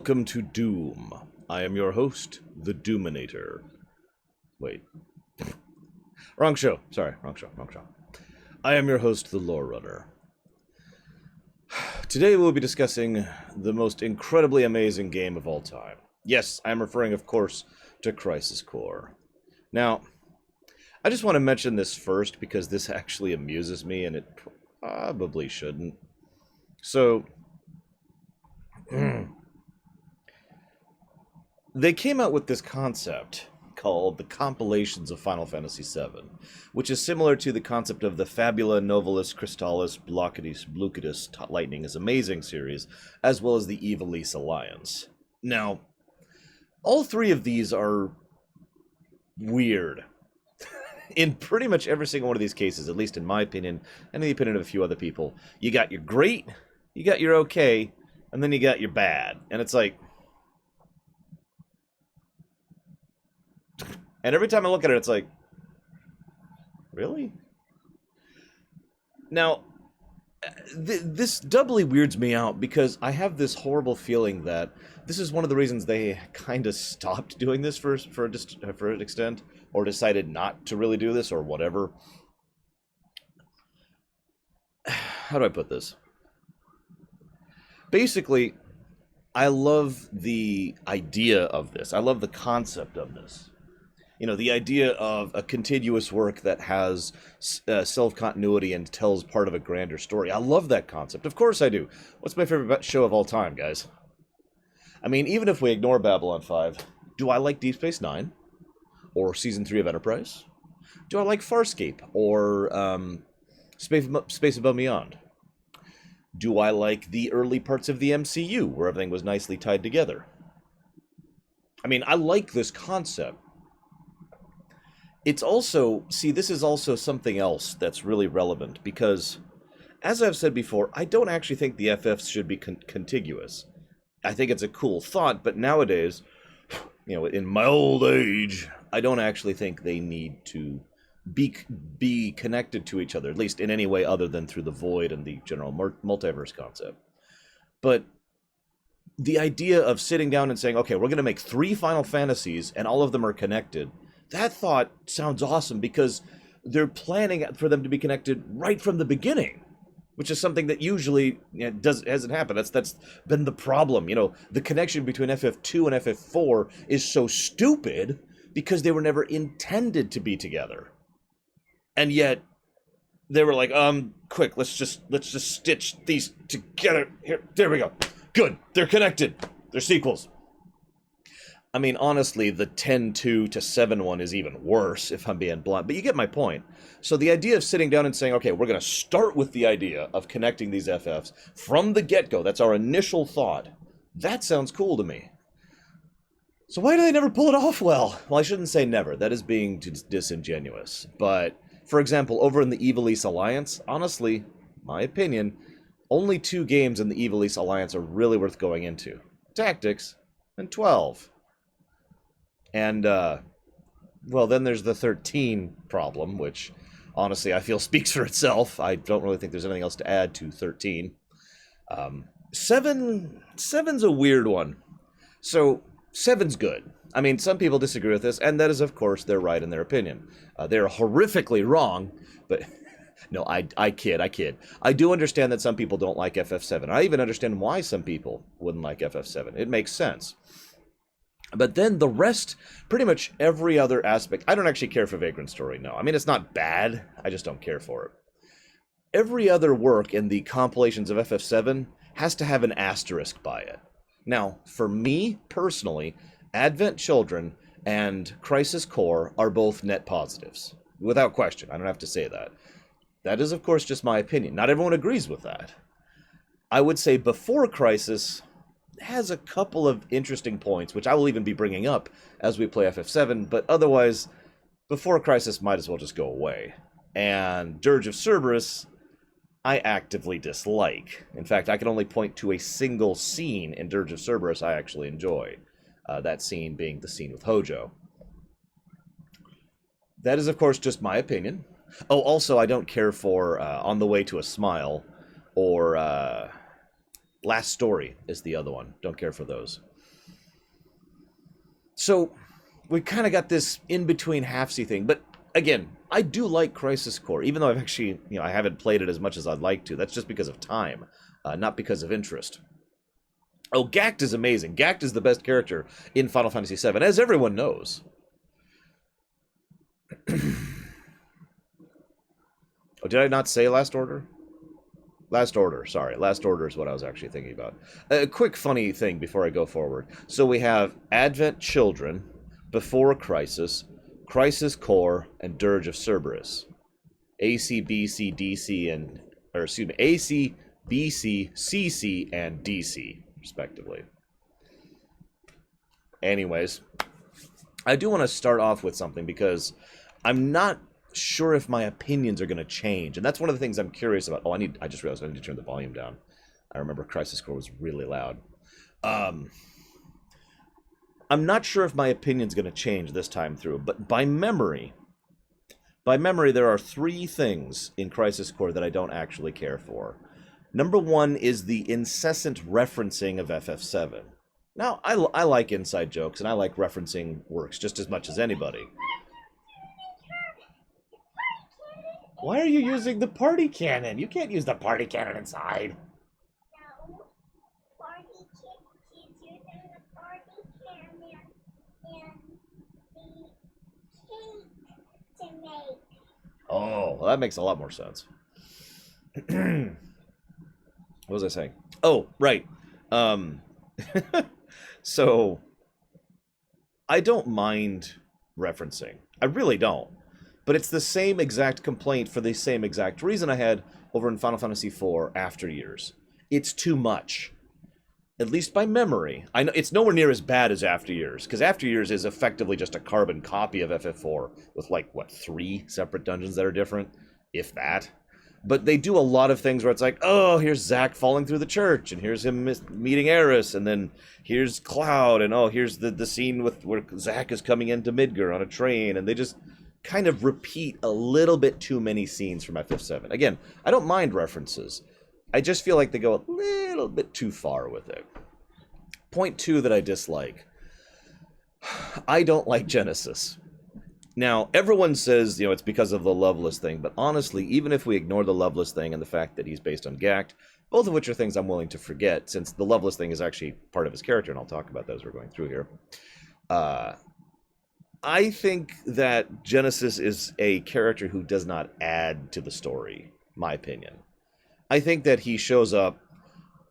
Welcome to Doom. I am your host, the Doominator. Wait. Wrong show. Sorry, wrong show. I am your host, the Lorerunner. Today we'll be discussing the most incredibly amazing game of all time. Yes, I'm referring, of course, to Crisis Core. Now, I just want to mention this first because this actually amuses me and it probably shouldn't. So, they came out with this concept called the Compilations of Final Fantasy VII, which is similar to the concept of the Fabula Novalis Crystallis Blockitis Blucitus Lightning is Amazing series, as well as the Ivalice Alliance. Now, all three of these are weird. In pretty much every single one of these cases, at least in my opinion, and in the opinion of a few other people, you got your great, you got your okay, and then you got your bad. And it's like... And every time I look at it, it's like, really? Now, this doubly weirds me out because I have this horrible feeling that this is one of the reasons they kind of stopped doing this for an extent, or decided not to really do this, or whatever. How do I put this? Basically, I love the idea of this. I love the concept of this. You know, the idea of a continuous work that has self-continuity and tells part of a grander story. I love that concept. Of course I do. What's my favorite show of all time, guys? I mean, even if we ignore Babylon 5, do I like Deep Space Nine? Or Season 3 of Enterprise? Do I like Farscape? Or Space Above Beyond? Do I like the early parts of the MCU, where everything was nicely tied together? I mean, I like this concept. It's also, see, this is also something else that's really relevant, because, as I've said before, I don't actually think the FFs should be contiguous. I think it's a cool thought, but nowadays, you know, in my old age, I don't actually think they need to be connected to each other, at least in any way other than through the void and the general multiverse concept. But the idea of sitting down and saying, okay, we're going to make 3 Final Fantasies, and all of them are connected, that thought sounds awesome because they're planning for them to be connected right from the beginning, which is something that usually hasn't happened. That's been the problem. You know, the connection between FF2 and FF4 is so stupid because they were never intended to be together. And yet they were like, quick, let's just stitch these together. Here, there we go. Good. They're connected. They're sequels. I mean, honestly, the 10-2 to 7-1 is even worse, if I'm being blunt. But you get my point. So the idea of sitting down and saying, okay, we're going to start with the idea of connecting these FFs from the get-go. That's our initial thought. That sounds cool to me. So why do they never pull it off well? Well, I shouldn't say never. That is being disingenuous. But, for example, over in the Ivalice Alliance, honestly, my opinion, only 2 games in the Ivalice Alliance are really worth going into. Tactics and 12. And, well, then there's the 13 problem, which, honestly, I feel speaks for itself. I don't really think there's anything else to add to 13. 7's a weird one. So, 7's good. I mean, some people disagree with this, and that is, of course, their right in their opinion. They're horrifically wrong, but... No, I kid. I do understand that some people don't like FF7. I even understand why some people wouldn't like FF7. It makes sense. But then the rest, pretty much every other aspect, I don't actually care for Vagrant Story, no. I mean, it's not bad, I just don't care for it. Every other work in the compilations of FF7 has to have an asterisk by it. Now, for me, personally, Advent Children and Crisis Core are both net positives. Without question, I don't have to say that. That is, of course, just my opinion. Not everyone agrees with that. I would say Before Crisis has a couple of interesting points, which I will even be bringing up as we play FF7, but otherwise, Before Crisis might as well just go away. And Dirge of Cerberus, I actively dislike. In fact, I can only point to a single scene in Dirge of Cerberus I actually enjoy. That scene being the scene with Hojo. That is, of course, just my opinion. Oh, also, I don't care for On the Way to a Smile, or Last Story is the other one. Don't care for those. So we kind of got this in-between halfsy thing. But again, I do like Crisis Core, even though I've actually, I haven't played it as much as I'd like to. That's just because of time, not because of interest. Oh, Gact is amazing. Gact is the best character in Final Fantasy VII, as everyone knows. Oh, did I not say Last Order? Last Order, sorry. Last Order is what I was actually thinking about. A quick funny thing before I go forward. So we have Advent Children, Before Crisis, Crisis Core, and Dirge of Cerberus. AC, BC, DC, and... Or, excuse me, AC, BC, CC, and DC, respectively. Anyways, I do want to start off with something because I'm not sure if my opinions are going to change, and that's one of the things I'm curious about. Oh, I just realized I need to turn the volume down. I remember Crisis Core was really loud. I'm not sure if my opinion's going to change this time through, but by memory, there are 3 things in Crisis Core that I don't actually care for. Number 1 is the incessant referencing of FF7. Now, I like inside jokes, and I like referencing works just as much as anybody. Why are you using the party cannon? You can't use the party cannon inside. No, she's using the party cannon and the cake to make. Oh, well, that makes a lot more sense. What was I saying? Oh, right. So, I don't mind referencing. I really don't. But it's the same exact complaint for the same exact reason I had over in Final Fantasy IV After Years. It's too much. At least by memory. I know it's nowhere near as bad as After Years, because After Years is effectively just a carbon copy of FF4 with, like, what, 3 separate dungeons that are different? If that. But they do a lot of things where it's like, oh, here's Zack falling through the church, and here's him meeting Eris, and then here's Cloud, and oh, here's the scene where Zack is coming into Midgar on a train, and they just kind of repeat a little bit too many scenes from FF7. Again, I don't mind references. I just feel like they go a little bit too far with it. Point 2 that I dislike. I don't like Genesis. Now, everyone says, it's because of the Loveless thing, but honestly, even if we ignore the Loveless thing and the fact that he's based on Gact, both of which are things I'm willing to forget, since the Loveless thing is actually part of his character, and I'll talk about that as we're going through here. I think that Genesis is a character who does not add to the story, my opinion. I think that he shows up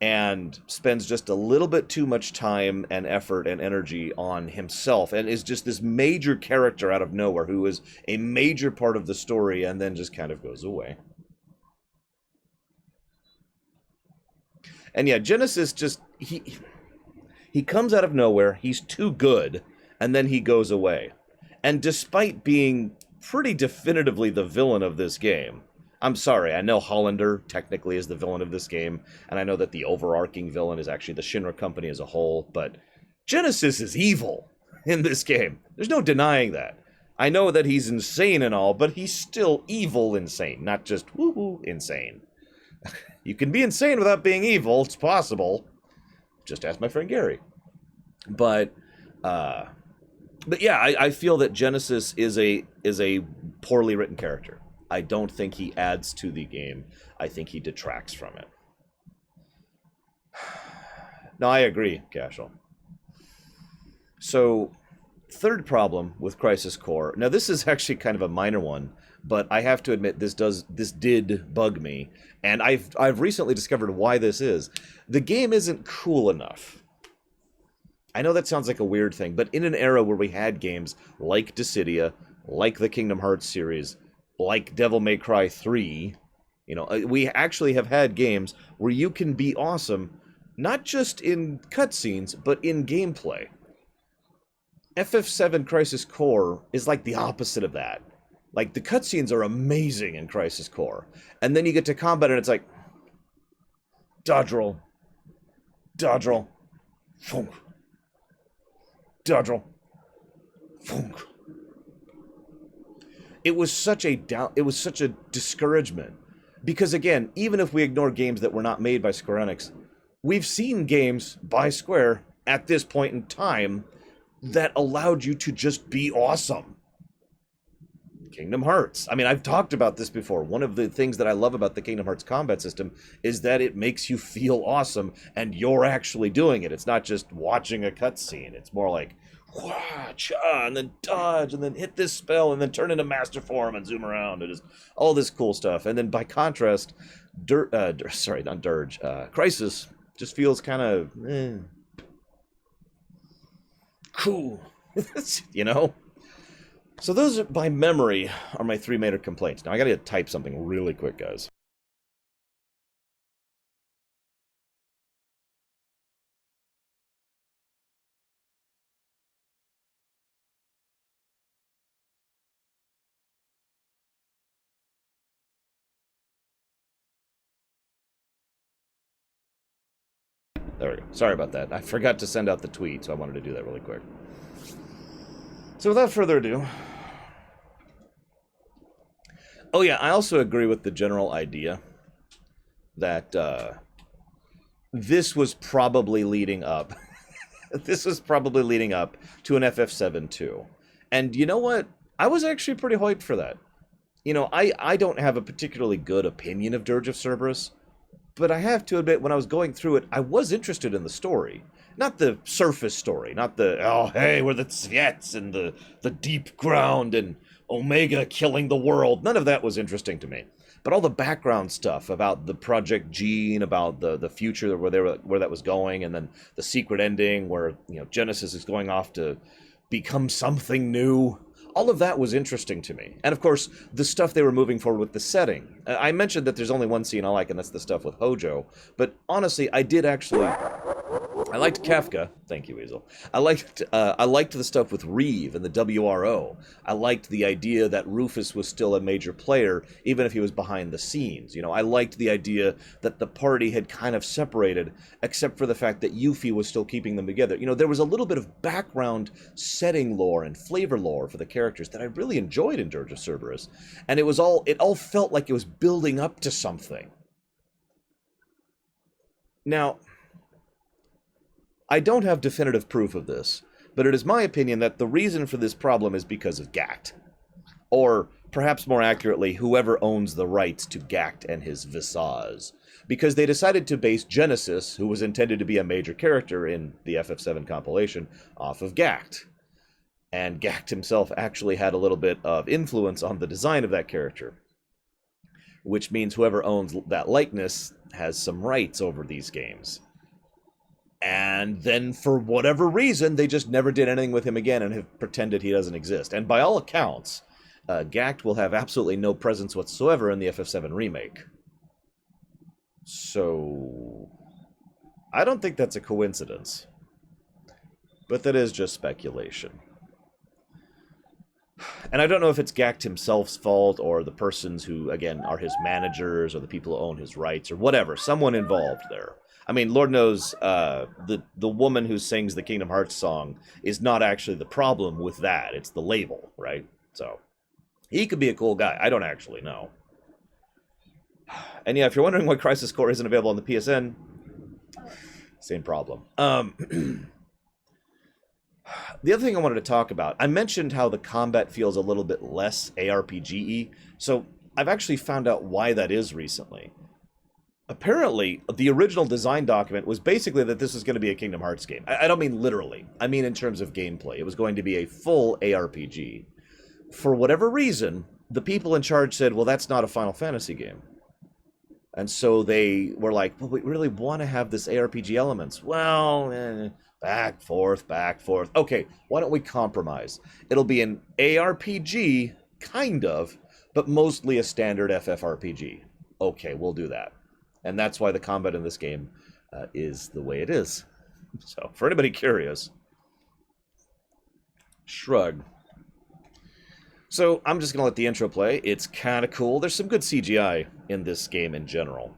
and spends just a little bit too much time and effort and energy on himself and is just this major character out of nowhere who is a major part of the story and then just kind of goes away. And yeah, Genesis just, he comes out of nowhere, he's too good, and then he goes away. And despite being pretty definitively the villain of this game, I'm sorry, I know Hollander technically is the villain of this game, and I know that the overarching villain is actually the Shinra company as a whole, but Genesis is evil in this game. There's no denying that. I know that he's insane and all, but he's still evil insane, not just woo-hoo insane. You can be insane without being evil, it's possible. Just ask my friend Gary. But yeah, I feel that Genesis is a poorly written character. I don't think he adds to the game. I think he detracts from it. No, I agree, Cashel. So, third problem with Crisis Core. Now, this is actually kind of a minor one, but I have to admit this did bug me, and I've recently discovered why this is. The game isn't cool enough. I know that sounds like a weird thing, but in an era where we had games like Dissidia, like the Kingdom Hearts series, like Devil May Cry 3, we actually have had games where you can be awesome, not just in cutscenes, but in gameplay. FF7 Crisis Core is like the opposite of that. Like, the cutscenes are amazing in Crisis Core, and then you get to combat and it's like, dodge roll, funk, dodge roll, funk. It was such a discouragement. Because again, even if we ignore games that were not made by Square Enix, we've seen games by Square at this point in time that allowed you to just be awesome. Kingdom Hearts. I mean, I've talked about this before. One of the things that I love about the Kingdom Hearts combat system is that it makes you feel awesome and you're actually doing it. It's not just watching a cutscene. It's more like, wah, cha, and then dodge, and then hit this spell, and then turn into master form and zoom around, and just all this cool stuff. And then by contrast, Crisis just feels kind of cool, you know? So those, by memory, are my 3 major complaints. Now I gotta type something really quick, guys. There we go. Sorry about that. I forgot to send out the tweet, so I wanted to do that really quick. So without further ado... Oh yeah, I also agree with the general idea that this was probably leading up... this was probably leading up to an FF7 too. And you know what? I was actually pretty hyped for that. You know, I don't have a particularly good opinion of Dirge of Cerberus, but I have to admit, when I was going through it, I was interested in the story. Not the surface story, not the, oh, hey, we're the Tsvets and the deep ground and Omega killing the world. None of that was interesting to me. But all the background stuff about the Project Gene, about the future where that was going, and then the secret ending where, you know, Genesis is going off to become something new. All of that was interesting to me. And of course, the stuff they were moving forward with the setting. I mentioned that there's only one scene I like, and that's the stuff with Hojo. But honestly, I did actually... I liked Kafka. Thank you, Weasel. I liked the stuff with Reeve and the WRO. I liked the idea that Rufus was still a major player, even if he was behind the scenes. You know, I liked the idea that the party had kind of separated, except for the fact that Yuffie was still keeping them together. You know, there was a little bit of background setting lore and flavor lore for the characters that I really enjoyed in Dirge of Cerberus. And it all felt like it was building up to something. Now, I don't have definitive proof of this, but it is my opinion that the reason for this problem is because of Gact. Or, perhaps more accurately, whoever owns the rights to Gact and his Visage. Because they decided to base Genesis, who was intended to be a major character in the FF7 compilation, off of Gact. And Gact himself actually had a little bit of influence on the design of that character. Which means whoever owns that likeness has some rights over these games. And then, for whatever reason, they just never did anything with him again and have pretended he doesn't exist. And by all accounts, Gact will have absolutely no presence whatsoever in the FF7 remake. So, I don't think that's a coincidence. But that is just speculation. And I don't know if it's Gact himself's fault, or the persons who, again, are his managers, or the people who own his rights, or whatever. Someone involved there. I mean, Lord knows the woman who sings the Kingdom Hearts song is not actually the problem with that. It's the label, right? So, he could be a cool guy. I don't actually know. And yeah, if you're wondering why Crisis Core isn't available on the PSN, same problem. The other thing I wanted to talk about, I mentioned how the combat feels a little bit less ARPG-y, so I've actually found out why that is recently. Apparently, the original design document was basically that this was going to be a Kingdom Hearts game. I don't mean literally. I mean in terms of gameplay. It was going to be a full ARPG. For whatever reason, the people in charge said, well, that's not a Final Fantasy game. And so they were like, well, we really want to have this ARPG elements. Well, back, forth, back, forth. Okay, why don't we compromise? It'll be an ARPG, kind of, but mostly a standard FFRPG. Okay, we'll do that. And that's why the combat in this game is the way it is. So, for anybody curious, shrug. So, I'm just going to let the intro play. It's kind of cool. There's some good CGI in this game in general.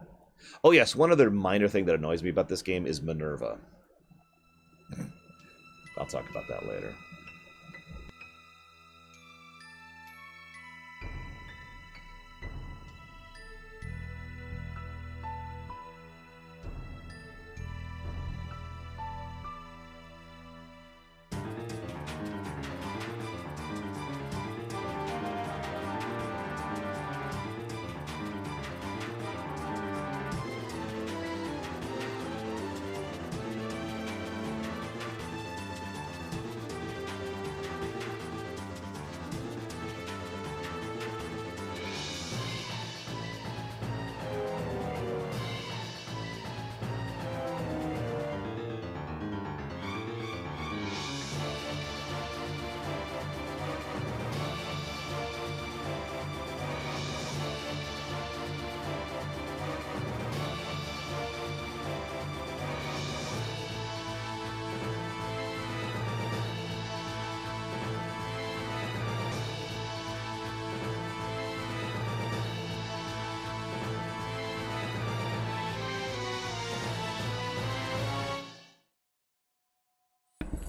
Oh yes, one other minor thing that annoys me about this game is Minerva. I'll talk about that later.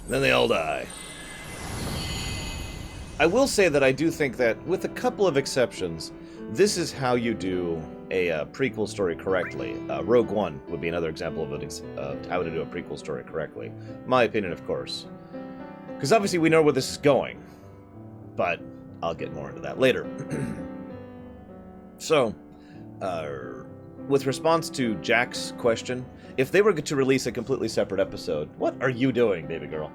Then they all die. I will say that I do think that, with a couple of exceptions, this is how you do a prequel story correctly. Rogue One would be another example of how to do a prequel story correctly. My opinion, of course. Because obviously we know where this is going. But I'll get more into that later. So, with response to Jack's question, if they were to release a completely separate episode... What are you doing, baby girl?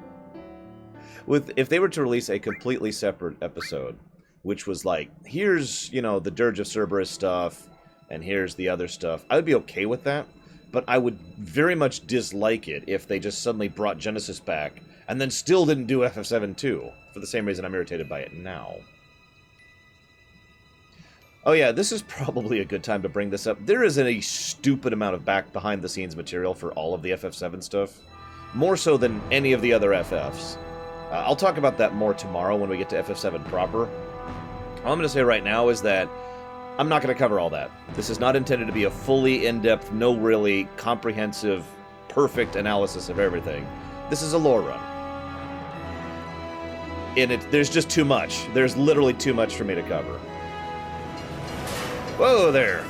If they were to release a completely separate episode, which was like, here's, you know, the Dirge of Cerberus stuff, and here's the other stuff, I would be okay with that, but I would very much dislike it if they just suddenly brought Genesis back, and then still didn't do FF7 too, for the same reason I'm irritated by it now. Oh yeah, this is probably a good time to bring this up. There is a stupid amount of behind-the-scenes material for all of the FF7 stuff. More so than any of the other FFs. I'll talk about that more tomorrow when we get to FF7 proper. All I'm going to say right now is that I'm not going to cover all that. This is not intended to be a fully in-depth, no really comprehensive, perfect analysis of everything. This is a lore run. And there's just too much. There's literally too much for me to cover. Whoa there!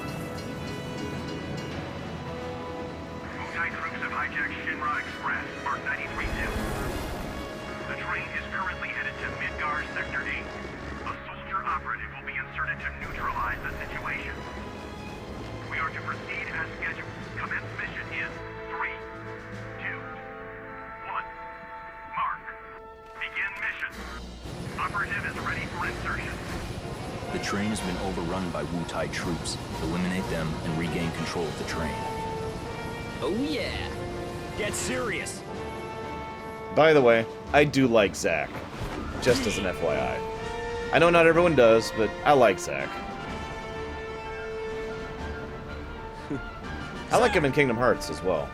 Mutai troops have hijacked Shinra Express, Mark 93-2. The train is currently headed to Midgar Sector 8. A soldier operative will be inserted to neutralize the situation. We are to proceed as scheduled. Commence mission in 3, 2, 1. Mark. Begin mission. Operative is ready for insertion. The train has been overrun by Wutai troops. Eliminate them and regain control of the train. Oh yeah! Get serious! By the way, I do like Zack. Just as an FYI. I know not everyone does, but I like Zack. I like him in Kingdom Hearts as well.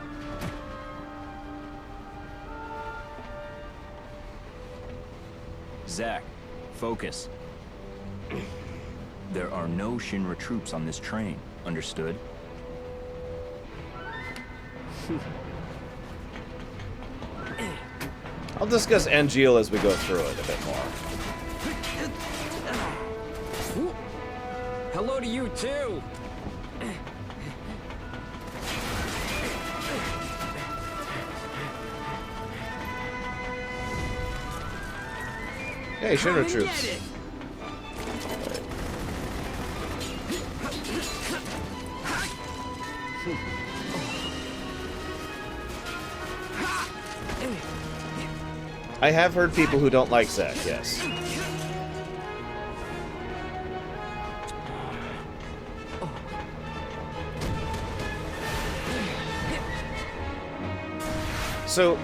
Zack, focus. There are no Shinra troops on this train. Understood? I'll discuss Angil as we go through it a bit more. Hello to you too! Hey, Shinra troops. I have heard people who don't like Zack, yes. So,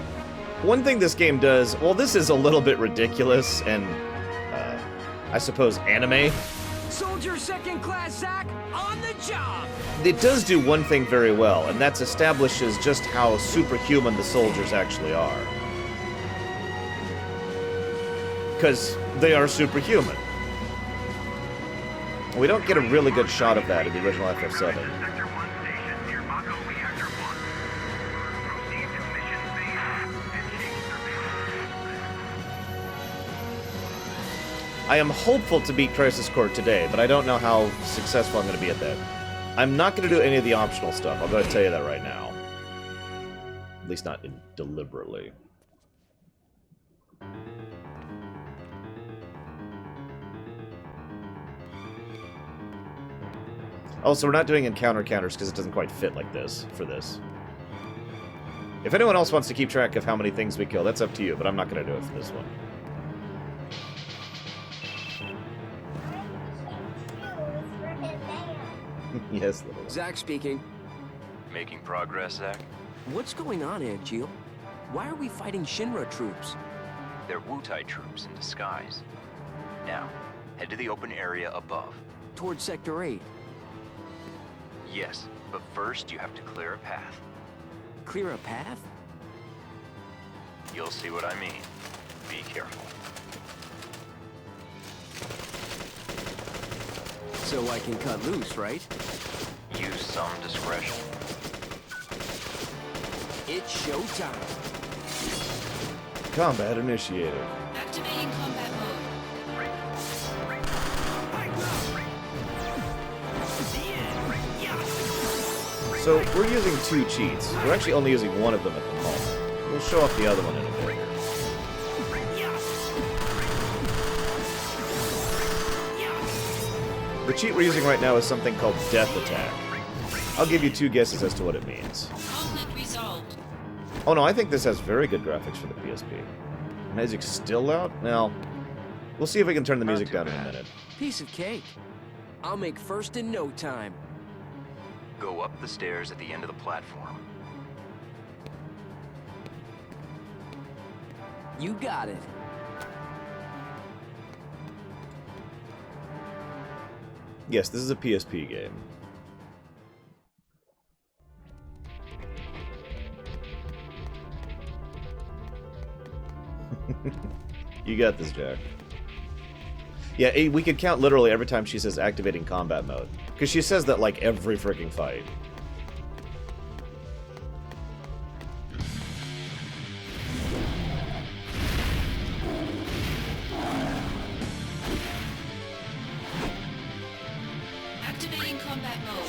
one thing this game does, well, this is a little bit ridiculous and, I suppose, anime. Soldier second class, Zack, on the job! It does do one thing very well, and that's establishes just how superhuman the soldiers actually are. Because they are superhuman. We don't get a really good shot of that in the original FF7. Sector 1 station near Mako Reactor 1. Proceed to mission phase and change surveillance. I am hopeful to beat Crisis Core today, but I don't know how successful I'm going to be at that. I'm not going to do any of the optional stuff. I'm going to tell you that right now. At least not deliberately. Also, we're not doing encounter counters because it doesn't quite fit like this for this. If anyone else wants to keep track of how many things we kill, that's up to you, but I'm not going to do it for this one. Yes, little. Zack speaking. Making progress, Zack? What's going on, Angil? Why are we fighting Shinra troops? They're Wutai troops in disguise. Now, head to the open area above. Towards Sector 8. Yes, but first you have to clear a path. Clear a path? You'll see what I mean. Be careful. So I can cut loose, right? Use some discretion. It's showtime. Combat initiated. Activating combat mode. So we're using 2 cheats. We're actually only using one of them at the moment. We'll show off the other one in a bit. The cheat we're using right now is something called Death Attack. I'll give you 2 guesses as to what it means. Conflict resolved. Oh no, I think this has very good graphics for the PSP. Music's still out? Well, we'll see if we can turn the music down in a minute. Piece of cake. I'll make first in no time. Go up the stairs at the end of the platform. You got it. Yes, this is a PSP game. You got this, Jack. Yeah, we could count literally every time she says activating combat mode. Because she says that like every freaking fight. Activating combat mode.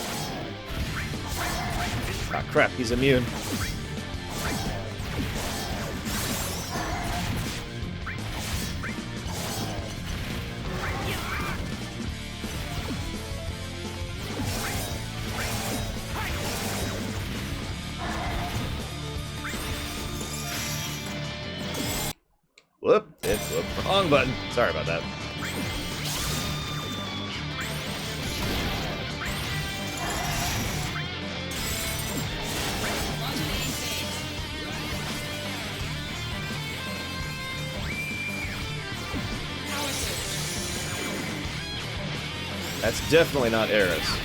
Ah, crap, he's immune. Whoop, it's the wrong button. Sorry about that. Modulating phase. Power surge. That's definitely not Eris.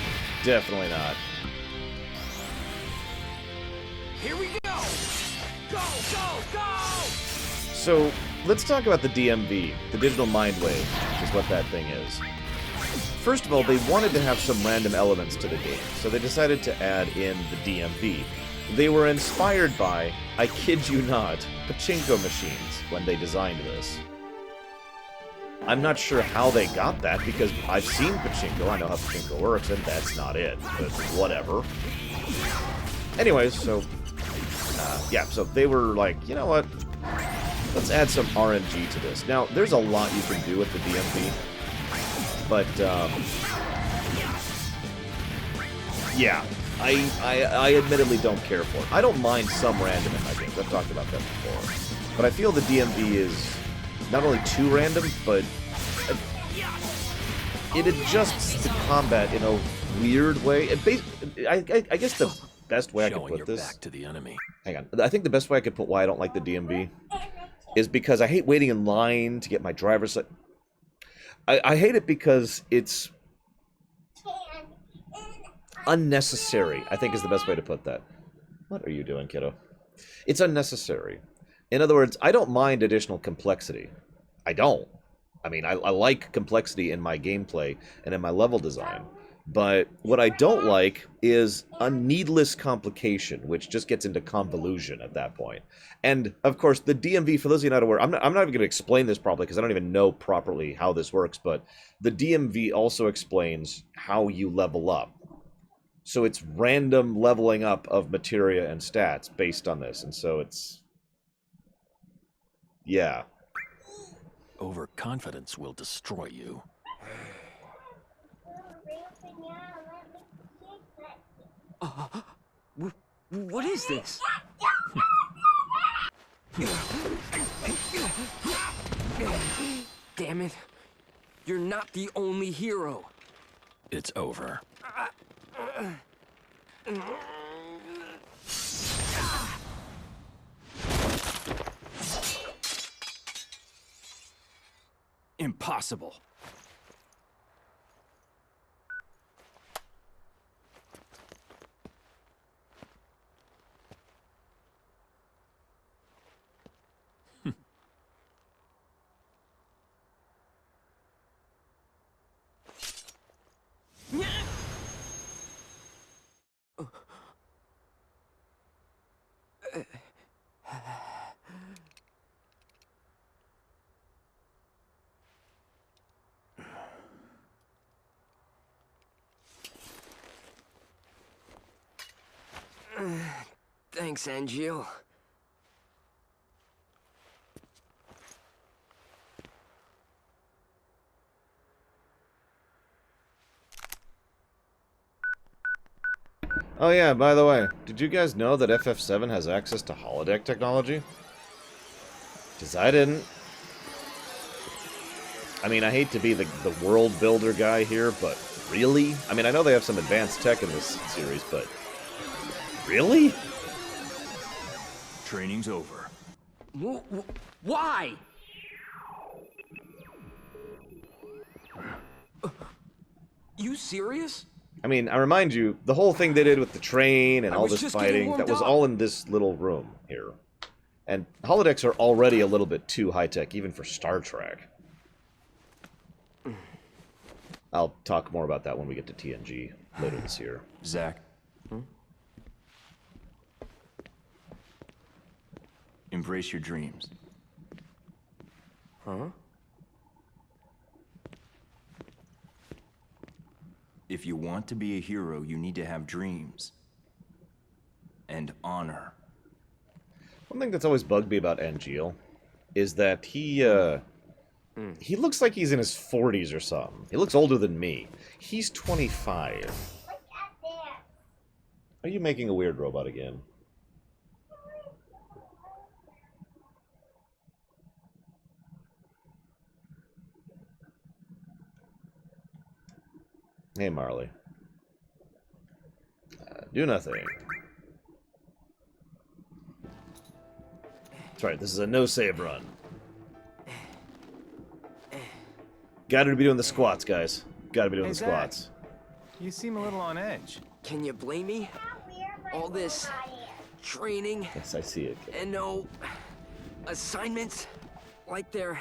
Definitely not. Here we go! Go, go, go! So, let's talk about the DMV, the Digital Mind Wave, which is what that thing is. First of all, they wanted to have some random elements to the game, so they decided to add in the DMV. They were inspired by, I kid you not, pachinko machines when they designed this. I'm not sure how they got that, because I've seen pachinko, I know how pachinko works, and that's not it, but whatever. Anyways, so, yeah, so they were like, you know what? Let's add some RNG to this. Now, there's a lot you can do with the DMV, but, yeah, I admittedly don't care for it. I don't mind some random in my games. I've talked about that before. But I feel the DMV is not only too random, but it adjusts the combat in a weird way. I guess the best way I could Showing put your this... back to the enemy. Hang on. I think the best way I could put why I don't like the DMV is because I hate waiting in line to get my driver's license. I hate it because it's unnecessary, I think is the best way to put that. What are you doing, kiddo? It's unnecessary. In other words, I don't mind additional complexity. I don't. I mean, I like complexity in my gameplay and in my level design. But what I don't like is a needless complication, which just gets into convolution at that point. And, of course, the DMV, for those of you not aware, I'm not even going to explain this properly because I don't even know properly how this works, but the DMV also explains how you level up. So it's random leveling up of materia and stats based on this, and so it's... yeah. Overconfidence will destroy you. What is this? Damn it. You're not the only hero. It's over. Impossible. Thanks, Angil. Oh yeah, by the way, did you guys know that FF7 has access to holodeck technology? Because I didn't. I mean, I hate to be the world builder guy here, but really? I mean, I know they have some advanced tech in this series, but really? Training's over. Why? You serious? I mean, I remind you, the whole thing they did with the train and I all was this just getting fighting, that warmed was up. all in this little room here. And holodecks are already a little bit too high-tech, even for Star Trek. I'll talk more about that when we get to TNG later this year. Zack. Embrace your dreams. Huh? If you want to be a hero, you need to have dreams. And honor. One thing that's always bugged me about Angil is that he looks like he's in his 40s or something. He looks older than me. He's 25. Look at there. Are you making a weird robot again? Hey, Marley. Do nothing. That's right, this is a no-save run. Gotta be doing the squats, guys. Gotta be doing Hey, the Zach. squats. You seem a little on edge. Can you blame me? All this training Yes, I see it. and no assignments, like they're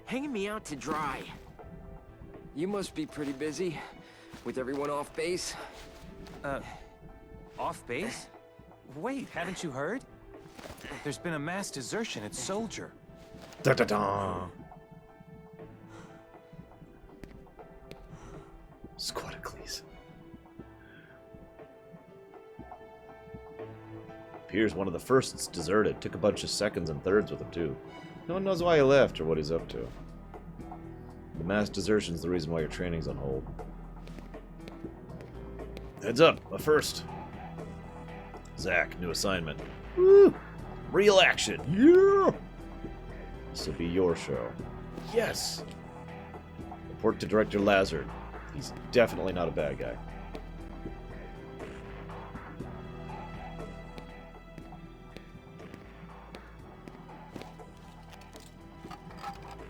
hanging me out to dry. You must be pretty busy with everyone off base. Off base? Wait, haven't you heard? There's been a mass desertion at Soldier. Da-da-da! Squadacles. Appears one of the firsts deserted. Took a bunch of seconds and thirds with him, too. No one knows why he left or what he's up to. The mass desertion's the reason why your training's on hold. Heads up, a first. Zack, new assignment. Woo! Real action. Yeah! This will be your show. Yes! Report to Director Lazard. He's definitely not a bad guy.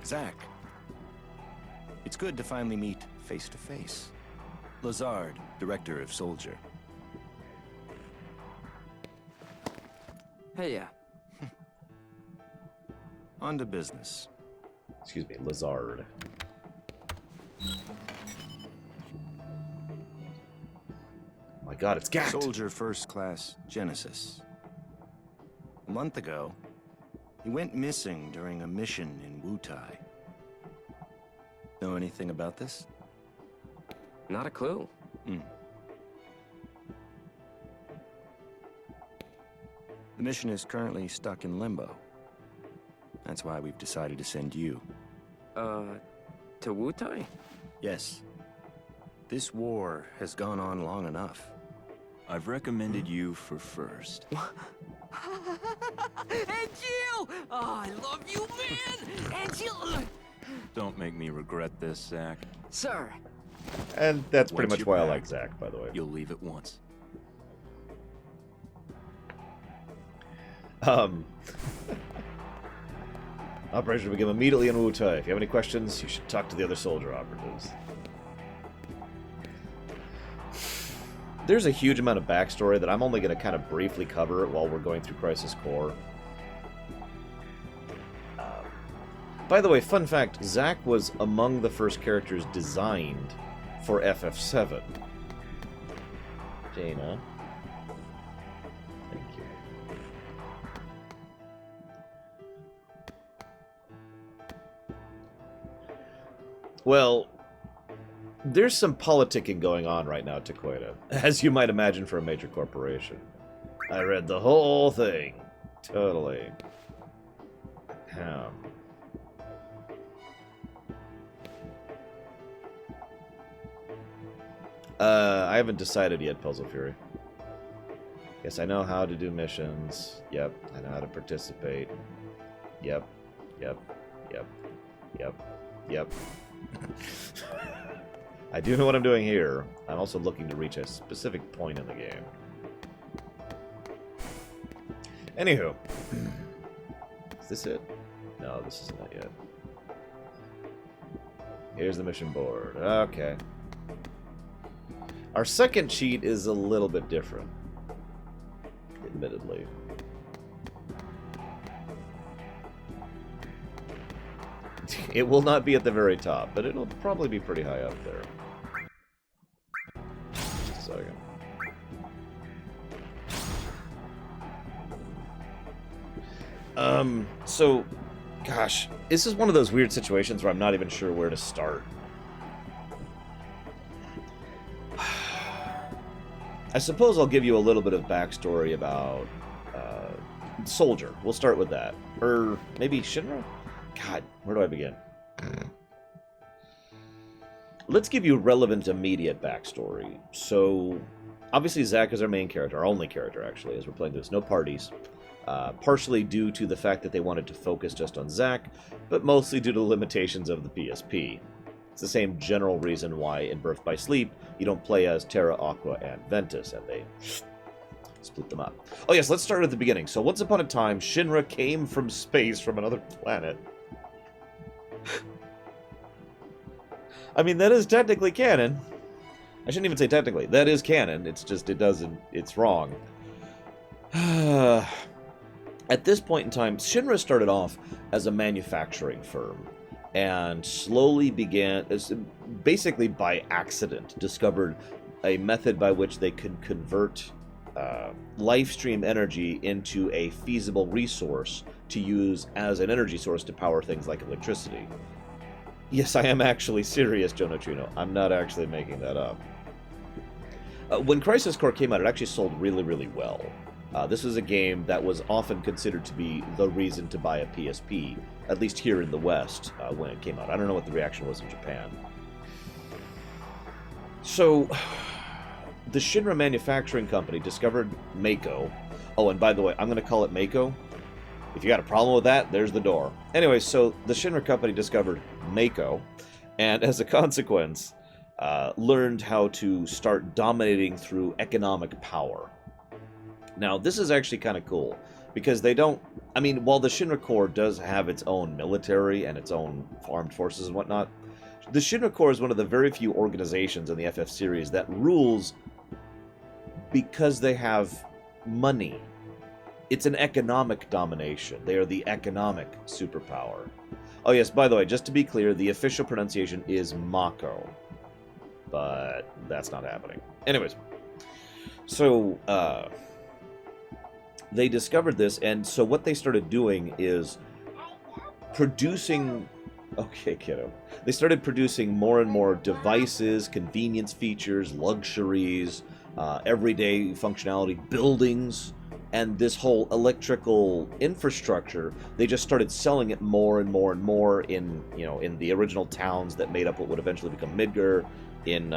Zack, it's good to finally meet face to face. Lazard, director of Soldier. Hey, yeah. On to business. Excuse me, Lazard. My god, it's Gat! Soldier First Class Genesis. A month ago, he went missing during a mission in Wutai. Know anything about this? Not a clue. The mission is currently stuck in limbo. That's why we've decided to send you. To Wutai? Yes. This war has gone on long enough. I've recommended you for first. Angil! Oh, I love you, man! Angil! Don't make me regret this, Zack. Sir, And that's pretty Once much you're why I back, like Zack, by the way. You'll leave at once. Operation will begin immediately in Wutai. If you have any questions, you should talk to the other soldier operatives. There's a huge amount of backstory that I'm only going to kind of briefly cover while we're going through Crisis Core. By the way, fun fact, Zack was among the first characters designed for FF7. Jaina. Thank you. Well, there's some politicking going on right now at Takoida, as you might imagine for a major corporation. I read the whole thing. Totally. I haven't decided yet, Puzzle Fury. Yes, I know how to do missions. Yep, I know how to participate. Yep, yep, yep, yep, yep. I do know what I'm doing here. I'm also looking to reach a specific point in the game. Anywho. Is this it? No, this isn't it yet. Here's the mission board. Okay. Our second cheat is a little bit different. Admittedly. It will not be at the very top, but it'll probably be pretty high up there. Just a second. So, gosh, this is one of those weird situations where I'm not even sure where to start. I suppose I'll give you a little bit of backstory about Soldier. We'll start with that. Or maybe Shinra? God, where do I begin? Let's give you relevant, immediate backstory. So, obviously Zack is our main character, our only character, actually, as we're playing this. No parties. Partially due to the fact that they wanted to focus just on Zack, but mostly due to the limitations of the PSP. It's the same general reason why in Birth by Sleep, you don't play as Terra, Aqua, and Ventus, and they split them up. Oh yes, let's start at the beginning. So once upon a time, Shinra came from space, from another planet. I mean, that is technically canon. I shouldn't even say technically. That is canon. It's just, it's wrong. At this point in time, Shinra started off as a manufacturing firm and slowly began, basically by accident, discovered a method by which they could convert life stream energy into a feasible resource to use as an energy source to power things like electricity. Yes, I am actually serious, Joe Neutrino. I'm not actually making that up. When Crisis Core came out, it actually sold really, really well. This was a game that was often considered to be the reason to buy a PSP, at least here in the West, when it came out. I don't know what the reaction was in Japan. So, the Shinra Manufacturing Company discovered Mako. Oh, and by the way, I'm going to call it Mako. If you got a problem with that, there's the door. Anyway, so the Shinra Company discovered Mako, and as a consequence, learned how to start dominating through economic power. Now, this is actually kind of cool, because they don't... I mean, while the Shinra Corps does have its own military and its own armed forces and whatnot, the Shinra Corps is one of the very few organizations in the FF series that rules because they have money. It's an economic domination. They are the economic superpower. Oh yes, by the way, just to be clear, the official pronunciation is Mako. But that's not happening. Anyways, so, they discovered this, and so what they started doing is producing... Okay, kiddo. They started producing more and more devices, convenience features, luxuries, everyday functionality, buildings, and this whole electrical infrastructure. They just started selling it more and more and more in, in the original towns that made up what would eventually become Midgar, in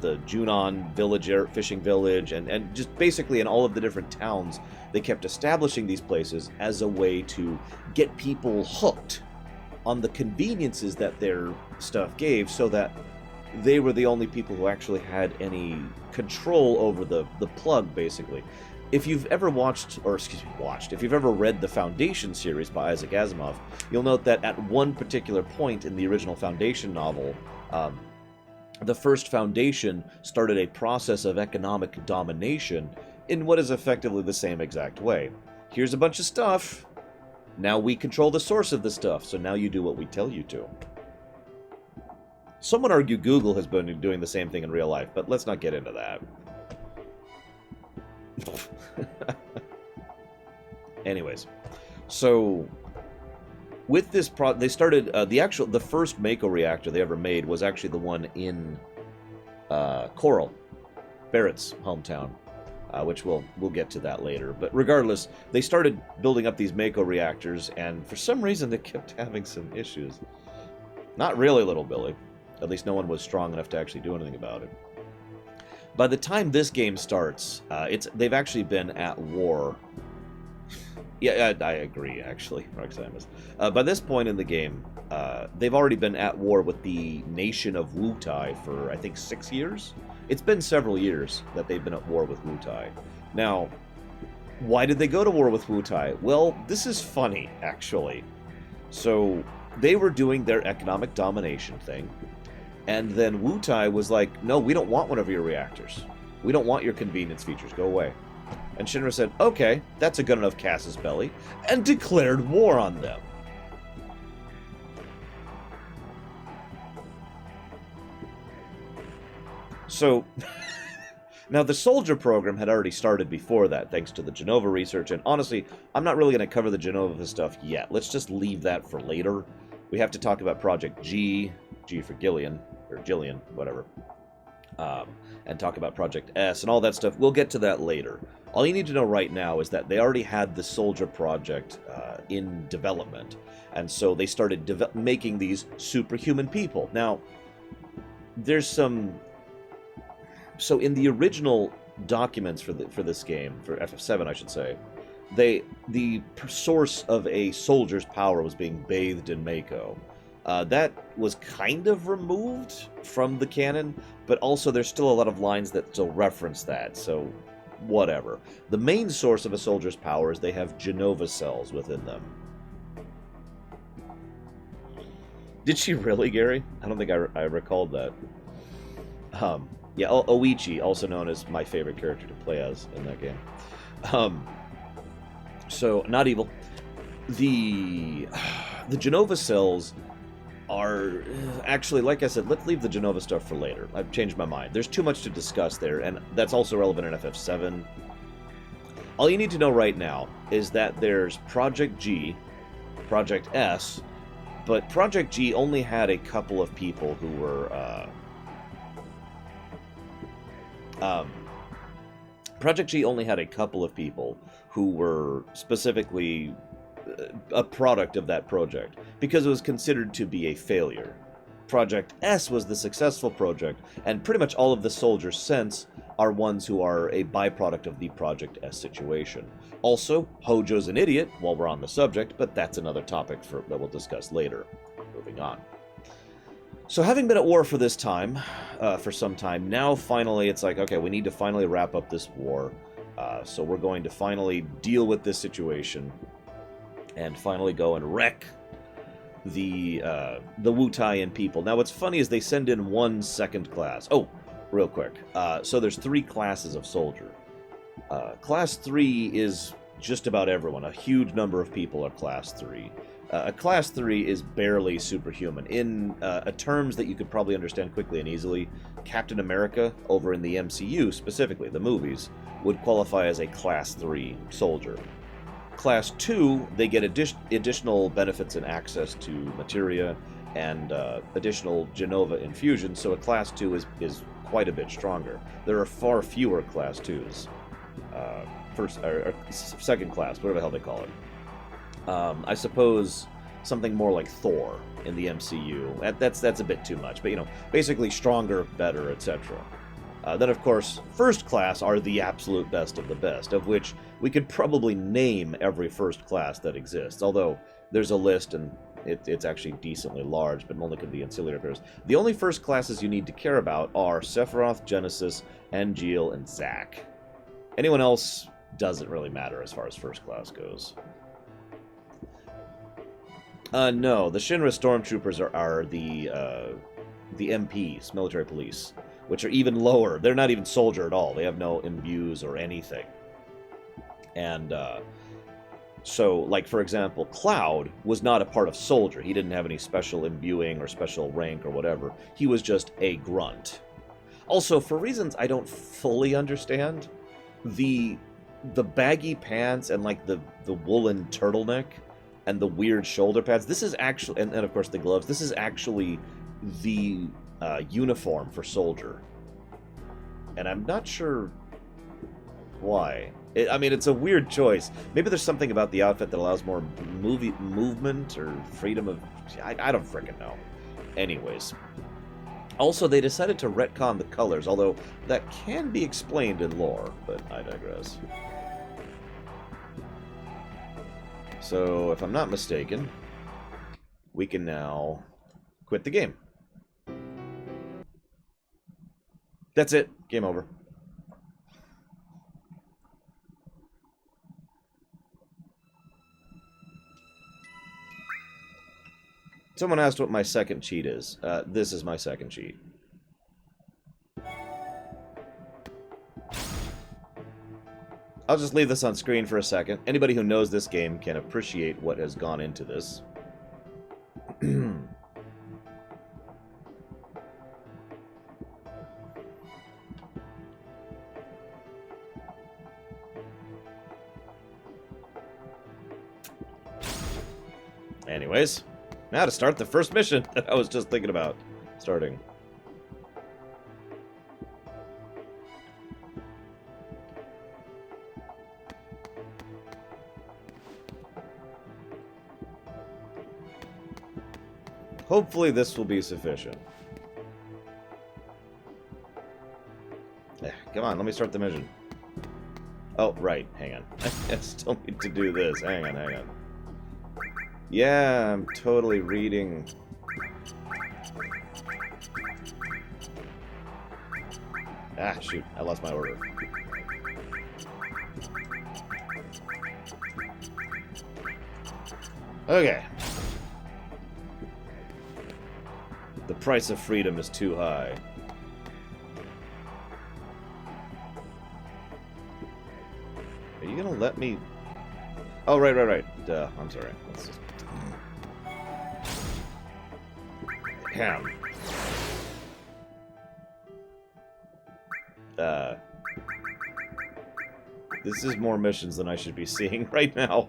the Junon village, fishing village, and just basically in all of the different towns. They kept establishing these places as a way to get people hooked on the conveniences that their stuff gave, so that they were the only people who actually had any control over the plug, basically. If you've ever if you've ever read the Foundation series by Isaac Asimov, you'll note that at one particular point in the original Foundation novel, the first Foundation started a process of economic domination in what is effectively the same exact way. Here's a bunch of stuff. Now we control the source of the stuff, so now you do what we tell you to. Some would argue Google has been doing the same thing in real life, but let's not get into that. Anyways, so with this they started the first Mako reactor they ever made was actually the one in Coral, Barrett's hometown. which we'll get to that later. But regardless, they started building up these Mako reactors, and for some reason they kept having some issues. Not really, little Billy. At least no one was strong enough to actually do anything about it. By the time this game starts, they've actually been at war. Yeah, I agree, actually, Roxamus. By this point in the game, they've already been at war with the nation of Wutai for, I think, 6 years? It's been several years that they've been at war with Wutai. Now, why did they go to war with Wutai? Well, this is funny, actually. So, they were doing their economic domination thing, and then Wutai was like, no, we don't want one of your reactors. We don't want your convenience features. Go away. And Shinra said, okay, that's a good enough casus belli, and declared war on them. So, now the Soldier program had already started before that, thanks to the Genova research, and honestly, I'm not really going to cover the Genova stuff yet. Let's just leave that for later. We have to talk about Project G for Gillian, or Jillian, whatever, and talk about Project S and all that stuff. We'll get to that later. All you need to know right now is that they already had the Soldier project in development, and so they started making these superhuman people. Now, there's some... So in the original documents for this game, for FF7 I should say, the source of a soldier's power was being bathed in Mako. That was kind of removed from the canon, but also there's still a lot of lines that still reference that, so whatever. The main source of a soldier's power is they have Genova cells within them. Did she really, Gary? I don't think I recalled that. Yeah, Oichi, also known as my favorite character to play as in that game. So, not evil. The Genova cells are... Actually, like I said, let's leave the Genova stuff for later. I've changed my mind. There's too much to discuss there, and that's also relevant in FF7. All you need to know right now is that there's Project G, Project S, but Project G only had a couple of people who were... Project G only had a couple of people who were specifically a product of that project, because it was considered to be a failure. Project S was the successful project, and pretty much all of the soldiers since are ones who are a byproduct of the Project S situation. Also, Hojo's an idiot, while we're on the subject, but that's another topic that we'll discuss later. Moving on. So having been at war for this time, for some time, now finally it's like, okay, we need to finally wrap up this war. So we're going to finally deal with this situation and finally go and wreck the Wutaian people. Now what's funny is they send in one second class. Oh, real quick. So there's 3 classes of soldier. Class 3 is just about everyone. A huge number of people are Class 3. A Class 3 is barely superhuman. In terms that you could probably understand quickly and easily, Captain America, over in the MCU specifically, the movies, would qualify as a Class 3 soldier. Class 2, they get additional benefits and access to materia and additional Genova infusion, so a Class 2 is quite a bit stronger. There are far fewer Class 2s. Second class, whatever the hell they call it. I suppose something more like Thor in the MCU. That's a bit too much, but basically stronger, better, etc. Then, of course, first class are the absolute best of the best, of which we could probably name every first class that exists, although there's a list and it's actually decently large, but only could be ancillary affairs. The only first classes you need to care about are Sephiroth, Genesis, Angil, and Zack. Anyone else doesn't really matter as far as first class goes. No, the Shinra Stormtroopers are the MPs, military police, which are even lower. They're not even soldier at all. They have no imbues or anything. And so, like, for example, Cloud was not a part of soldier. He didn't have any special imbuing or special rank or whatever. He was just a grunt. Also, for reasons I don't fully understand, the baggy pants and, like, the woolen turtleneck and the weird shoulder pads, this is actually, and of course the gloves, this is actually the uniform for soldier. And I'm not sure Why? I mean, it's a weird choice. Maybe there's something about the outfit that allows more movement or freedom of... I don't frickin' know. Anyways. Also, they decided to retcon the colors, although that can be explained in lore, but I digress. So, if I'm not mistaken, we can now quit the game. That's it. Game over. Someone asked what my second cheat is. This is my second cheat. I'll just leave this on screen for a second. Anybody who knows this game can appreciate what has gone into this. Anyways, now to start the first mission that I was just thinking about starting. Hopefully this will be sufficient. Come on, let me start the mission. Oh, right, hang on. I still need to do this. Hang on. Yeah, I'm totally reading. Ah, shoot, I lost my order. Okay. The price of freedom is too high. Are you gonna let me... Oh, right. Duh, I'm sorry. Let's just... Ham. This is more missions than I should be seeing right now.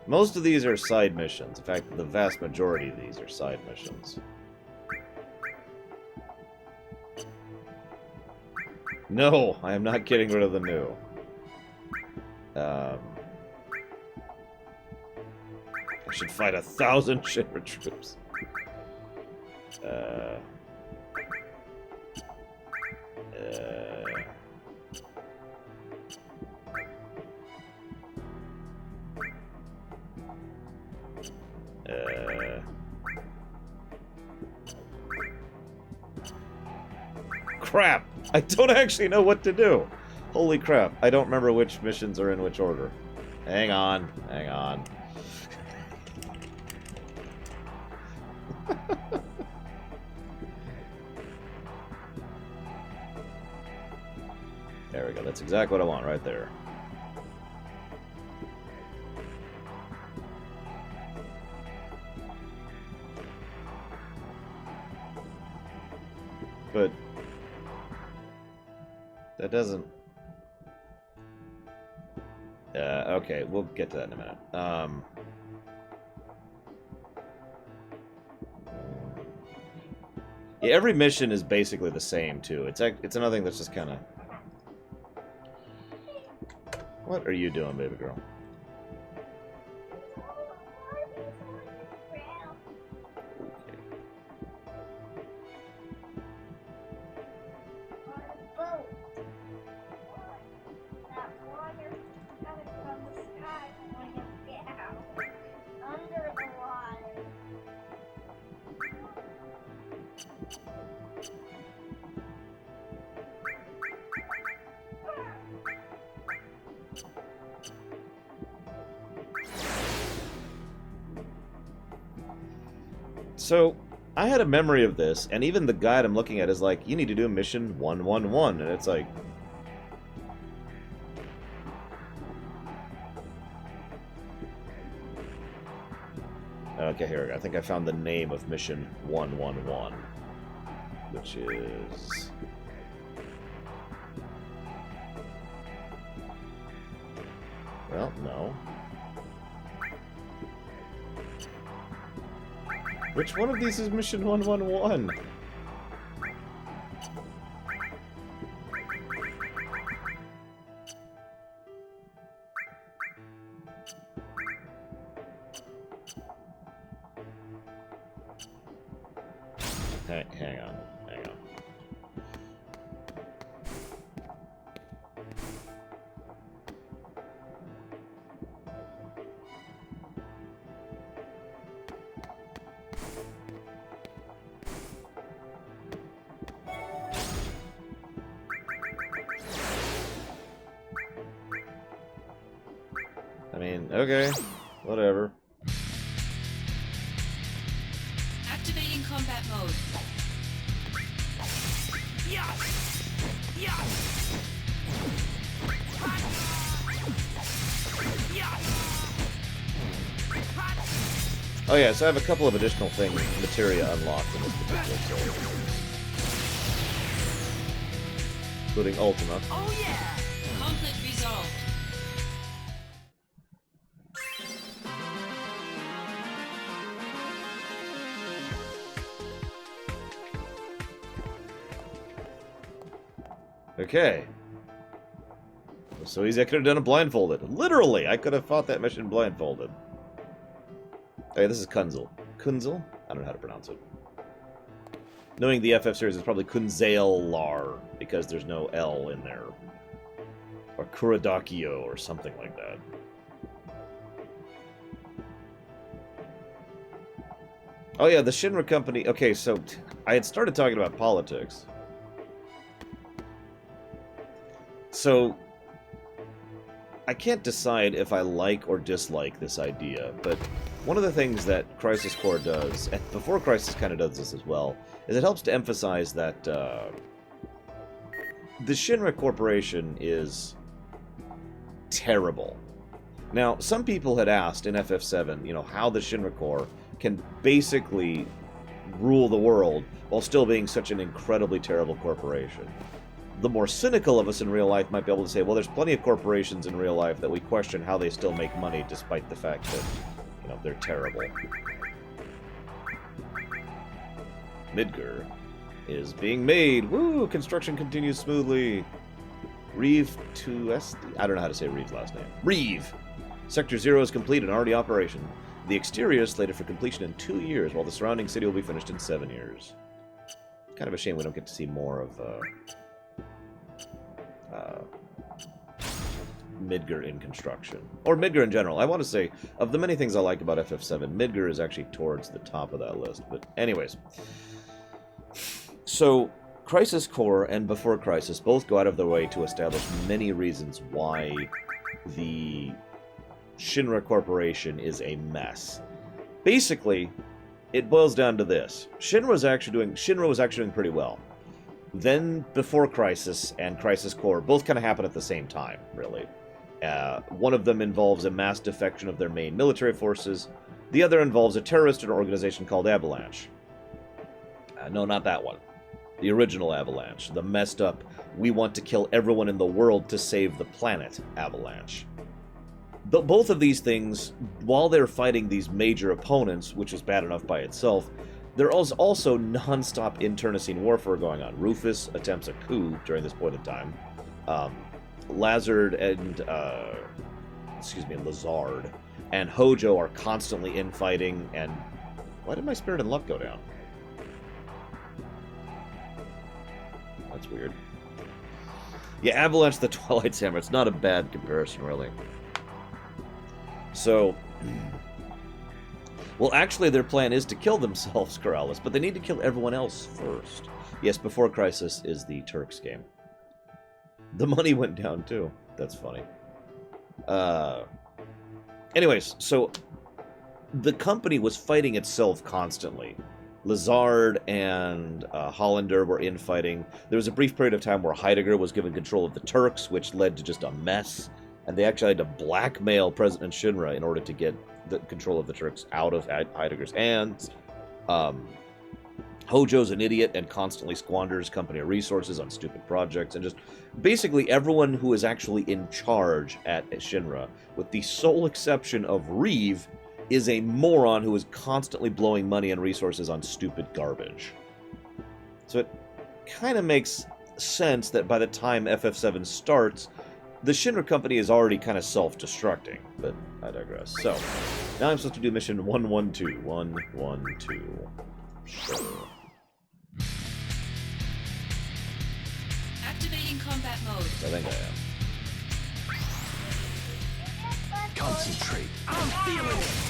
Most of these are side missions. In fact, the vast majority of these are side missions. No, I am not getting rid of the new. I should fight 1,000 Shinra troops. Crap! I don't actually know what to do. Holy crap. I don't remember which missions are in which order. Hang on. There we go. That's exactly what I want right there. But that doesn't... okay, we'll get to that in a minute. Yeah, every mission is basically the same, too. It's another thing that's just kind of... What are you doing, baby girl? So, I had a memory of this, and even the guide I'm looking at is like, you need to do mission 111, and it's like... Okay, here we go. I think I found the name of mission 111, which is... Well, no. Which one of these is Mission 111? Hang on. I mean, okay, whatever. Activating combat mode. Oh yeah, so I have a couple of additional things, materia unlocked in this particular game. Including Ultima. Oh yeah! Conflict resolved. Okay. So easy I could have done it blindfolded. Literally, I could have fought that mission blindfolded. Okay, this is Kunzel. Kunzel? I don't know how to pronounce it. Knowing the FF series is probably Kunzalar, because there's no L in there. Or Kurodakio, or something like that. Oh yeah, the Shinra company... Okay, so I had started talking about politics. So, I can't decide if I like or dislike this idea, but one of the things that Crisis Core does, and before Crisis kind of does this as well, is it helps to emphasize that the Shinra Corporation is terrible. Now, some people had asked in FF7, you know, how the Shinra Corps can basically rule the world while still being such an incredibly terrible corporation. The more cynical of us in real life might be able to say, well, there's plenty of corporations in real life that we question how they still make money despite the fact that, you know, they're terrible. Midgar is being made. Woo! Construction continues smoothly. Reeve to Est. I don't know how to say Reeve's last name. Reeve! Sector 0 is complete and already operational. The exterior is slated for completion in 2 years, while the surrounding city will be finished in 7 years. Kind of a shame we don't get to see more of Midgar in construction. Or Midgar in general. I want to say, of the many things I like about FF7, Midgar is actually towards the top of that list. But anyways. So, Crisis Core and Before Crisis both go out of their way to establish many reasons why the Shinra Corporation is a mess. Basically, it boils down to this. Shinra was actually doing pretty well. Then Before Crisis and Crisis Core both kind of happen at the same time, really. One of them involves a mass defection of their main military forces. The other involves a terrorist organization called Avalanche. No, not that one. The original Avalanche. The messed up, we want to kill everyone in the world to save the planet Avalanche. Both of these things, while they're fighting these major opponents, which is bad enough by itself, there is also non-stop internecine warfare going on. Rufus attempts a coup during this point in time. Lazard and Lazard and Hojo are constantly infighting. And why did my spirit and luck go down? That's weird. Yeah, Avalanche the Twilight Samurai. It's not a bad comparison, really. So, well, actually, their plan is to kill themselves, Corrales, but they need to kill everyone else first. Yes, Before Crisis is the Turks game. The money went down, too. That's funny. Anyways, so the company was fighting itself constantly. Lazard and Hollander were infighting. There was a brief period of time where Heidegger was given control of the Turks, which led to just a mess. And they actually had to blackmail President Shinra in order to get the control of the Turks out of Heidegger's hands. Hojo's an idiot and constantly squanders company resources on stupid projects, and just basically everyone who is actually in charge at Shinra, with the sole exception of Reeve, is a moron who is constantly blowing money and resources on stupid garbage. So it kind of makes sense that by the time FF7 starts, the Shinra company is already kind of self-destructing, but I digress. So, now I'm supposed to do mission 112. 112. Sure. Activating combat mode. I think I am. Concentrate. I'm feeling it!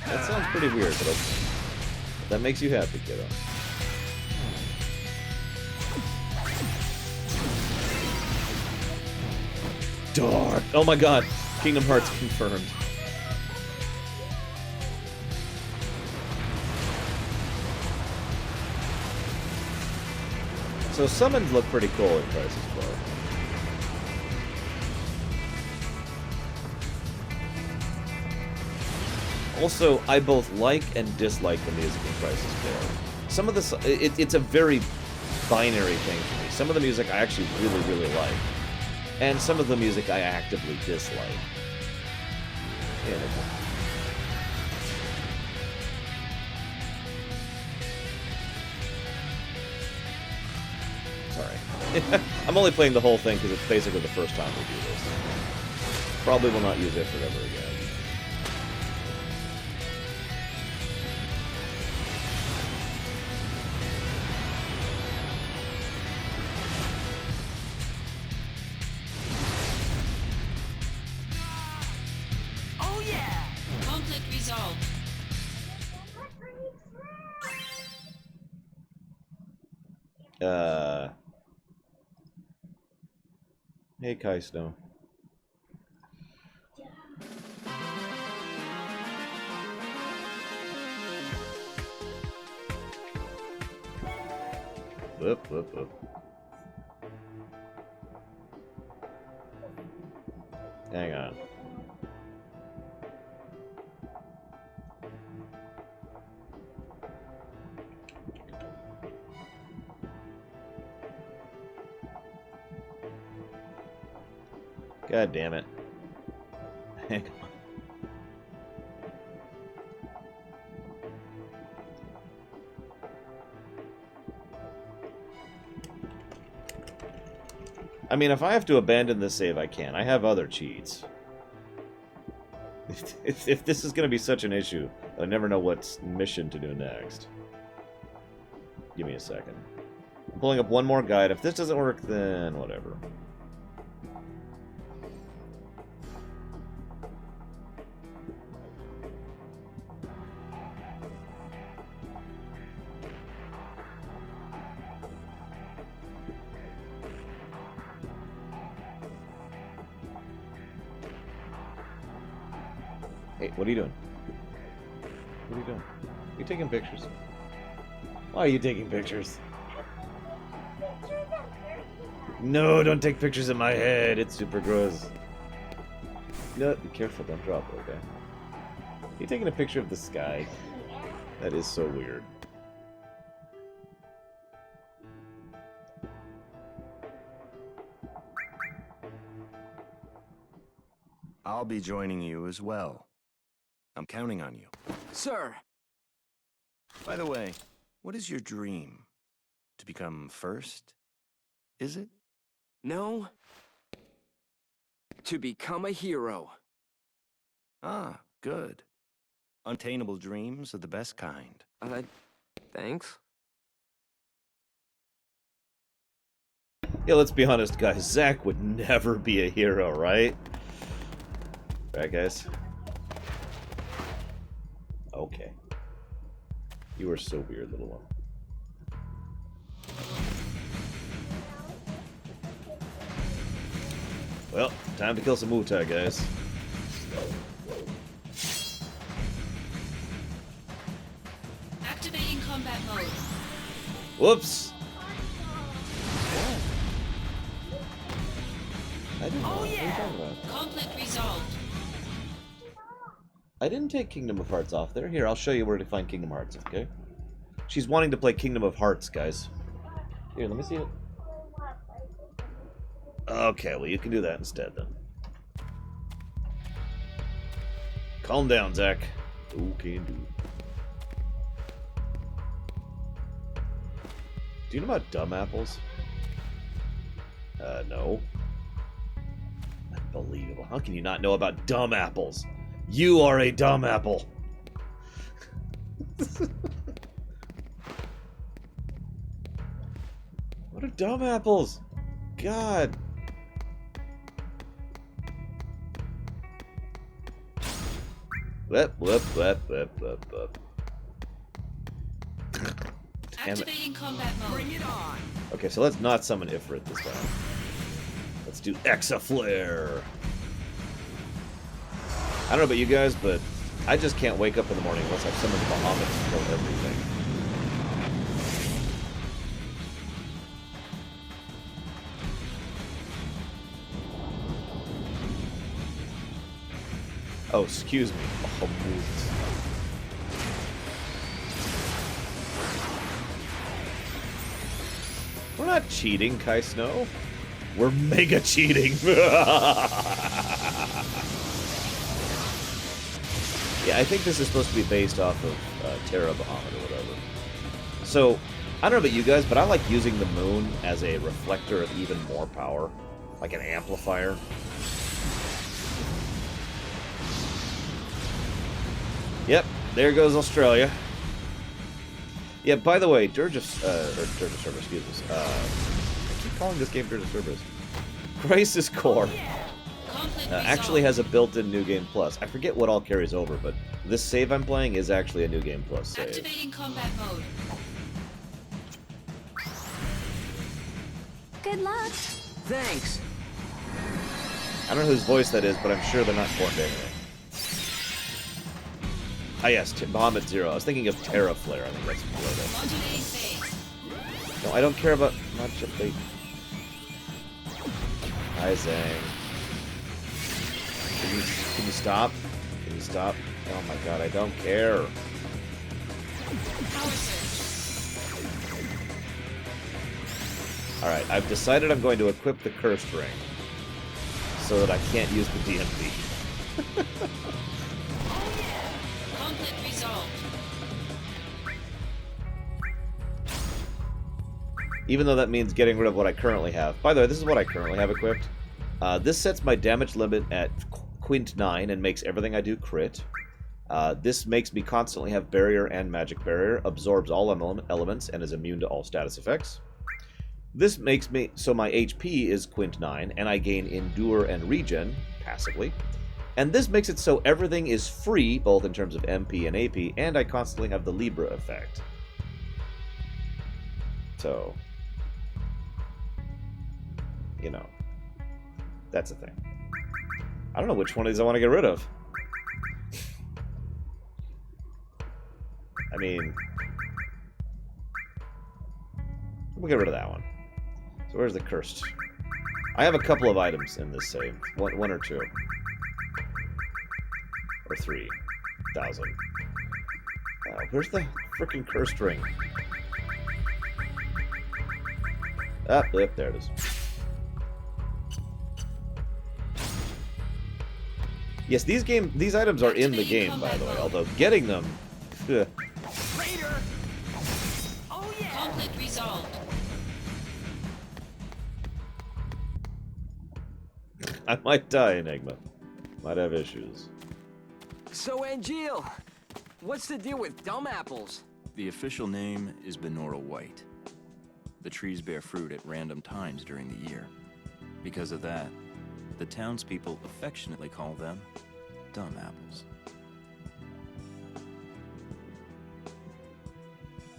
That sounds pretty weird, but if that makes you happy, kiddo. Dark. Oh my god. Kingdom Hearts confirmed. So summons look pretty cool in Crisis Core. Also, I both like and dislike the music in Crisis Core. Some of the it's a very binary thing for me. Some of the music I actually really, really like. And some of the music I actively dislike. Yeah, sorry. I'm only playing the whole thing because it's basically the first time we do this. Probably will not use it forever again. Hey, Kai Snow. Whoop, whoop, whoop. Hang on. God damn it. Hang on. I mean, if I have to abandon this save, I can. I have other cheats. If this is going to be such an issue, I never know what mission to do next. Give me a second. I'm pulling up one more guide. If this doesn't work, then whatever. Hey, what are you doing? What are you doing? Are you taking pictures? Why are you taking pictures? No, don't take pictures of my head. It's super gross. No, be careful. Don't drop it, okay? Are you taking a picture of the sky? That is so weird. I'll be joining you as well. I'm counting on you. Sir! By the way, what is your dream? To become first? Is it? No. To become a hero. Ah, good. Unattainable dreams are the best kind. Thanks. Yeah, let's be honest, guys. Zack would never be a hero, right? Right, guys? Okay. You are so weird, little one. Well, time to kill some Wutai, guys. Activating combat mode. Whoops! I don't know. What are you talking about? Conflict resolved. I didn't take Kingdom of Hearts off there. Here, I'll show you where to find Kingdom Hearts, okay? She's wanting to play Kingdom of Hearts, guys. Here, let me see it. Okay, well, you can do that instead, then. Calm down, Zach. Okay, dude. Do you know about dumb apples? No. Unbelievable. How can you not know about dumb apples? You are a dumb apple. What are dumb apples? God. Whoop, whoop, whoop, whoop, whoop, whoop. Activating combat mode. Bring it on! Okay, so let's not summon Ifrit this time. Let's do Exaflare. I don't know about you guys, but I just can't wake up in the morning unless I've summoned Bahamut to kill everything. Oh, excuse me. Bahamut. We're not cheating, Kai Snow. We're mega cheating. Yeah, I think this is supposed to be based off of Terra Bahamut or whatever. So, I don't know about you guys, but I like using the moon as a reflector of even more power. Like an amplifier. Yep, there goes Australia. Yeah, by the way, Dirge of Cerberus, excuse me. I keep calling this game Dirge of Cerberus. Crisis Core actually has a built-in New Game Plus. I forget what all carries over, but this save I'm playing is actually a New Game Plus save. Activating combat mode. Good luck. Thanks. I don't know whose voice that is, but I'm sure they're not important anyway. Ah yes, Bahamut Zero. I was thinking of Terra Flare. I think that's below that. Modulating phase. No, I don't care about much of the... Hi, Zang. Can you stop? Can you stop? Oh my god, I don't care. Power surge. Alright, I've decided I'm going to equip the Cursed Ring. So that I can't use the DMV. Conflict resolved. Even though that means getting rid of what I currently have. By the way, this is what I currently have equipped. This sets my damage limit at Quint 9 and makes everything I do crit. This makes me constantly have Barrier and Magic Barrier, absorbs all elements, and is immune to all status effects. This makes me so my HP is Quint 9, and I gain Endure and Regen, passively. And this makes it so everything is free, both in terms of MP and AP, and I constantly have the Libra effect. So... you know, that's a thing. I don't know which one of these I want to get rid of. I mean, we'll get rid of that one. So where's the cursed? I have a couple of items in this save. One or two. Or 3,000. Where's the frickin' cursed ring? Ah, yep, there it is. Yes, these items are in the game, by the way, although getting them... Raider! Oh yeah! Conflict resolved. I might die, Enigma. Might have issues. So, Angil, what's the deal with dumb apples? The official name is Binaural White. The trees bear fruit at random times during the year. Because of that, the townspeople affectionately call them dumb apples.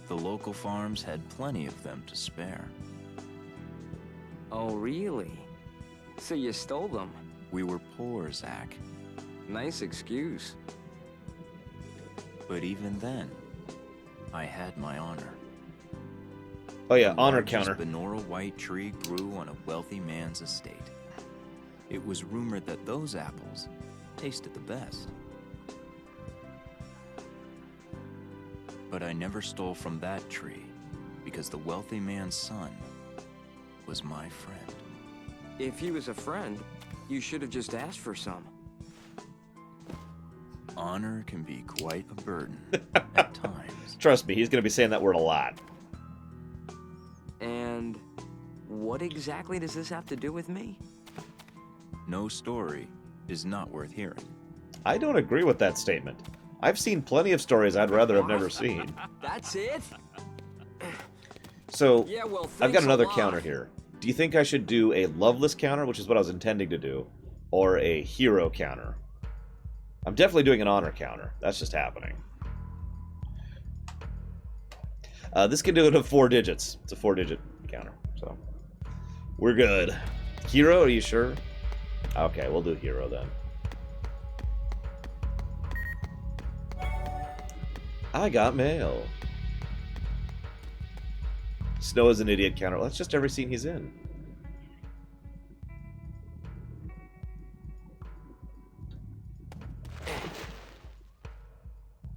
The local farms had plenty of them to spare. Oh, really? So you stole them? We were poor, Zach. Nice excuse. But even then, I had my honor. Oh yeah, The honor largest counter. Binaural White tree grew on a wealthy man's estate. It was rumored that those apples tasted the best. But I never stole from that tree, because the wealthy man's son was my friend. If he was a friend, you should have just asked for some. Honor can be quite a burden at times. Trust me, he's going to be saying that word a lot. And what exactly does this have to do with me? No story is not worth hearing. I don't agree with that statement. I've seen plenty of stories I'd rather have never seen. That's it? So, Yeah, well, I've got thanks a another lot. counter here. Do you think I should do a loveless counter, which is what I was intending to do, or a hero counter? I'm definitely doing an honor counter. That's just happening. This can do it in 4 digits. It's a 4-digit counter, so we're good. Hero, are you sure? Okay, we'll do hero then. I got mail. Snow is an idiot counter. Well, that's just every scene he's in.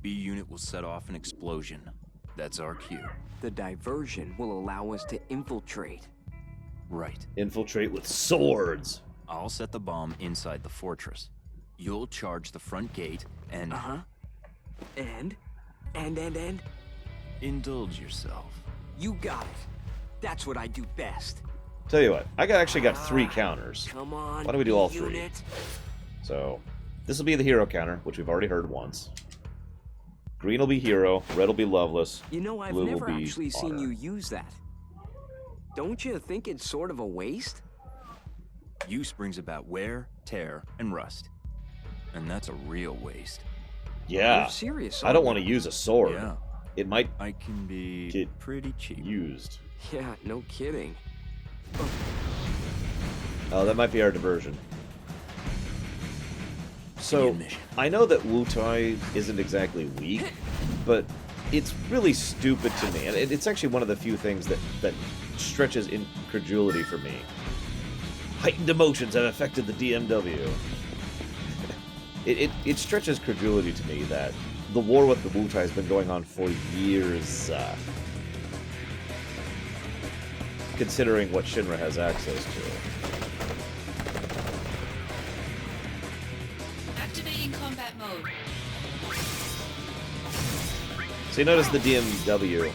B unit will set off an explosion. That's our cue. The diversion will allow us to infiltrate. Right. Infiltrate with swords. I'll set the bomb inside the fortress. You'll charge the front gate and... Uh-huh. And? Indulge yourself. You got it. That's what I do best. Tell you what, actually got 3 counters. Come on, Why don't we do all unit. 3? So, this will be the hero counter, which we've already heard once. Green will be hero, red will be loveless, You know, I've blue never will be actually seen honor. you use that. Don't you think it's sort of a waste? Use brings about wear, tear, and rust. And that's a real waste. Yeah, You're serious, I don't aren't want to you? use a sword. Yeah. It might I can be Get pretty cheap. used. Yeah, no kidding. Oh, that might be our diversion. So, admission. I know that Wutai isn't exactly weak, but it's really stupid to me. And it's actually one of the few things that stretches incredulity for me. Heightened emotions have affected the DMW. It stretches credulity to me that the war with the Wutai has been going on for years, considering what Shinra has access to. Activating combat mode. So you notice the DMW, or D,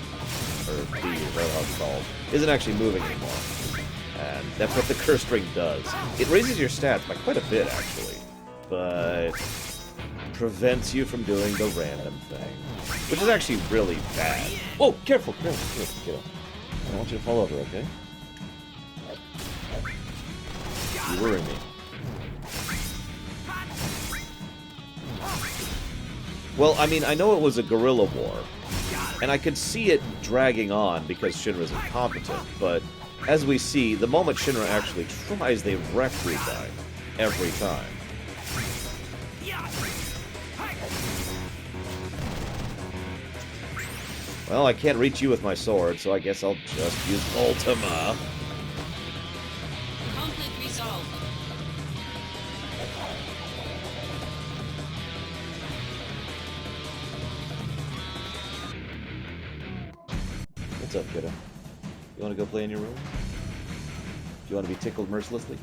whatever how it's called, isn't actually moving anymore. And that's what the curse ring does. It raises your stats by quite a bit, actually. But prevents you from doing the random thing. Which is actually really bad. Whoa, careful, careful. I don't want you to fall over, okay? You worry me. Well, I mean, I know it was a guerrilla war, and I could see it dragging on because Shinra's incompetent, but as we see, the moment Shinra actually tries, they wreck Wutai. Every time. Well, I can't reach you with my sword, so I guess I'll just use Ultima. Conflict resolved. What's up, kiddo? You want to go play in your room? Do you want to be tickled mercilessly?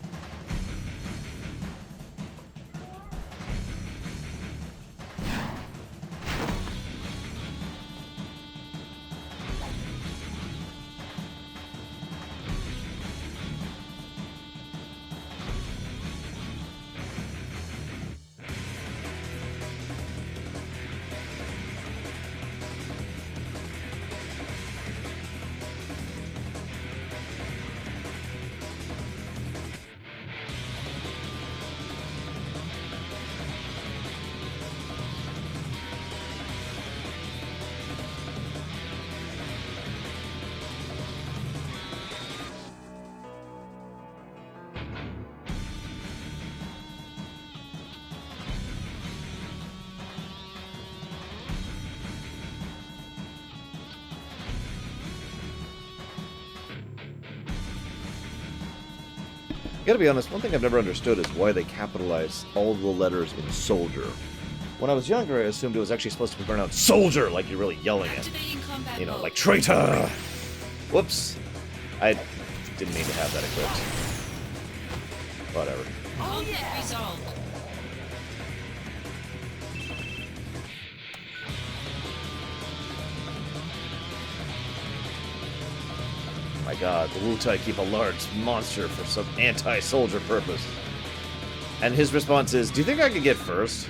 Gotta be honest, one thing I've never understood is why they capitalize all the letters in Soldier. When I was younger, I assumed it was actually supposed to be pronounced soldier, like you're really yelling it. Activating combat You know, mode. like traitor! Whoops. I didn't mean to have that equipped. Whatever. Conflict resolved. My god, the Wu-Tai keep a large monster for some anti-soldier purpose. And his response is, do you think I could get first?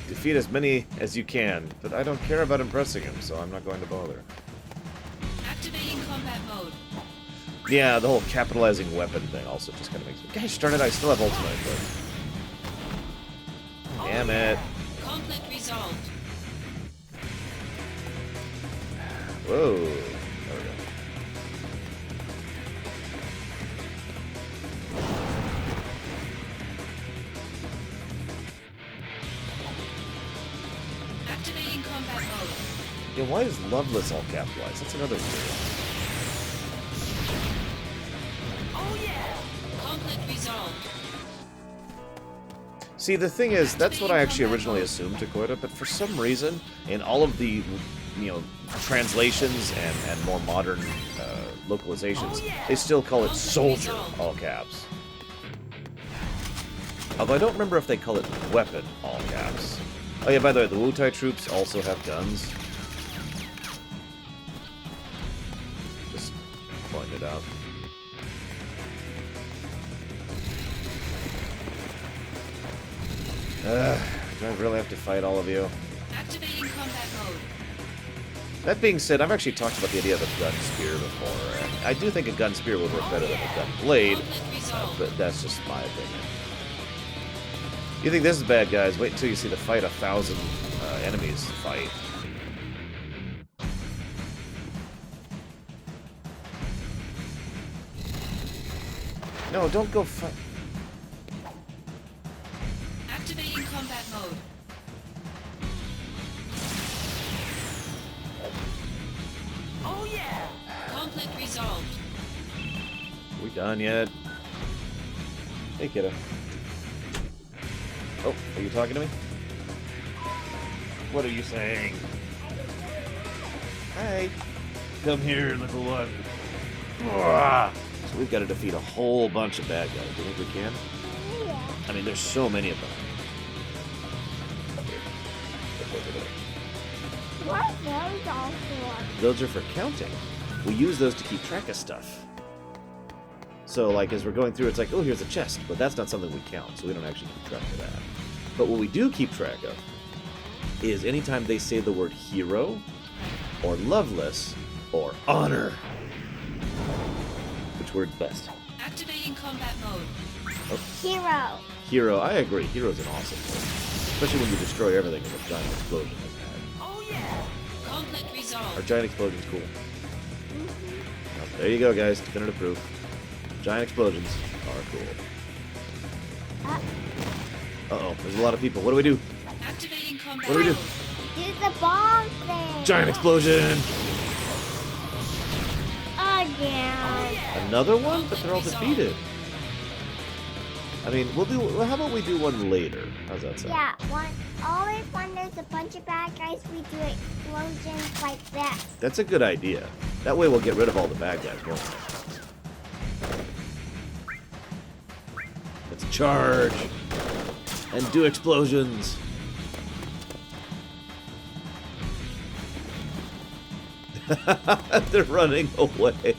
Defeat as many as you can, but I don't care about impressing him, so I'm not going to bother. Activating combat mode. Yeah, the whole capitalizing weapon thing also just kind of makes me... Gosh darn it, I still have ultimate, but... Damn it. Conflict resolved. Whoa. There we go. Activating combat mode. Yeah, why is Loveless all capitalized? That's another weird. Conflict resolved. See, the thing is, that's what I actually originally assumed to Koita, but for some reason, in all of the, you know, translations and more modern localizations, they still call it soldier, all caps. Although I don't remember if they call it weapon, all caps. Oh yeah, by the way, the Wu-Tai troops also have guns. Just pointing it out. Do I really have to fight all of you? Activating combat mode. That being said, I've actually talked about the idea of a gun spear before, and I do think a gun spear would work better than a gun blade, Conflict resolved. but that's just my opinion. You think this is bad, guys? Wait until you see the fight 1,000 enemies fight. No, don't go fight. Activating combat mode. Conflict resolved. We done yet? Hey, kiddo. Oh, are you talking to me? What are you saying? Hi. Come here, little one. So we've got to defeat a whole bunch of bad guys. Do you think we can? Yeah. I mean, there's so many of them. What are those all for? Those are for counting. We use those to keep track of stuff. So, like, as we're going through, it's like, oh, here's a chest. But that's not something we count, so we don't actually keep track of that. But what we do keep track of is anytime they say the word hero, or loveless, or honor. Which word's best? Activating combat mode. Hero. Hero, I agree. Hero's an awesome word. Especially when you destroy everything with a giant explosion like that. Conflict Our resolved. giant explosion's cool. Well, there you go, guys. Definitive proof. Giant explosions are cool. Uh-oh, there's a lot of people. What do we do? Activating combat What do we do? mode. Do the bomb thing. Giant explosion! Again. Another one? But they're all defeated. I mean, we'll do... Well, how about we do one later? How's that sound? Yeah, always when there's a bunch of bad guys, we do explosions like that. That's a good idea. That way we'll get rid of all the bad guys, won't we? Let's charge! And do explosions! They're running away.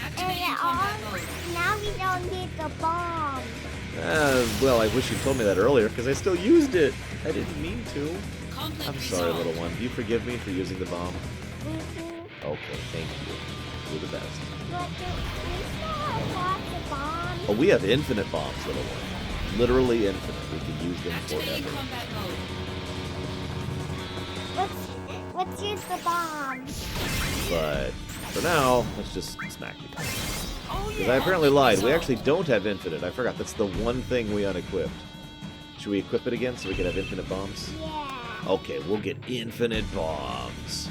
Activating combat mode. Now we don't need the bomb. Well, I wish you told me that earlier, because I still used it. I didn't mean to. Conflict I'm sorry, resolved. little one. Do you forgive me for using the bomb? Mm-hmm. Okay, thank you. You're the best. But we still have lots of bombs. Oh, we have infinite bombs, little one. Literally infinite. We can use them Activating forever. combat mode. Let's use the bomb. But for now, let's just smack people. Because I apparently lied. We actually don't have infinite. I forgot. That's the one thing we unequipped. Should we equip it again so we can have infinite bombs? Yeah. Okay, we'll get infinite bombs.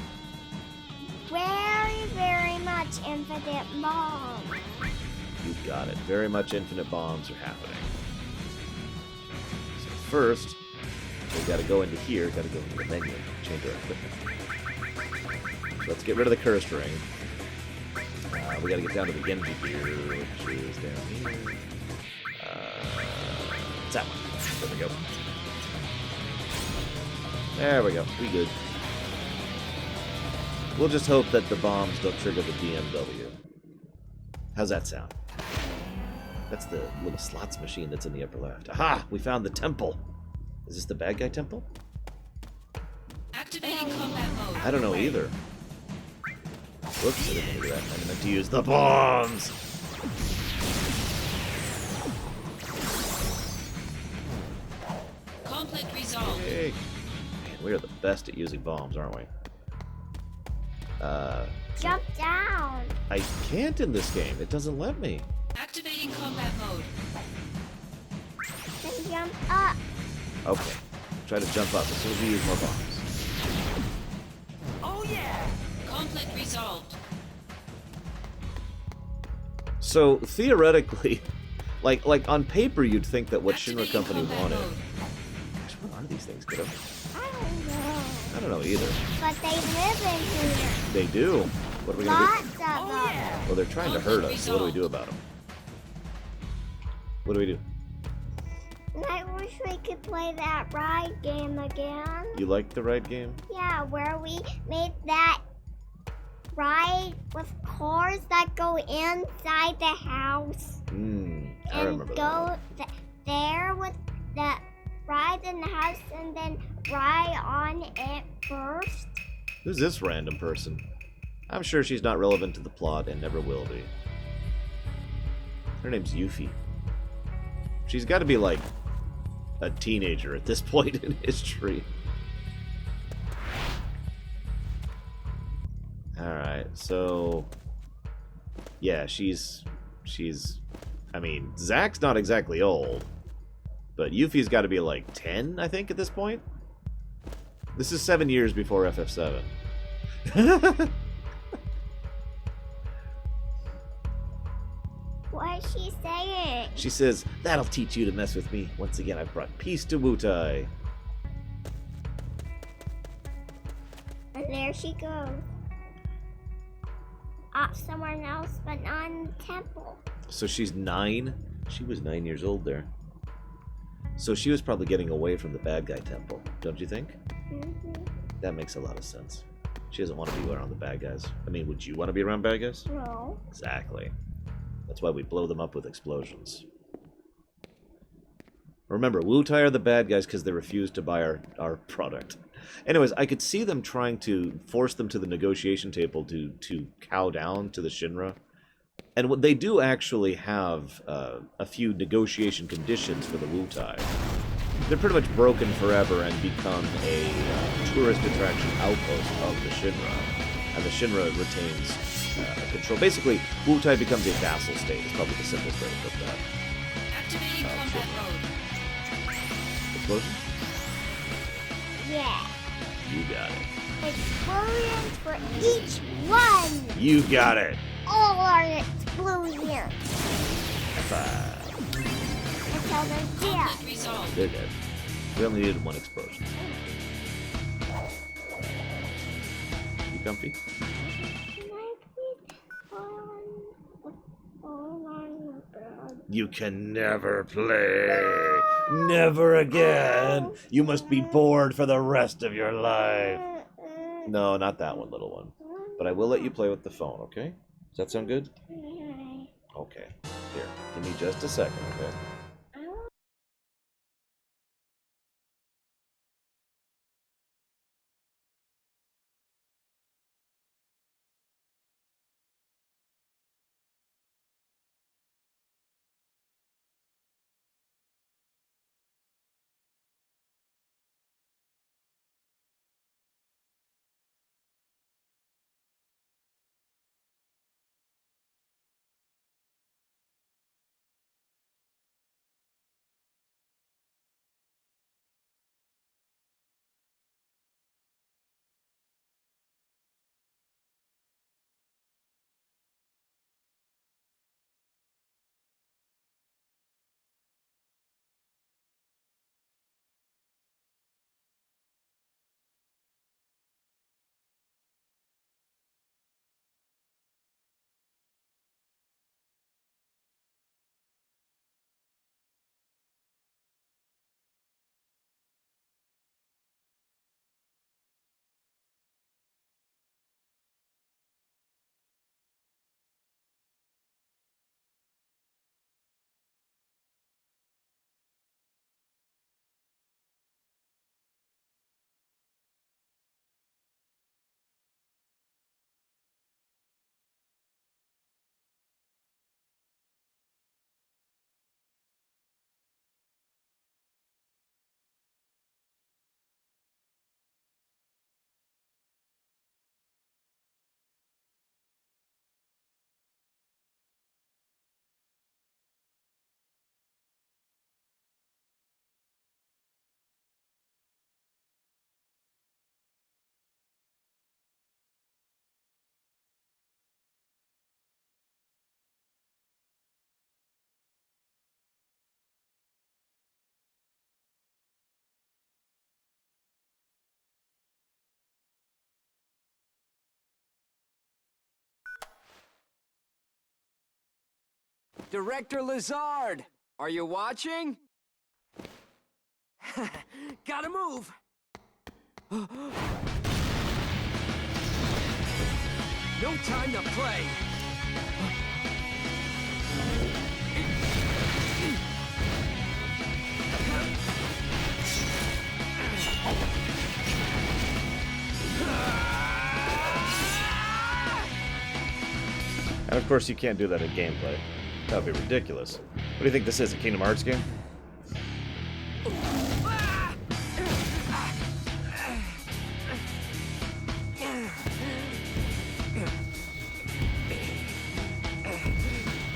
Very, very much much infinite bomb. You got it. Very much infinite bombs are happening. So first, we gotta go into here, gotta go into the menu, change our equipment. So let's get rid of the cursed ring. We gotta get down to the Genji gear, which is down here. It's that one. There we go. There we go. We good. We'll just hope that the bombs don't trigger the BMW. How's that sound? That's the little slots machine that's in the upper left. Aha! We found the temple. Is this the bad guy temple? Activating combat mode. I don't know either. Whoops, I didn't mean to do that. I meant to use the bombs! Conflict resolved. Hey. Man, we are the best at using bombs, aren't we? Jump down. I can't in this game. It doesn't let me. Activating combat mode. Then jump up. Okay. Try to jump up as soon as we use more bombs. Oh yeah! Conflict resolved. So, theoretically, like on paper, you'd think that what Shinra Activating Company combat wanted... mode. Gosh, what are these things, kiddo? I don't know. I don't know either. But they live in here. They do. What are we gonna Lots of them. Yeah! do? Well, they're trying to hurt us, so what do we do about them? What do we do? I wish we could play that ride game again. You like the ride game? Yeah, where we made that ride with cars that go inside the house I and remember that. go there with the ride in the house and then ride on it first. Who's this random person? I'm sure she's not relevant to the plot and never will be. Her name's Yuffie. She's got to be like a teenager at this point in history. Alright, so... Yeah, she's... I mean, Zack's not exactly old. But Yuffie's got to be like 10, I think, at this point. This is 7 years before FF7. What is she saying? She says, "That'll teach you to mess with me. Once again, I've brought peace to Wutai." And there she goes. Off somewhere else, but not in the temple. So she's 9? She was 9 years old there. So she was probably getting away from the bad guy temple, don't you think? Mm-hmm. That makes a lot of sense. She doesn't want to be around the bad guys. I mean, would you want to be around bad guys? No. Exactly. That's why we blow them up with explosions. Remember, Wutai are the bad guys because they refused to buy our product. Anyways, I could see them trying to force them to the negotiation table to cow down to the Shinra. And what they do actually have a few negotiation conditions for the Wutai. They're pretty much broken forever and become a tourist attraction outpost of the Shinra. And the Shinra retains control. Basically, Wutai becomes a vassal state, is probably the simplest way to put that. Activating combat mode. Explosion? Yeah. You got it. Explosions for each one. You got it! All are explosions. Five. Until they're dead. Conflict resolved. They're dead. We only needed one explosion. You comfy? You can never play. Never again. You must be bored for the rest of your life. No, not that one, little one. But I will let you play with the phone, okay? Does that sound good? Okay. Here, give me just a second, okay? Director Lazard! Are you watching? Gotta move! No time to play! And of course you can't do that in gameplay. That would be ridiculous. What do you think this is, a Kingdom Hearts game?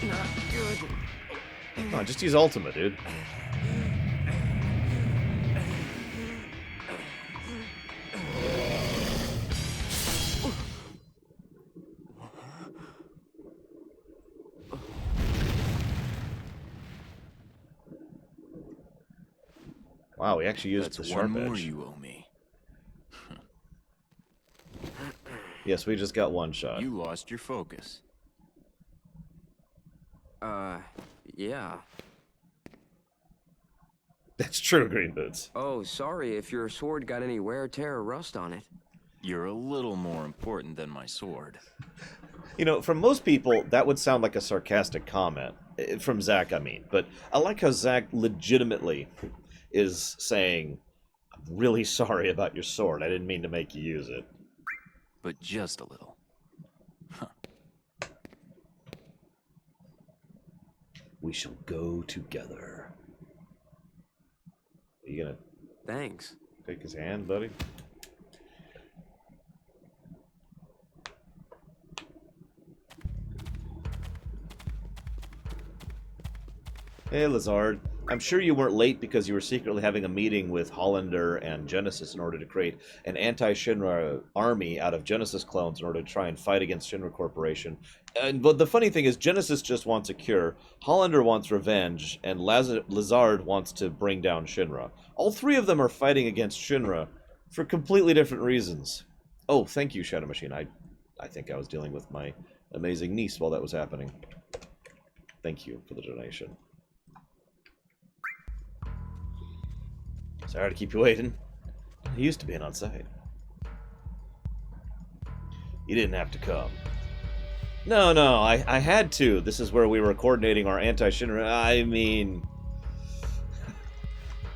Not good. Come on, just use Ultima, dude. Wow, we actually used That's the one sharp more edge. you owe me. Yes, we just got one shot. You lost your focus. Yeah. That's true, Green Boots. Oh, sorry if your sword got any wear, tear, or rust on it. You're a little more important than my sword. You know, from most people, that would sound like a sarcastic comment. From Zach, I mean. But I like how Zach legitimately is saying, I'm really sorry about your sword. I didn't mean to make you use it. But just a little. We shall go together. Are you gonna Thanks. take his hand, buddy? Hey, Lazard. I'm sure you weren't late because you were secretly having a meeting with Hollander and Genesis in order to create an anti-Shinra army out of Genesis clones in order to try and fight against Shinra Corporation. But the funny thing is, Genesis just wants a cure, Hollander wants revenge, and Lazard wants to bring down Shinra. All three of them are fighting against Shinra for completely different reasons. Oh, thank you, Shadow Machine. I think I was dealing with my amazing niece while that was happening. Thank you for the donation. Sorry to keep you waiting. You used to being on site. You didn't have to come. No, I had to. This is where we were coordinating our anti-Shinra. I mean...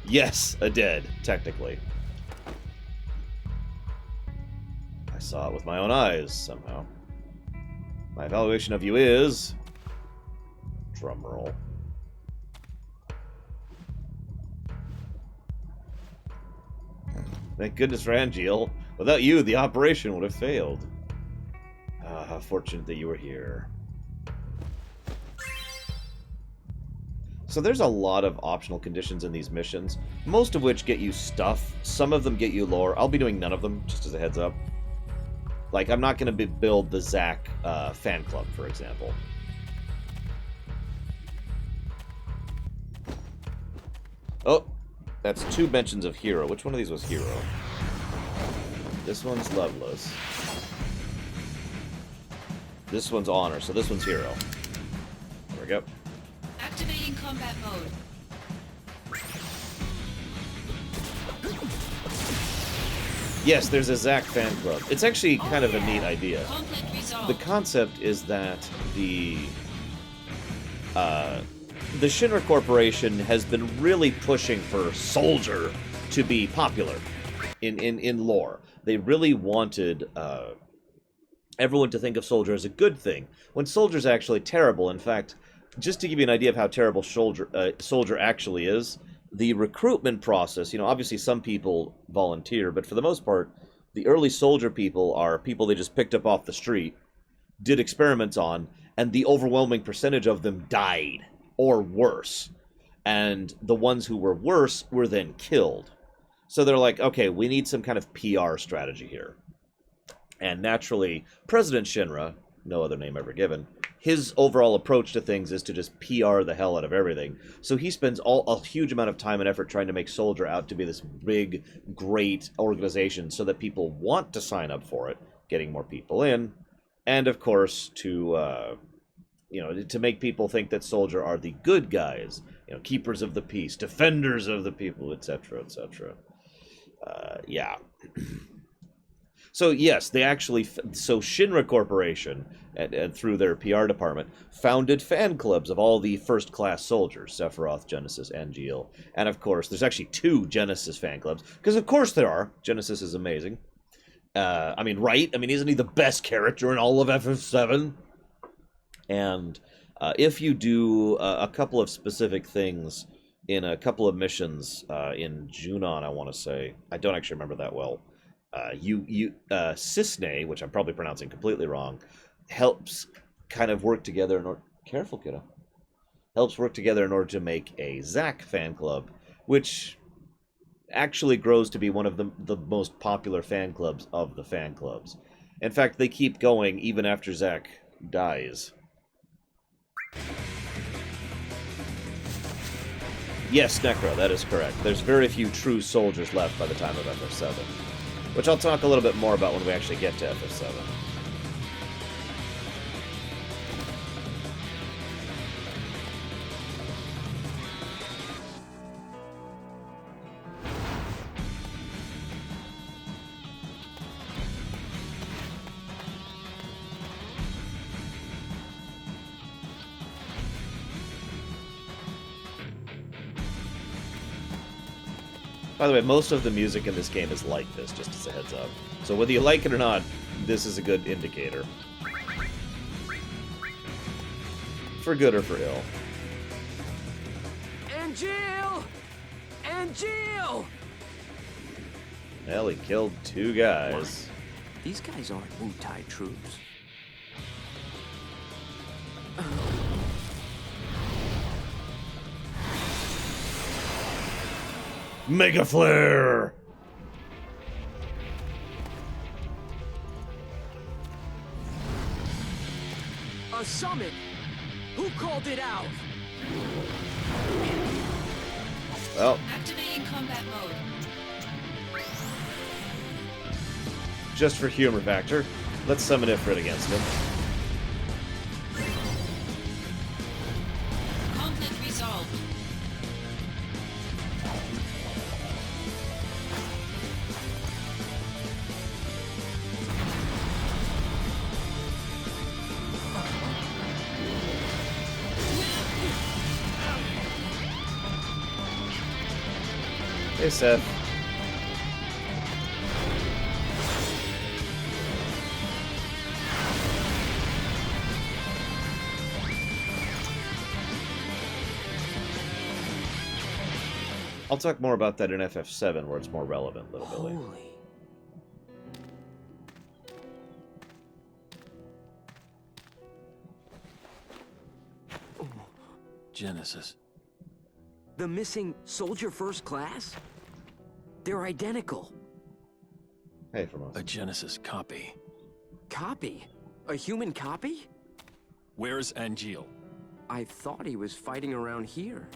yes, a dead, technically. I saw it with my own eyes, somehow. My evaluation of you is... drumroll. Thank goodness for Angil. Without you, the operation would have failed. Ah, how fortunate that you were here. So there's a lot of optional conditions in these missions, most of which get you stuff. Some of them get you lore. I'll be doing none of them, just as a heads up. Like, I'm not going to build the Zack fan club, for example. Oh! That's 2 mentions of Hero. Which one of these was Hero? This one's Loveless. This one's Honor, so this one's Hero. There we go. Activating combat mode. Yes, there's a Zack fan club. It's actually kind of a neat idea. Conflict resolved. The concept is that the Shinra Corporation has been really pushing for Soldier to be popular in lore. They really wanted everyone to think of Soldier as a good thing, when Soldier's actually terrible. In fact, just to give you an idea of how terrible Soldier actually is, the recruitment process, you know, obviously some people volunteer, but for the most part, the early Soldier people are people they just picked up off the street, did experiments on, and the overwhelming percentage of them died. Or worse. And the ones who were worse were then killed. So they're like, okay, we need some kind of PR strategy here. And naturally, President Shinra, no other name ever given, his overall approach to things is to just PR the hell out of everything. So he spends a huge amount of time and effort trying to make Soldier out to be this big, great organization so that people want to sign up for it, getting more people in, and of course to you know, to make people think that Soldier are the good guys, you know, keepers of the peace, defenders of the people, etc., etc. Yeah. So yes, they actually, so Shinra Corporation, and through their PR department, founded fan clubs of all the first-class soldiers, Sephiroth, Genesis, Angil, and of course, there's actually 2 Genesis fan clubs, because of course there are. Genesis is amazing. I mean, right? I mean, isn't he the best character in all of FF7? And if you do a couple of specific things in a couple of missions in Junon, I want to say, I don't actually remember that well. Cisne, which I'm probably pronouncing completely wrong, helps kind of work together in order... Careful, kiddo. Helps work together in order to make a Zack fan club, which actually grows to be one of the most popular fan clubs of the fan clubs. In fact, they keep going even after Zack dies. Yes, Necro, that is correct. There's very few true soldiers left by the time of FF7. Which I'll talk a little bit more about when we actually get to FF7. By the way, most of the music in this game is like this, just as a heads up. So whether you like it or not, this is a good indicator. For good or for ill. Angil! Angil! Well, he killed 2 guys. These guys aren't Wutai troops. Mega Flare! A summon! Who called it out? Well, Activating combat mode. just for humor factor, let's summon Ifrit against him. Conflict resolved. Hey, Seth. I'll talk more about that in FF7, where it's more relevant, little Billy. Holy. Genesis. The missing Soldier First Class? They're identical. Hey, Formos. A Genesis copy. Copy? A human copy? Where's Angil? I thought he was fighting around here.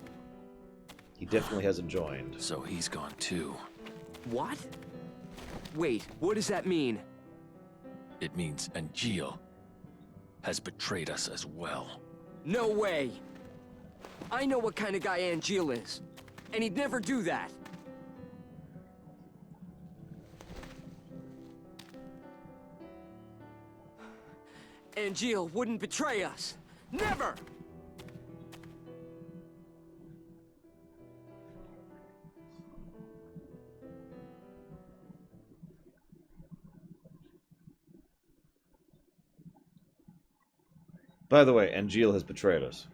He definitely hasn't joined. So he's gone too. What? Wait, what does that mean? It means Angil has betrayed us as well. No way! I know what kind of guy Angil is, and he'd never do that. Angil wouldn't betray us. Never! By the way, Angil has betrayed us.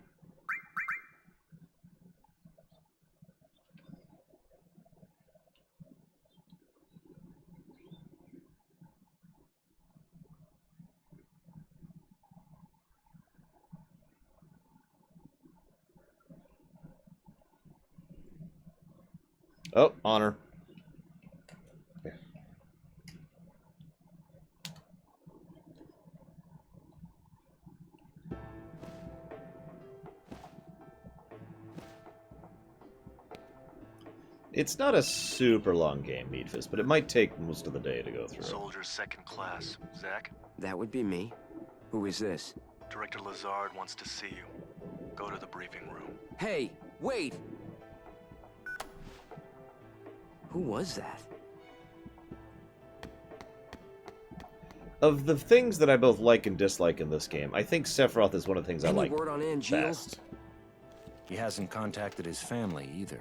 Oh, honor. It's not a super long game, Meatfist, but it might take most of the day to go through. Soldier second class. Zack? That would be me. Who is this? Director Lazard wants to see you. Go to the briefing room. Hey, wait! Who was that? Of the things that I both like and dislike in this game, I think Sephiroth is one of the things I Any like word on Angil? best. He hasn't contacted his family either.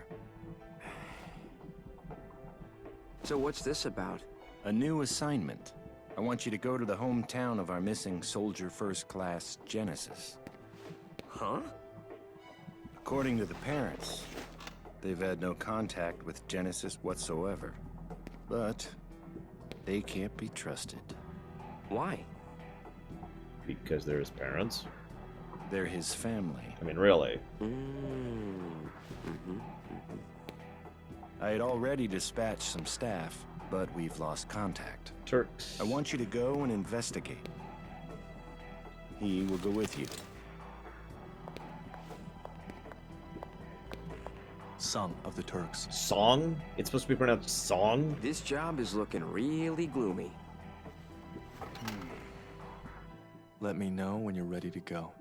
So what's this about? A new assignment. I want you to go to the hometown of our missing soldier first class, Genesis. Huh? According to the parents, they've had no contact with Genesis whatsoever. But they can't be trusted. Why? Because they're his parents? They're his family. I mean, really. I had already dispatched some staff, but we've lost contact. Turks. I want you to go and investigate. He will go with you. Son of the Turks. Song? It's supposed to be pronounced song? This job is looking really gloomy. Let me know when you're ready to go.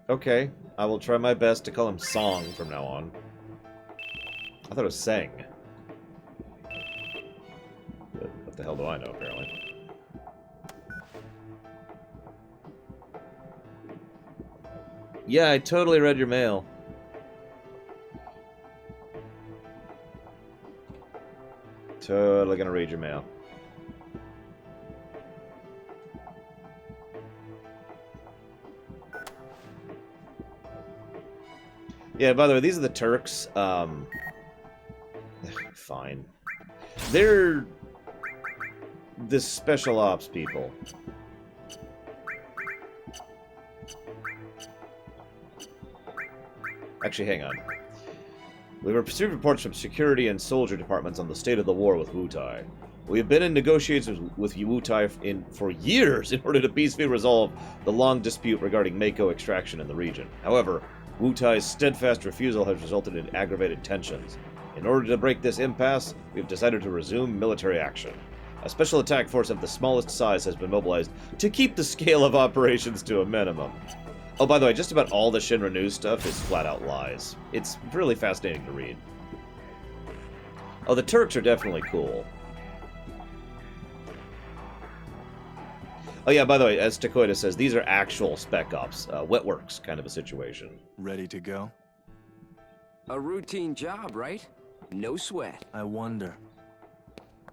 Okay, I will try my best to call him Song from now on. I thought it was Sang. But what the hell do I know, apparently? Yeah, I totally read your mail. Totally gonna read your mail. Yeah, by the way, these are the Turks. Fine. They're the special ops people. Actually, hang on. We have received reports from security and soldier departments on the state of the war with Wutai. We have been in negotiations with Wutai for years in order to peacefully resolve the long dispute regarding Mako extraction in the region. However, Wutai's steadfast refusal has resulted in aggravated tensions. In order to break this impasse, we have decided to resume military action. A special attack force of the smallest size has been mobilized to keep the scale of operations to a minimum. Oh, by the way, just about all the Shinra news stuff is flat-out lies. It's really fascinating to read. Oh, the Turks are definitely cool. Oh yeah, by the way, as Takoida says, these are actual spec ops, wet works kind of a situation. Ready to go? A routine job, right? No sweat. I wonder.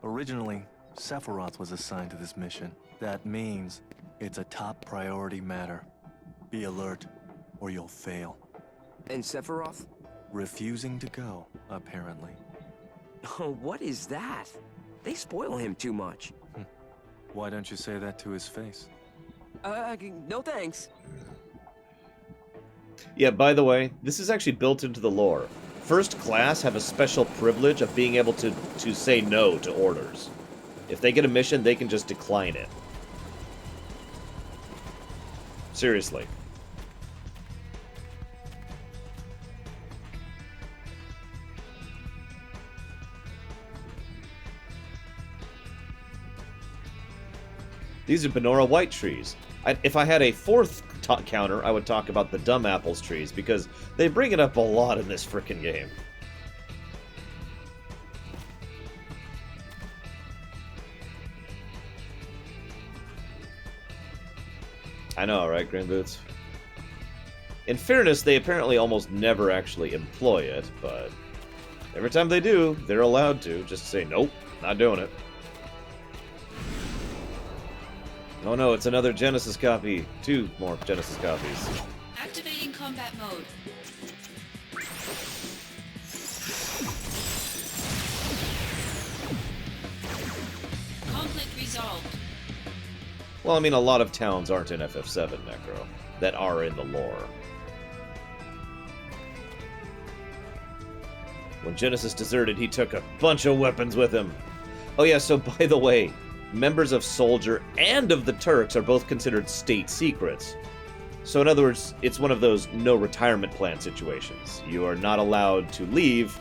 Originally, Sephiroth was assigned to this mission. That means it's a top priority matter. Be alert, or you'll fail. And Sephiroth? Refusing to go, apparently. Oh, what is that? They spoil him too much. Why don't you say that to his face? No thanks. Yeah, by the way, this is actually built into the lore. First class have a special privilege of being able to say no to orders. If they get a mission, they can just decline it. Seriously. These are Benora white trees. If I had a fourth counter, I would talk about the dumb apples trees, because they bring it up a lot in this frickin' game. I know, right, Green Boots? In fairness, they apparently almost never actually employ it, but every time they do, they're allowed to just say, nope, not doing it. Oh no, it's another Genesis copy. 2 more Genesis copies. Activating combat mode. Conflict resolved. Well, I mean, a lot of towns aren't in FF7, Necro, that are in the lore. When Genesis deserted, he took a bunch of weapons with him. Oh yeah, so by the way, members of Soldier and of the Turks are both considered state secrets. So in other words, it's one of those no retirement plan situations. You are not allowed to leave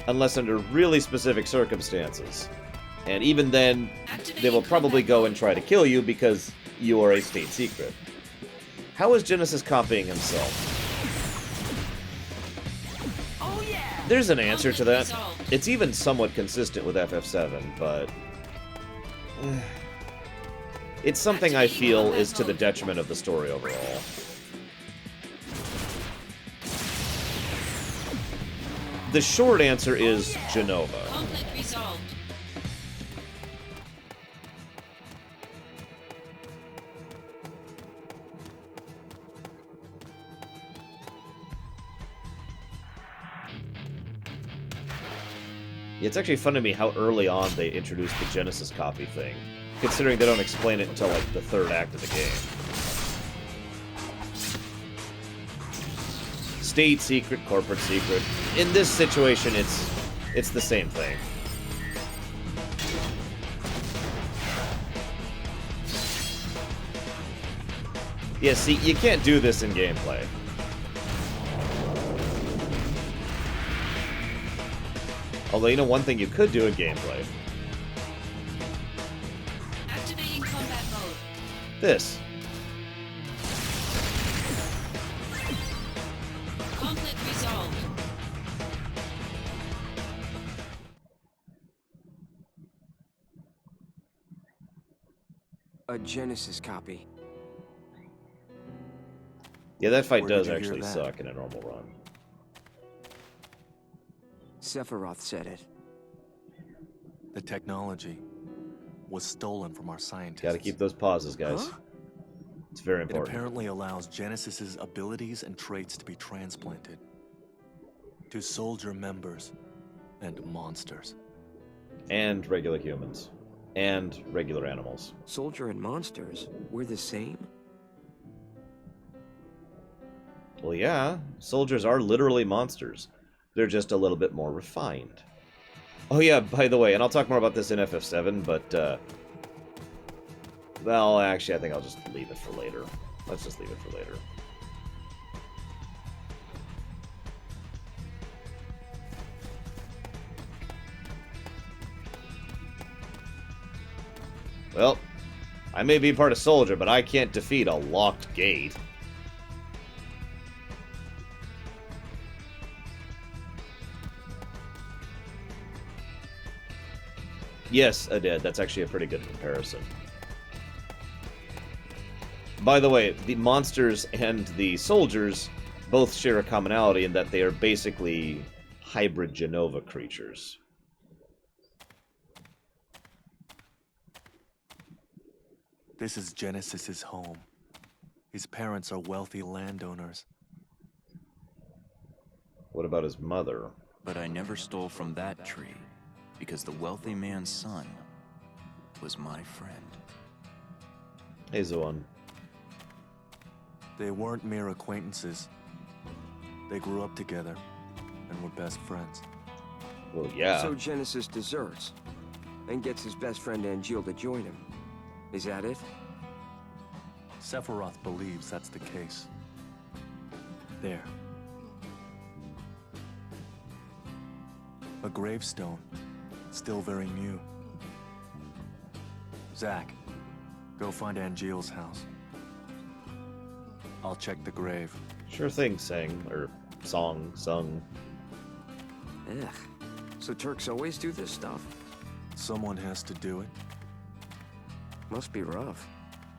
unless under really specific circumstances. And even then, they will probably go and try to kill you because you are a state secret. How is Genesis copying himself? Oh yeah! There's an answer to that. Resolved. It's even somewhat consistent with FF7, but... it's something I feel is to the detriment of the story overall. The short answer is Genova. Conflict resolved. It's actually fun to me how early on they introduced the Genesis copy thing, considering they don't explain it until, like, the third act of the game. State secret, corporate secret. In this situation, it's the same thing. Yeah, see, you can't do this in gameplay. Although, you know, one thing you could do in gameplay. Activating combat mode. This. Conflict resolved. A Genesis copy. Yeah, that fight Where did does you hear actually that? suck in a normal run. Sephiroth said it. The technology was stolen from our scientists. Gotta keep those pauses, guys. Huh? It's very It important. apparently allows Genesis's abilities and traits to be transplanted to soldier members and monsters. And regular humans. And regular animals. Soldier and monsters, we're the same? Well, yeah, soldiers are literally monsters. They're just a little bit more refined. Oh yeah, by the way, and I'll talk more about this in FF7, but, well, actually, I think I'll just leave it for later. Let's just leave it for later. Well, I may be part of Soldier, but I can't defeat a locked gate. Yes, Aded, that's actually a pretty good comparison. By the way, the monsters and the soldiers both share a commonality in that they are basically hybrid Genova creatures. This is Genesis's home. His parents are wealthy landowners. What about his mother? But I never stole from that tree, because the wealthy man's son was my friend. Hey, Zoan. They weren't mere acquaintances. They grew up together and were best friends. Well, yeah. So Genesis deserts and gets his best friend Angil to join him. Is that it? Sephiroth believes that's the case. There. A gravestone, still very new. Zack, go find Angil's house. I'll check the grave. Sure thing, sang. Or sung. Ugh. So Turks always do this stuff? Someone has to do it. Must be rough.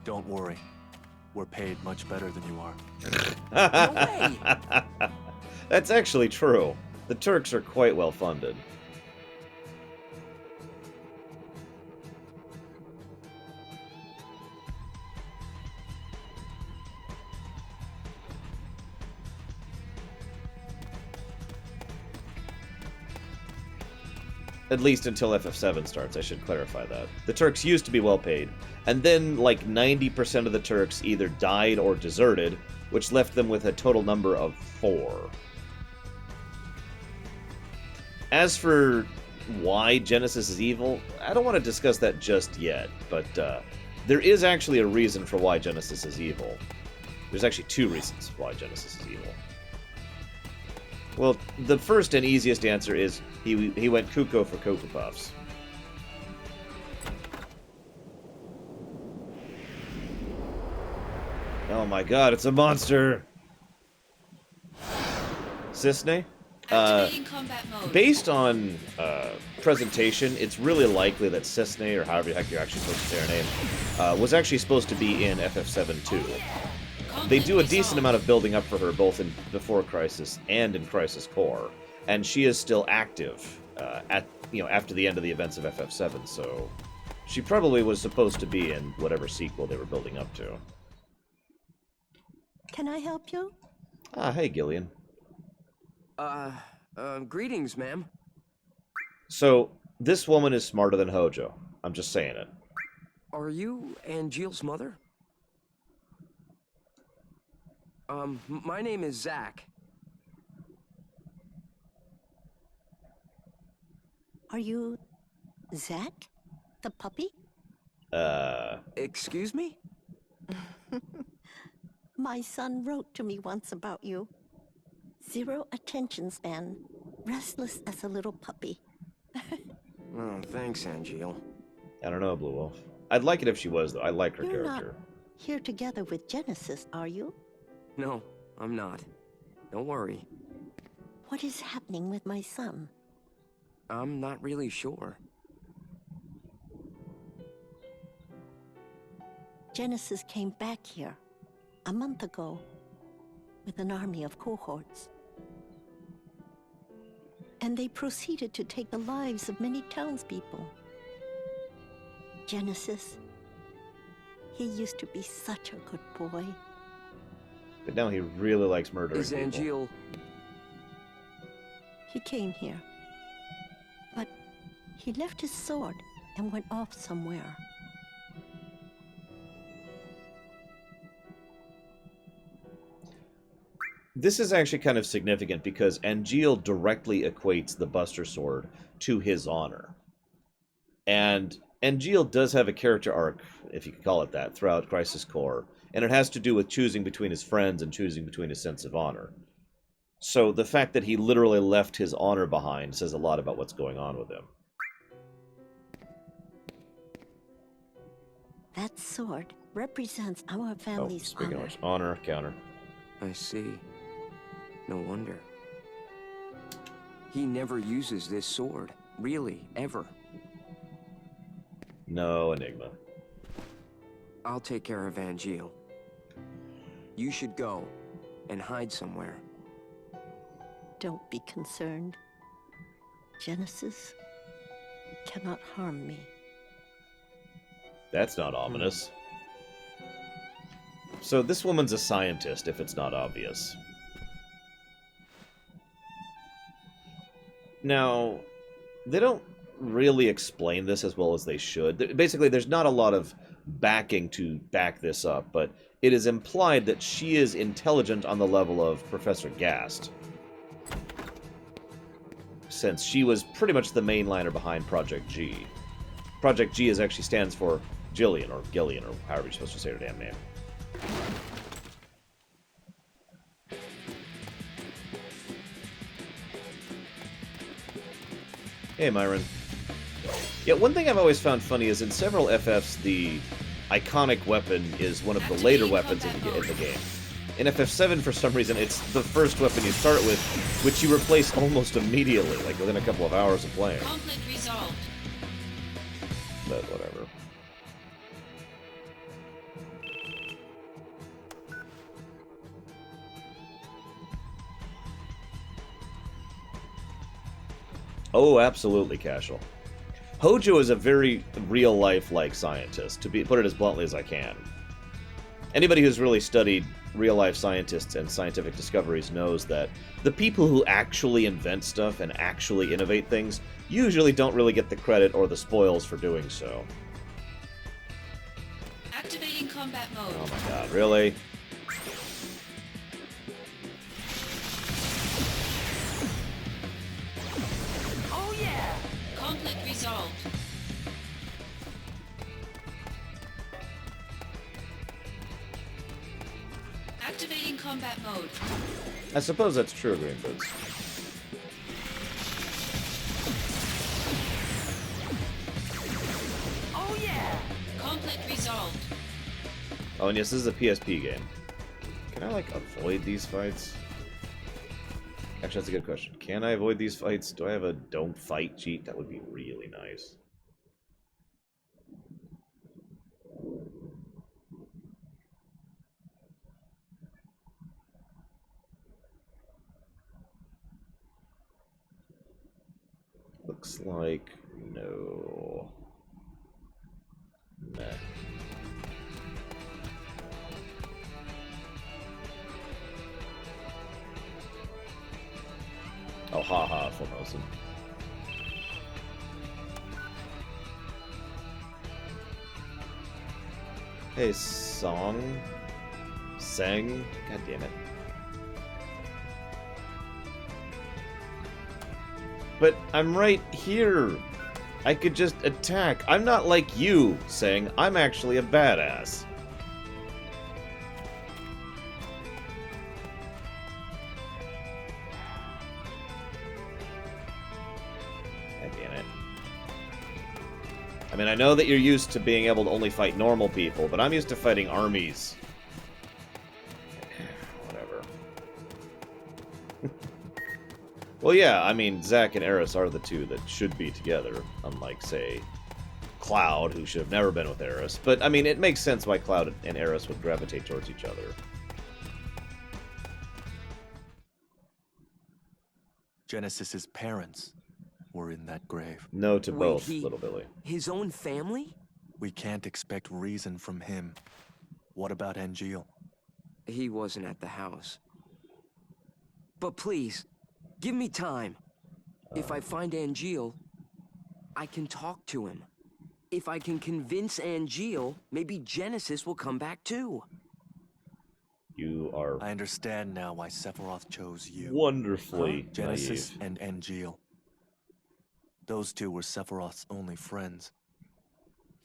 Don't worry. We're paid much better than you are. No way! That's actually true. The Turks are quite well funded. At least until FF7 starts, I should clarify that. The Turks used to be well paid, and then like 90% of the Turks either died or deserted, which left them with a total number of 4. As for why Genesis is evil, I don't want to discuss that just yet, but there is actually a reason for why Genesis is evil. There's actually 2 reasons why Genesis is evil. Well, the first and easiest answer is he went cuckoo for Cocoa Puffs. my god, it's a monster! Cisne? Activating combat mode. Based on presentation, it's really likely that Cisne, or however the heck you're actually supposed to say her name, was actually supposed to be in FF7 too. They do a decent amount of building up for her, both in Before Crisis and in Crisis Core, and she is still active after the end of the events of FF7. So she probably was supposed to be in whatever sequel they were building up to. Can I help you? Ah, hey, Gillian. Greetings, ma'am. So this woman is smarter than Hojo. I'm just saying it. Are you Angil's mother? My name is Zach. Are you Zach, the puppy? Excuse me? My son wrote to me once about you. 0 attention span, restless as a little puppy. Oh, thanks, Angil. I don't know, Blue Wolf. I'd like it if she was, though. I like her You're character. not here together with Genesis, are you? No, I'm not. Don't worry. What is happening with my son? I'm not really sure. Genesis came back here a month ago with an army of cohorts. And they proceeded to take the lives of many townspeople. Genesis, he used to be such a good boy. But now he really likes murdering Is people. Angil... He came here. But he left his sword and went off somewhere. This is actually kind of significant because Angil directly equates the Buster Sword to his honor. And Angil does have a character arc, if you could call it that, throughout Crisis Core, and it has to do with choosing between his friends and choosing between his sense of honor. So the fact that he literally left his honor behind says a lot about what's going on with him. That sword represents our family's speaking of honor. which, honor, counter. I see. No wonder. He never uses this sword. Really, ever. No, Enigma. I'll take care of Angil. You should go and hide somewhere. Don't be concerned. Genesis cannot harm me. That's not ominous. So this woman's a scientist, if it's not obvious. Now, they don't really explain this as well as they should. Basically, there's not a lot of backing to back this up, but it is implied that she is intelligent on the level of Professor Gast, since she was pretty much the mainliner behind Project G. Project G actually stands for Gillian, or however you're supposed to say her damn name. Hey, Myron. Yeah, one thing I've always found funny is in several FFs, the iconic weapon is one of the later weapons in the game. In FF7, for some reason, it's the first weapon you start with, which you replace almost immediately, like within a couple of hours of playing. Conflict resolved. But whatever. Oh, absolutely, Casual. Hojo is a very real-life-like scientist, to put it as bluntly as I can. Anybody who's really studied real-life scientists and scientific discoveries knows that the people who actually invent stuff and actually innovate things usually don't really get the credit or the spoils for doing so. Activating combat mode. Oh my god, really? Oh yeah! Conflict resolved. Activating combat mode. I suppose that's true, Greenfoots. Oh yeah! Conflict resolved. Oh, and yes, this is a PSP game. Can I, like, avoid these fights? Actually, that's a good question. Can I avoid these fights? Do I have a don't fight cheat? That would be really nice. Looks like no. Nah. Oh, haha, Formosan. Hey, Song? Sang? God damn it. But I'm right here. I could just attack. I'm not like you, Sang. I'm actually a badass. I mean, I know that you're used to being able to only fight normal people, but I'm used to fighting armies. Whatever. Well, yeah, I mean, Zack and Eris are the two that should be together, unlike, say, Cloud, who should have never been with Eris. But, I mean, it makes sense why Cloud and Eris would gravitate towards each other. Genesis's parents were in that grave. No to Wait, both, Little Billy. His own family? We can't expect reason from him. What about Angil? He wasn't at the house. But please, give me time. If I find Angil, I can talk to him. If I can convince Angil, maybe Genesis will come back too. You are I understand now why Sephiroth chose you. wonderfully Genesis naive. and Angil. Those two were Sephiroth's only friends.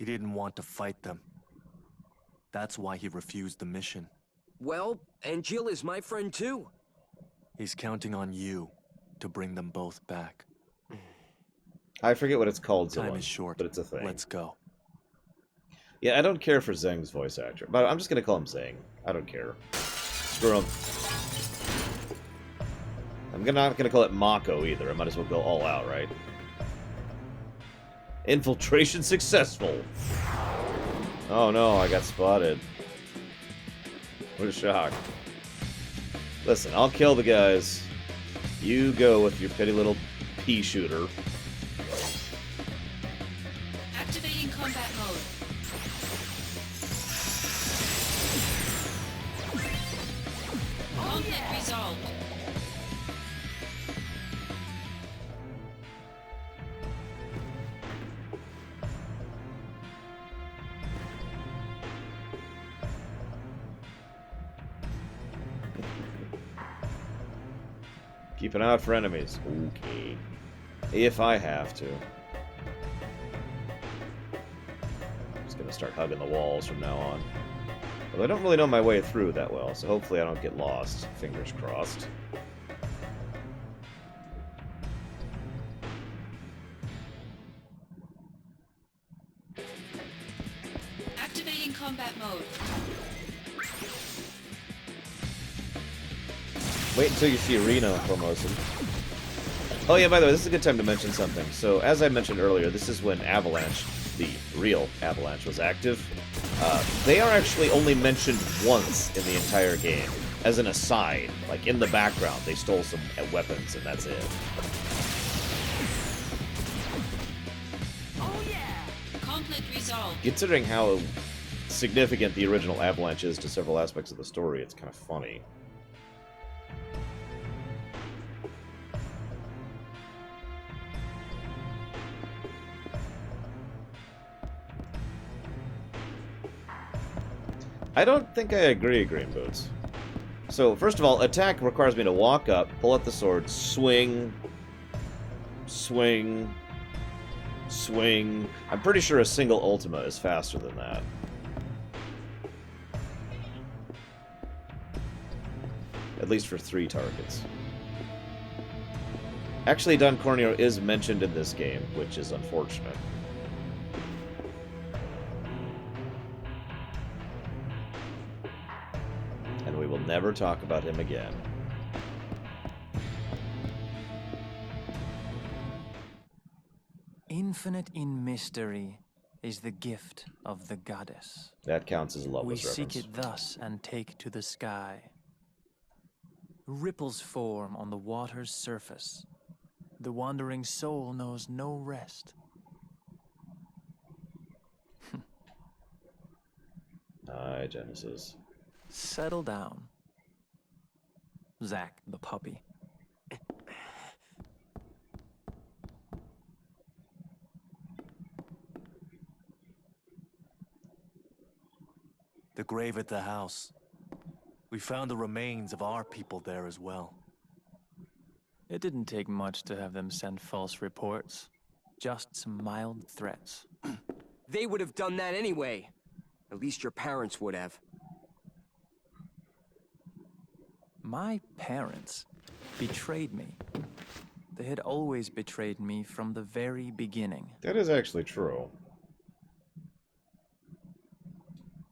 He didn't want to fight them. That's why he refused the mission. Well, Angil is my friend too. He's counting on you to bring them both back. I forget what it's called, Time Zillan, is short. but it's a thing. Let's go. Yeah, I don't care for Zeng's voice actor, but I'm just gonna call him Zeng. I don't care. Screw him. I'm not gonna call it Mako either. I might as well go all out, right? Infiltration successful. Oh no, I got spotted. What a shock. Listen, I'll kill the guys. You go with your petty little pea shooter. Activating combat mode. Conflict resolved. Keep an eye out for enemies. Okay. If I have to. I'm just gonna start hugging the walls from now on. Although I don't really know my way through that well, so hopefully I don't get lost. Fingers crossed. Activating combat mode. Wait until you see Reno, Formosan. Oh yeah, by the way, this is a good time to mention something. So, as I mentioned earlier, this is when Avalanche, the real Avalanche, was active. They are actually only mentioned once in the entire game, as an aside. Like, in the background, they stole some weapons, and that's it. Oh yeah! Conflict resolved. Considering how significant the original Avalanche is to several aspects of the story, it's kind of funny. I don't think I agree, Green Boots. So, first of all, attack requires me to walk up, pull out the sword, swing, swing, swing. I'm pretty sure a single Ultima is faster than that. At least for 3 targets. Actually, Don Corneo is mentioned in this game, which is unfortunate. And we will never talk about him again. Infinite in mystery is the gift of the goddess. That counts as a We Loveless seek reference. it thus and take to the sky. Ripples form on the water's surface. The wandering soul knows no rest. Aye, Genesis. Settle down. Zack, the puppy. The grave at the house. We found the remains of our people there as well. It didn't take much to have them send false reports. Just some mild threats. They would have done that anyway. At least your parents would have. My parents betrayed me. They had always betrayed me from the very beginning. That is actually true.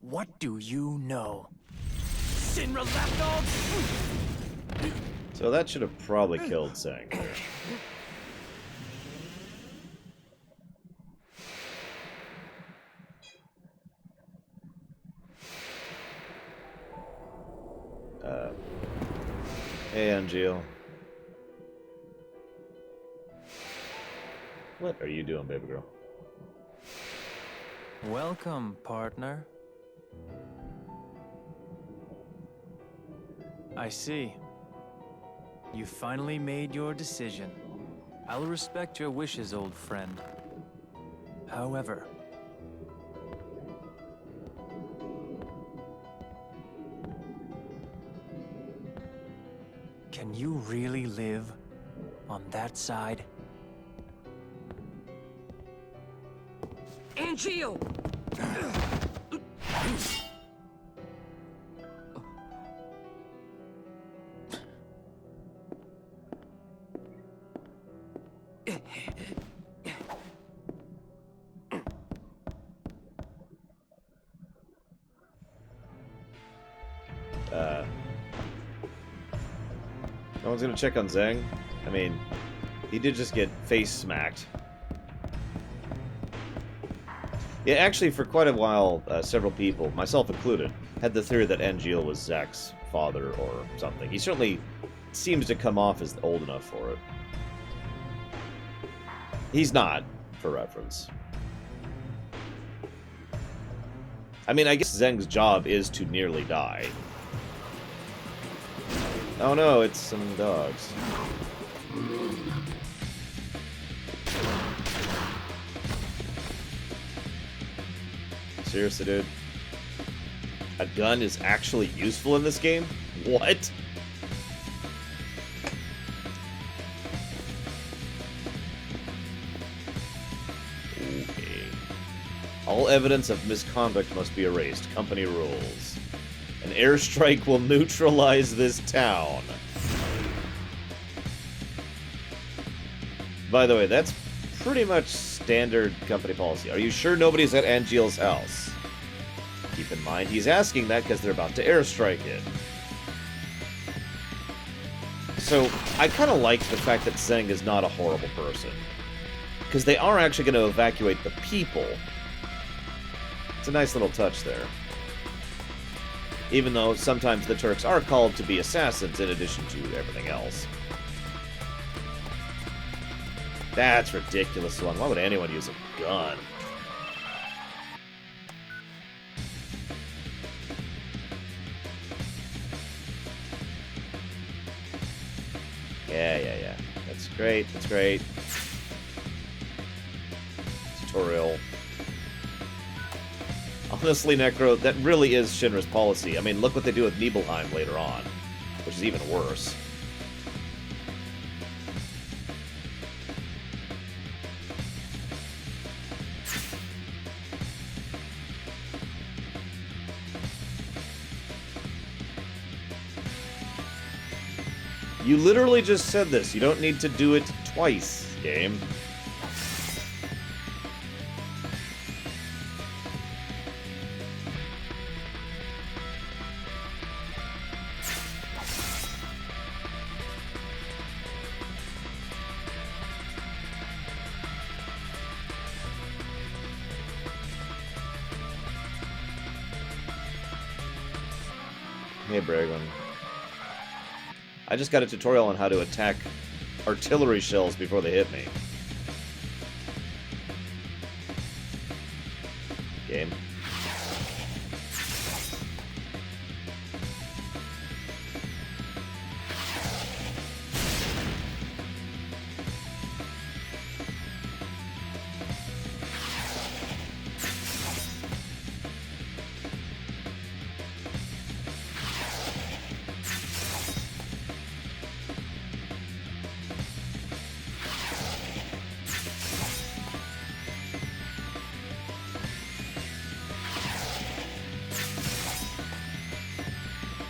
What do you know? Shinra lapdogs! So that should have probably killed Zeng here. Hey, Angil. What are you doing, baby girl? Welcome, partner. I see. You finally made your decision. I'll respect your wishes, old friend. However, can you really live on that side? Angil! No one's gonna check on Zeng? I mean, he did just get face smacked. Yeah, actually, for quite a while, several people, myself included, had the theory that Angil was Zack's father or something. He certainly seems to come off as old enough for it. He's not, for reference. I mean, I guess Zeng's job is to nearly die. Oh no, it's some dogs. Seriously, dude? A gun is actually useful in this game? What? Okay. All evidence of misconduct must be erased. Company rules. An airstrike will neutralize this town. By the way, that's pretty much standard company policy. Are you sure nobody's at Angil's house? Keep in mind, he's asking that because they're about to airstrike it. So, I kind of like the fact that Zeng is not a horrible person. Because they are actually going to evacuate the people. It's a nice little touch there. Even though sometimes the Turks are called to be assassins in addition to everything else. That's ridiculous one. Why would anyone use a gun? Yeah. That's great. That's great. Tutorial. Honestly, Necro, that really is Shinra's policy. I mean, look what they do with Nibelheim later on, which is even worse. You literally just said this. You don't need to do it twice, game. Hey, Bragon. I just got a tutorial on how to attack artillery shells before they hit me. Game.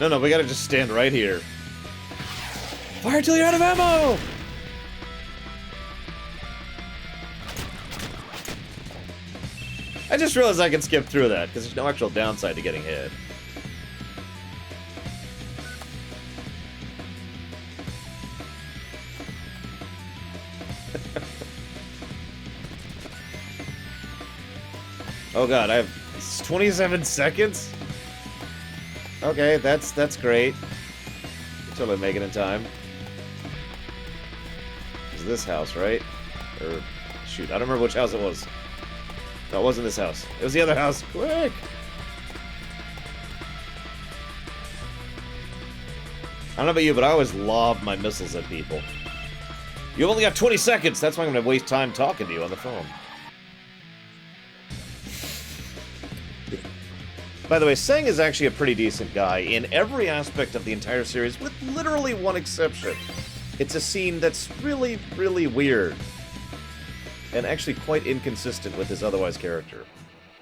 No, we gotta just stand right here. Fire till you're out of ammo! I just realized I can skip through that, because there's no actual downside to getting hit. Oh god, I have 27 seconds? Okay, that's great. Totally make it in time. It's this house, right? Or shoot, I don't remember which house it was. No, it wasn't this house. It was the other house. Quick! I don't know about you, but I always lob my missiles at people. You only got 20 seconds! That's why I'm gonna waste time talking to you on the phone. By the way, Seng is actually a pretty decent guy in every aspect of the entire series, with literally one exception. It's a scene that's really, really weird. And actually quite inconsistent with his otherwise character.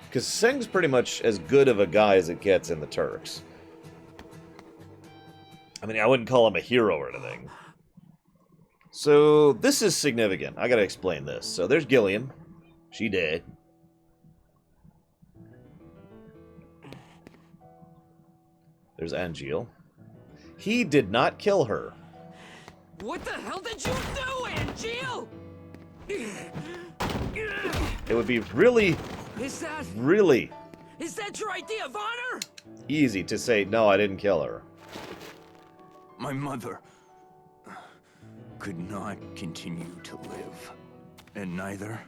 Because Seng's pretty much as good of a guy as it gets in the Turks. I mean, I wouldn't call him a hero or anything. So, this is significant. I gotta explain this. So, there's Gillian. She dead. There's Angil. He did not kill her. What the hell did you do, Angil? It would be really Is that your idea of honor? easy to say, no, I didn't kill her. My mother could not continue to live, and neither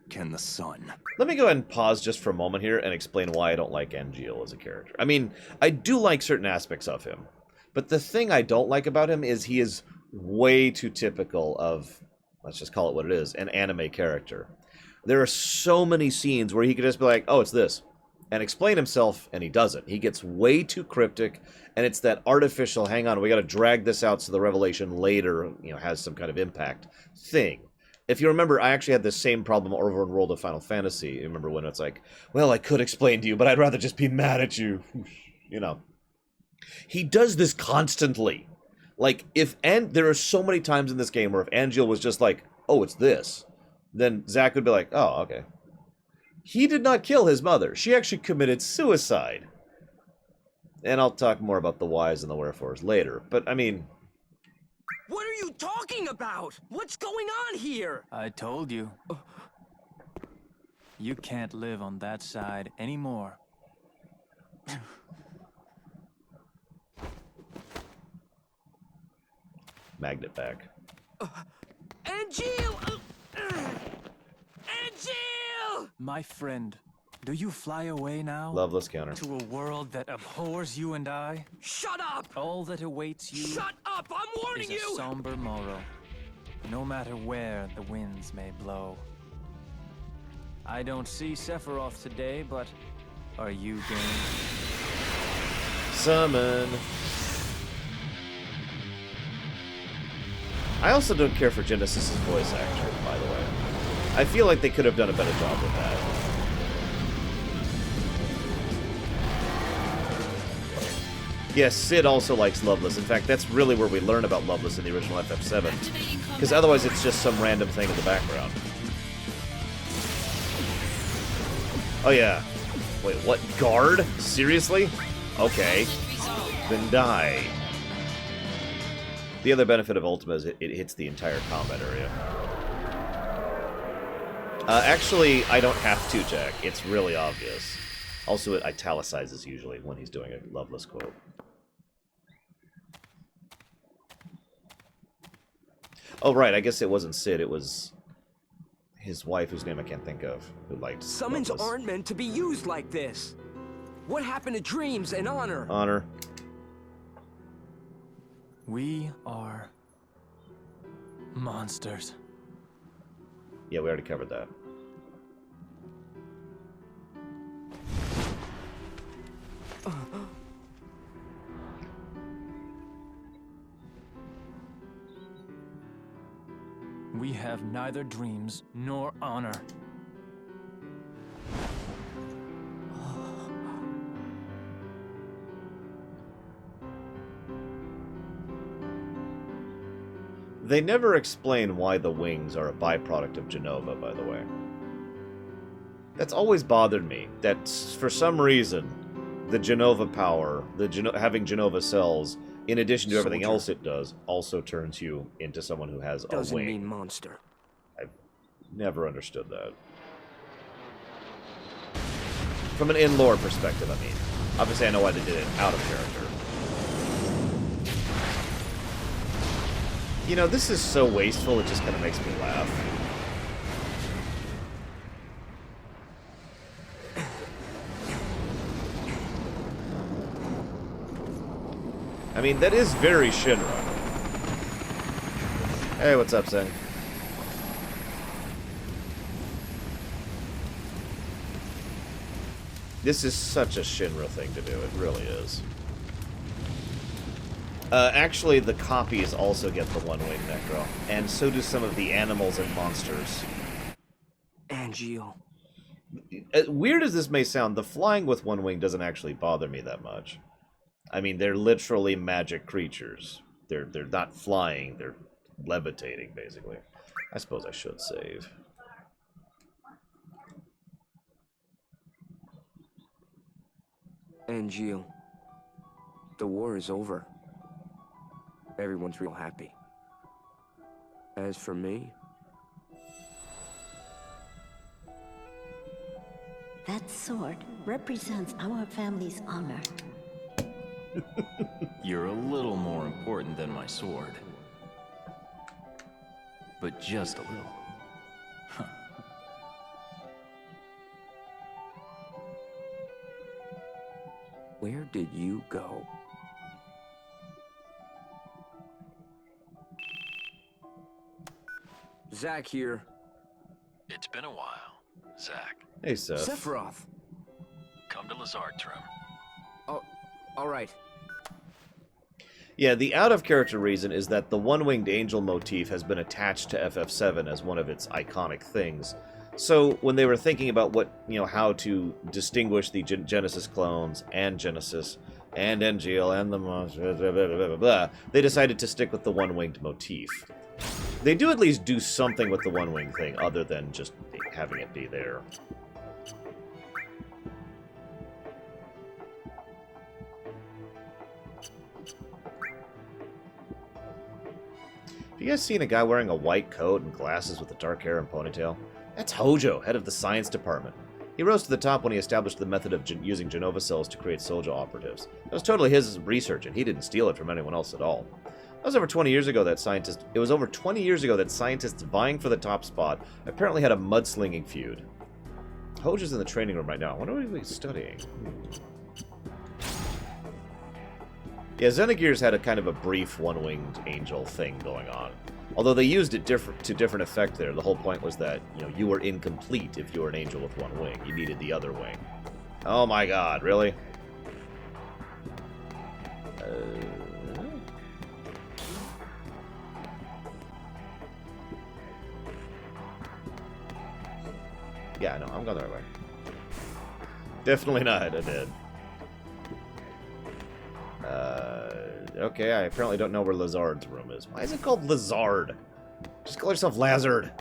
can the sun. Let me go ahead and pause just for a moment here and explain why I don't like Angil as a character. I mean, I do like certain aspects of him, but the thing I don't like about him is he is way too typical of, let's just call it what it is, an anime character. There are so many scenes where he could just be like, oh, it's this, and explain himself, and he doesn't. He gets way too cryptic, and it's that artificial, hang on, we gotta drag this out so the revelation later, has some kind of impact thing. If you remember, I actually had this same problem over in World of Final Fantasy. You remember when it's like, well, I could explain to you, but I'd rather just be mad at you. He does this constantly. Like, there are so many times in this game where if Angil was just like, oh, it's this, then Zack would be like, oh, okay. He did not kill his mother. She actually committed suicide. And I'll talk more about the whys and the wherefores later. But, I mean... What are you talking about? What's going on here? I told you. You can't live on that side anymore. Magnet back. Angil! Angil! My friend, do you fly away now? Loveless counter. To a world that abhors you and I? Shut up! All that awaits you Shut up! I'm warning is a you! somber morrow, no matter where the winds may blow. I don't see Sephiroth today, but are you game? Summon. I also don't care for Genesis's voice actor, by the way. I feel like they could have done a better job with that. Yes, Sid also likes Loveless. In fact, that's really where we learn about Loveless in the original FF7. Because otherwise it's just some random thing in the background. Oh yeah. Wait, what? Guard? Seriously? Okay. Then die. The other benefit of Ultima is it hits the entire combat area. Actually, I don't have to, Jack. It's really obvious. Also, it italicizes usually when he's doing a Loveless quote. Oh, right, I guess it wasn't Sid, it was his wife, whose name I can't think of, who liked Summons Loveless. aren't meant to be used like this. What happened to dreams and honor? Honor. We are monsters. Yeah, we already covered that. We have neither dreams nor honor. They never explain why the wings are a byproduct of Genova, by the way. That's always bothered me, that for some reason, the Genova power, having Genova cells, in addition to everything else it does, also turns you into someone who has a Doesn't wing. mean monster. I've never understood that. From an in-lore perspective, I mean. Obviously, I know why they did it out of character. You know, this is so wasteful, it just kind of makes me laugh. I mean, that is very Shinra. Hey, what's up, Sing? This is such a Shinra thing to do, it really is. Actually, the copies also get the one-wing necro, and so do some of the animals and monsters. Angil. Weird as this may sound, the flying with one wing doesn't actually bother me that much. I mean, they're literally magic creatures. They're not flying, they're levitating, basically. I suppose I should save. Angil. The war is over. Everyone's real happy. As for me... That sword represents our family's honor. You're a little more important than my sword. But just a little. Huh. Where did you go? Zack here. It's been a while, Zack. Hey, Seth. Sephiroth. Come to Lazard's room. Oh, all right. Yeah, the out-of-character reason is that the one-winged angel motif has been attached to FF7 as one of its iconic things. So when they were thinking about how to distinguish the Genesis clones and Genesis and Angil and the monsters, blah, blah, blah, blah, blah, they decided to stick with the one-winged motif. They do at least do something with the one-wing thing other than just having it be there. Have you guys seen a guy wearing a white coat and glasses with the dark hair and ponytail? That's Hojo, head of the science department. He rose to the top when he established the method of using Genova cells to create soldier operatives. It was totally his research, and he didn't steal it from anyone else at all. It was over 20 years ago that scientists vying for the top spot apparently had a mudslinging feud. Hojo's in the training room right now. I wonder what he's studying. Yeah, Xenogears had a kind of a brief one-winged angel thing going on. Although they used it to different effect there. The whole point was that, you were incomplete if you were an angel with one wing. You needed the other wing. Oh my god, really? Yeah, no, I'm going the right way. Definitely not, I did. Okay, I apparently don't know where Lazard's room is. Why is it called Lazard? Just call yourself Lazard.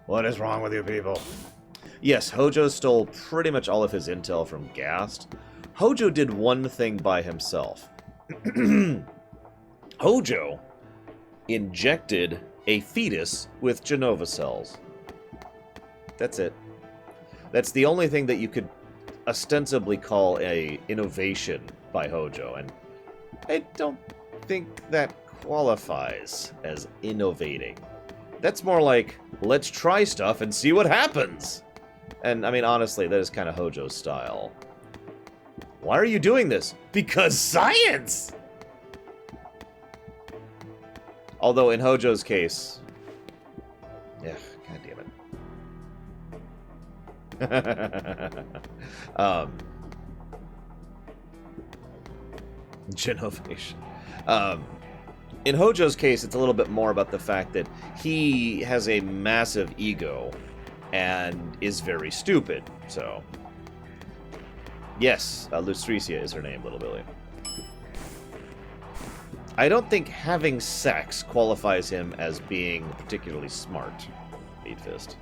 What is wrong with you people? Yes, Hojo stole pretty much all of his intel from Gast. Hojo did one thing by himself. Hojo injected a fetus with Genova cells. That's it. That's the only thing that you could ostensibly call a innovation by Hojo, and I don't think that qualifies as innovating. That's more like, let's try stuff and see what happens. And, I mean, honestly, that is kind of Hojo's style. Why are you doing this? Because science! Although, in Hojo's case... Yeah, god damn it. Genovation. In Hojo's case, it's a little bit more about the fact that he has a massive ego and is very stupid, so... Yes, Lustricia is her name, Little Billy. I don't think having sex qualifies him as being particularly smart, Meat Fist.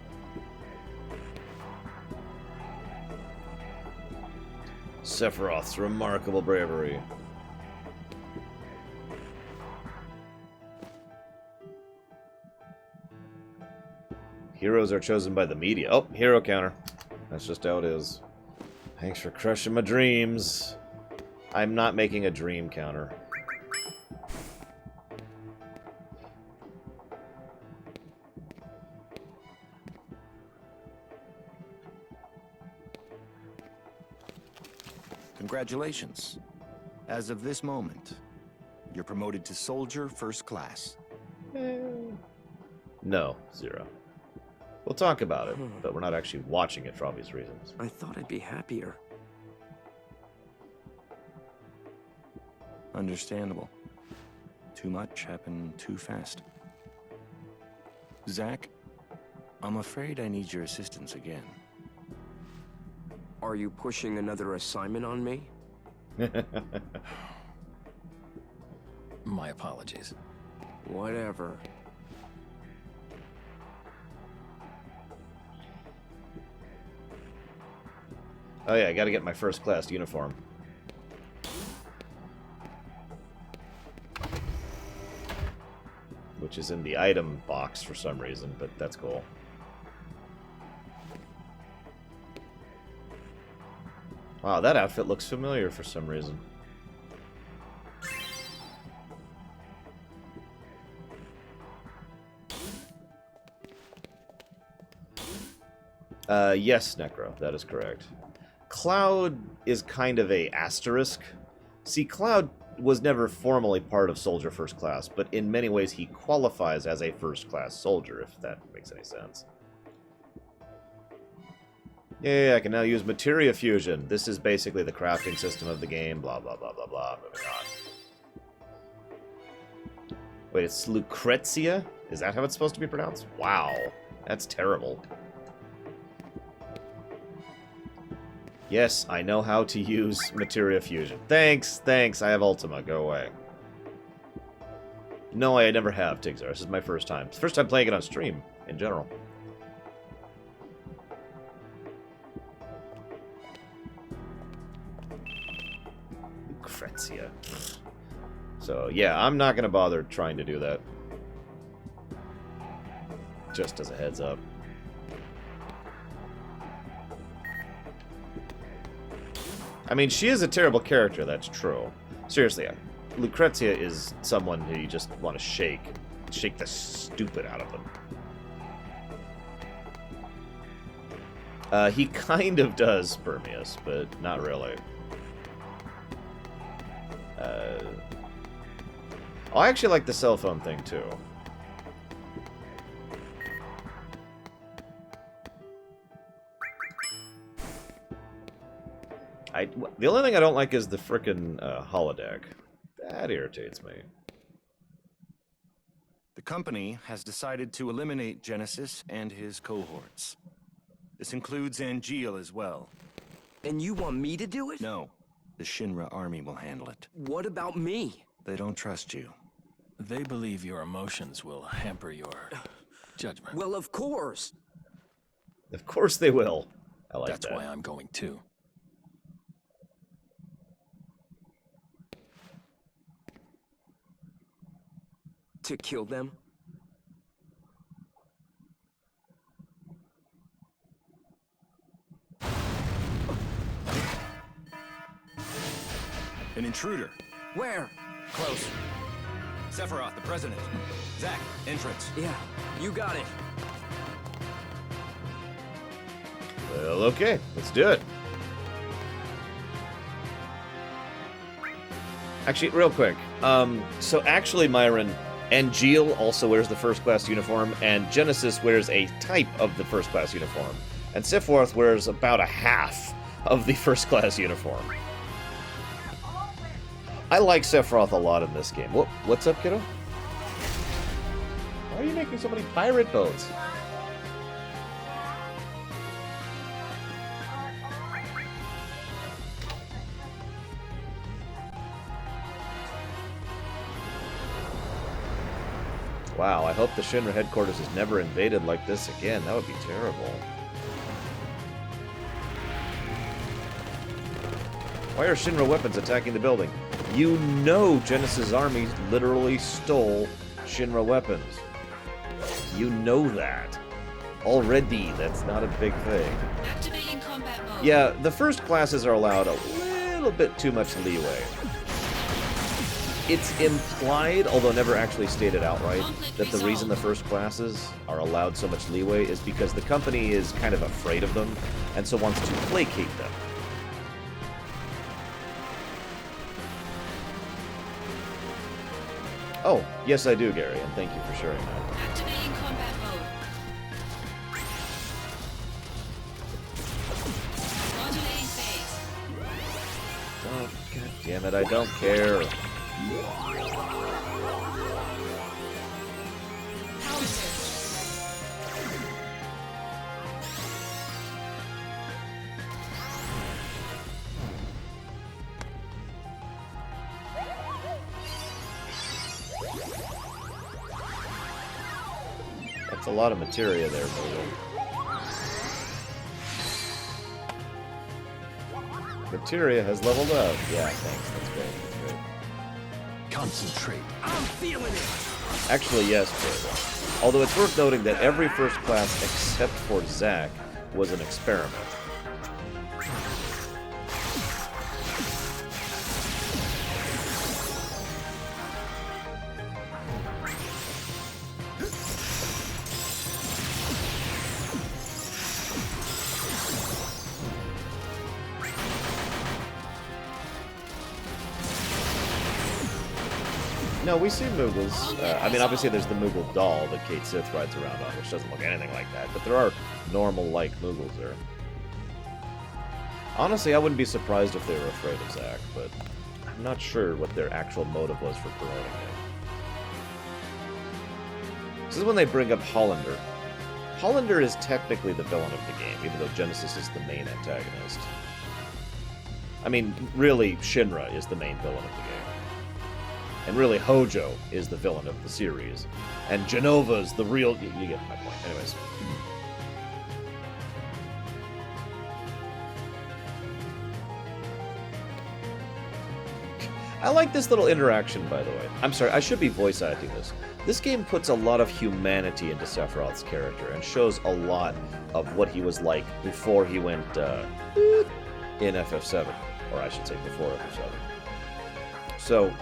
Sephiroth's remarkable bravery. Heroes are chosen by the media. Oh, hero counter. That's just how it is. Thanks for crushing my dreams. I'm not making a dream counter. Congratulations. As of this moment, you're promoted to Soldier First Class. No, Zero. We'll talk about it, but we're not actually watching it for obvious reasons. I thought I'd be happier. Understandable. Too much happened too fast. Zack, I'm afraid I need your assistance again. Are you pushing another assignment on me? My apologies. Whatever. Oh yeah, I gotta get my first class uniform. Which is in the item box for some reason, but that's cool. Wow, that outfit looks familiar for some reason. Yes, Necro, that is correct. Cloud is kind of a asterisk. See, Cloud was never formally part of Soldier First Class, but in many ways he qualifies as a first class soldier, if that makes any sense. Yeah, I can now use materia fusion. This is basically the crafting system of the game, blah, blah, blah, blah, blah. Moving on. Wait, it's Lucrezia? Is that how it's supposed to be pronounced? Wow, that's terrible. Yes, I know how to use materia fusion. Thanks, I have Ultima. Go away. No, I never have, Tigzar. This is my first time. It's the first time playing it on stream, in general. Lucrezia. So, yeah, I'm not going to bother trying to do that. Just as a heads up. I mean, she is a terrible character, that's true. Seriously, Lucrezia is someone who you just want to shake. Shake the stupid out of them. He kind of does, Permeus, but not really. I actually like the cell phone thing, too. The only thing I don't like is the frickin' holodeck. That irritates me. The company has decided to eliminate Genesis and his cohorts. This includes Angil as well. And you want me to do it? No, the Shinra army will handle it. What about me? They don't trust you. They believe your emotions will hamper your judgment. Well, of course. Of course they will. I like that. That's why I'm going too. To kill them? An intruder. Where? Close. Sephiroth, the president. Zack, entrance. Yeah, you got it. Well, okay, let's do it. Actually, real quick. So actually, Myron, Angil also wears the first class uniform, and Genesis wears a type of the first class uniform, and Sephiroth wears about a half of the first class uniform. I like Sephiroth a lot in this game. What's up, kiddo? Why are you making so many pirate boats? Wow, I hope the Shinra headquarters is never invaded like this again. That would be terrible. Why are Shinra weapons attacking the building? You know Genesis' army literally stole Shinra weapons. You know that. Already, that's not a big thing. Activating combat mode. Yeah, the first classes are allowed a little bit too much leeway. It's implied, although never actually stated outright, that the reason the first classes are allowed so much leeway is because the company is kind of afraid of them, and so wants to placate them. Oh, yes I do, Gary, and thank you for sharing that. Activating combat mode. Modulating phase. Oh, god damn it, I don't care. Power surge. That's a lot of materia there, Mojo. Materia has leveled up. Yeah, thanks. That's great. That's great. Concentrate. I'm feeling it. Actually, yes, Jay. Although it's worth noting that every first class except for Zack was an experiment. No, we see Moogles. I mean, obviously there's the Moogle doll that Kate Sith rides around on, which doesn't look anything like that, but there are normal-like Moogles there. Honestly, I wouldn't be surprised if they were afraid of Zack, but I'm not sure what their actual motive was for promoting him. This is when they bring up Hollander. Hollander is technically the villain of the game, even though Genesis is the main antagonist. I mean, really, Shinra is the main villain of the game. And really, Hojo is the villain of the series. And Genova's the real... You get my point. Anyways. I like this little interaction, by the way. I'm sorry, I should be voice acting this. This game puts a lot of humanity into Sephiroth's character and shows a lot of what he was like before he went in FF7. Or I should say before FF7. So...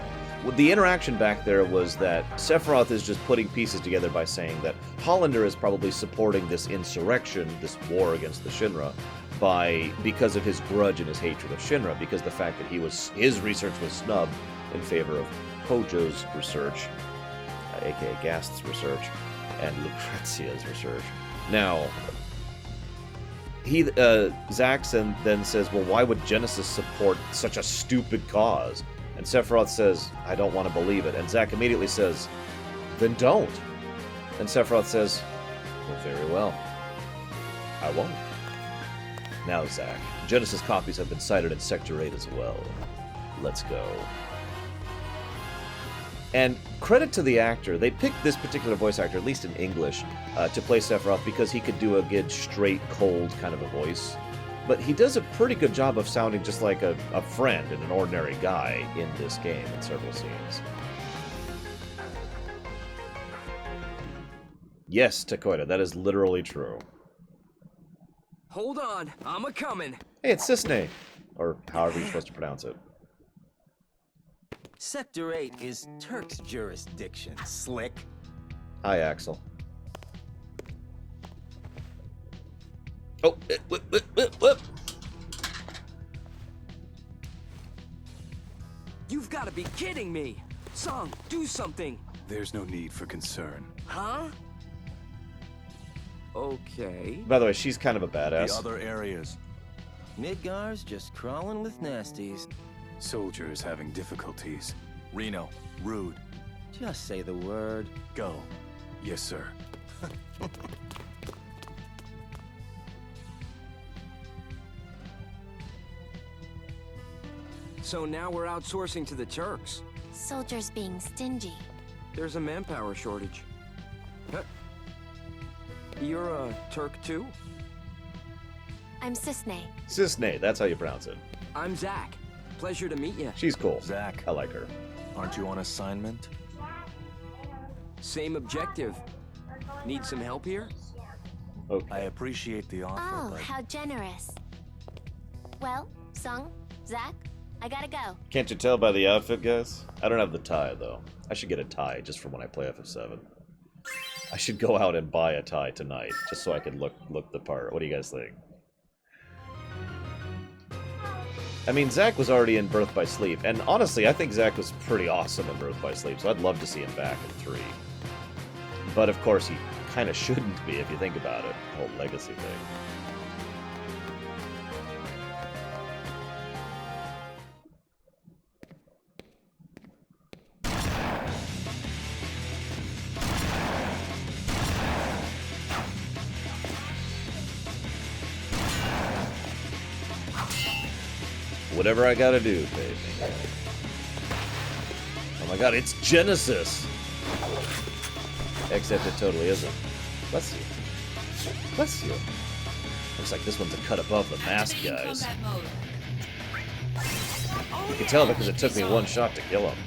the interaction back there was that Sephiroth is just putting pieces together by saying that Hollander is probably supporting this insurrection, this war against the Shinra, because of his grudge and his hatred of Shinra, because the fact that his research was snubbed in favor of Hojo's research, aka Gast's research, and Lucrezia's research. Now, Zack then says, well, why would Genesis support such a stupid cause? And Sephiroth says, I don't want to believe it. And Zack immediately says, then don't. And Sephiroth says, well, very well. I won't. Now, Zack, Genesis copies have been cited in Sector 8 as well. Let's go. And credit to the actor. They picked this particular voice actor, at least in English, to play Sephiroth because he could do a good, straight, cold kind of a voice. But he does a pretty good job of sounding just like a friend and an ordinary guy in this game in several scenes. Yes, Takoida, that is literally true. Hold on, I'm a-comin'. Hey, it's Cisne. Or however you're supposed to pronounce it. Sector 8 is Turk's jurisdiction, slick. Hi, Axel. Oh, whip. You've got to be kidding me! Song, do something! There's no need for concern. Huh? Okay. By the way, she's kind of a badass. The other areas. Midgar's just crawling with nasties. Soldier is having difficulties. Reno, rude. Just say the word. Go. Yes, sir. So now we're outsourcing to the Turks. Soldiers being stingy. There's a manpower shortage. Huh? You're a Turk too? I'm Cisne. Cisne, that's how you pronounce it. I'm Zach. Pleasure to meet you. She's cool. Zach. I like her. Aren't you on assignment? Same objective. Need some help here? Okay. I appreciate the offer, Oh, but... how generous. Well, Sung, Zach, I gotta go. Can't you tell by the outfit, guys? I don't have the tie, though. I should get a tie just for when I play FF7. I should go out and buy a tie tonight, just so I can look the part. What do you guys think? I mean, Zach was already in Birth by Sleep, and honestly, I think Zach was pretty awesome in Birth by Sleep, so I'd love to see him back in 3. But of course, he kind of shouldn't be if you think about it, the whole legacy thing. Whatever I gotta do, baby. Oh my god, it's Genesis! Except it totally isn't. Bless you. Bless you. Looks like this one's a cut above the mask, guys. You can tell because it took me one shot to kill him.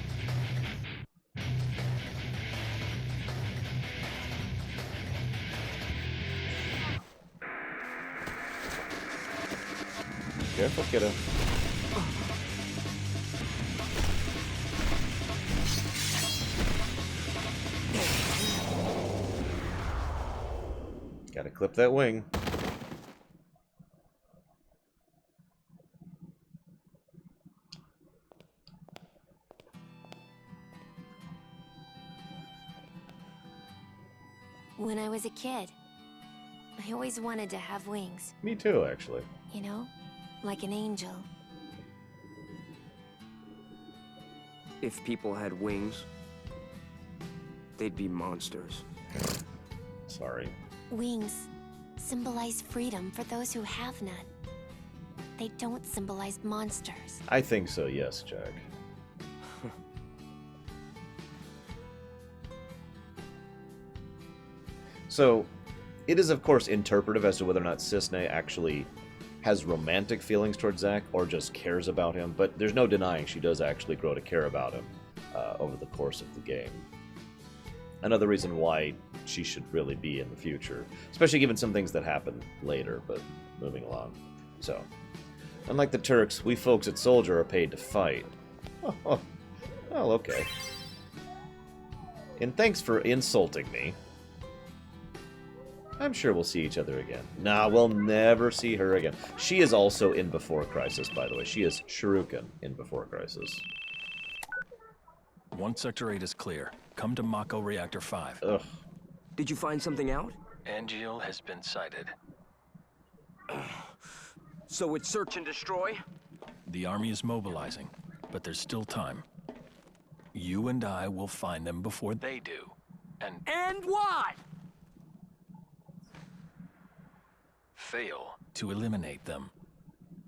Careful, kiddo. Gotta clip that wing. When I was a kid, I always wanted to have wings. Me too, actually. You know? Like an angel. If people had wings, they'd be monsters. Sorry. Wings symbolize freedom for those who have none. They don't symbolize monsters. I think so, yes, Jack. So, it is of course interpretive as to whether or not Cisne actually has romantic feelings towards Zack or just cares about him, but there's no denying she does actually grow to care about him over the course of the game. Another reason why she should really be in the future, especially given some things that happen later, but moving along. So, unlike the Turks, we folks at Soldier are paid to fight. Oh, well, okay. And thanks for insulting me. I'm sure we'll see each other again. Nah, we'll never see her again. She is also in Before Crisis, by the way. She is Shuriken in Before Crisis. Once Sector 8 is clear, come to Mako Reactor 5. Ugh. Did you find something out? Angil has been sighted. So it's search and destroy? The army is mobilizing, but there's still time. You and I will find them before they do. And what? Fail to eliminate them.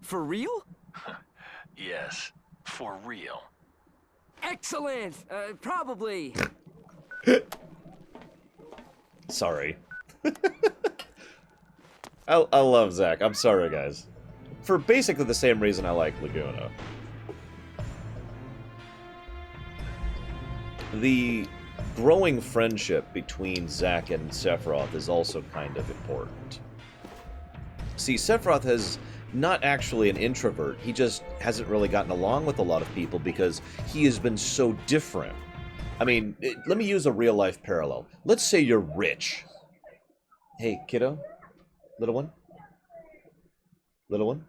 For real? Yes, for real. Excellent! Probably. Sorry. I love Zack. I'm sorry, guys. For basically the same reason I like Laguna. The growing friendship between Zack and Sephiroth is also kind of important. See, Sephiroth has not actually an introvert. He just hasn't really gotten along with a lot of people because he has been so different. I mean, let me use a real-life parallel. Let's say you're rich. Hey, kiddo? Little one? Little one?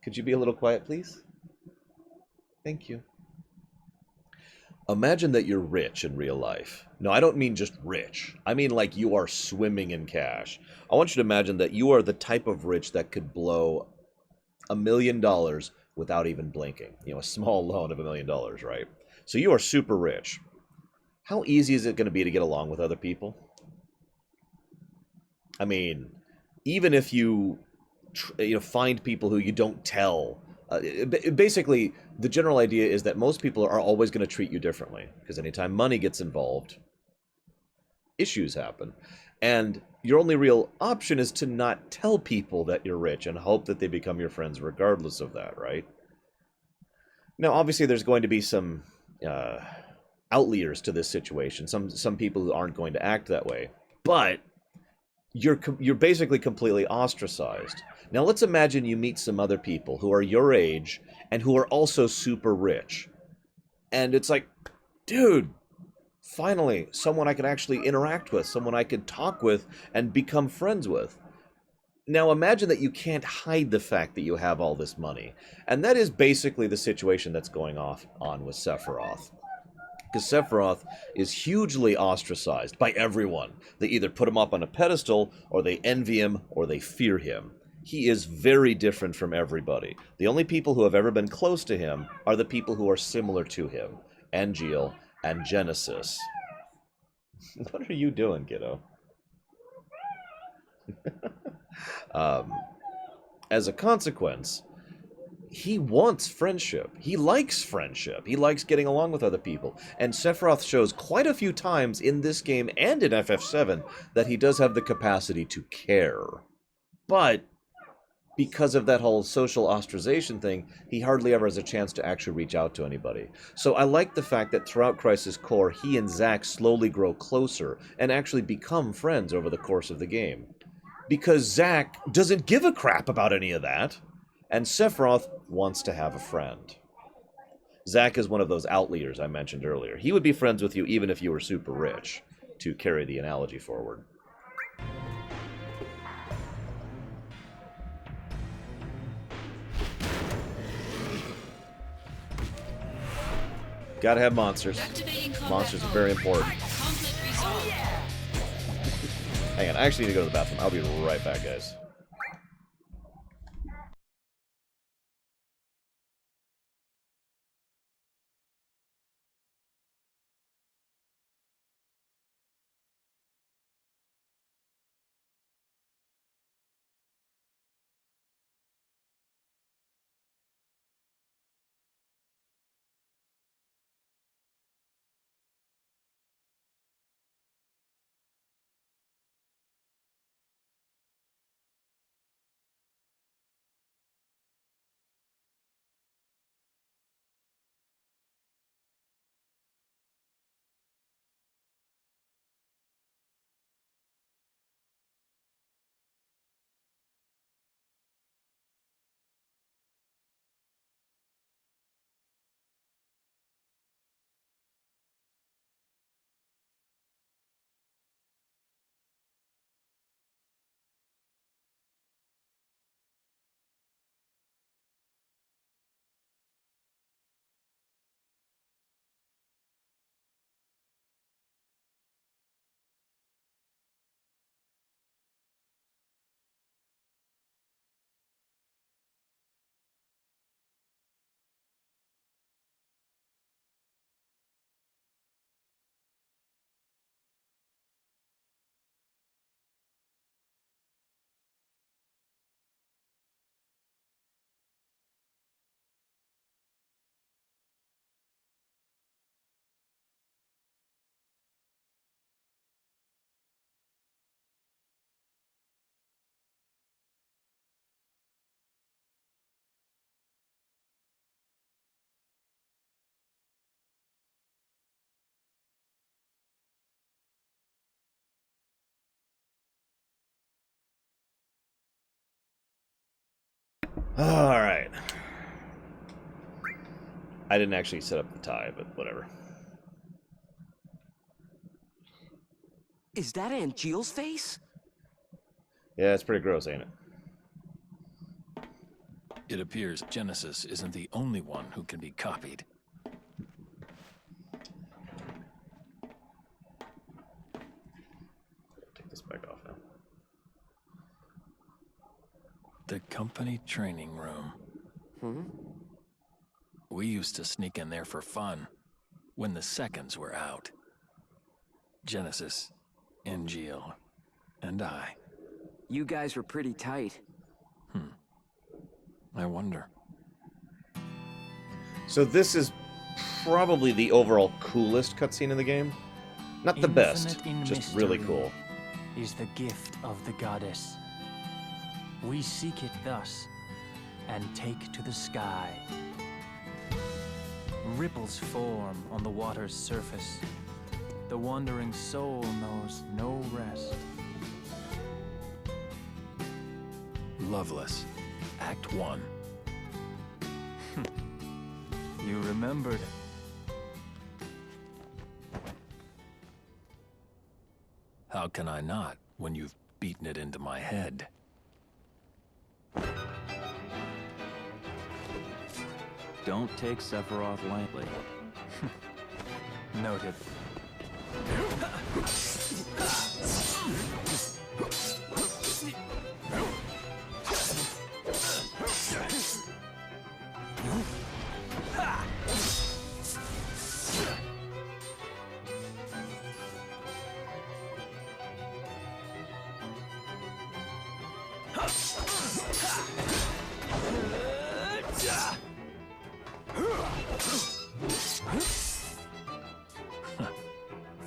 Could you be a little quiet, please? Thank you. Imagine that you're rich in real life. No, I don't mean just rich. I mean like you are swimming in cash. I want you to imagine that you are the type of rich that could blow $1 million without even blinking. You know, a small loan of $1 million, right? So you are super rich. How easy is it going to be to get along with other people? I mean, even if you find people who you don't tell. Basically, the general idea is that most people are always going to treat you differently, because anytime money gets involved, issues happen. And your only real option is to not tell people that you're rich and hope that they become your friends regardless of that, right? Now, obviously, there's going to be some outliers to this situation, some people who aren't going to act that way. But you're basically completely ostracized. Now let's imagine you meet some other people who are your age and who are also super rich. And it's like, dude, finally, someone I can actually interact with, someone I can talk with and become friends with. Now imagine that you can't hide the fact that you have all this money. And that is basically the situation that's going on with Sephiroth. Because Sephiroth is hugely ostracized by everyone. They either put him up on a pedestal, or they envy him, or they fear him. He is very different from everybody. The only people who have ever been close to him are the people who are similar to him. Angil and Genesis. What are you doing, kiddo? As a consequence, he wants friendship. He likes friendship. He likes getting along with other people. And Sephiroth shows quite a few times in this game and in FF7 that he does have the capacity to care. But because of that whole social ostracization thing, he hardly ever has a chance to actually reach out to anybody. So I like the fact that throughout Crisis Core, he and Zack slowly grow closer and actually become friends over the course of the game. Because Zack doesn't give a crap about any of that. And Sephiroth wants to have a friend. Zack is one of those outliers I mentioned earlier. He would be friends with you even if you were super rich, to carry the analogy forward. Gotta have monsters. Monsters are very important. Hang on, I actually need to go to the bathroom. I'll be right back, guys. Alright. I didn't actually set up the tie, but whatever. Is that Angil's face? Yeah, it's pretty gross, ain't it? It appears Genesis isn't the only one who can be copied. Take this back off now. The company training room. We used to sneak in there for fun, when the seconds were out. Genesis, Angil, and I. You guys were pretty tight. I wonder. So this is probably the overall coolest cutscene in the game. Not the best, Infinite in just really mystery cool. Is the gift of the goddess. We seek it thus, and take to the sky. Ripples form on the water's surface. The wandering soul knows no rest. Loveless, Act 1. You remembered. How can I not, when you've beaten it into my head? Don't take Sephiroth lightly. Noted.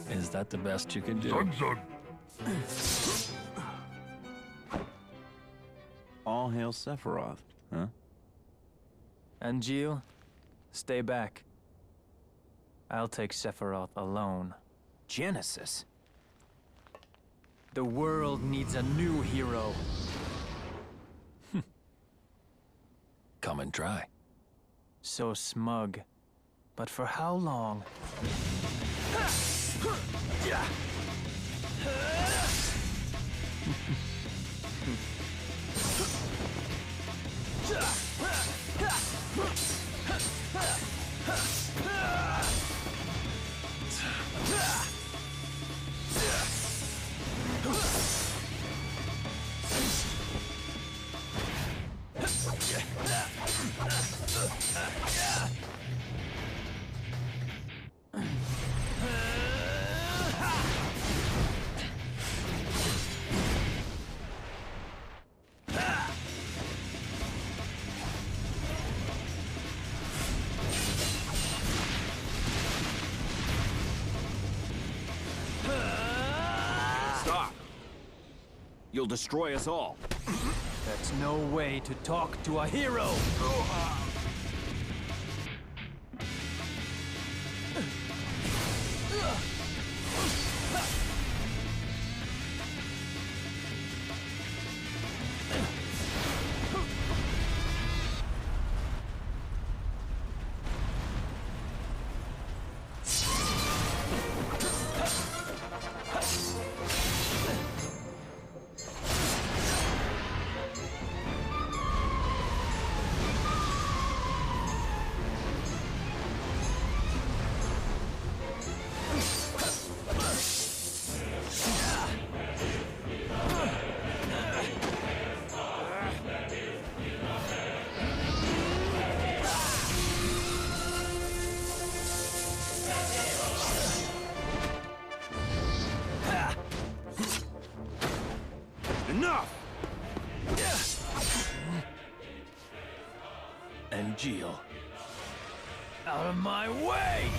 Is that the best you can do? All hail Sephiroth, huh? Angil, stay back. I'll take Sephiroth alone. Genesis? The world needs a new hero. Come and try. So smug. But for how long? Stop! You'll destroy us all. That's no way to talk to a hero! Angil. Out of my way!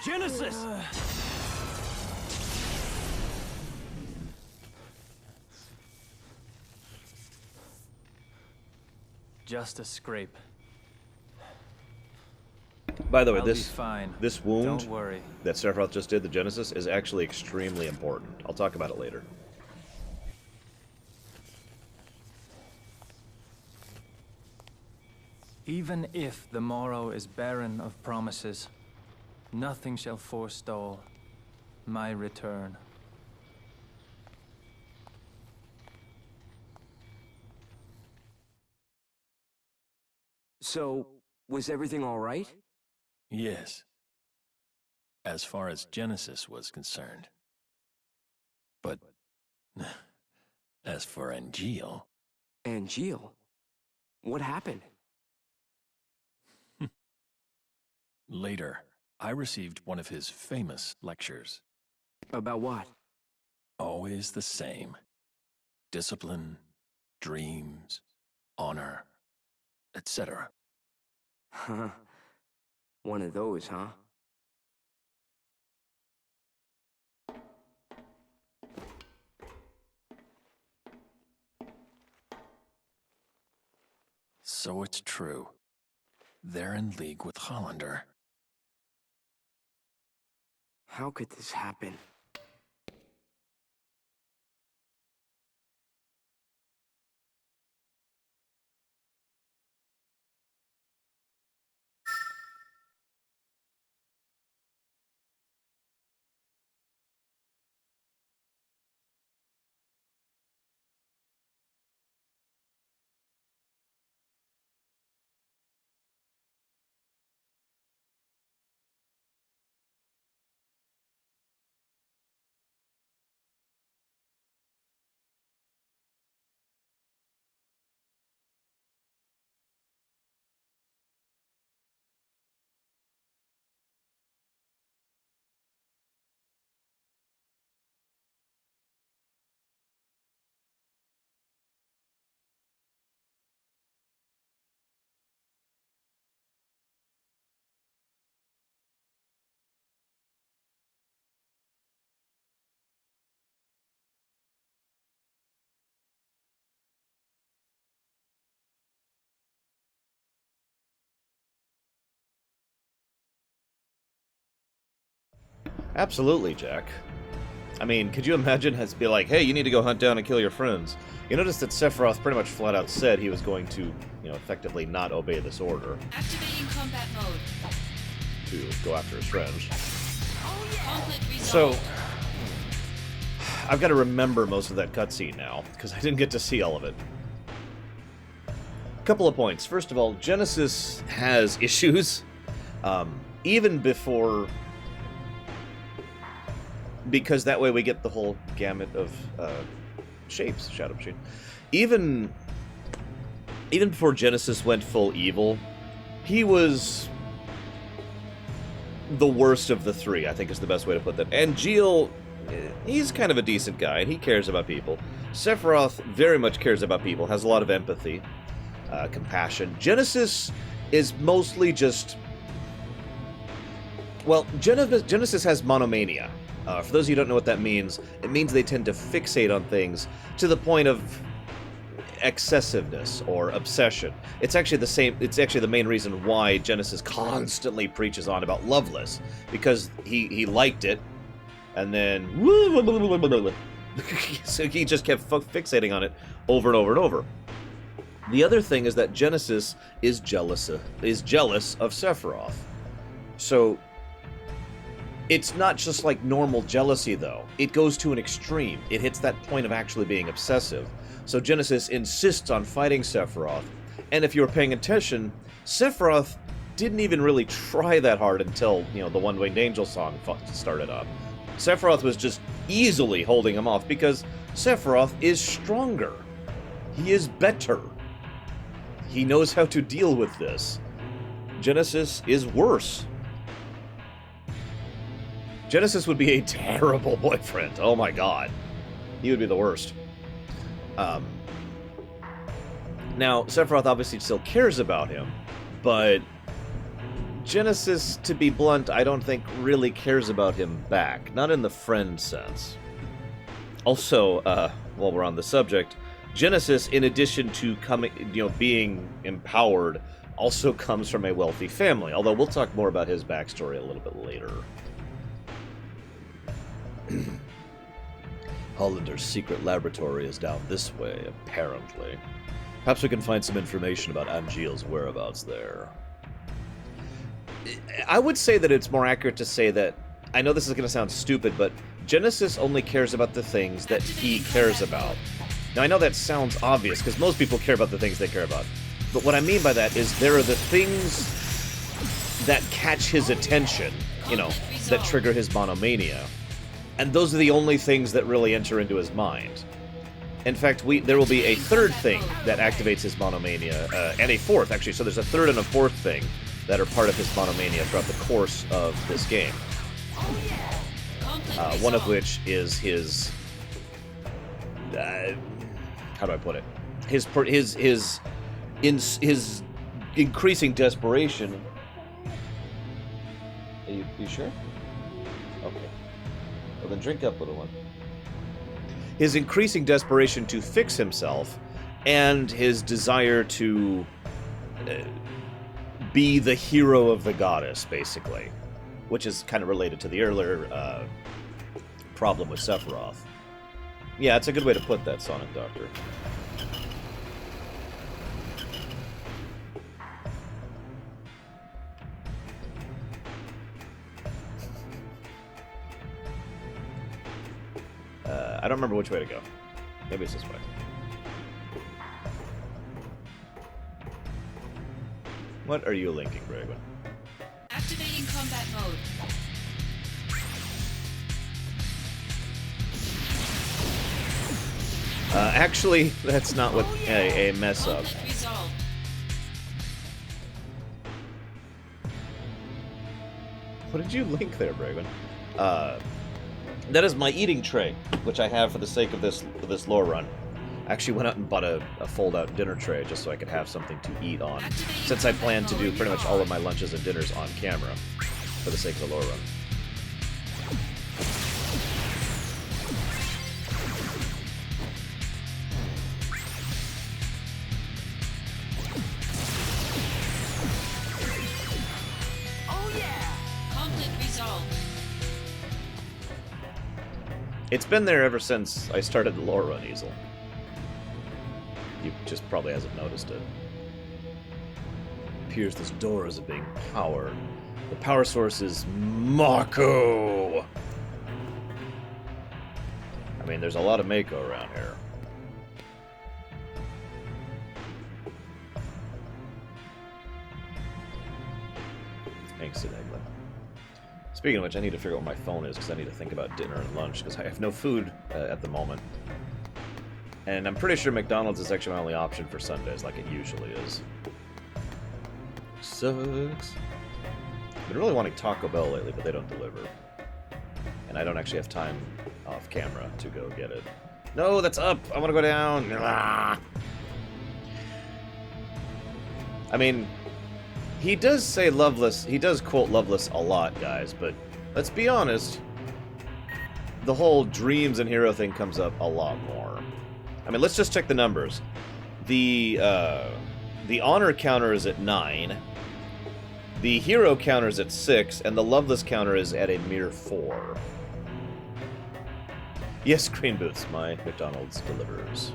Genesis! Just a scrape. By the way, I'll be this fine. this wound Don't worry. that Sephiroth just did, the Genesis, is actually extremely important. I'll talk about it later. Even if the morrow is barren of promises, nothing shall forestall my return. So, was everything all right? Yes. As far as Genesis was concerned. But as for Angil... Angil? What happened? Later, I received one of his famous lectures. About what? Always the same. Discipline, dreams, honor, etc. Huh. One of those, huh? So it's true. They're in league with Hollander. How could this happen? Absolutely, Jack. I mean, could you imagine us be like, hey, you need to go hunt down and kill your friends? You notice that Sephiroth pretty much flat out said he was going to, effectively not obey this order. Activating combat mode. To go after his friends. Conflict So, resolved. I've got to remember most of that cutscene now, because I didn't get to see all of it. Couple of points. First of all, Genesis has issues. Even before... Because that way we get the whole gamut of shapes, Shadow Machine. Even before Genesis went full evil, he was the worst of the three, I think is the best way to put that. Angil, he's kind of a decent guy, and he cares about people. Sephiroth very much cares about people, has a lot of empathy, compassion. Genesis is mostly just... Well, Genesis has monomania. For those of you who don't know what that means, it means they tend to fixate on things to the point of excessiveness or obsession. It's actually the main reason why Genesis constantly preaches on about Loveless, because he liked it, and then so he just kept fixating on it over and over and over. The other thing is that Genesis is jealous of Sephiroth. So it's not just like normal jealousy, though. It goes to an extreme. It hits that point of actually being obsessive. So Genesis insists on fighting Sephiroth. And if you were paying attention, Sephiroth didn't even really try that hard until, the One-Winged Angel song started up. Sephiroth was just easily holding him off because Sephiroth is stronger. He is better. He knows how to deal with this. Genesis is worse. Genesis would be a terrible boyfriend. Oh my god. He would be the worst. Now, Sephiroth obviously still cares about him, but Genesis, to be blunt, I don't think really cares about him back. Not in the friend sense. Also, while we're on the subject, Genesis, in addition to being empowered, also comes from a wealthy family, although we'll talk more about his backstory a little bit later. Hollander's secret laboratory is down this way, apparently. Perhaps we can find some information about Angil's whereabouts there. I would say that it's more accurate to say that, I know this is going to sound stupid, but Genesis only cares about the things that he cares about. Now, I know that sounds obvious, because most people care about the things they care about. But what I mean by that is there are the things that catch his attention, you know, that trigger his monomania. And those are the only things that really enter into his mind. In fact, there will be a third thing that activates his monomania, and a fourth, actually. So there's a third and a fourth thing that are part of his monomania throughout the course of this game. One of which is his... how do I put it? His increasing desperation. Are you sure? Okay. Well, then drink up, little one. His increasing desperation to fix himself, and his desire to be the hero of the goddess, basically. Which is kind of related to the earlier problem with Sephiroth. Yeah, it's a good way to put that, Sonic Doctor. I don't remember which way to go. Maybe it's this way. What are you linking, Braven? Activating combat mode. Actually, that's not what a mess up. What did you link there, Braven? That is my eating tray, which I have for the sake of this Lorerun. I actually went out and bought a fold-out dinner tray just so I could have something to eat on, since I plan to do pretty much all of my lunches and dinners on camera for the sake of the Lorerun. It's been there ever since I started the Lorerun easel. You just probably hasn't noticed it. It appears this door is being powered. The power source is Mako! I mean, there's a lot of Mako around here. Thanks, Enigma. Speaking of which, I need to figure out where my phone is, because I need to think about dinner and lunch, because I have no food at the moment. And I'm pretty sure McDonald's is actually my only option for Sundays, like it usually is. Sucks. I've been really wanting Taco Bell lately, but they don't deliver. And I don't actually have time off camera to go get it. No, that's up! I want to go down! Ah! I mean... He does say Loveless, he does quote Loveless a lot, guys, but let's be honest, the whole dreams and hero thing comes up a lot more. I mean, let's just check the numbers. The honor counter is at 9, the hero counter is at 6, and the Loveless counter is at a mere 4. Yes, Green Boots, my McDonald's delivers.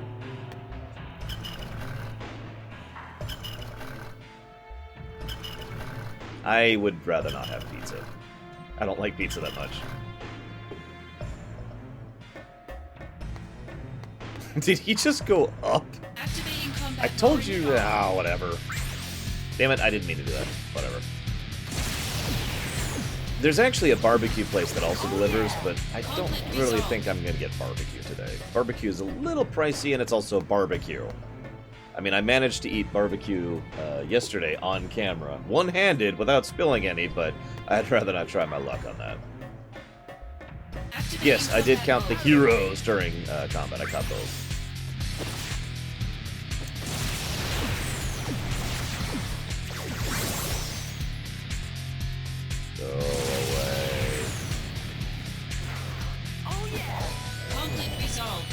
I would rather not have pizza. I don't like pizza that much. Did he just go up? I told you... Ah, whatever. Damn it, I didn't mean to do that. Whatever. There's actually a barbecue place that also delivers, but I don't really think I'm going to get barbecue today. Barbecue is a little pricey, and it's also barbecue. I mean, I managed to eat barbecue yesterday on camera, one-handed, without spilling any, but I'd rather not try my luck on that. Yes, I did count the heroes during combat. I caught those. Go away. Oh yeah! Conflict resolved.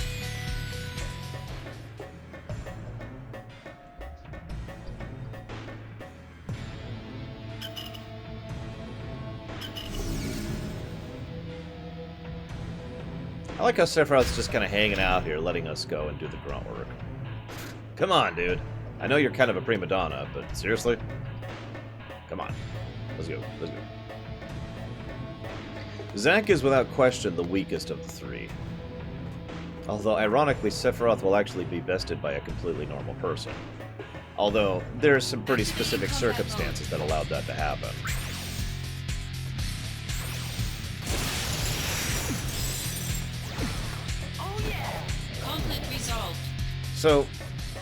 I like how Sephiroth's just kind of hanging out here, letting us go and do the grunt work. Come on, dude. I know you're kind of a prima donna, but seriously? Come on. Let's go. Let's go. Zack is without question the weakest of the three. Although, ironically, Sephiroth will actually be bested by a completely normal person. Although, there are some pretty specific circumstances that allowed that to happen. So,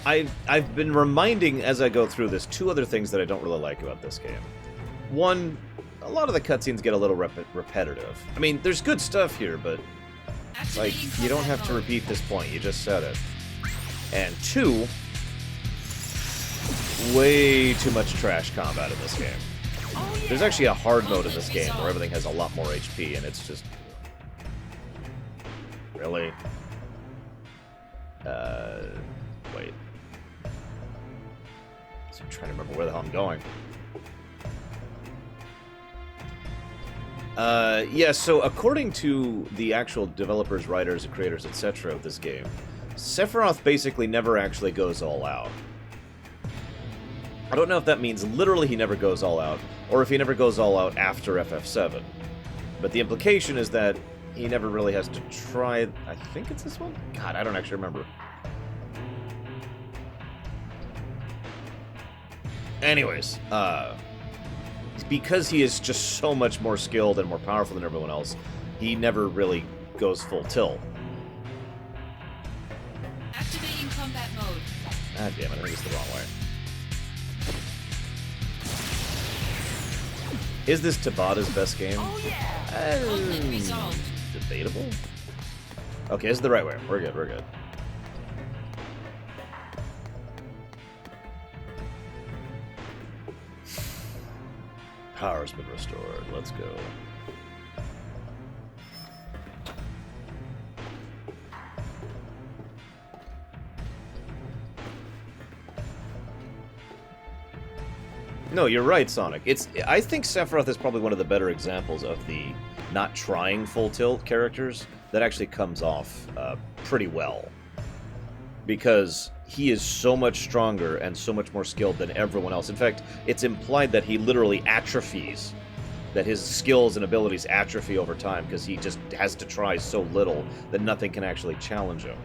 I've been reminding as I go through this two other things that I don't really like about this game. One, a lot of the cutscenes get a little repetitive. I mean, there's good stuff here, but like, you don't have to repeat this point, you just said it. And two, way too much trash combat in this game. There's actually a hard mode in this game where everything has a lot more HP, and it's just... Really? Wait. So I'm trying to remember where the hell I'm going. Yeah, so according to the actual developers, writers, and creators, etc. of this game, Sephiroth basically never actually goes all out. I don't know if that means literally he never goes all out, or if he never goes all out after FF7. But the implication is that he never really has to try... I think it's this one? God, I don't actually remember. Anyways, because he is just so much more skilled and more powerful than everyone else, he never really goes full tilt. Activating combat mode. Ah, damn it, I think it's the wrong way. Is this Tabata's best game? Oh yeah! Conflict resolved. Debatable? Okay, this is the right way. We're good, we're good. Power's been restored. Let's go. No, you're right, Sonic. I think Sephiroth is probably one of the better examples of the not trying full tilt characters that actually comes off pretty well. Because he is so much stronger and so much more skilled than everyone else. In fact, it's implied that he literally atrophies, that his skills and abilities atrophy over time because he just has to try so little that nothing can actually challenge him.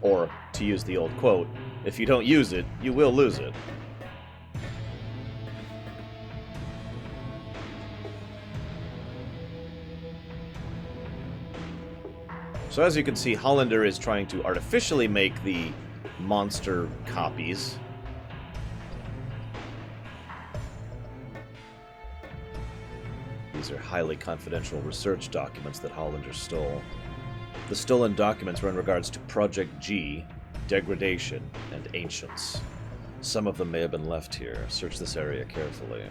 Or, to use the old quote, if you don't use it, you will lose it. So as you can see, Hollander is trying to artificially make the monster copies. These are highly confidential research documents that Hollander stole. The stolen documents were in regards to Project G, Degradation, and Ancients. Some of them may have been left here. Search this area carefully.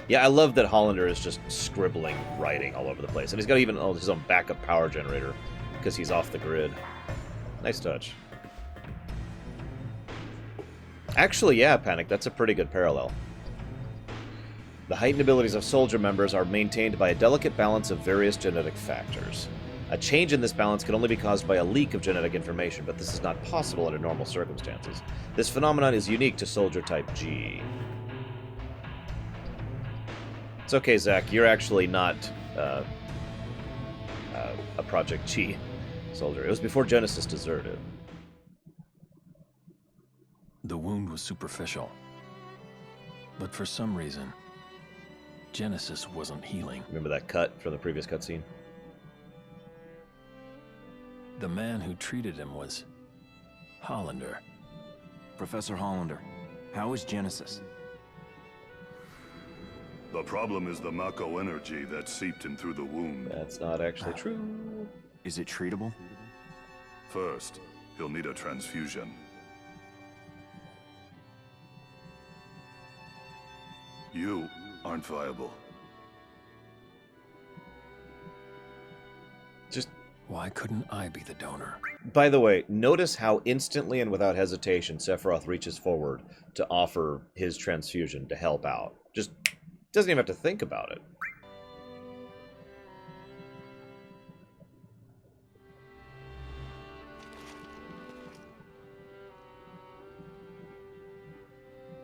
Yeah, I love that Hollander is just scribbling, writing all over the place. And he's got even his own backup power generator, because he's off the grid. Nice touch. Actually, yeah, Panic, that's a pretty good parallel. The heightened abilities of soldier members are maintained by a delicate balance of various genetic factors. A change in this balance can only be caused by a leak of genetic information, but this is not possible under normal circumstances. This phenomenon is unique to Soldier Type G. It's okay, Zach. You're actually not a Project G soldier. It was before Genesis deserted. The wound was superficial. But for some reason, Genesis wasn't healing. Remember that cut from the previous cutscene? The man who treated him was Hollander. Professor Hollander, how is Genesis? The problem is the Mako energy that seeped him through the wound. That's not actually true. Is it treatable? First, he'll need a transfusion. You aren't viable. Just... Why couldn't I be the donor? By the way, notice how instantly and without hesitation Sephiroth reaches forward to offer his transfusion to help out. Just doesn't even have to think about it.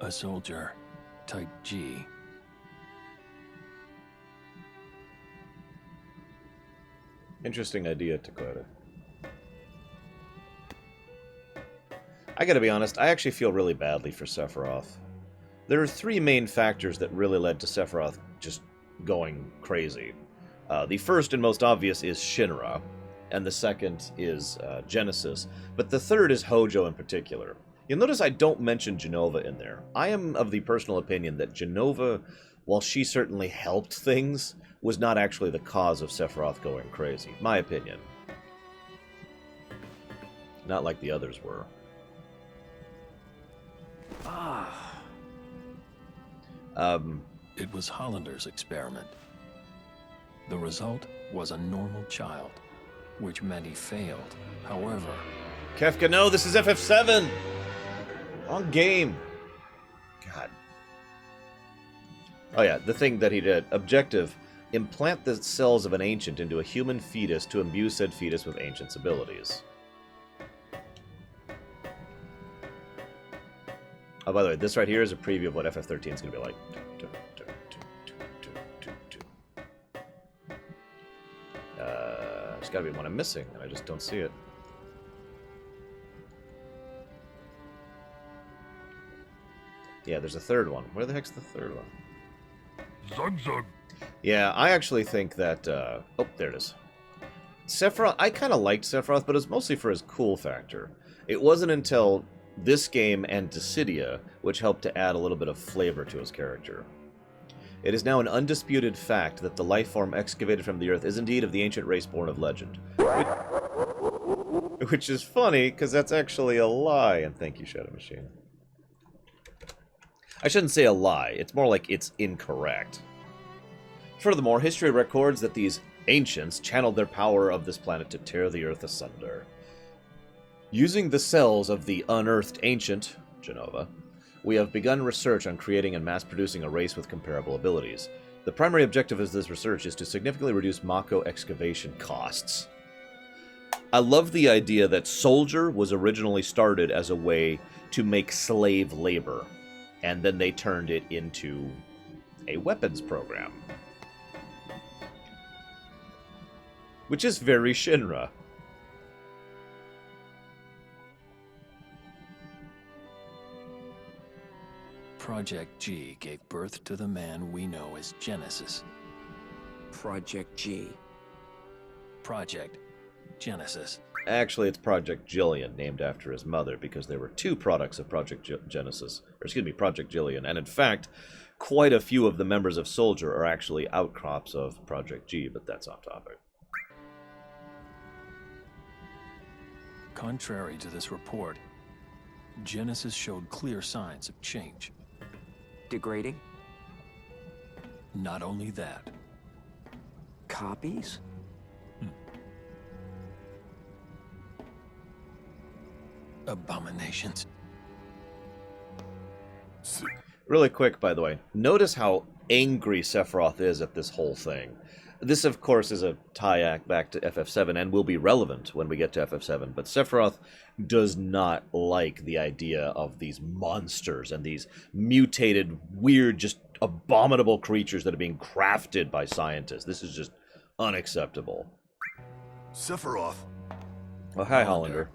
A soldier, type G. Interesting idea, Dakota. I gotta be honest, I actually feel really badly for Sephiroth. There are three main factors that really led to Sephiroth just going crazy. The first and most obvious is Shinra, and the second is Genesis, but the third is Hojo in particular. You'll notice I don't mention Genova in there. I am of the personal opinion that Genova, while she certainly helped things, was not actually the cause of Sephiroth going crazy. My opinion. Not like the others were. It was Hollander's experiment. The result was a normal child, which meant he failed. However... Kefka, no, this is FF7! Wrong game. God. Oh yeah, the thing that he did. Objective, implant the cells of an ancient into a human fetus to imbue said fetus with ancient's abilities. Oh, by the way, this right here is a preview of what FF13 is going to be like. There's got to be one I'm missing, and I just don't see it. Yeah, there's a third one. Where the heck's the third one? Zug Zug. Yeah, I actually think that... oh, there it is. Sephiroth... I kind of liked Sephiroth, but it was mostly for his cool factor. It wasn't until this game and Dissidia which helped to add a little bit of flavor to his character. It is now an undisputed fact that the life form excavated from the earth is indeed of the ancient race born of legend. Which is funny, because that's actually a lie. And thank you, Shadow Machine. I shouldn't say a lie. It's more like it's incorrect. Furthermore, history records that these ancients channeled their power of this planet to tear the earth asunder. Using the cells of the unearthed ancient, Genova, we have begun research on creating and mass-producing a race with comparable abilities. The primary objective of this research is to significantly reduce Mako excavation costs. I love the idea that Soldier was originally started as a way to make slave labor, and then they turned it into a weapons program. Which is very Shinra. Project G gave birth to the man we know as Genesis. Project G. Project Genesis. Actually, it's Project Jillian, named after his mother, because there were two products of Project Genesis. Or, excuse me, Project Jillian. And in fact, quite a few of the members of Soldier are actually outcrops of Project G, but that's off topic. Contrary to this report, Genesis showed clear signs of change. Degrading? Not only that. Copies? Abominations. Really quick, by the way, notice how angry Sephiroth is at this whole thing. This, of course, is a tie-act back to FF7 and will be relevant when we get to FF7, but Sephiroth does not like the idea of these monsters and these mutated, weird, just abominable creatures that are being crafted by scientists. This is just unacceptable. Sephiroth. Oh, hi, Hollander.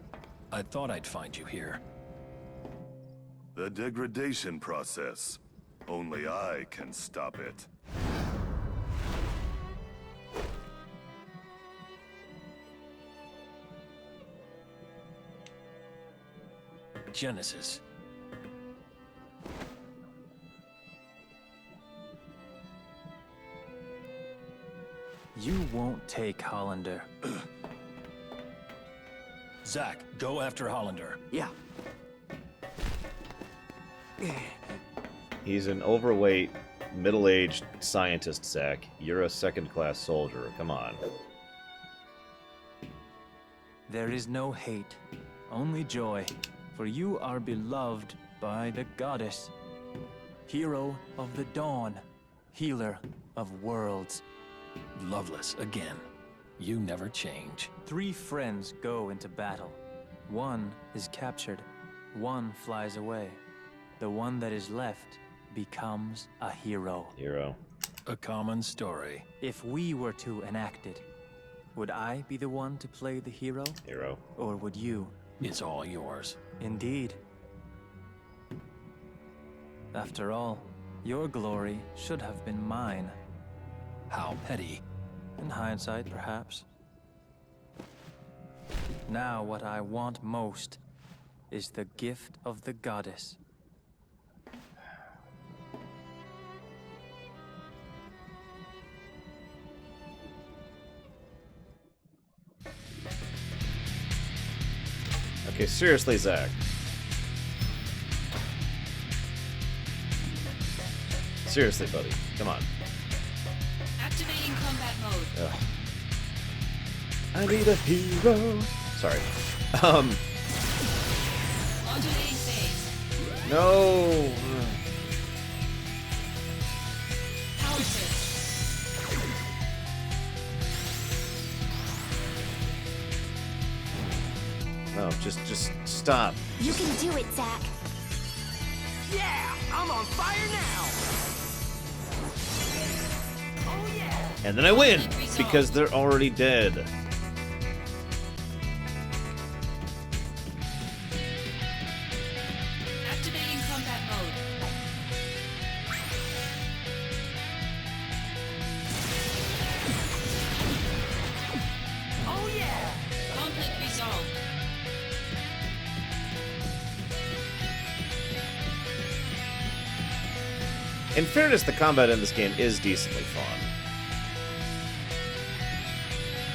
I thought I'd find you here. The degradation process. Only I can stop it. Genesis. You won't take Hollander. Zack, go after Hollander. Yeah. He's an overweight, middle-aged scientist, Zack. You're a second-class soldier. Come on. There is no hate, only joy, for you are beloved by the goddess. Hero of the dawn, healer of worlds. Loveless again. You never change. 3 friends go into battle. One is captured. One flies away. the one that is left becomes a hero. Hero. A common story. If we were to enact it, would I be the one to play the hero? Hero. Or would you? It's all yours. Indeed. After all, your glory should have been mine. How petty. In hindsight, perhaps. Now what I want most is the gift of the goddess. Okay, seriously, Zach. Seriously, buddy. Come on. Activating combat mode. Ugh. I need a hero. Sorry. Modulating phase. No. Power surge. No, just stop. You can do it, Zach. Yeah, I'm on fire now. Oh yeah. And then I win because they're already dead. Activating combat mode. Oh yeah. Conflict resolved. In fairness, the combat in this game is decently fun.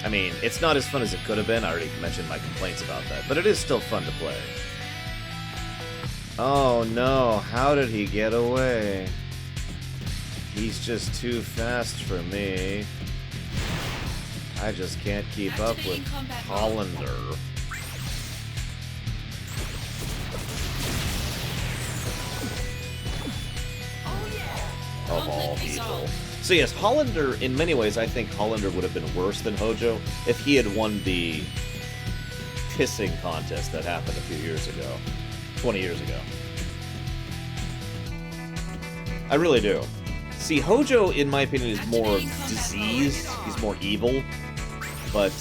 I mean, it's not as fun as it could have been. I already mentioned my complaints about that, but it is still fun to play. Oh no, how did he get away? He's just too fast for me. I just can't keep up with Hollander. Of all people. So yes, Hollander, in many ways, I think Hollander would have been worse than Hojo if he had won the pissing contest that happened a few years ago. 20 years ago. I really do. See, Hojo, in my opinion, is more diseased. He's more evil. But,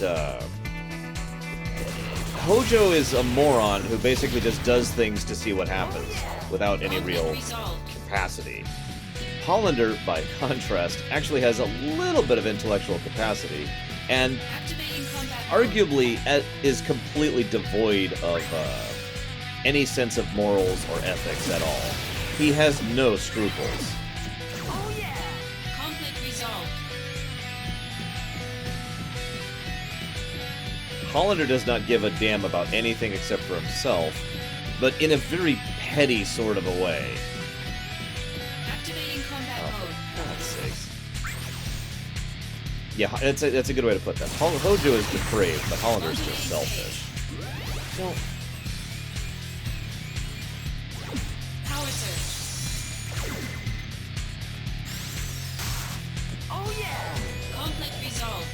Hojo is a moron who basically just does things to see what happens without any real capacity. Hollander, by contrast, actually has a little bit of intellectual capacity, and arguably is completely devoid of any sense of morals or ethics at all. He has no scruples. Oh yeah! Conflict resolved. Hollander does not give a damn about anything except for himself, but in a very petty sort of a way. Activating combat mode. For God's sakes. Yeah, that's a good way to put that. Hojo is depraved, but Hollander is just selfish. Well, Power surge. Oh yeah! Conflict resolved.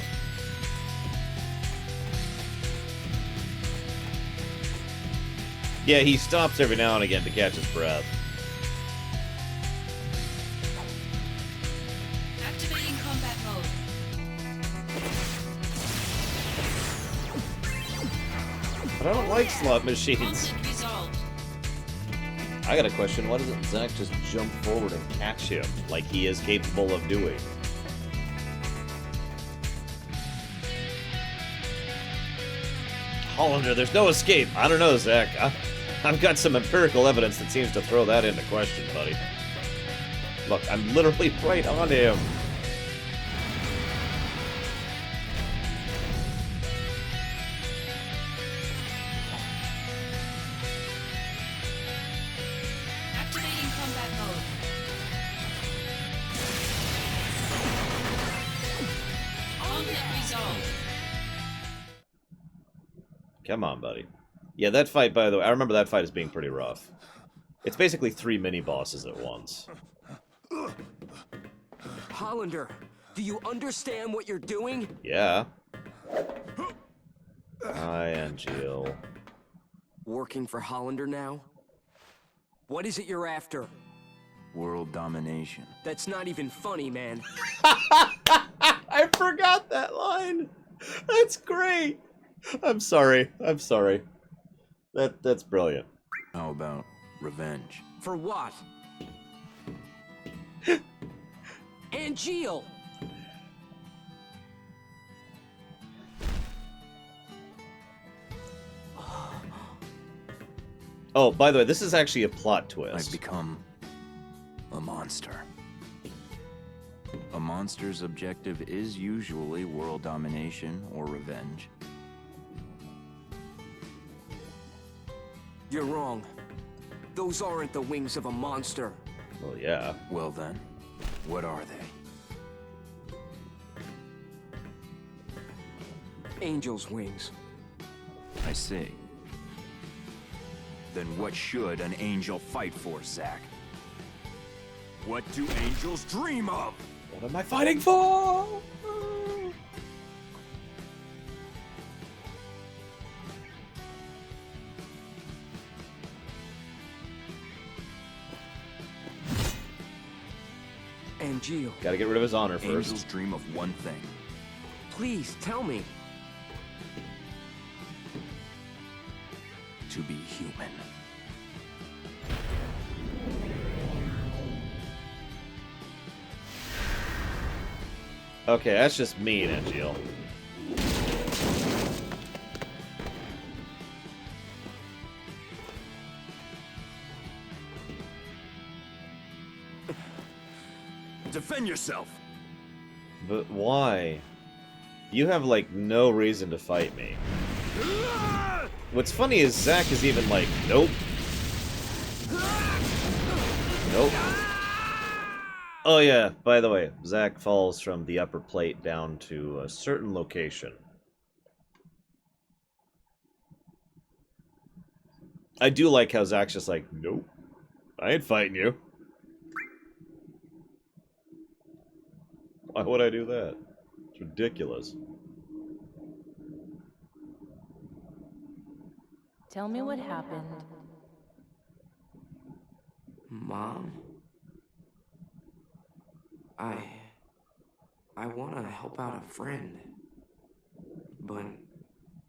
yeah, he stops every now and again to catch his breath. Activating combat mode. But I don't like slot machines. Conflict resolved. I got a question. Why doesn't Zack just jump forward and catch him like he is capable of doing? Hollander, there's no escape. I don't know, Zack. I've got some empirical evidence that seems to throw that into question, buddy. Look, I'm literally right on him. Activating combat mode. Conflict resolved. Come on, buddy. Yeah, that fight, by the way, I remember that fight as being pretty rough. It's basically 3 mini-bosses at once. Hollander, do you understand what you're doing? Yeah. Hi, Angil. Working for Hollander now? What is it you're after? World domination. That's not even funny, man. I forgot that line. That's great. I'm sorry. I'm sorry. That's brilliant. How about revenge? For what? Angil! Oh, by the way, this is actually a plot twist. I've become a monster. A monster's objective is usually world domination or revenge. You're wrong. Those aren't the wings of a monster. Well, yeah. Well then, what are they? Angel's wings. I see. Then what should an angel fight for, Zack? What do angels dream of? What am I fighting for? Angil. Gotta get rid of his honor first. Angels dream of one thing. Please, tell me. To be human. Okay, that's just mean, Angil. Defend yourself! But why? You have, like, no reason to fight me. What's funny is Zack is even like, nope. Nope. Oh yeah, by the way, Zack falls from the upper plate down to a certain location. I do like how Zack's just like, nope. I ain't fighting you. Why would I do that? It's ridiculous. Tell me what happened. Mom? I want to help out a friend. But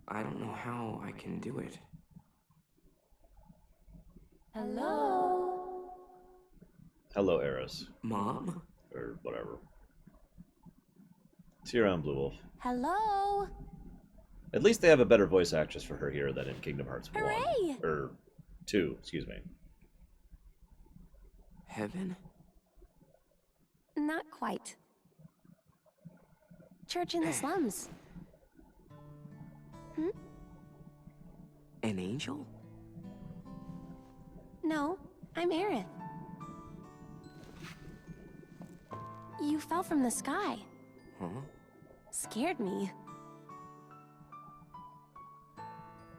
I don't know how I can do it. Hello? Hello, Eris. Mom? Or whatever. See you around, Blue Wolf. Hello? At least they have a better voice actress for her here than in Kingdom Hearts 1. Hooray! Or 2, excuse me. Heaven? Not quite. Church in the slums. Hmm? An angel? No, I'm Aerith. You fell from the sky. Huh? Scared me.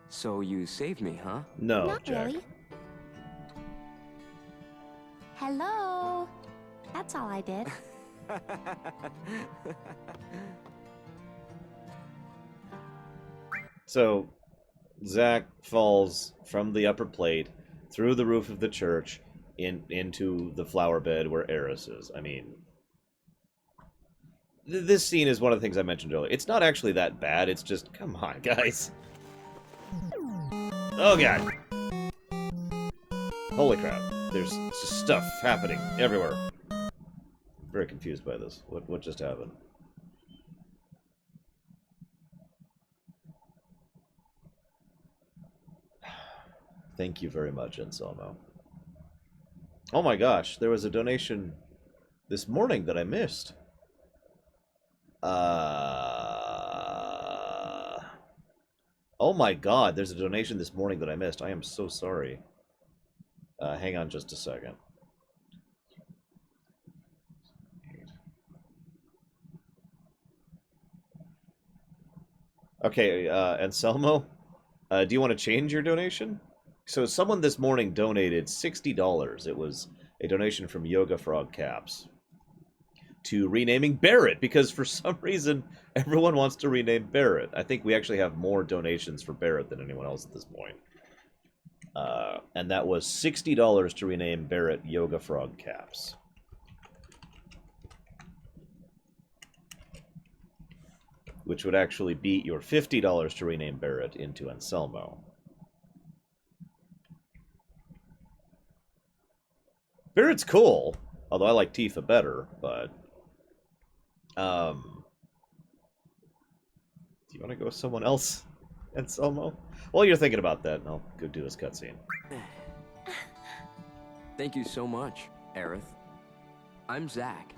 So you saved me, huh? No, Not Jack. really. Hello? That's all I did. So, Zack falls from the upper plate through the roof of the church into the flower bed where Eris is. I mean, this scene is one of the things I mentioned earlier. It's not actually that bad. It's just, come on, guys. Oh, God. Holy crap. There's just stuff happening everywhere. Very confused by this. What just happened? Thank you very much, Anselmo. Oh my gosh, there was a donation this morning that I missed. Oh my god, there's a donation this morning that I missed. I am so sorry. Hang on just a second. Okay, Anselmo, do you want to change your donation? So someone this morning donated $60. It was a donation from Yoga Frog Caps to renaming Barrett, because for some reason everyone wants to rename Barrett. I think we actually have more donations for Barrett than anyone else at this point. And that was $60 to rename Barrett Yoga Frog Caps. Which would actually beat your $50 to rename Barrett into Anselmo. Barrett's cool, although I like Tifa better, but... do you want to go with someone else, Anselmo? While you're thinking about that, I'll go do this cutscene. Thank you so much, Aerith. I'm Zack.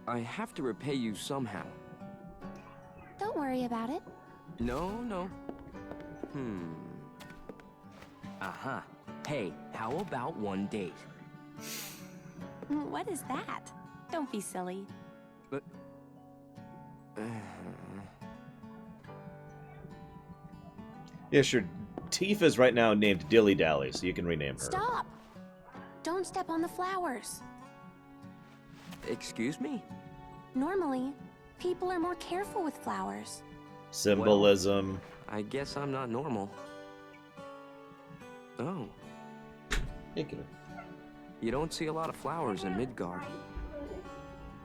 I have to repay you somehow. Don't worry about it. No. Uh-huh. Hey, how about one date? What is that? Don't be silly. But... Yeah, sure. Tifa's right now named Dilly Dally, so you can rename her. Stop! Don't step on the flowers. Excuse me? Normally, people are more careful with flowers. Symbolism. Well, I guess I'm not normal. Oh. Thank you. You don't see a lot of flowers in Midgard.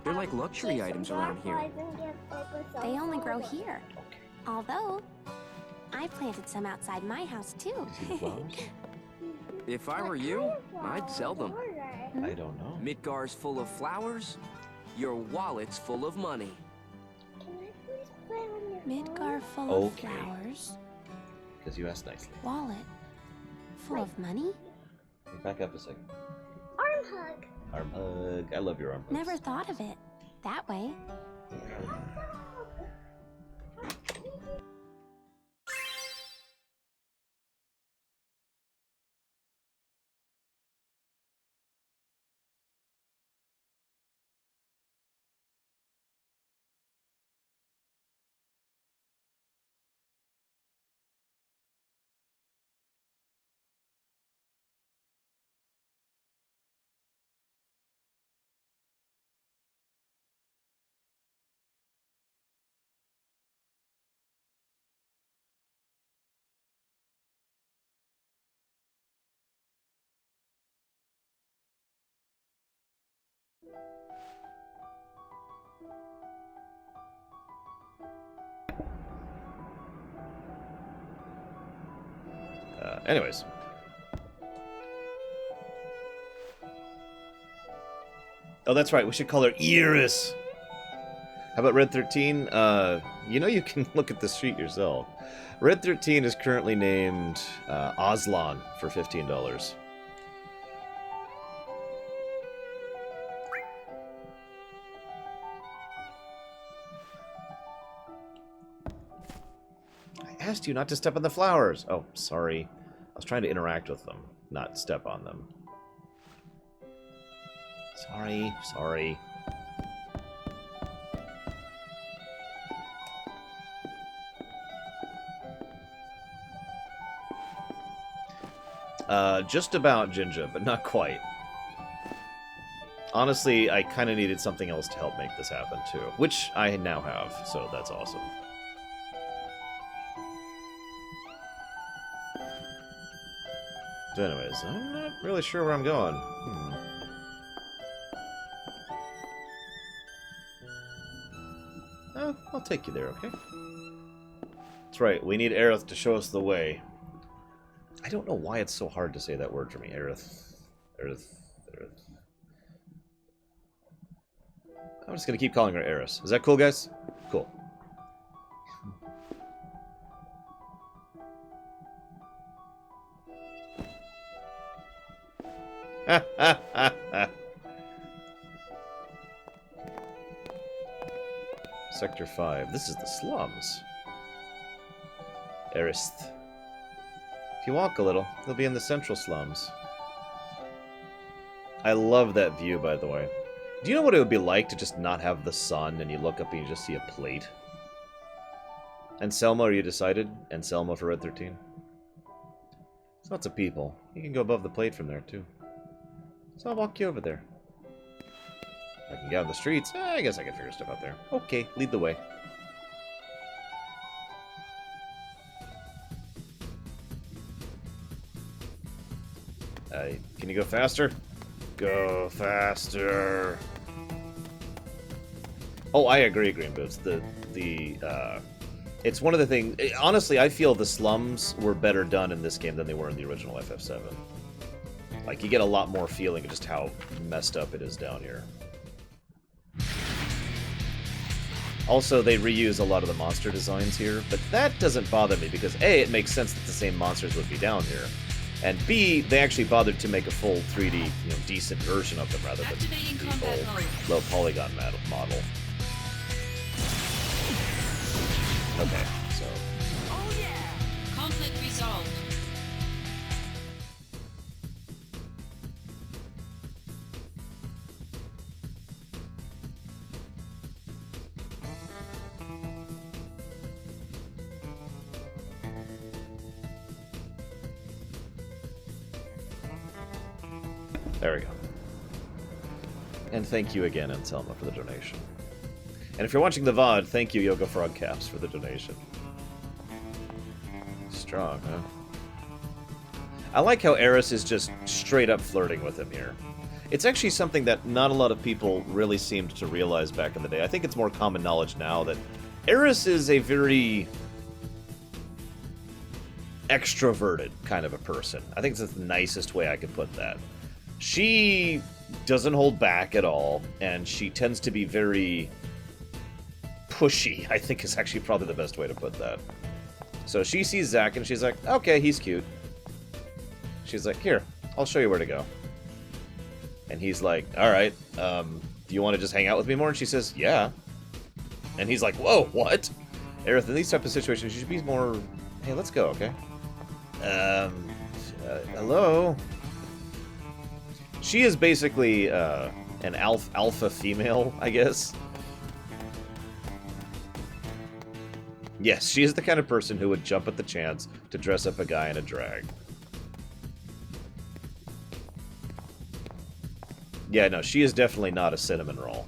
They're like luxury items around here. They only grow here. Although, I planted some outside my house too. If I were you, I'd sell them. I don't know. Midgar's full of flowers, your wallet's full of money. Midgar full of flowers. Because you asked nicely. Wallet full of money? Back up a second. Arm hug. Arm hug. I love your arm hugs. Never thought of it that way. Anyways. Oh, that's right. We should call her Iris. How about Red 13? You know you can look at the street yourself. Red 13 is currently named Aslan for $15. I asked you not to step on the flowers. Oh, sorry. I was trying to interact with them, not step on them. Sorry. Just about, Jinja, but not quite. Honestly, I kind of needed something else to help make this happen, too. Which I now have, so that's awesome. So anyways, I'm not really sure where I'm going. Oh, I'll take you there, okay? That's right, we need Aerith to show us the way. I don't know why it's so hard to say that word for me. Aerith. I'm just gonna keep calling her Aerith. Is that cool, guys? Cool. Sector 5. This is the slums. Aerith. If you walk a little, they'll be in the central slums. I love that view, by the way. Do you know what it would be like to just not have the sun and you look up and you just see a plate? Anselmo, are you decided? Anselmo for Red 13? There's lots of people. You can go above the plate from there, too. So I'll walk you over there. I can get on the streets. I guess I can figure stuff out there. Okay, lead the way. Can you go faster? Go faster. Oh, I agree, Green Boots. It's one of the things... Honestly, I feel the slums were better done in this game than they were in the original FF7. Like, you get a lot more feeling of just how messed up it is down here. Also, they reuse a lot of the monster designs here, but that doesn't bother me because A, it makes sense that the same monsters would be down here, and B, they actually bothered to make a full 3D, decent version of them rather than the old low polygon model. Okay, so... Oh yeah! Conflict resolved. There we go. And thank you again, Anselma, for the donation. And if you're watching the VOD, thank you, Yoga Frog Caps, for the donation. Strong, huh? I like how Eris is just straight up flirting with him here. It's actually something that not a lot of people really seemed to realize back in the day. I think it's more common knowledge now that Eris is a very extroverted kind of a person. I think it's the nicest way I could put that. She doesn't hold back at all, and she tends to be very pushy, I think is actually probably the best way to put that. So she sees Zack, and she's like, okay, he's cute. She's like, here, I'll show you where to go. And he's like, alright, do you want to just hang out with me more? And she says, yeah. And he's like, whoa, what? Aerith, in these type of situations, you should be more, hey, let's go, okay? Hello? She is basically an alpha female, I guess. Yes, she is the kind of person who would jump at the chance to dress up a guy in a drag. Yeah, no, she is definitely not a cinnamon roll.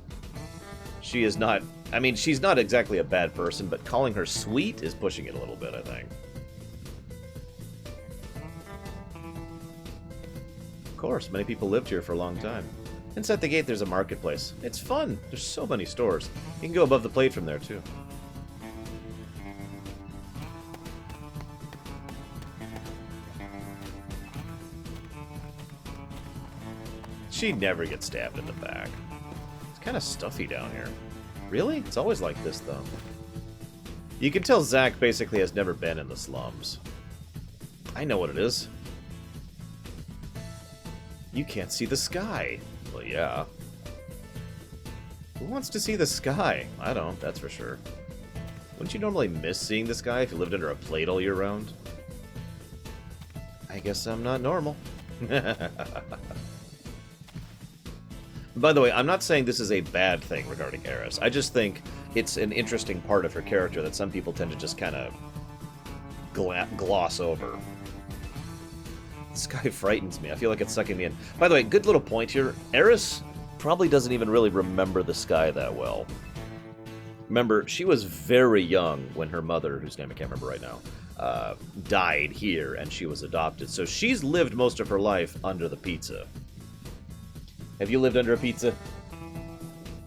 She is not... I mean, she's not exactly a bad person, but calling her sweet is pushing it a little bit, I think. Of course, many people lived here for a long time. Inside the gate, there's a marketplace. It's fun. There's so many stores. You can go above the plate from there, too. She never gets stabbed in the back. It's kind of stuffy down here. Really? It's always like this, though. You can tell Zack basically has never been in the slums. I know what it is. You can't see the sky. Well, yeah. Who wants to see the sky? I don't, that's for sure. Wouldn't you normally miss seeing the sky if you lived under a plate all year round? I guess I'm not normal. By the way, I'm not saying this is a bad thing regarding Eris. I just think it's an interesting part of her character that some people tend to just kind of gloss over. This guy frightens me. I feel like it's sucking me in. By the way, good little point here. Eris probably doesn't even really remember the sky that well. Remember, she was very young when her mother, whose name I can't remember right now, died here, and she was adopted. So she's lived most of her life under the pizza. Have you lived under a pizza?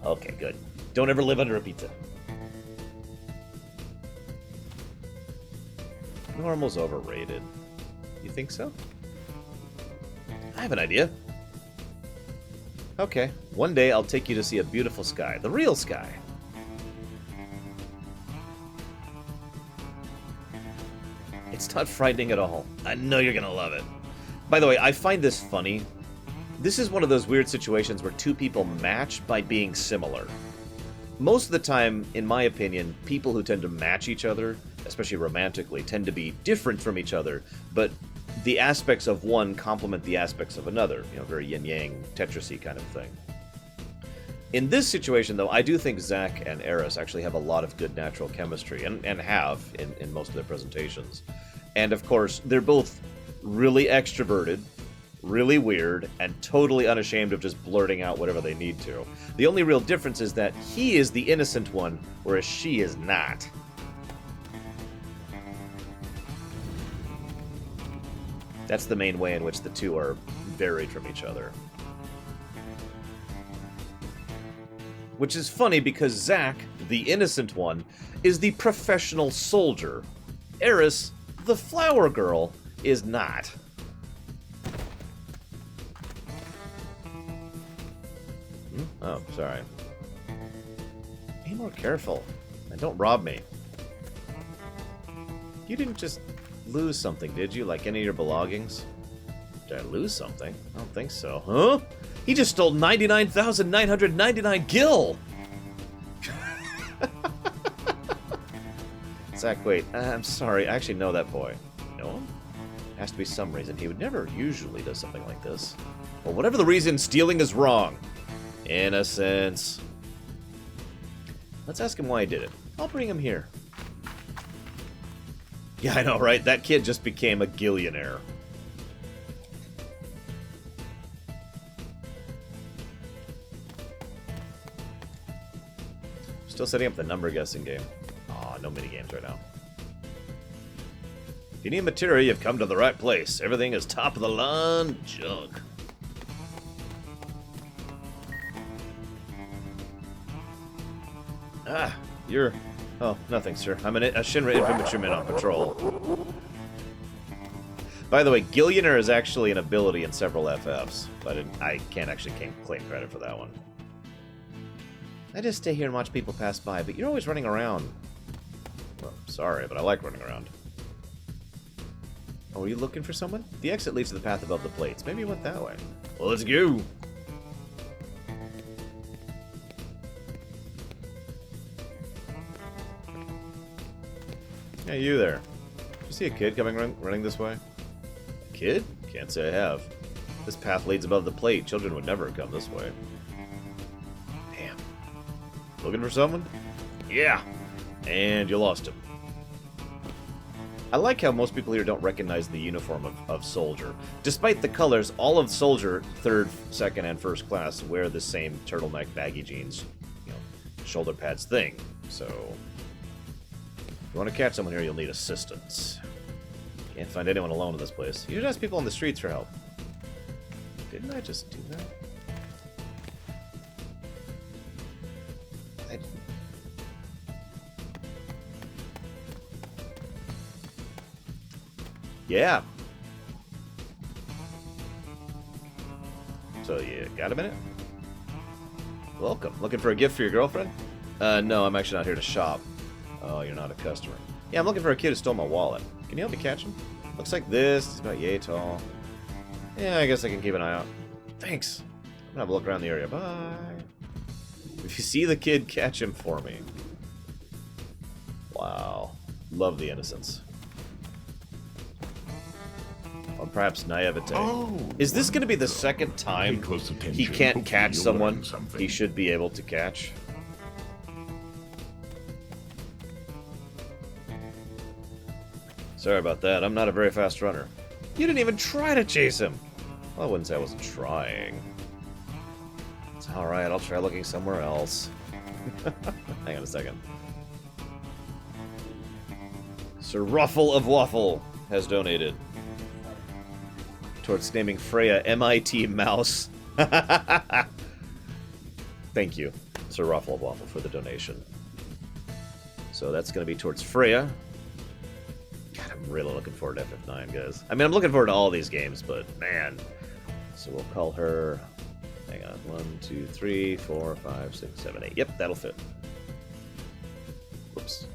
Okay, good. Don't ever live under a pizza. Normal's overrated. You think so? I have an idea. Okay, one day I'll take you to see a beautiful sky. The real sky. It's not frightening at all. I know you're gonna love it. By the way, I find this funny. This is one of those weird situations where two people match by being similar. Most of the time, in my opinion, people who tend to match each other, especially romantically, tend to be different from each other, but the aspects of one complement the aspects of another. You know, very yin-yang, Tetris-y kind of thing. In this situation, though, I do think Zack and Eris actually have a lot of good natural chemistry, and have in most of their presentations. And, of course, they're both really extroverted, really weird, and totally unashamed of just blurting out whatever they need to. The only real difference is that he is the innocent one, whereas she is not. That's the main way in which the two are varied from each other. Which is funny because Zack, the innocent one, is the professional soldier. Eris, the flower girl, is not. Oh, sorry. Be more careful. And don't rob me. You didn't just lose something, did you? Like any of your belongings? Did I lose something? I don't think so. Huh? He just stole 99,999 gil! Zach, wait. I'm sorry. I actually know that boy. You know him? Has to be some reason. He would never usually do something like this. Well, whatever the reason, stealing is wrong. Innocence. Let's ask him why he did it. I'll bring him here. Yeah, I know, right? That kid just became a gillionaire. Still setting up the number guessing game. Aw, no minigames right now. If you need material, you've come to the right place. Everything is top of the line junk. Ah, you're... Oh, nothing, sir. I'm a Shinra infantryman on patrol. By the way, Gillionaire is actually an ability in several FFs, but I can't actually claim credit for that one. I just stay here and watch people pass by, but you're always running around. Well, sorry, but I like running around. Oh, are you looking for someone? The exit leads to the path above the plates. Maybe you went that way. Well, let's go! Hey, you there. Did you see a kid coming running this way? A kid? Can't say I have. This path leads above the plate. Children would never come this way. Damn. Looking for someone? Yeah. And you lost him. I like how most people here don't recognize the uniform of Soldier. Despite the colors, all of Soldier, 3rd, 2nd, and 1st class wear the same turtleneck, baggy jeans, you know, shoulder pads thing. So... if you want to catch someone here, you'll need assistance. Can't find anyone alone in this place. You should ask people on the streets for help. Didn't I just do that? Yeah. So you got a minute? Welcome. Looking for a gift for your girlfriend? No, I'm actually not here to shop. Oh, you're not a customer. Yeah, I'm looking for a kid who stole my wallet. Can you help me catch him? Looks like this. He's about yay tall. Yeah, I guess I can keep an eye out. Thanks. I'm gonna have a look around the area. Bye. If you see the kid, catch him for me. Wow. Love the innocence. Or perhaps naivete. Oh, is this going to be the second time he can't catch someone he should be able to catch? Sorry about that. I'm not a very fast runner. You didn't even try to chase him. Well, I wouldn't say I wasn't trying. It's alright. I'll try looking somewhere else. Hang on a second. Sir Ruffle of Waffle has donated towards naming Freya MIT Mouse. Thank you, Sir Ruffle of Waffle, for the donation. So that's going to be towards Freya. God, I'm really looking forward to FF9, guys. I mean, I'm looking forward to all these games, but man. So we'll call her... Hang on. 1, 2, 3, 4, 5, 6, 7, 8. Yep, that'll fit. Whoops.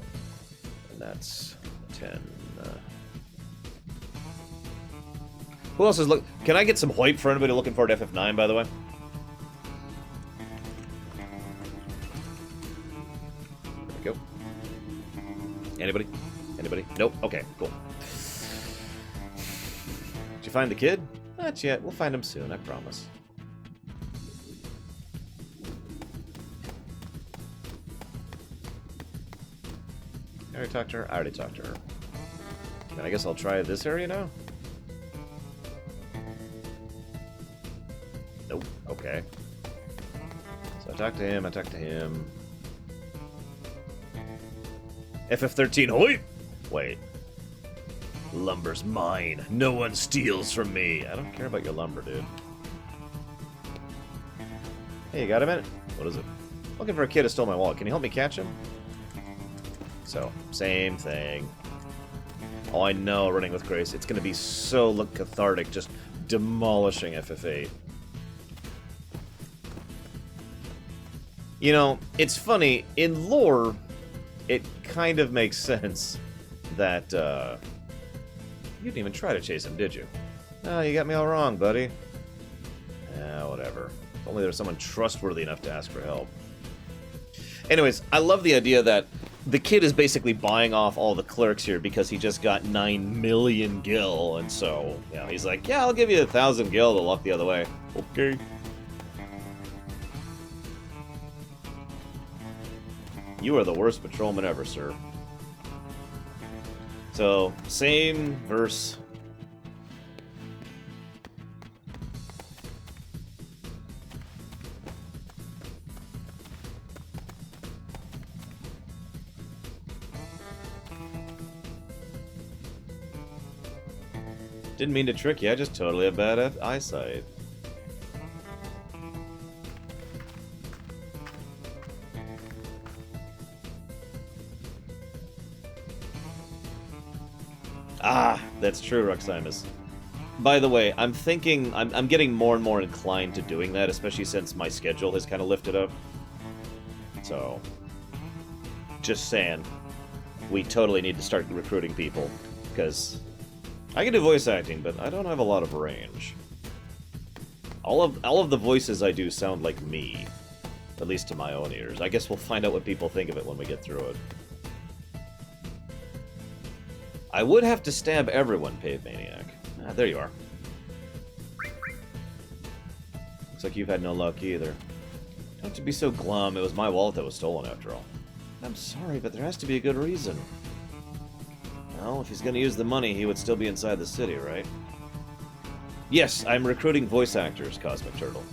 And that's 10. Who else is Can I get some hype for anybody looking forward to FF9, by the way? There we go. Anybody? Anybody? Nope. Okay, cool. Did you find the kid? Not yet. We'll find him soon, I promise. I already talked to her? I already talked to her. And I guess I'll try this area now? Nope. Okay. So I talked to him, I talked to him. FF13, hoi! Wait. Lumber's mine. No one steals from me. I don't care about your lumber, dude. Hey, you got a minute? What is it? Looking for a kid who stole my wallet. Can you help me catch him? So, same thing. Oh, I know, running with Grace. It's going to be so cathartic, just demolishing FF8. You know, it's funny. In lore, it kind of makes sense that, you didn't even try to chase him, did you? Oh, you got me all wrong, buddy. Whatever. If only there was someone trustworthy enough to ask for help. Anyways, I love the idea that the kid is basically buying off all the clerks here because he just got 9 million gil, and so, you know, he's like, yeah, I'll give you 1,000 gil to walk the other way. Okay. You are the worst patrolman ever, sir. So, same verse. Didn't mean to trick you, I just totally have bad eyesight. Ah, that's true, Ruximus. By the way, I'm thinking, I'm getting more and more inclined to doing that, especially since my schedule has kind of lifted up. So, just saying, we totally need to start recruiting people, because I can do voice acting, but I don't have a lot of range. All of the voices I do sound like me, at least to my own ears. I guess we'll find out what people think of it when we get through it. I would have to stab everyone, Pave Maniac. Ah, there you are. Looks like you've had no luck either. Don't have to be so glum. It was my wallet that was stolen after all. I'm sorry, but there has to be a good reason. Well, if he's going to use the money, he would still be inside the city, right? Yes, I'm recruiting voice actors, Cosmic Turtle.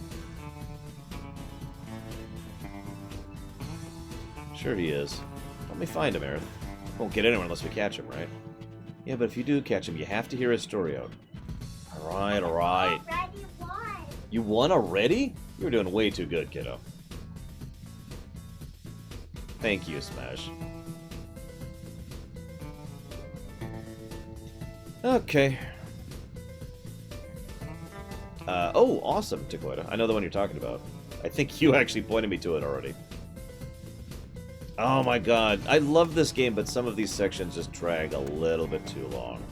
Sure he is. Let me find him, Aerith. Won't get anyone unless we catch him, right? Yeah, but if you do catch him, you have to hear his story out. Alright, alright. You won already? You were doing way too good, kiddo. Thank you, Smash. Okay. Oh, awesome, Takoida. I know the one you're talking about. I think you actually pointed me to it already. Oh my god. I love this game, but some of these sections just drag a little bit too long.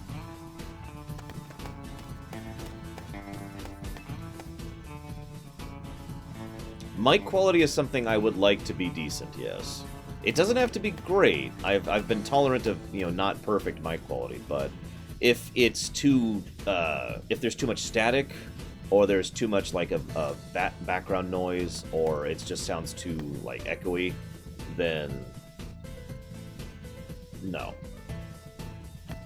Mic quality is something I would like to be decent, yes. It doesn't have to be great. I've been tolerant of, you know, not perfect mic quality, but if it's too, if there's too much static, or there's too much, like, a background noise, or it just sounds too, like, echoey, then no.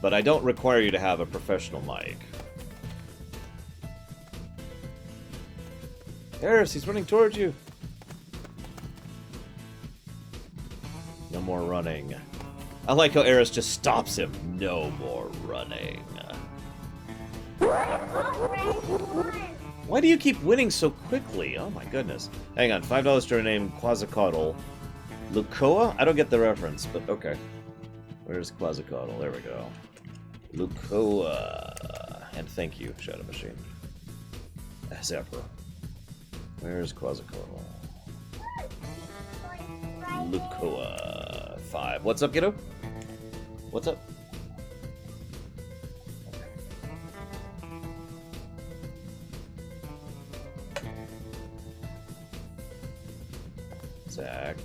But I don't require you to have a professional mic. Eris, he's running towards you. No more running. I like how Eris just stops him. No more running. Why do you keep winning so quickly? Oh my goodness. Hang on, $5 to rename Quasicoddle. Lucoa? I don't get the reference, but okay. Where's Quasicoddle? There we go. Lucoa. And thank you, Shadow Machine. Zephyr. Where's Quasicoddle? Lucoa 5. What's up, kiddo? What's up? Zach.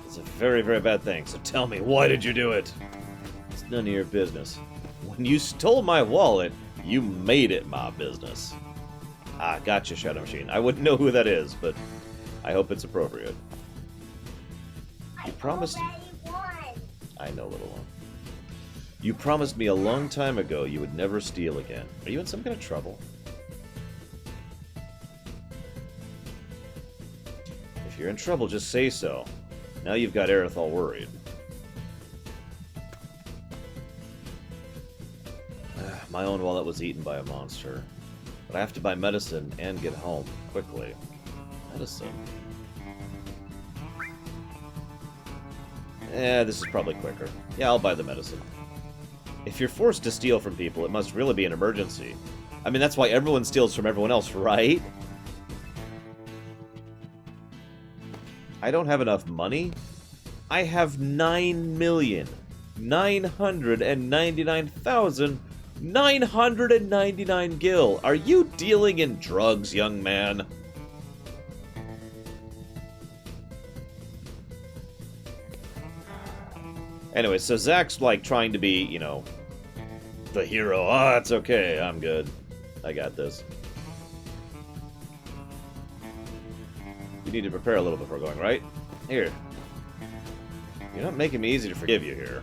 It's a very, very bad thing, so tell me, why did you do it? It's none of your business. When you stole my wallet, you made it my business. Ah, gotcha, Shadow Machine. I wouldn't know who that is, but I hope it's appropriate. You promised... I know, little one. You promised me a long time ago you would never steal again. Are you in some kind of trouble? If you're in trouble, just say so. Now you've got Aerith all worried. My own wallet was eaten by a monster. But I have to buy medicine and get home quickly. Medicine. This is probably quicker. Yeah, I'll buy the medicine. If you're forced to steal from people, it must really be an emergency. I mean, that's why everyone steals from everyone else, right? I don't have enough money. I have 9,999,999 gil. Are you dealing in drugs, young man? Anyway, so Zack's like trying to be, you know, the hero. Ah, it's okay. I'm good. I got this. You need to prepare a little before going, right? Here. You're not making me easy to forgive you here.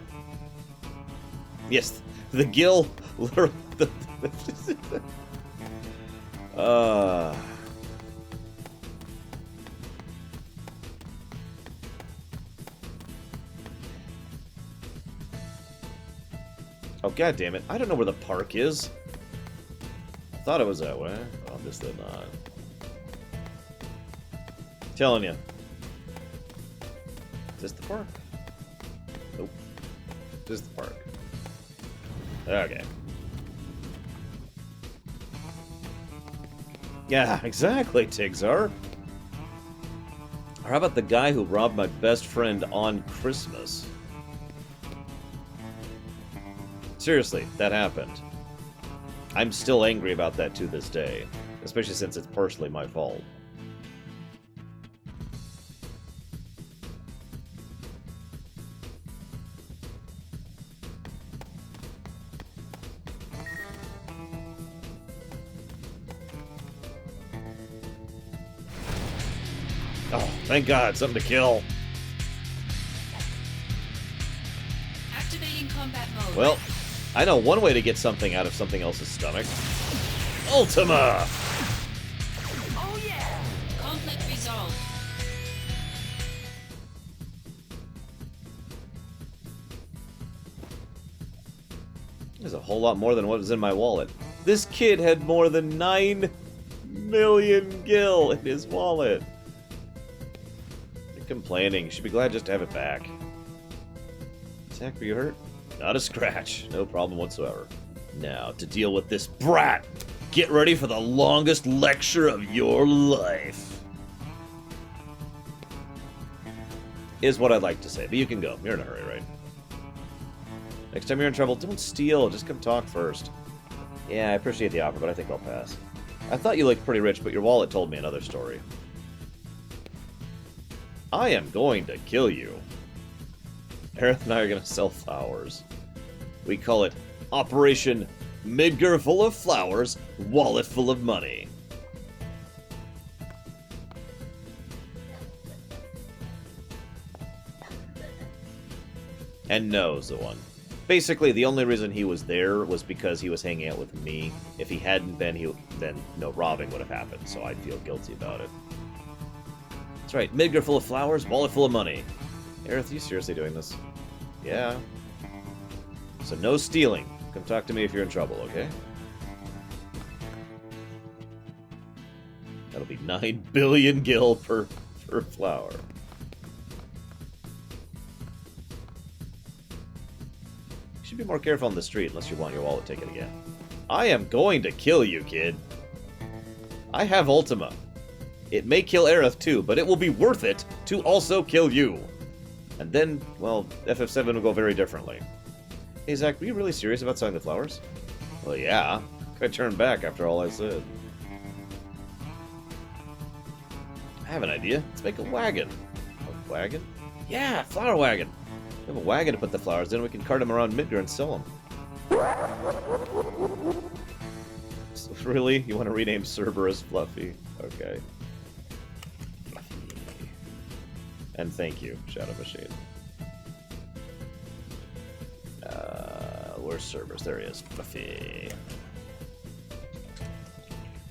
Yes, the Gil... Oh, god damn it. I don't know where the park is. I thought it was that way. Obviously not. Telling you. Is this the park? Nope. This is the park. Okay. Yeah, exactly, Tigzar. Or how about the guy who robbed my best friend on Christmas? Seriously, that happened. I'm still angry about that to this day, especially since it's partially my fault. Oh, thank God, something to kill. Activating combat mode. Well, I know one way to get something out of something else's stomach. Ultima! Oh yeah! Conflict resolved. There's a whole lot more than what was in my wallet. This kid had more than 9 million gil in his wallet. You're complaining. You should be glad just to have it back. Zach, were you hurt? Not a scratch. No problem whatsoever. Now, to deal with this brat, get ready for the longest lecture of your life. Is what I'd like to say, but you can go. You're in a hurry, right? Next time you're in trouble, don't steal. Just come talk first. Yeah, I appreciate the offer, but I think I'll pass. I thought you looked pretty rich, but your wallet told me another story. I am going to kill you. Aerith and I are going to sell flowers. We call it Operation Midgar full of flowers, wallet full of money. And no, Zawan. Basically, the only reason he was there was because he was hanging out with me. If he hadn't been, then no robbing would have happened, so I'd feel guilty about it. That's right, Midgar full of flowers, wallet full of money. Aerith, are you seriously doing this? Yeah. So no stealing. Come talk to me if you're in trouble, okay? That'll be 9 billion gil per flower. You should be more careful on the street unless you want your wallet taken again. I am going to kill you, kid. I have Ultima. It may kill Aerith too, but it will be worth it to also kill you. And then, well, FF7 will go very differently. Hey, Zach, were you really serious about selling the flowers? Well, yeah. I turned back after all I said. I have an idea. Let's make a wagon. A wagon? Yeah, flower wagon. We have a wagon to put the flowers in. We can cart them around Midgar and sell them. So, really? You want to rename Cerberus Fluffy? Okay. And thank you, Shadow Machine. Where's Cerberus? There he is. Fluffy.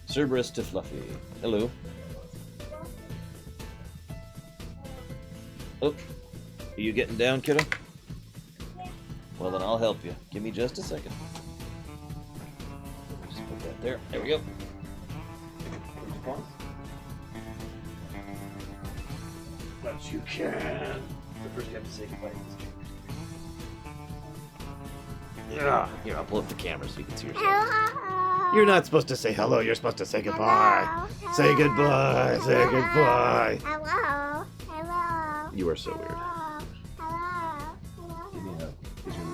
Cerberus to Fluffy. Hello. Oh. Are you getting down, kiddo? Well, then I'll help you. Give me just a second. There we go. But you can. But first you have to say goodbye to this. Yeah. Here, I'll pull up the camera so you can see yourself. Hello. You're not supposed to say hello, you're supposed to say goodbye. Hello. Say goodbye, say goodbye. Hello. Hello. You are so weird. Hello. Give me a hug, because you're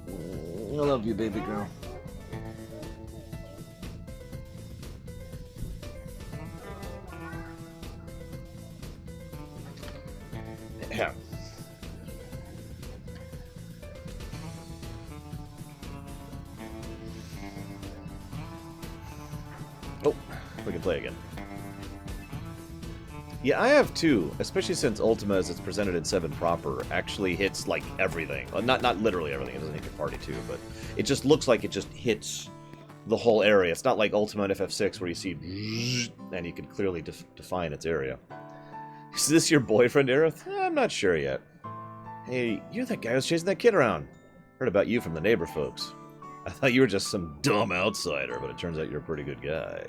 leaving. I love you, baby girl. Yeah. Oh, we can play again. Yeah, I have too, especially since Ultima, as it's presented in 7 proper, actually hits, like, everything. Well, not literally everything, it doesn't hit your party too, but it just looks like it just hits the whole area. It's not like Ultima and FF6 where you see and you can clearly define its area. Is this your boyfriend, Aerith? I'm not sure yet. Hey, you're that guy who's chasing that kid around. Heard about you from the neighbor folks. I thought you were just some dumb outsider, but it turns out you're a pretty good guy.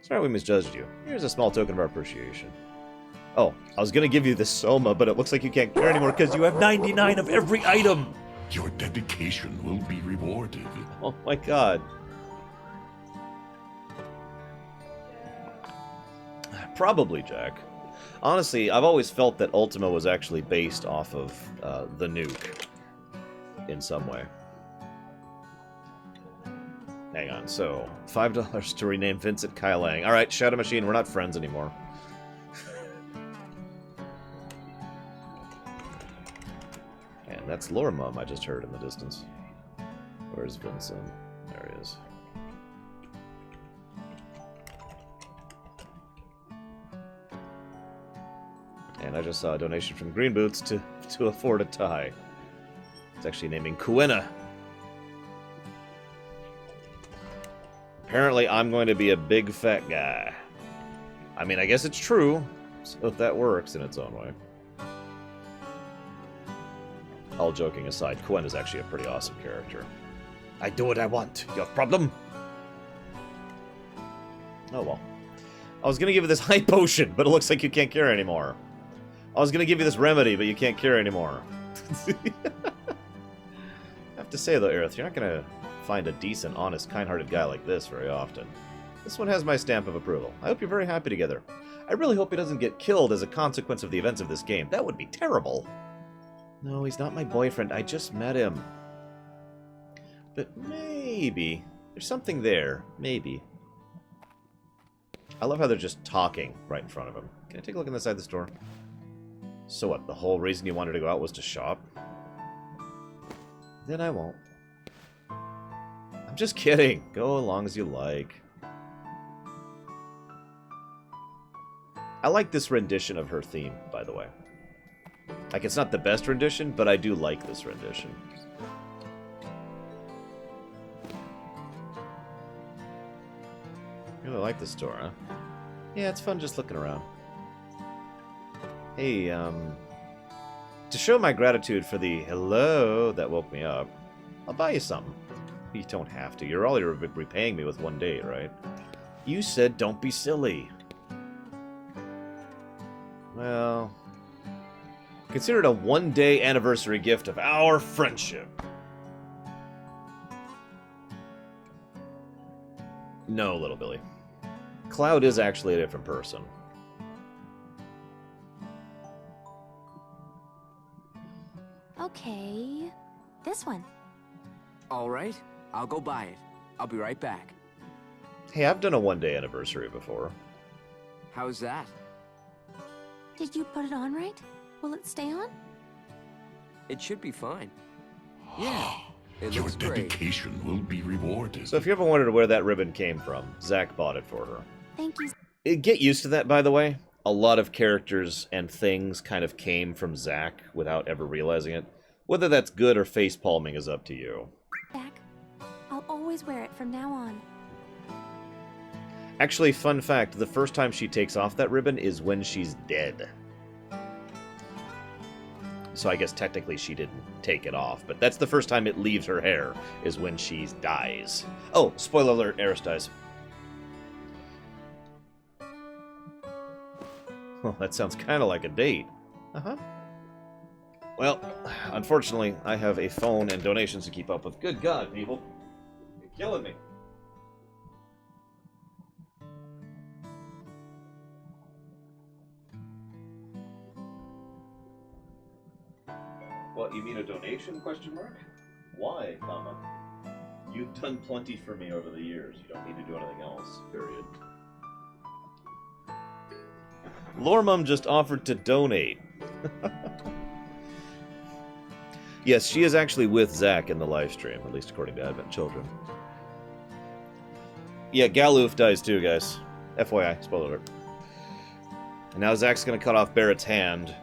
Sorry we misjudged you. Here's a small token of our appreciation. Oh, I was gonna give you this Soma, but it looks like you can't care anymore because you have 99 of every item! Your dedication will be rewarded. Oh my god. Probably, Jack. Honestly, I've always felt that Ultima was actually based off of the nuke in some way. Hang on, so $5 to rename Vincent Kailang. Alright, Shadow Machine, we're not friends anymore. And that's Loremum I just heard in the distance. Where's Vincent? There he is. And I just saw a donation from Green Boots to afford a tie. It's actually naming Kuena. Apparently, I'm going to be a big fat guy. I mean, I guess it's true, so if that works in its own way. All joking aside, Kuena's actually a pretty awesome character. I do what I want. You have a problem? Oh well. I was gonna give you this high potion, but it looks like you can't cure anymore. I was gonna give you this remedy, but you can't cure anymore. I have to say though, Aerith, you're not gonna find a decent, honest, kind-hearted guy like this very often. This one has my stamp of approval. I hope you're very happy together. I really hope he doesn't get killed as a consequence of the events of this game. That would be terrible. No, he's not my boyfriend. I just met him. But maybe. There's something there. Maybe. I love how they're just talking right in front of him. Can I take a look inside the store? So what, the whole reason you wanted to go out was to shop? Then I won't. I'm just kidding. Go along as you like. I like this rendition of her theme, by the way. Like, it's not the best rendition, but I do like this rendition. Really like the store, huh? Yeah, it's fun just looking around. Hey, to show my gratitude for the hello that woke me up, I'll buy you something. You don't have to. You're already repaying me with one date, right? You said don't be silly. Well, consider it a one-day anniversary gift of our friendship. No, little Billy. Cloud is actually a different person. Okay, this one. All right, I'll go buy it. I'll be right back. Hey, I've done a one-day anniversary before. How's that? Did you put it on right? Will it stay on? It should be fine. Yeah, it Your looks great. dedication will be rewarded. So if you ever wondered where that ribbon came from, Zach bought it for her. Thank you. Get used to that, by the way. A lot of characters and things kind of came from Zach without ever realizing it. Whether that's good or facepalming is up to you. Back. I'll always wear it from now on. Actually, fun fact, the first time she takes off that ribbon is when she's dead. So I guess technically she didn't take it off, but that's the first time it leaves her hair, is when she dies. Oh, spoiler alert, Eris dies. Well, that sounds kind of like a date. Uh-huh. Well, unfortunately, I have a phone and donations to keep up with. Good God, people. You're killing me. What, you mean a donation, question mark? Why, comma? You've done plenty for me over the years. You don't need to do anything else, period. Loremum just offered to donate. Yes, she is actually with Zack in the live stream, at least according to Advent Children. Yeah, Galoof dies too, guys. FYI, spoiler alert. And now Zack's gonna cut off Barrett's hand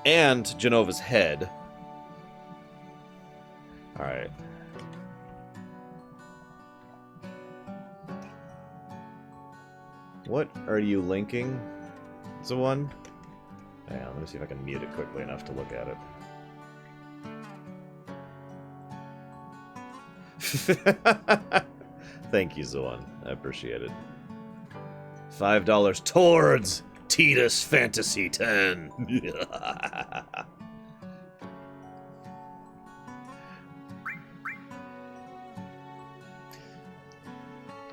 and Genova's head. Alright. What are you linking? It's the one? Hang on, let me see if I can mute it quickly enough to look at it. Thank you, Zoan. I appreciate it. $5 towards Tidus Fantasy 10.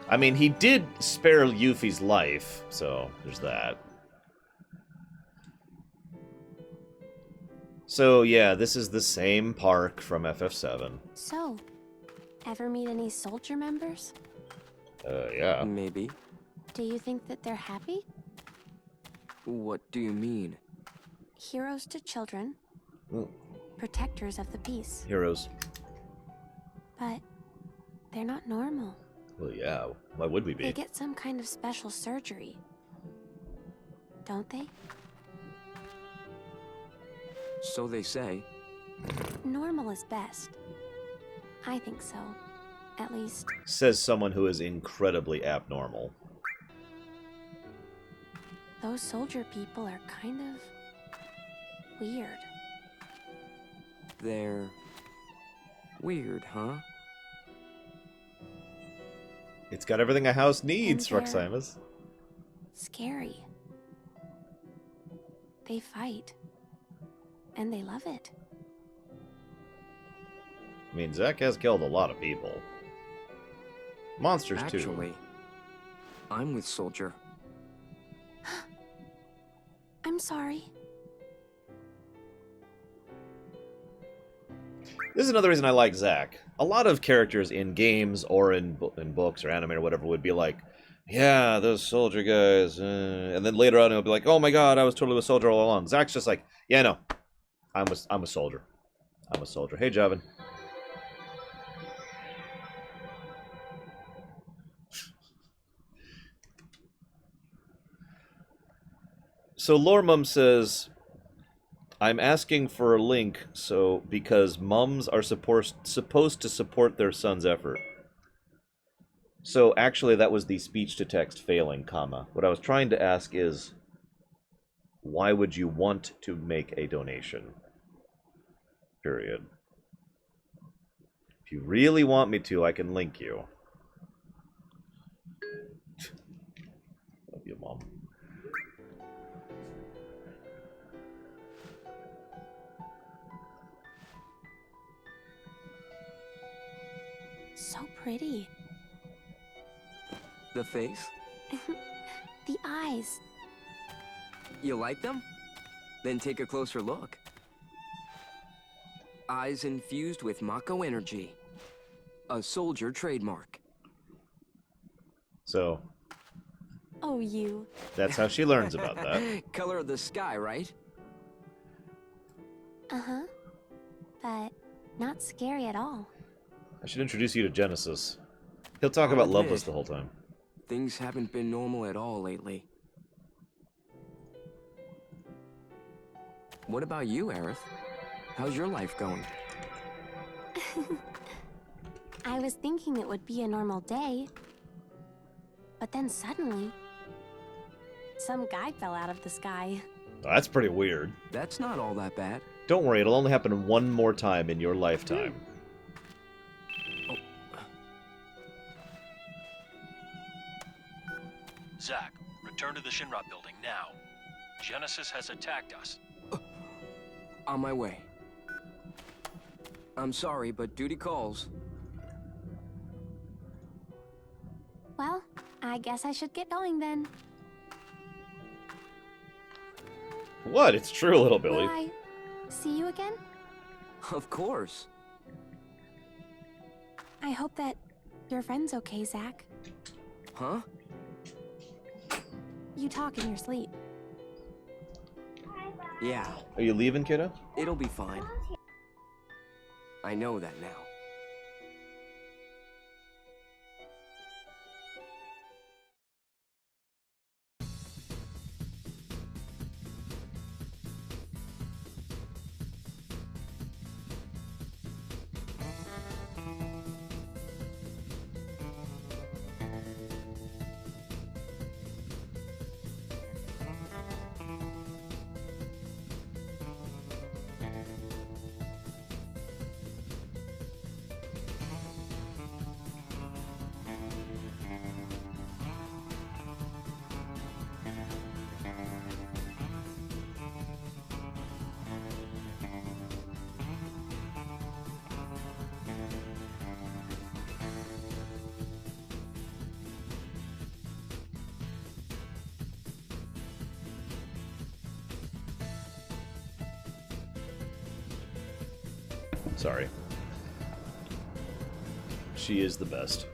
I mean, he did spare Yuffie's life, so there's that. So, yeah, this is the same park from FF7. So, ever meet any soldier members? Yeah. Maybe. Do you think that they're happy? What do you mean? Heroes to children. Ooh. Protectors of the peace. Heroes. But they're not normal. Well, yeah. Why would we be? They get some kind of special surgery. Don't they? So they say. Normal is best. I think so. At least. Says someone who is incredibly abnormal. Those soldier people are kind of weird. They're weird, huh? It's got everything a house needs, And Roxamus. Scary. They fight. And they love it. I mean, Zack has killed a lot of people. Monsters, too. Actually, I'm with Soldier. I'm sorry. This is another reason I like Zack. A lot of characters in games or in books or anime or whatever would be like, yeah, those soldier guys. And then later on it'll be like, oh my god, I was totally with Soldier all along. Zack's just like, yeah, no, I'm a soldier. I'm a soldier. Hey, Javin. So Loremum says, I'm asking for a link because mums are supposed to support their son's effort. So actually that was the speech-to-text failing, comma. What I was trying to ask is, why would you want to make a donation? Period. If you really want me to, I can link you. Love you, Mom. So pretty. The face? The eyes. You like them? Then take a closer look. Eyes infused with Mako energy. A soldier trademark. So, Oh, you. that's how she learns about that. Color of the sky, right? Uh-huh. But not scary at all. I should introduce you to Genesis. He'll talk about Loveless the whole time. Things haven't been normal at all lately. What about you, Aerith? How's your life going? I was thinking it would be a normal day. But then suddenly, some guy fell out of the sky. Oh, that's pretty weird. That's not all that bad. Don't worry, it'll only happen one more time in your lifetime. Zack, return to the Shinra building now. Genesis has attacked us. On my way. I'm sorry, but duty calls. Well, I guess I should get going then. What? It's true, little Billy. Will I see you again? Of course. I hope that your friend's okay, Zack. Huh? You talk in your sleep. Yeah. Are you leaving, kiddo? It'll be fine. I know that now. Sorry. She is the best.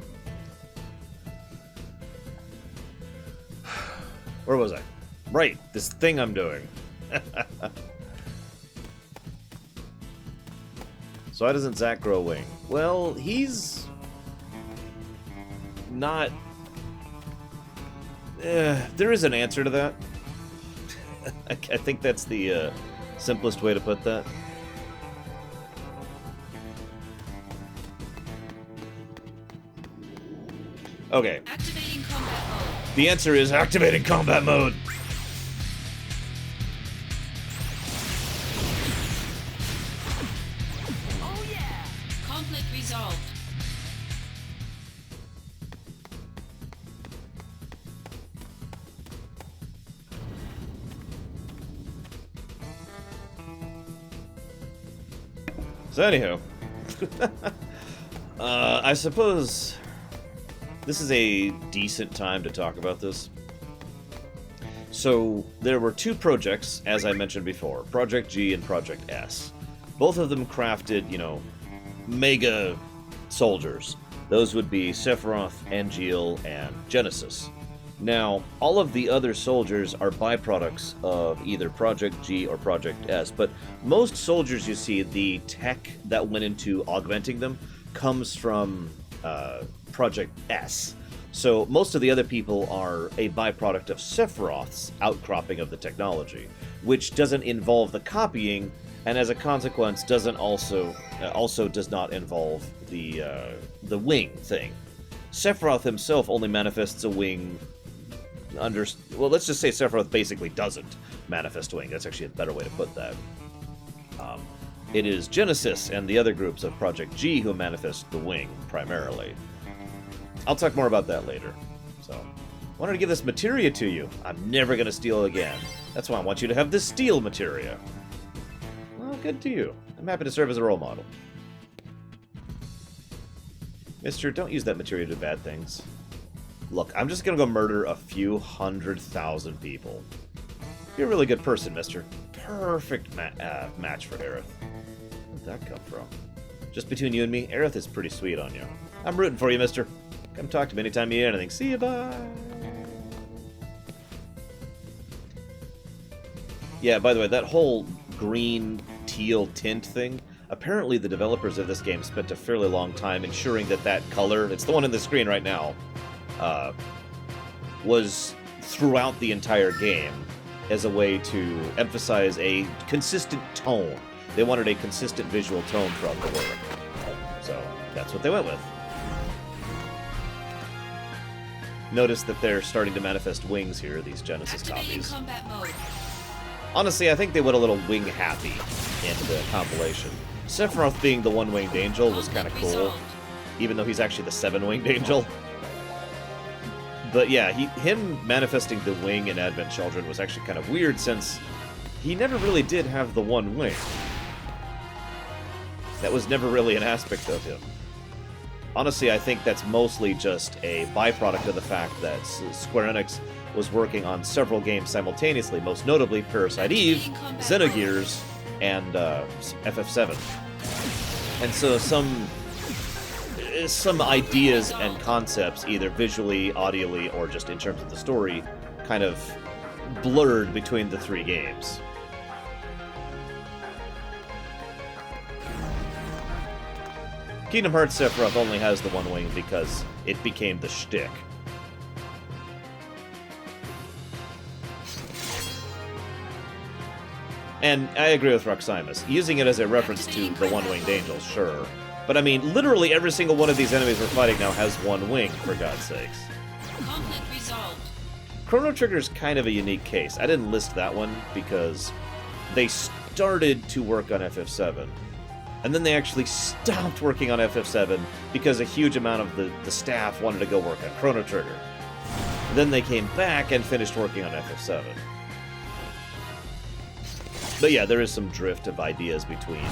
Where was I? Right, this thing I'm doing. So why doesn't Zack grow a wing? Well, he's not... there is an answer to that. I think that's the simplest way to put that. Okay. Activating combat mode. The answer is activating combat mode. Oh yeah! Conflict resolved. So anywho, I suppose this is a decent time to talk about this. So, there were two projects, as I mentioned before, Project G and Project S. Both of them crafted, you know, mega soldiers. Those would be Sephiroth, Angil, and Genesis. Now, all of the other soldiers are byproducts of either Project G or Project S, but most soldiers you see, the tech that went into augmenting them, comes from Project S. So most of the other people are a byproduct of Sephiroth's outcropping of the technology, which doesn't involve the copying, and as a consequence doesn't also does not involve the wing thing. Sephiroth himself only manifests a wing under... Well, let's just say Sephiroth basically doesn't manifest a wing. That's actually a better way to put that. It is Genesis and the other groups of Project G who manifest the wing, primarily. I'll talk more about that later. So, wanted to give this materia to you. I'm never going to steal again. That's why I want you to have this steal materia. Well, good to you. I'm happy to serve as a role model. Mister, don't use that materia to do bad things. Look, I'm just going to go murder a few 100,000 people. You're a really good person, mister. Perfect match for Aerith. Where'd that come from? Just between you and me, Aerith is pretty sweet on you. I'm rooting for you, mister. Come talk to me anytime you need anything. See you, bye! Yeah, by the way, that whole green teal tint thing, apparently the developers of this game spent a fairly long time ensuring that that color, it's the one on the screen right now, was throughout the entire game as a way to emphasize a consistent tone. They wanted a consistent visual tone throughout the work. So, that's what they went with. Notice that they're starting to manifest wings here, these Genesis copies. Combat mode. Honestly, I think they went a little wing happy in the compilation. Sephiroth being the one-winged angel was kind of cool, even though he's actually the seven-winged angel. But yeah, him manifesting the wing in Advent Children was actually kind of weird, since he never really did have the one wing. That was never really an aspect of him. Honestly, I think that's mostly just a byproduct of the fact that Square Enix was working on several games simultaneously, most notably Parasite Eve, Xenogears, and FF7. And so some ideas and concepts, either visually, audially, or just in terms of the story, kind of blurred between the three games. Kingdom Hearts Sephiroth only has the one wing because it became the shtick. And I agree with Roximus. Using it as a reference to the one-winged angel, sure. But I mean, literally every single one of these enemies we're fighting now has one wing, for God's sakes. Conflict resolved. Chrono Trigger's kind of a unique case. I didn't list that one because they started to work on FF7. And then they actually stopped working on FF7 because a huge amount of the staff wanted to go work on Chrono Trigger. Then they came back and finished working on FF7. But yeah, there is some drift of ideas between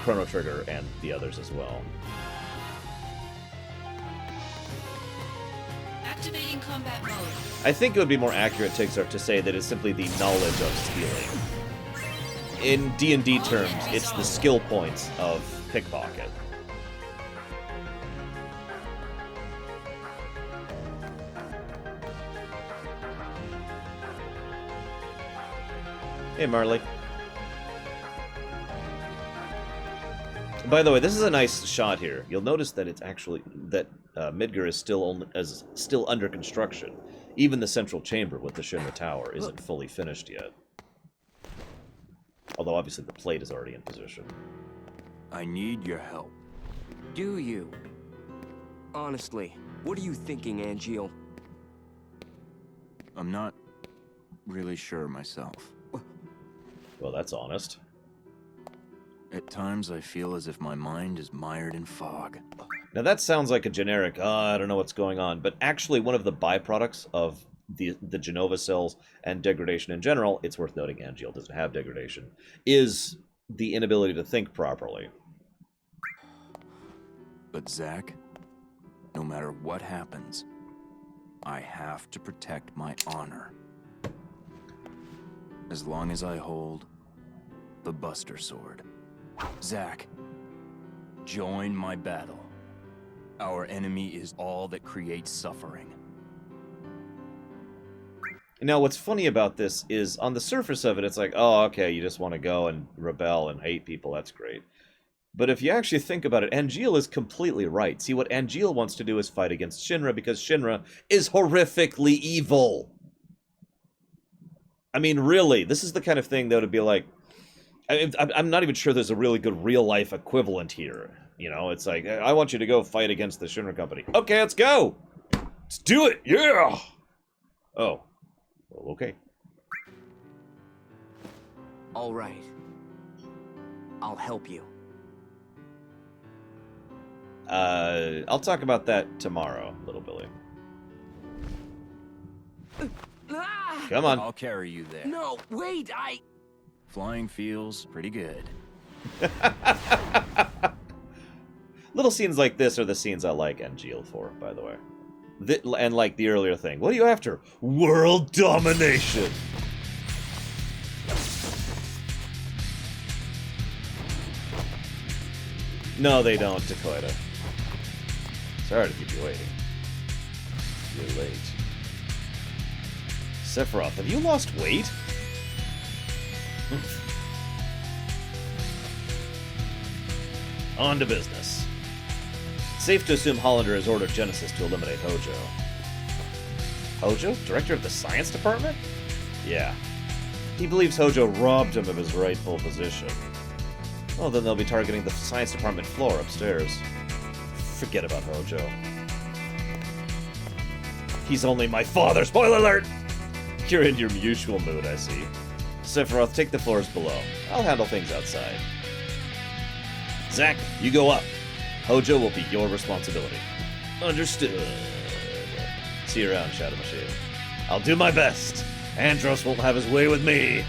Chrono Trigger and the others as well. Activating combat mode. I think it would be more accurate, Tixar, to say that it's simply the knowledge of stealing. In D&D terms, it's the skill points of pickpocket. Hey, Marley. By the way, this is a nice shot here. You'll notice that it's actually that Midgar is still under construction. Even the central chamber with the Shinra Tower isn't fully finished yet. Although obviously the plate is already in position. I need your help. Do you? Honestly, what are you thinking, Angil? I'm not really sure myself. Well, that's honest. At times I feel as if my mind is mired in fog. Now that sounds like a generic, I don't know what's going on, but actually one of the byproducts of the Genova cells and degradation in general, it's worth noting Angil doesn't have degradation, is the inability to think properly. But Zack, no matter what happens, I have to protect my honor. As long as I hold the Buster Sword. Zack, join my battle. Our enemy is all that creates suffering. Now, what's funny about this is, on the surface of it, it's like, oh, okay, you just want to go and rebel and hate people, that's great. But if you actually think about it, Angil is completely right. See, what Angil wants to do is fight against Shinra, because Shinra is horrifically evil. I mean, really, this is the kind of thing that would be like... I'm not even sure there's a really good real-life equivalent here. You know, it's like, I want you to go fight against the Shinra Company. Okay, let's go! Let's do it! Yeah! Oh. Well, okay. All right. I'll help you. I'll talk about that tomorrow, little Billy. Come on. I'll carry you there. No, wait, Flying feels pretty good. Little scenes like this are the scenes I like Angil for, by the way. And like the earlier thing. What are you after? World domination! No, they don't, Dakota. Sorry to keep you waiting. You're late. Sephiroth, have you lost weight? On to business. Safe to assume Hollander has ordered Genesis to eliminate Hojo. Hojo? Director of the science department? Yeah. He believes Hojo robbed him of his rightful position. Well, then they'll be targeting the science department floor upstairs. Forget about Hojo. He's only my father! Spoiler alert! You're in your usual mood, I see. Sephiroth, take the floors below. I'll handle things outside. Zack, you go up. Hojo will be your responsibility. Understood. See you around, Shadow Machine. I'll do my best. Andros won't have his way with me.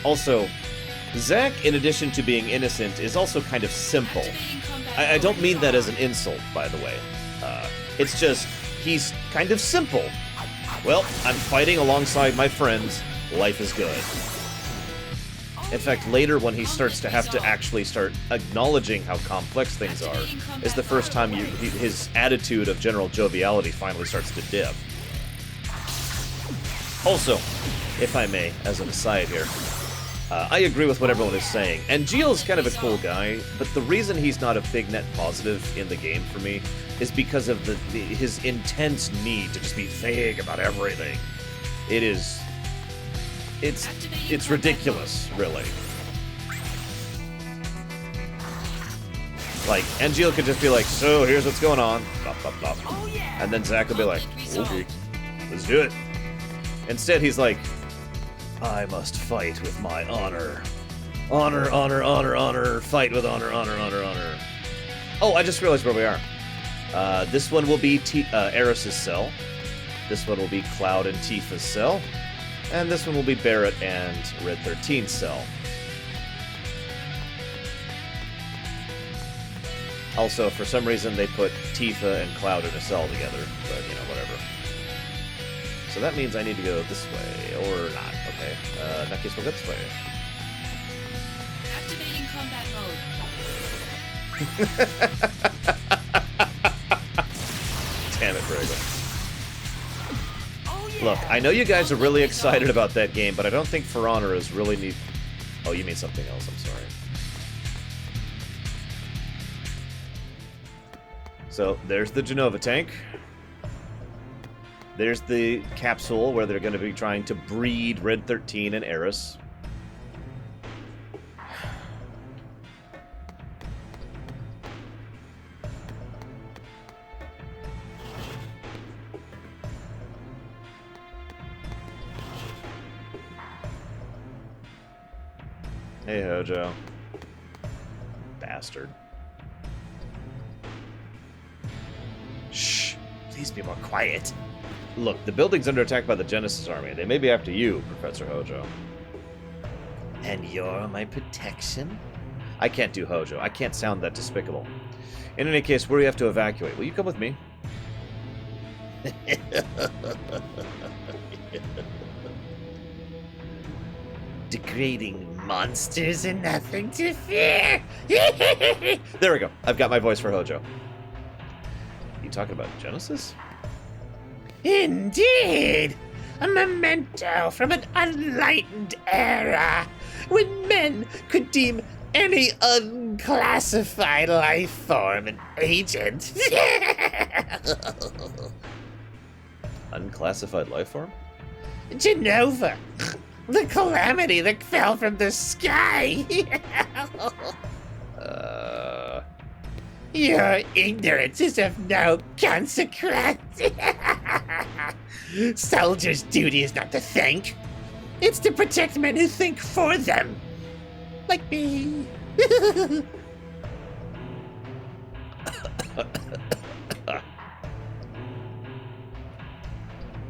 Also, Zack, in addition to being innocent, is also kind of simple. I don't mean that as an insult, by the way. It's just, he's kind of simple. Well, I'm fighting alongside my friends. Life is good. In fact, later when he starts to have to actually start acknowledging how complex things are, is the first time his attitude of general joviality finally starts to dip. Also, if I may, as an aside here, I agree with what everyone is saying. Angil is kind of a cool guy, but the reason he's not a big net positive in the game for me is because of his intense need to just be vague about everything. It's ridiculous, really. Like, Angil could just be like, so, here's what's going on, blah, blah, blah. And then Zack will be like, okay, let's do it. Instead, he's like, I must fight with my honor. Honor, honor, honor, honor. Fight with honor, honor, honor, honor. Oh, I just realized where we are. This one will be Eris's cell. This one will be Cloud and Tifa's cell. And this one will be Barrett and Red 13's cell. Also, for some reason, they put Tifa and Cloud in a cell together. But, you know, whatever. So that means I need to go this way, or not. Okay. In that case, we'll go this way. Activating combat mode. Damn it, Braga. Look, I know you guys are really excited about that game, but I don't think For Honor is really neat. Oh, you mean something else, I'm sorry. So, there's the Genova tank. There's the capsule where they're going to be trying to breed Red 13 and Eris. Hey, Hojo. Bastard. Shh! Please be more quiet. Look, the building's under attack by the Genesis army. They may be after you, Professor Hojo. And you're my protection? I can't do Hojo. I can't sound that despicable. In any case, where do you have to evacuate? Will you come with me? Degrading monsters and nothing to fear. There we go. I've got my voice for Hojo. You talking about Genesis? Indeed! A memento from an unlightened era when men could deem any unclassified life form an agent. Unclassified life form? Genova! The calamity that fell from the sky! Your ignorance is of no consequence. Soldier's duty is not to think. It's to protect men who think for them. Like me.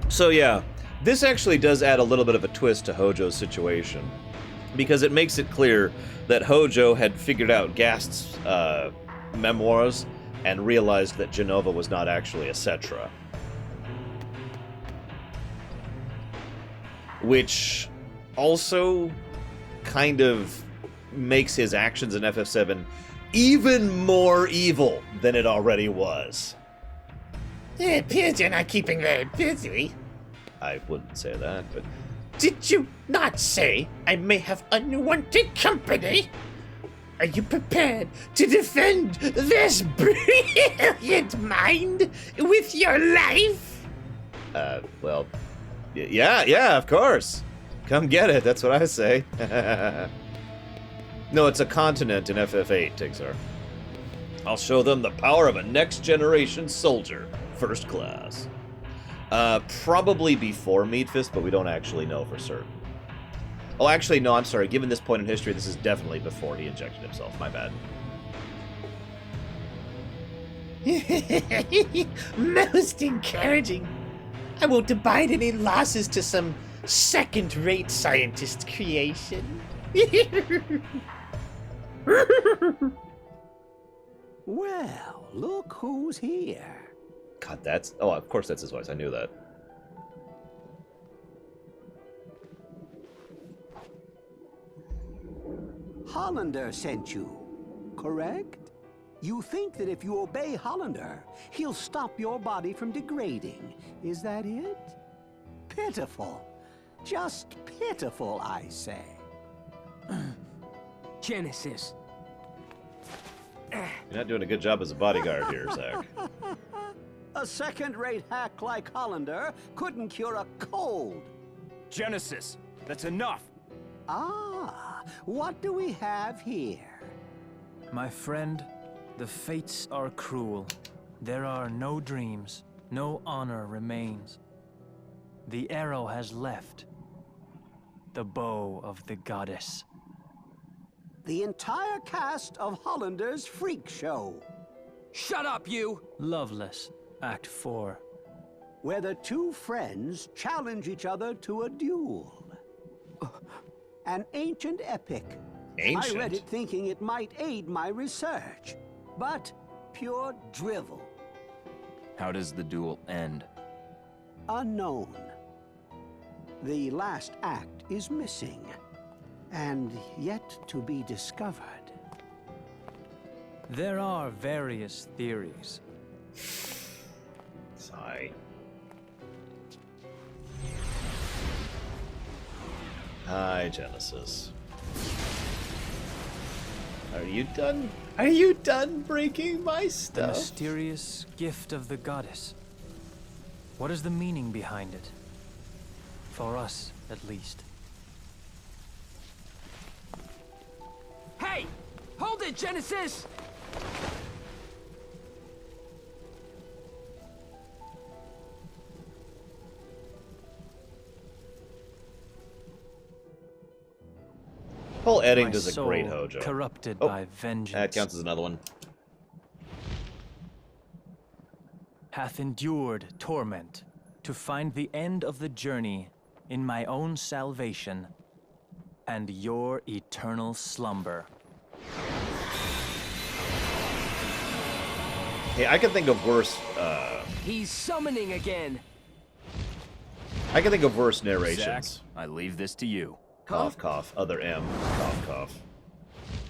So yeah, this actually does add a little bit of a twist to Hojo's situation, because it makes it clear that Hojo had figured out Gast's memoirs and realized that Genova was not actually a Cetra. Which also kind of makes his actions in FF7 even more evil than it already was. It appears you're not keeping very busy. I wouldn't say that, but... Did you not say I may have unwanted company? Are you prepared to defend this brilliant mind with your life? Well, yeah, of course. Come get it, that's what I say. No, it's a continent in FF8, Tixar. I'll show them the power of a next-generation soldier, first class. Probably before Meat Fist, but we don't actually know for certain. Oh, actually, no, I'm sorry. Given this point in history, this is definitely before he injected himself. My bad. Most encouraging. I won't abide any losses to some second-rate scientist creation. Well, look who's here. God, that's... Oh, of course that's his voice. I knew that. Hollander sent you, correct? You think that if you obey Hollander, he'll stop your body from degrading. Is that it? Pitiful. Just pitiful, I say. Genesis. You're not doing a good job as a bodyguard here, Zach. A second-rate hack like Hollander couldn't cure a cold. Genesis, that's enough. Ah, what do we have here? My friend, the fates are cruel. There are no dreams, no honor remains. The arrow has left. The bow of the goddess. The entire cast of Hollander's freak show. Shut up, you! Loveless, Act 4. Where the two friends challenge each other to a duel. An ancient epic. Ancient? I read it thinking it might aid my research, but pure drivel. How does the duel end? Unknown. The last act is missing, and yet to be discovered. There are various theories. Sigh. Hi, Genesis. Are you done? Are you done breaking my The stuff? mysterious gift of the goddess. What is the meaning behind it? For us, at least. Hey! Hold it, Genesis! Paul Edding My does a great soul Hojo. corrupted Oh, by vengeance. that counts as another one. Hath endured torment to find the end of the journey in my own salvation and your eternal slumber. Hey, I can think of worse, He's summoning again! I can think of worse narrations. Zach, I leave this to you. Cough, cough, other M, cough, cough.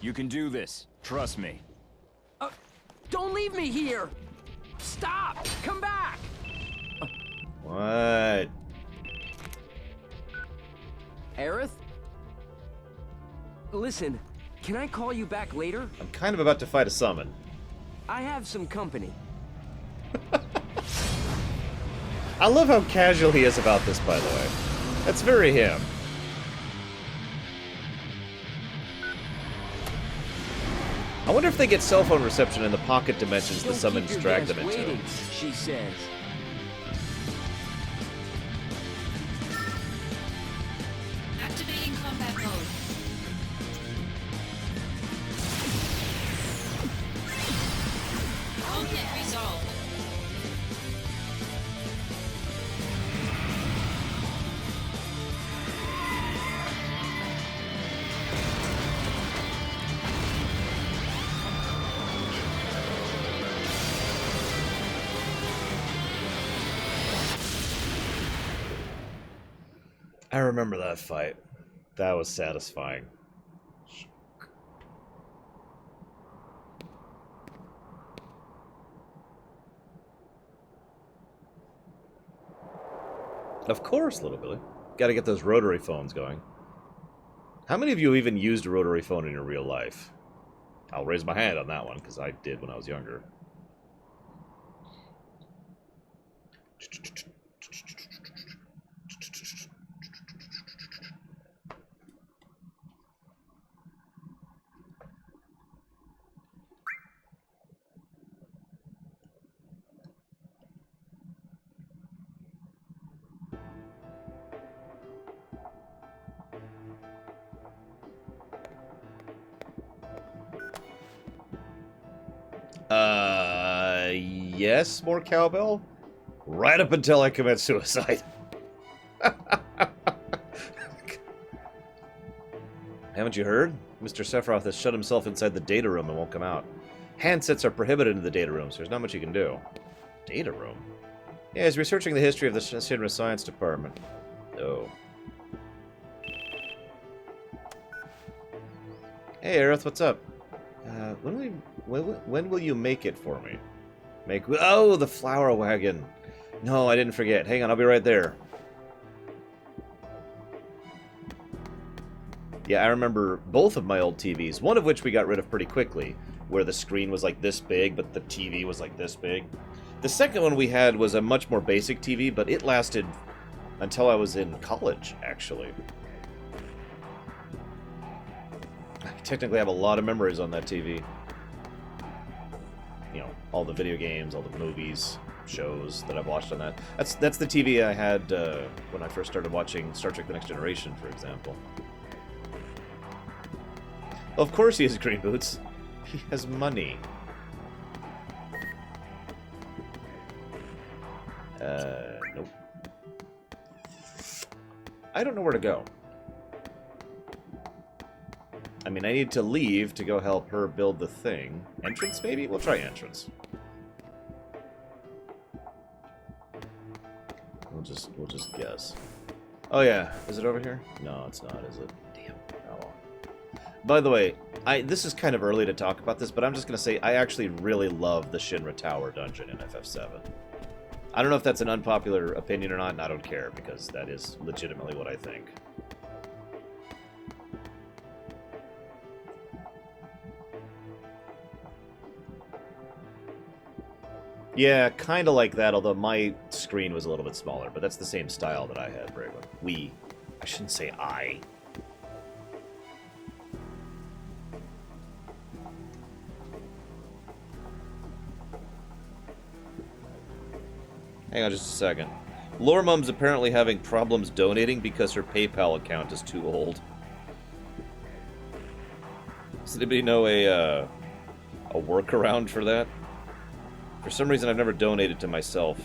You can do this. Trust me. Don't leave me here! Stop! Come back! What? Aerith? Listen, can I call you back later? I'm kind of about to fight a summon. I have some company. I love how casual he is about this, by the way. That's very him. I wonder if they get cell phone reception in the pocket dimensions the Don't summons keep your drag guests them into. waiting, she says. Activating combat mode. Conflict resolved. I remember that fight. That was satisfying. Of course, little Billy. Gotta get those rotary phones going. How many of you even used a rotary phone in your real life? I'll raise my hand on that one, because I did when I was younger. Yes, more cowbell? Right up until I commit suicide. Haven't you heard? Mr. Sephiroth has shut himself inside the data room and won't come out. Handsets are prohibited in the data room, so there's not much you can do. Data room? Yeah, he's researching the history of the Shinra Science Department. Oh. Hey, Aerith, what's up? When will you make it for me? Oh, the flower wagon. No, I didn't forget. Hang on, I'll be right there. Yeah, I remember both of my old TVs, one of which we got rid of pretty quickly, where the screen was like this big, but the TV was like this big. The second one we had was a much more basic TV, but it lasted until I was in college, actually. I technically have a lot of memories on that TV. You know, all the video games, all the movies, shows that I've watched on that. That's the TV I had when I first started watching Star Trek The Next Generation, for example. Of course he has green boots. He has money. Nope. I don't know where to go. I mean, I need to leave to go help her build the thing. Entrance, maybe? We'll try entrance. We'll just guess. Oh yeah, is it over here? No, it's not, is it? Damn. Oh well. By the way, this is kind of early to talk about this, but I'm just gonna say I actually really love the Shinra Tower dungeon in FF7. I don't know if that's an unpopular opinion or not, and I don't care, because that is legitimately what I think. Yeah, kind of like that, although my screen was a little bit smaller, but that's the same style that I had, Braylon. I shouldn't say I. Hang on just a second. Loremum's apparently having problems donating because her PayPal account is too old. Does anybody know a workaround for that? For some reason, I've never donated to myself.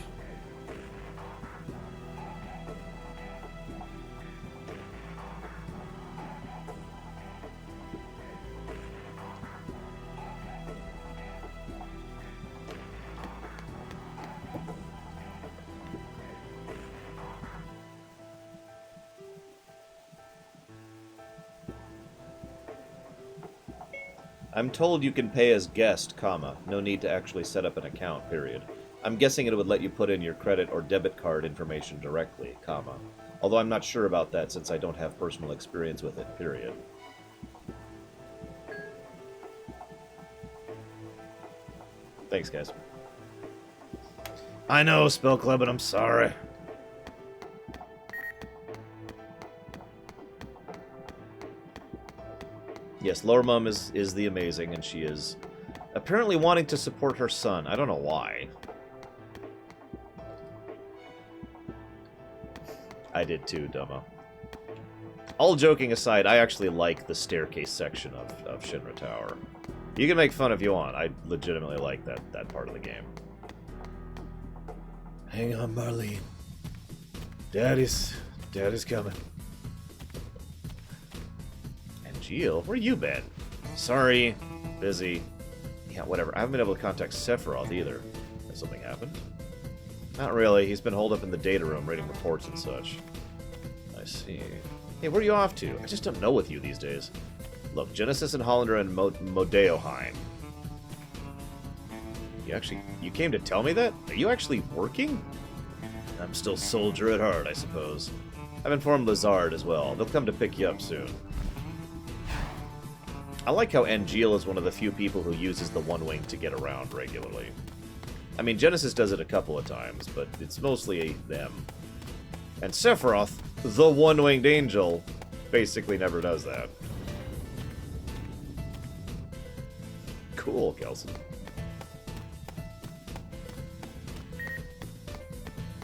I'm told you can pay as guest, comma. No need to actually set up an account, period. I'm guessing it would let you put in your credit or debit card information directly, comma. Although I'm not sure about that since I don't have personal experience with it, period. Thanks, guys. I know, Spell Club, but I'm sorry. Yes, Loremum is the amazing, and she is apparently wanting to support her son. I don't know why. I did too, Dumbo. All joking aside, I actually like the staircase section of Shinra Tower. You can make fun if you want. I legitimately like that part of the game. Hang on, Marlene. Daddy's coming. Angil, where you been? Sorry, busy. Yeah, whatever. I haven't been able to contact Sephiroth either. Has something happened? Not really. He's been holed up in the data room reading reports and such. I see. Hey, where are you off to? I just don't know with you these days. Look, Genesis and Hollander and Nibelheim. You came to tell me that? Are you actually working? I'm still soldier at heart, I suppose. I've informed Lazard as well. They'll come to pick you up soon. I like how Angil is one of the few people who uses the One Wing to get around regularly. I mean, Genesis does it a couple of times, but it's mostly them. And Sephiroth, the One-Winged Angel, basically never does that. Cool, Kelson.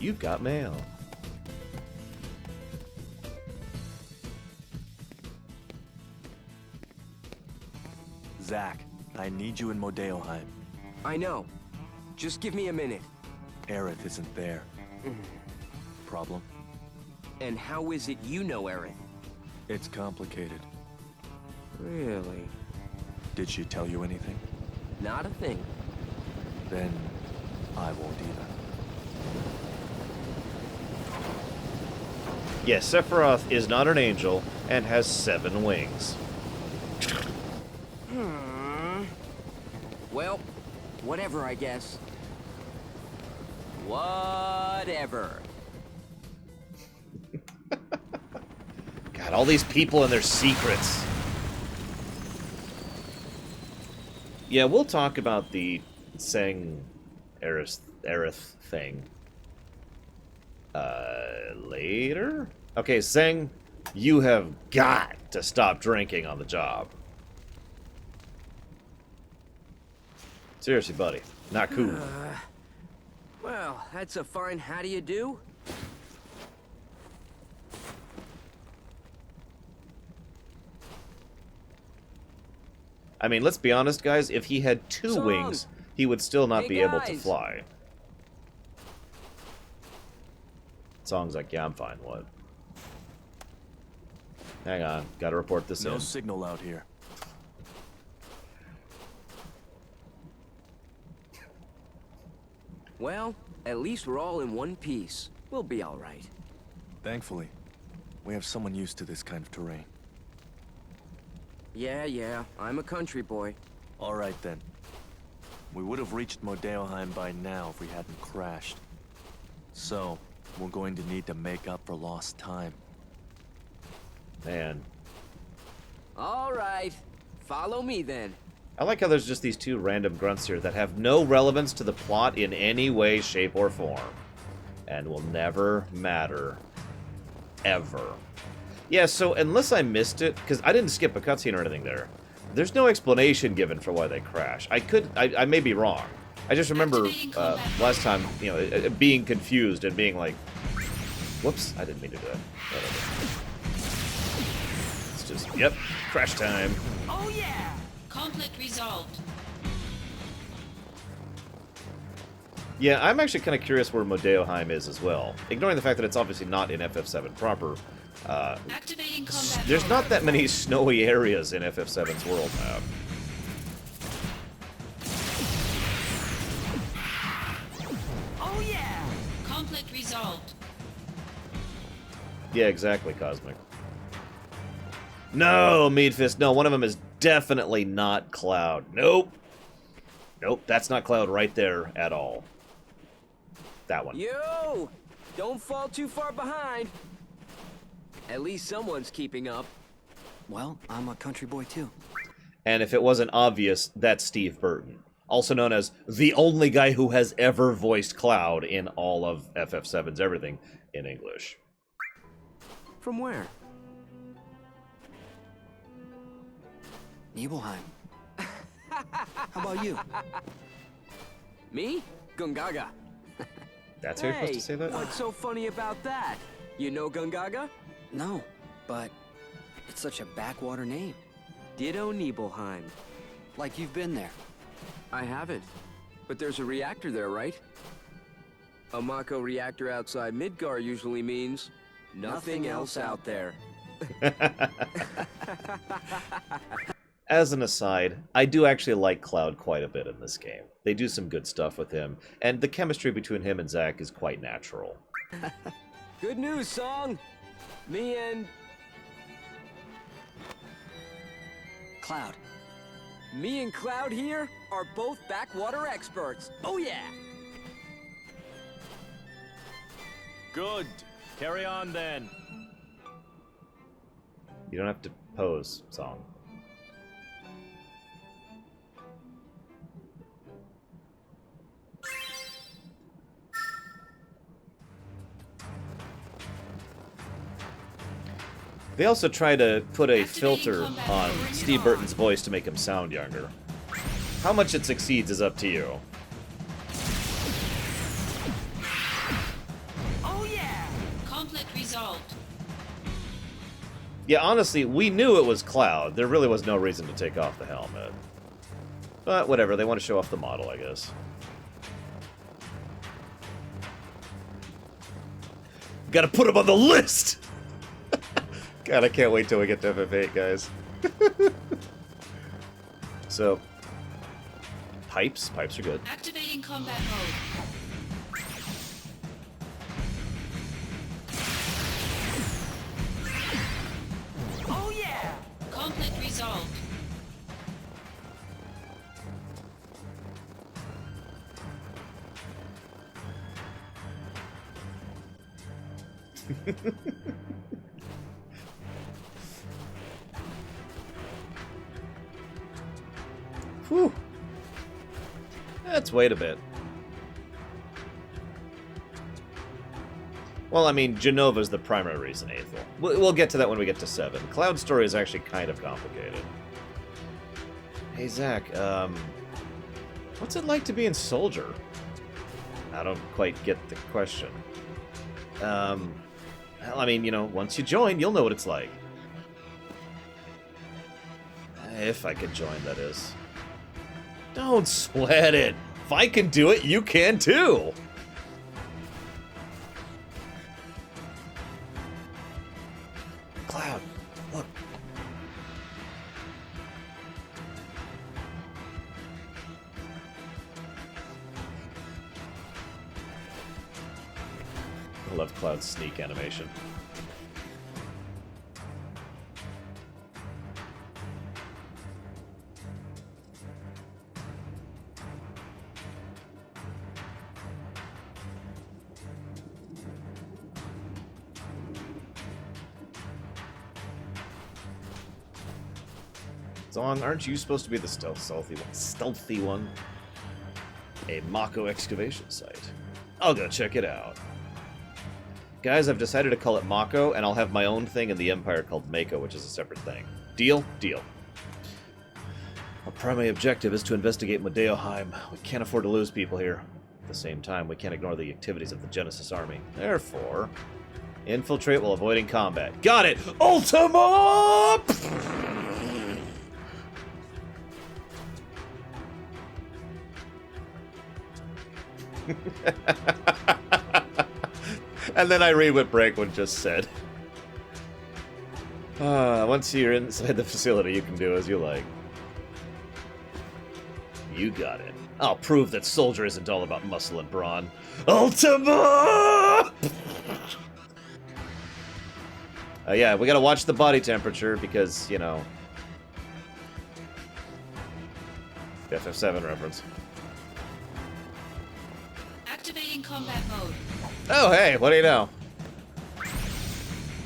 You've got mail. Zack, I need you in Nibelheim. I know. Just give me a minute. Aerith isn't there. Problem? And how is it you know Aerith? It's complicated. Really? Did she tell you anything? Not a thing. Then I won't either. Yes, Sephiroth is not an angel and has 7 wings. Well, whatever, I guess. Whatever. God, all these people and their secrets. Yeah, we'll talk about the Sang Aerith thing later. Okay, Sang, you have got to stop drinking on the job. Seriously, buddy, not cool. Well, that's a fine how do you do. I mean, let's be honest, guys. If he had 2 wings, he would still not be able to fly. Song's like, yeah, I'm fine. What? Hang on. Gotta report this in. No signal out here. Well, at least we're all in one piece. We'll be all right. Thankfully, we have someone used to this kind of terrain. Yeah, I'm a country boy. All right, then. We would have reached Nibelheim by now if we hadn't crashed. So, we're going to need to make up for lost time. Man. All right. Follow me, then. I like how there's just these 2 random grunts here that have no relevance to the plot in any way, shape, or form. And will never matter. Ever. Yeah, so unless I missed it, because I didn't skip a cutscene or anything there, there's no explanation given for why they crash. I may be wrong. I just remember last time, you know, being confused and being like, whoops, I didn't mean to do that. It's just, yep, crash time. Oh yeah! Conflict resolved. Yeah, I'm actually kind of curious where Nibelheim is as well. Ignoring the fact that it's obviously not in FF7 proper. There's not that many snowy areas in FF7's world map. Oh yeah! Conflict resolved. Yeah, exactly, Cosmic. No, Meatfist, no, one of them is definitely not Cloud. Nope. Nope, that's not Cloud right there at all. That one. Yo! Don't fall too far behind. At least someone's keeping up. Well, I'm a country boy too. And if it wasn't obvious, that's Steve Burton. Also known as the only guy who has ever voiced Cloud in all of FF7's everything in English. From where? Nibelheim. How about you? Me? Gungaga. That's how you're supposed to say that? What's so funny about that? You know Gungaga? No, but it's such a backwater name. Ditto Nibelheim. Like you've been there. I haven't. But there's a reactor there, right? A Mako reactor outside Midgar usually means nothing else out there. As an aside, I do actually like Cloud quite a bit in this game. They do some good stuff with him, and the chemistry between him and Zack is quite natural. Good news, Song! Me and... Cloud. Me and Cloud here are both backwater experts. Oh yeah! Good. Carry on then. You don't have to pose, Song. They also try to put a filter on Steve Burton's voice to make him sound younger. How much it succeeds is up to you. Oh yeah! Conflict resolved. Yeah, honestly, we knew it was Cloud. There really was no reason to take off the helmet. But whatever, they want to show off the model, I guess. Gotta put him on the list! God, I can't wait till we get to FF8, guys. So, pipes are good. Activating combat mode. Oh yeah! Conflict resolved. Whew. Let's wait a bit. Well, I mean, Genova's the primary reason 8th will. We'll get to that when we get to 7. Cloud Story is actually kind of complicated. Hey, Zach, what's it like to be in Soldier? I don't quite get the question. Well, I mean, you know, once you join, you'll know what it's like. If I could join, that is. Don't sweat it. If I can do it, you can too. Cloud, look. I love Cloud's sneak animation. Zong, aren't you supposed to be the stealthy one? A Mako excavation site. I'll go check it out. Guys, I've decided to call it Mako, and I'll have my own thing in the Empire called Mako, which is a separate thing. Deal? Deal. Our primary objective is to investigate Nibelheim. We can't afford to lose people here. At the same time, we can't ignore the activities of the Genesis army. Therefore, infiltrate while avoiding combat. Got it! Ultima! And then I read what Breakwood just said. Once you're inside the facility, you can do as you like. You got it. I'll prove that Soldier isn't all about muscle and brawn. Ultima! Yeah, we gotta watch the body temperature because, you know... FF7 reference. Activating combat mode. Oh, hey, what do you know?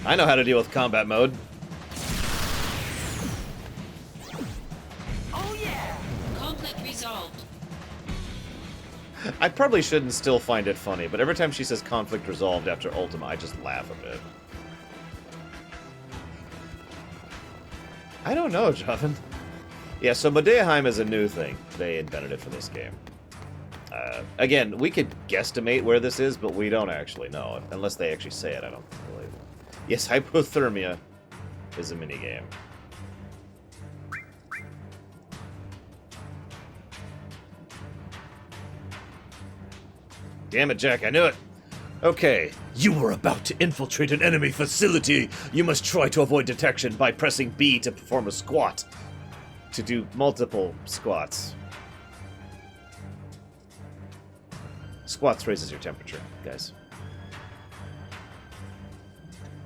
I know how to deal with combat mode. Oh yeah! Conflict resolved. I probably shouldn't still find it funny, but every time she says conflict resolved after Ultima, I just laugh a bit. I don't know, Joven. Yeah, so Nibelheim is a new thing. They invented it for this game. Again, we could guesstimate where this is, but we don't actually know it. Unless they actually say it, I don't believe it. Yes, hypothermia is a minigame. Damn it, Jack, I knew it! Okay, you were about to infiltrate an enemy facility. You must try to avoid detection by pressing B to perform a squat. To do multiple squats. Squats raises your temperature, guys.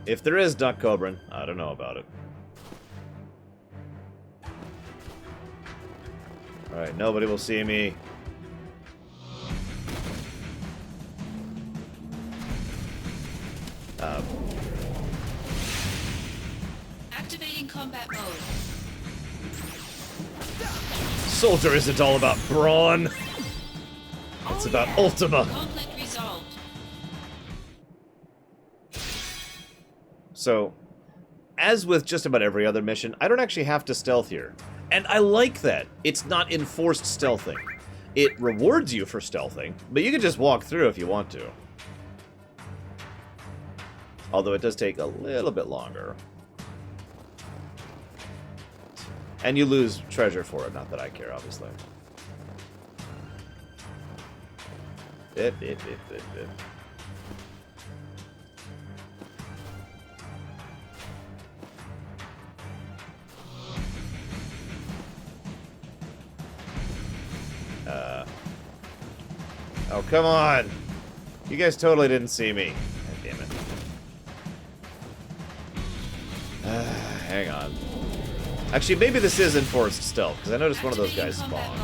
If there is Duck Cobran, I don't know about it. Alright, nobody will see me. Activating combat mode. Soldier isn't all about brawn. It's about Ultima. Conflict resolved. So, as with just about every other mission, I don't actually have to stealth here. And I like that. It's not enforced stealthing. It rewards you for stealthing, but you can just walk through if you want to. Although it does take a little bit longer. And you lose treasure for it, not that I care, obviously. Oh, come on! You guys totally didn't see me. God damn it. Hang on. Actually, maybe this is enforced stealth, because I noticed one of those guys spawn.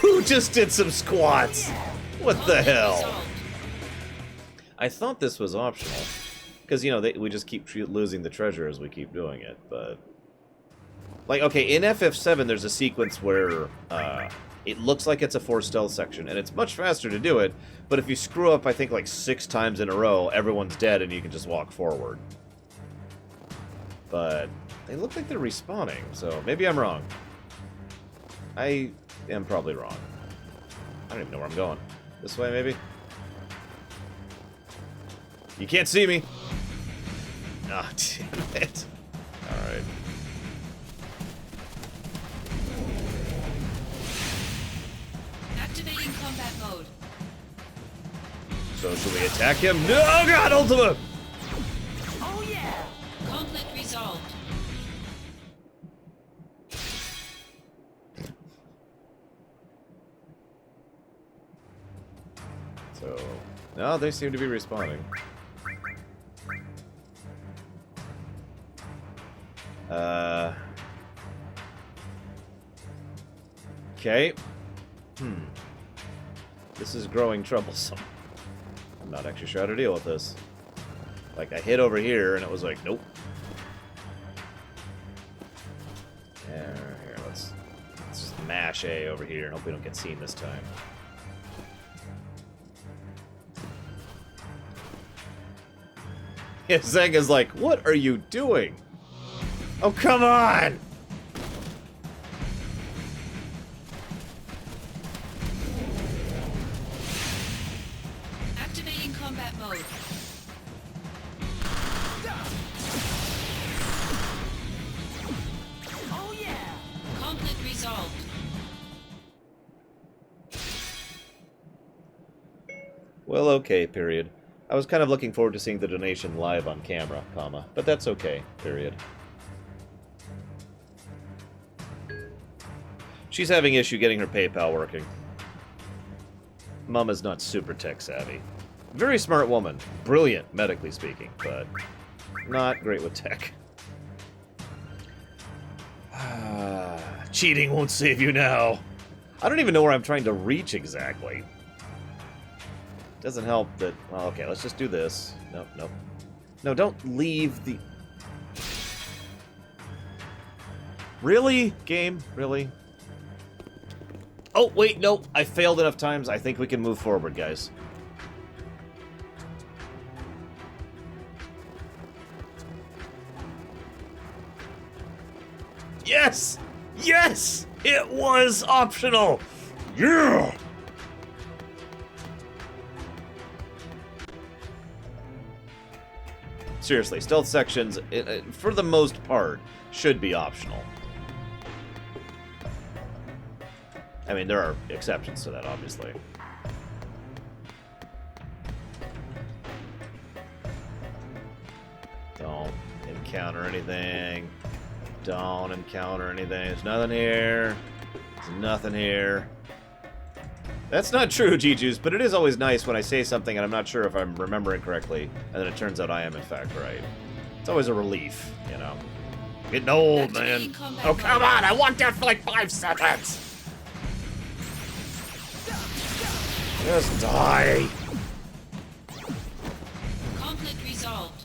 Who just did some squats? What the hell? I thought this was optional. Because, you know, we just keep losing the treasure as we keep doing it, but... Like, okay, in FF7 there's a sequence where it looks like it's a forced stealth section, and it's much faster to do it, but if you screw up, I think, like 6 times in a row, everyone's dead and you can just walk forward. But they look like they're respawning, so maybe I'm wrong. I am probably wrong. I don't even know where I'm going. This way, maybe? You can't see me! Ah, damn it. Alright. Activating combat mode. So should we attack him? No, oh god, Ultima! Oh yeah! Conflict resolved. So, no, they seem to be respawning. Okay. This is growing troublesome. I'm not actually sure how to deal with this. Like, I hit over here, and it was like, nope. Yeah, here, let's just mash A over here, and hope we don't get seen this time. Yeah, Zenga's like, what are you doing? Oh, come on! Activating combat mode. Oh yeah! Conflict resolved. Well, okay, period. I was kind of looking forward to seeing the donation live on camera, comma, but that's okay, period. She's having issue getting her PayPal working. Mama's not super tech savvy. Very smart woman. Brilliant, medically speaking, but not great with tech. Cheating won't save you now. I don't even know where I'm trying to reach exactly. Doesn't help that... Well, okay, let's just do this. Nope, nope. No, don't leave the... Really? Game? Really? Oh, wait, no. I failed enough times. I think we can move forward, guys. Yes! Yes! It was optional! Yeah! Seriously, stealth sections, for the most part, should be optional. I mean, there are exceptions to that, obviously. Don't encounter anything. Don't encounter anything. There's nothing here. There's nothing here. That's not true, G-Juice, but it is always nice when I say something and I'm not sure if I'm remembering correctly, and then it turns out I am, in fact, right. It's always a relief, you know. Getting old, man. Oh, come on! I want that for like 5 seconds! Just die! Conflict resolved.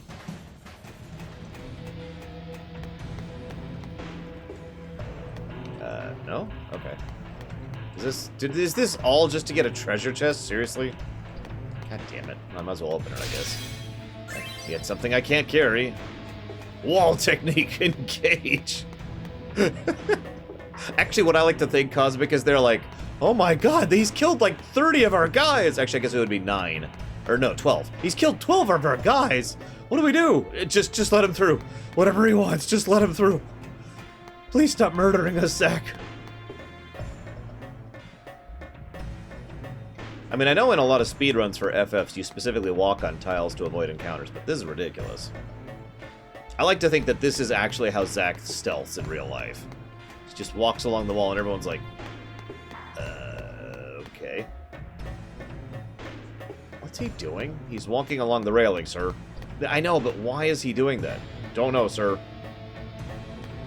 No? Okay. Is this all just to get a treasure chest? Seriously? God damn it. I might as well open it, I guess. Get something I can't carry. Wall technique, engage! Actually, what I like to think, Cosmic, is they're like, oh my god, he's killed like 30 of our guys! Actually, I guess it would be 9. Or no, 12. He's killed 12 of our guys! What do we do? Just let him through. Whatever he wants, just let him through. Please stop murdering us, Zach. I mean, I know in a lot of speedruns for FFs, you specifically walk on tiles to avoid encounters, but this is ridiculous. I like to think that this is actually how Zack stealths in real life. He just walks along the wall and everyone's like, okay. What's he doing? He's walking along the railing, sir. I know, but why is he doing that? Don't know, sir.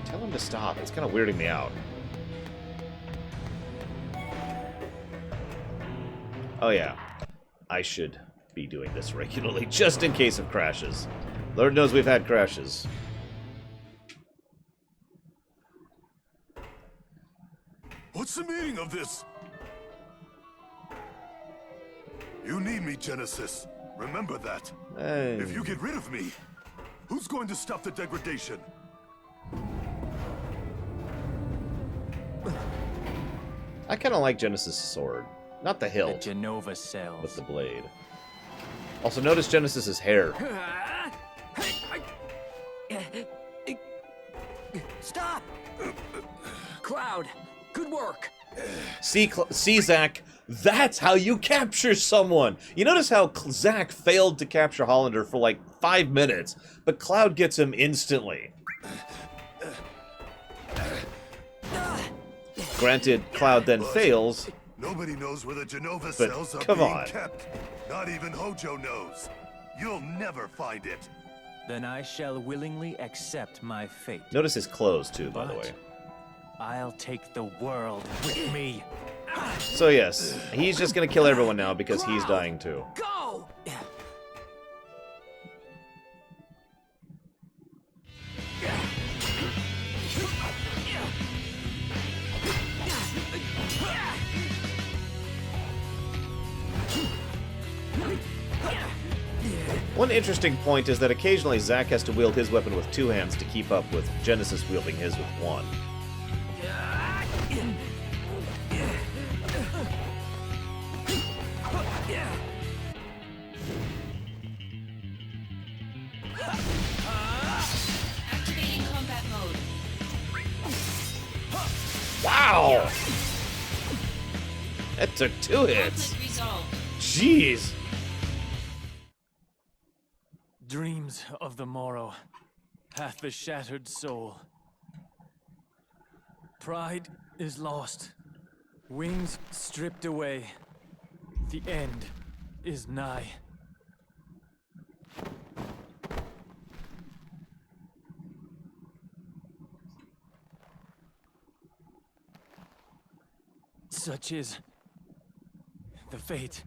Tell him to stop. It's kind of weirding me out. Oh yeah, I should be doing this regularly, just in case of crashes. Lord knows we've had crashes. What's the meaning of this? You need me, Genesis. Remember that. Hey. If you get rid of me, who's going to stop the degradation? I kind of like Genesis' sword. Not the hilt. The Genova cells. But the blade. Also, notice Genesis' hair. Stop! Cloud, good work. See, Zack, that's how you capture someone. You notice how Zack failed to capture Hollander for like 5 minutes, but Cloud gets him instantly. Granted, Cloud then fails. Nobody knows where the Genova But cells are come being on. kept. Not even Hojo knows. You'll never find it. Then I shall willingly accept my fate. Notice his clothes, too, by the But way. I'll take the world with me. So yes, he's just gonna kill everyone now because he's dying too. Go! One interesting point is that occasionally Zack has to wield his weapon with 2 hands to keep up with Genesis wielding his with 1. Activating combat mode. Wow! That took 2 hits. Conflict resolved. Jeez. Dreams of the morrow hath the shattered soul. Pride is lost. Wings stripped away. The end is nigh. Such is the fate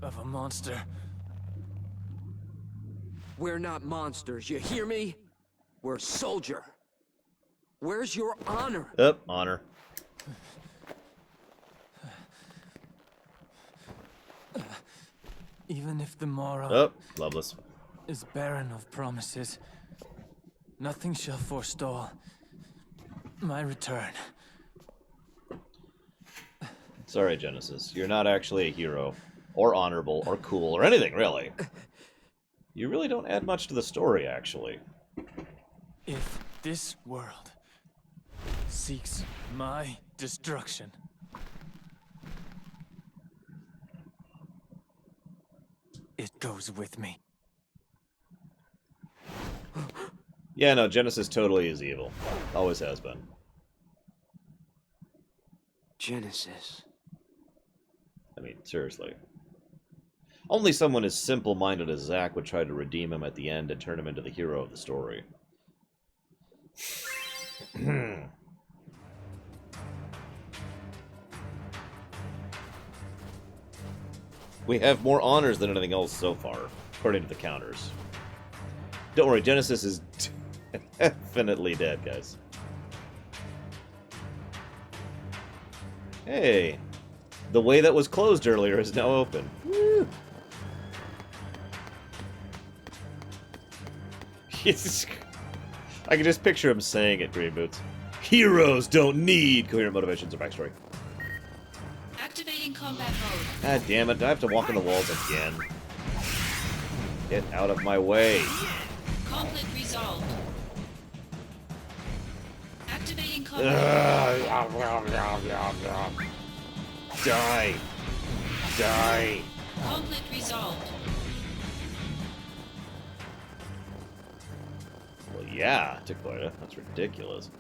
of a monster. We're not monsters, you hear me? We're soldier. Where's your honor? Up, honor. Even if the morrow Up, Loveless. is barren of promises, nothing shall forestall my return. Sorry, Genesis. You're not actually a hero, or honorable, or cool, or anything, really. You really don't add much to the story, actually. If this world seeks my destruction, it goes with me. Yeah, no, Genesis totally is evil. Always has been. Genesis. I mean, seriously. Only someone as simple-minded as Zack would try to redeem him at the end and turn him into the hero of the story. We have more honors than anything else so far, according to the counters. Don't worry, Genesis is definitely dead, guys. Hey, the way that was closed earlier is now open. Woo. I can just picture him saying it, Green Boots. Heroes don't need coherent motivations or backstory. Activating combat mode. God damn it, do I have to walk on the walls again? Get out of my way. Conflict resolved. Activating combat mode. Die. Die. Conflict resolved. Well, yeah, Tickler, that's ridiculous.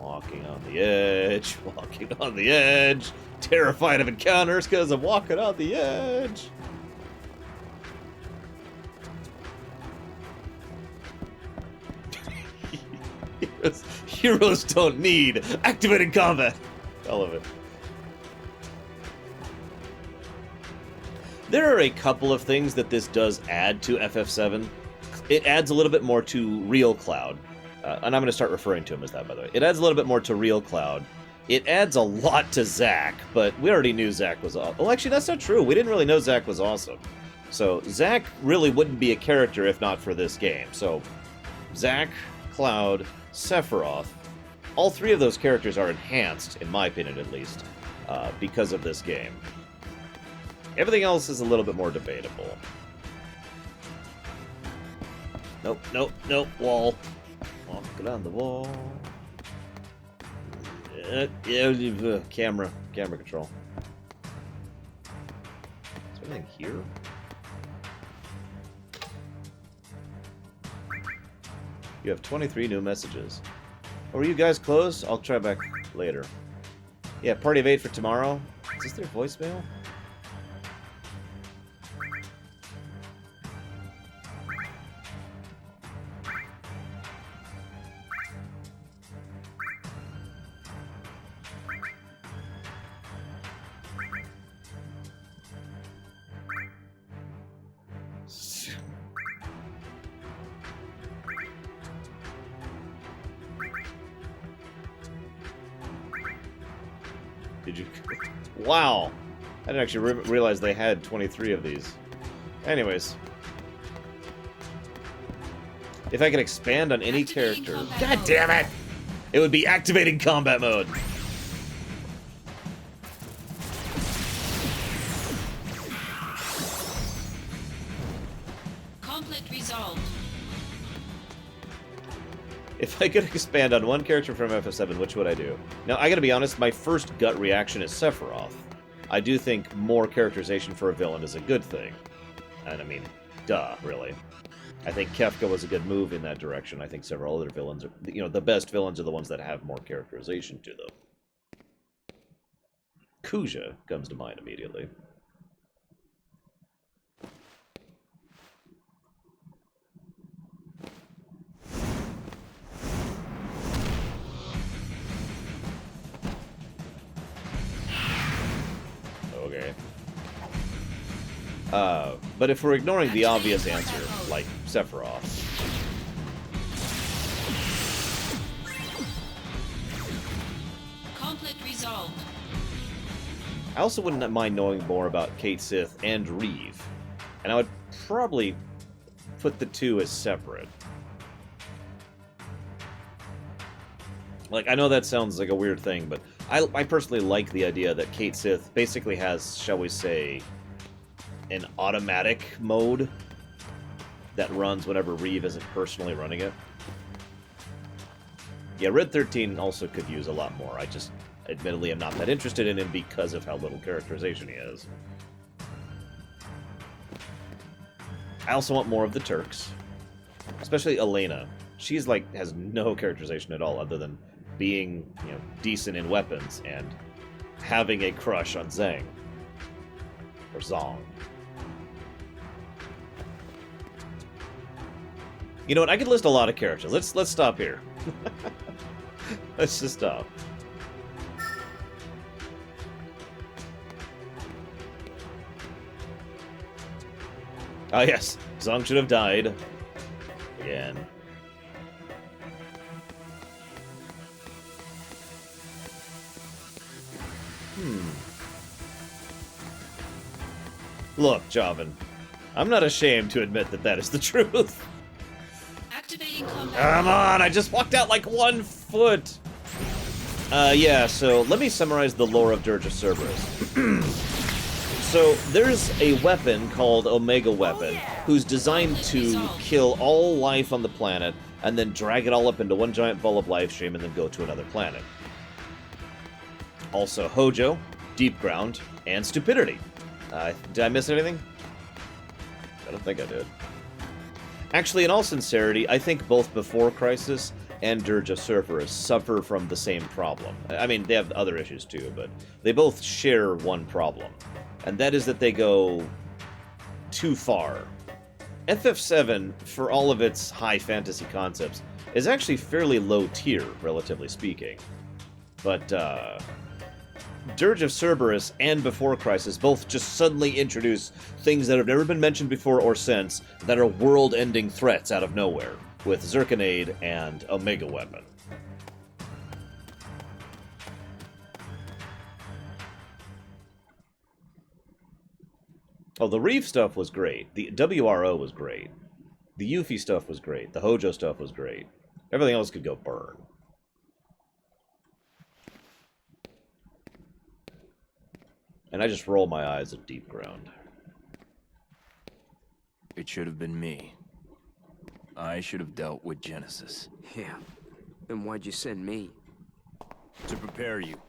Walking on the edge, walking on the edge. Terrified of encounters because I'm walking on the edge. Heroes don't need activated combat. I love it. There are a couple of things that this does add to FF7. It adds a little bit more to Real Cloud. And I'm going to start referring to him as that, by the way. It adds a little bit more to Real Cloud. It adds a lot to Zack, but we already knew Zack was awesome. Oh, actually, that's not true. We didn't really know Zack was awesome. So Zack really wouldn't be a character if not for this game. So Zack, Cloud, Sephiroth, all three of those characters are enhanced, in my opinion at least, because of this game. Everything else is a little bit more debatable. Nope, nope, nope, wall. Walking on the wall. Camera control. Is there anything here? You have 23 new messages. Oh, are you guys closed? I'll try back later. Yeah, party of 8 for tomorrow. Is this their voicemail? Did you? Wow! I didn't actually realize they had 23 of these. Anyways. If I could expand on any character... God damn it! It would be activating combat mode! Conflict resolved. If I could expand on one character from FF7, which would I do? Now, I gotta be honest, my first gut reaction is Sephiroth. I do think more characterization for a villain is a good thing. And I mean, duh, really. I think Kefka was a good move in that direction. I think several other villains are, you know, the best villains are the ones that have more characterization to them. Kuja comes to mind immediately. Okay. But if we're ignoring the obvious answer, like Sephiroth... Conflict resolved. I also wouldn't mind knowing more about Cait Sith and Reeve. And I would probably put the two as separate. Like, I know that sounds like a weird thing, but I personally like the idea that Cait Sith basically has, shall we say, an automatic mode that runs whenever Reeve isn't personally running it. Yeah, Red 13 also could use a lot more. I just, admittedly, am not that interested in him because of how little characterization he has. I also want more of the Turks. Especially Elena. She's like, has no characterization at all other than being, you know, decent in weapons and having a crush on Zhang. Or Zong. You know what, I could list a lot of characters. Let's stop here. Let's just stop. Ah yes, Zong should have died. Again. Look, Javan, I'm not ashamed to admit that that is the truth. Activating combat. Come on, I just walked out like 1 foot. Yeah, so let me summarize the lore of Dirge of Cerberus. So, there's a weapon called Omega Weapon, who's designed to kill all life on the planet, and then drag it all up into one giant ball of life stream and then go to another planet. Also Hojo, Deep Ground, and Stupidity. Did I miss anything? I don't think I did. Actually, in all sincerity, I think both Before Crisis and Dirge of Cerberus suffer from the same problem. I mean, they have other issues too, but they both share one problem, and that is that they go too far. FF7, for all of its high fantasy concepts, is actually fairly low tier, relatively speaking. But Dirge of Cerberus and Before Crisis both just suddenly introduce things that have never been mentioned before or since that are world-ending threats out of nowhere, with Zirconade and Omega Weapon. Oh, the Reeve stuff was great. The WRO was great. The Yuffie stuff was great. The Hojo stuff was great. Everything else could go burn. And I just roll my eyes at deep ground. It should have been me. I should have dealt with Genesis. Yeah. Then why'd you send me? To prepare you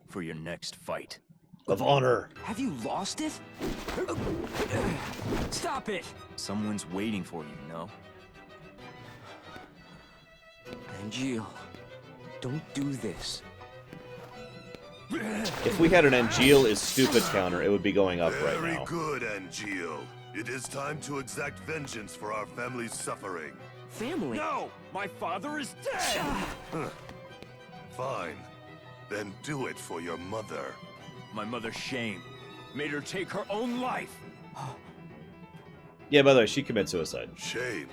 for your next fight. Of honor. Have you lost it? Stop it! Someone's waiting for you, no? Angil, don't do this. If we had an Angil is stupid counter, it would be going up right now. Very good, Angil. It is time to exact vengeance for our family's suffering. Family? No! My father is dead! Fine. Then do it for your mother. My mother's shame made her take her own life. Yeah, by the way, she committed suicide. Shame.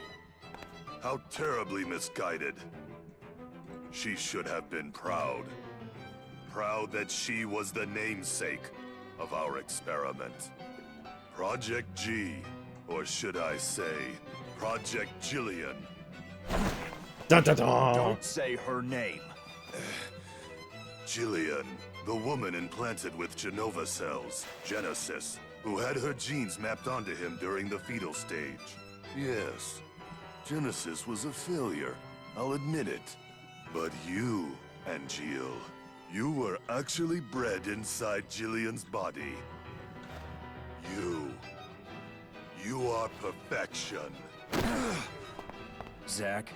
How terribly misguided. She should have been proud. Proud that she was the namesake of our experiment. Project G, or should I say, Project Jillian. Dun, dun, dun. Don't say her name. Jillian, the woman implanted with Genova cells, Genesis, who had her genes mapped onto him during the fetal stage. Yes, Genesis was a failure, I'll admit it. But you, Angil, you were actually bred inside Jillian's body. You are perfection. Zack,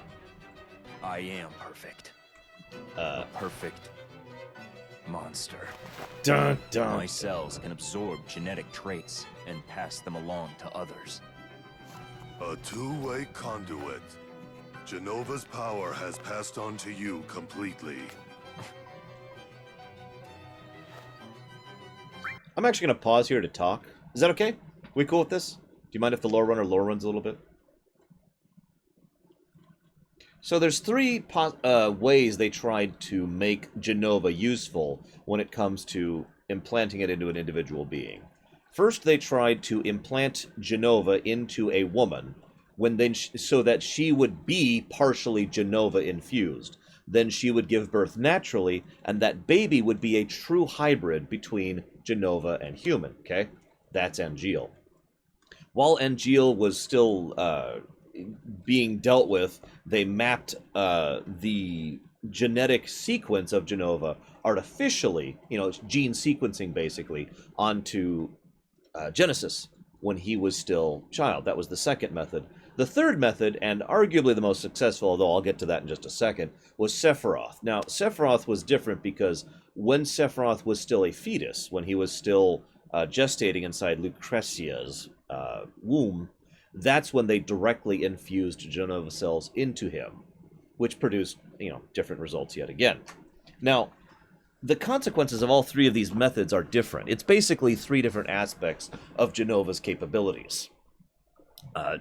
I am perfect. A perfect monster. Dun, dun. My cells can absorb genetic traits and pass them along to others. A two-way conduit. Genova's power has passed on to you completely. I'm actually going to pause here to talk. Is that okay? We cool with this? Do you mind if the lore runner lore runs a little bit? So there's three ways they tried to make Genova useful when it comes to implanting it into an individual being. First, they tried to implant Genova into a woman, so that she would be partially Genova infused. Then she would give birth naturally, and that baby would be a true hybrid between Genova and human, okay? That's Angil. While Angil was still being dealt with, they mapped the genetic sequence of Genova artificially, gene sequencing basically, onto Genesis when he was still child. That was the second method. The third method, and arguably the most successful, although I'll get to that in just a second, was Sephiroth. Now, Sephiroth was different because when Sephiroth was still a fetus, when he was still gestating inside Lucrezia's womb, that's when they directly infused Genova cells into him, which produced, different results yet again. Now, the consequences of all three of these methods are different. It's basically three different aspects of Genova's capabilities.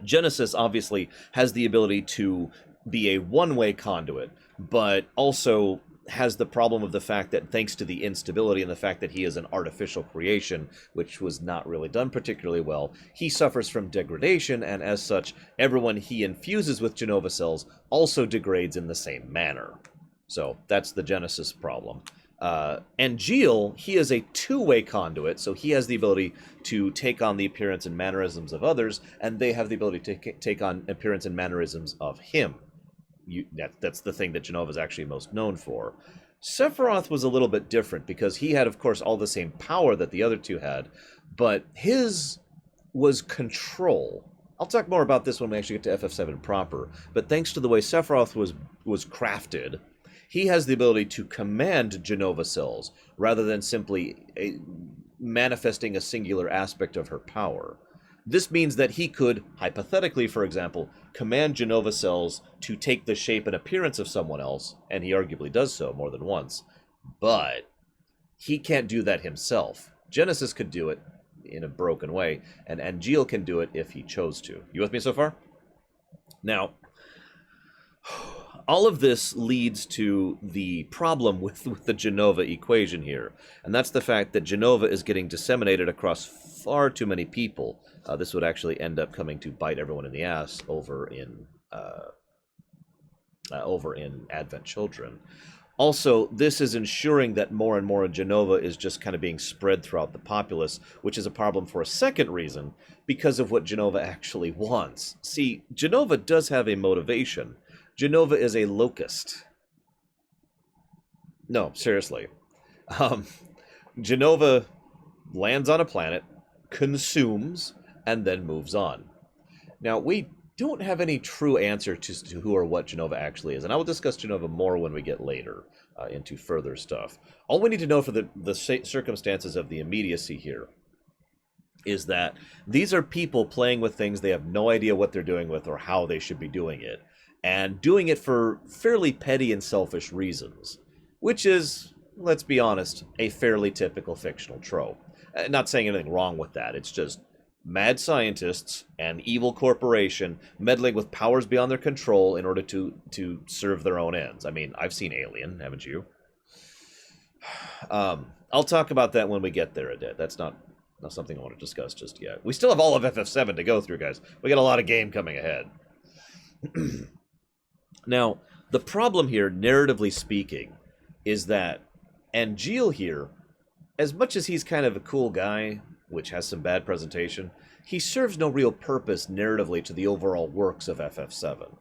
Genesis obviously has the ability to be a one-way conduit, but also has the problem of the fact that thanks to the instability and the fact that he is an artificial creation, which was not really done particularly well, he suffers from degradation, and as such, everyone he infuses with Genova cells also degrades in the same manner. So that's the Genesis problem. Angil, he is a two-way conduit, so he has the ability to take on the appearance and mannerisms of others, and they have the ability to take on appearance and mannerisms of him. That's the thing that Genova is actually most known for. Sephiroth was a little bit different because he had, of course, all the same power that the other two had, but his was control. I'll talk more about this when we actually get to FF7 proper, but thanks to the way Sephiroth was crafted, he has the ability to command Jenova cells, rather than simply manifesting a singular aspect of her power. This means that he could, hypothetically, for example, command Jenova cells to take the shape and appearance of someone else, and he arguably does so more than once, but he can't do that himself. Genesis could do it in a broken way, and Angil can do it if he chose to. You with me so far? Now, all of this leads to the problem with the Jenova equation here, and that's the fact that Jenova is getting disseminated across far too many people. This would actually end up coming to bite everyone in the ass over in Advent Children. Also, this is ensuring that more and more of Jenova is just kind of being spread throughout the populace, which is a problem for a second reason, because of what Jenova actually wants. See, Jenova does have a motivation. Jenova is a locust. No, seriously. Jenova lands on a planet, consumes, and then moves on. Now, we don't have any true answer to who or what Jenova actually is, and I will discuss Jenova more when we get later into further stuff. All we need to know for the circumstances of the immediacy here is that these are people playing with things they have no idea what they're doing with or how they should be doing it, and doing it for fairly petty and selfish reasons, which is, let's be honest, a fairly typical fictional trope. Not saying anything wrong with that, it's just mad scientists and evil corporation meddling with powers beyond their control in order to serve their own ends. I mean, I've seen Alien, haven't you? I'll talk about that when we get there, Adit. That's not something I want to discuss just yet. We still have all of FF7 to go through, guys. We got a lot of game coming ahead. Now, the problem here, narratively speaking, is that Angil here, as much as he's kind of a cool guy, which has some bad presentation, he serves no real purpose narratively to the overall works of FF7.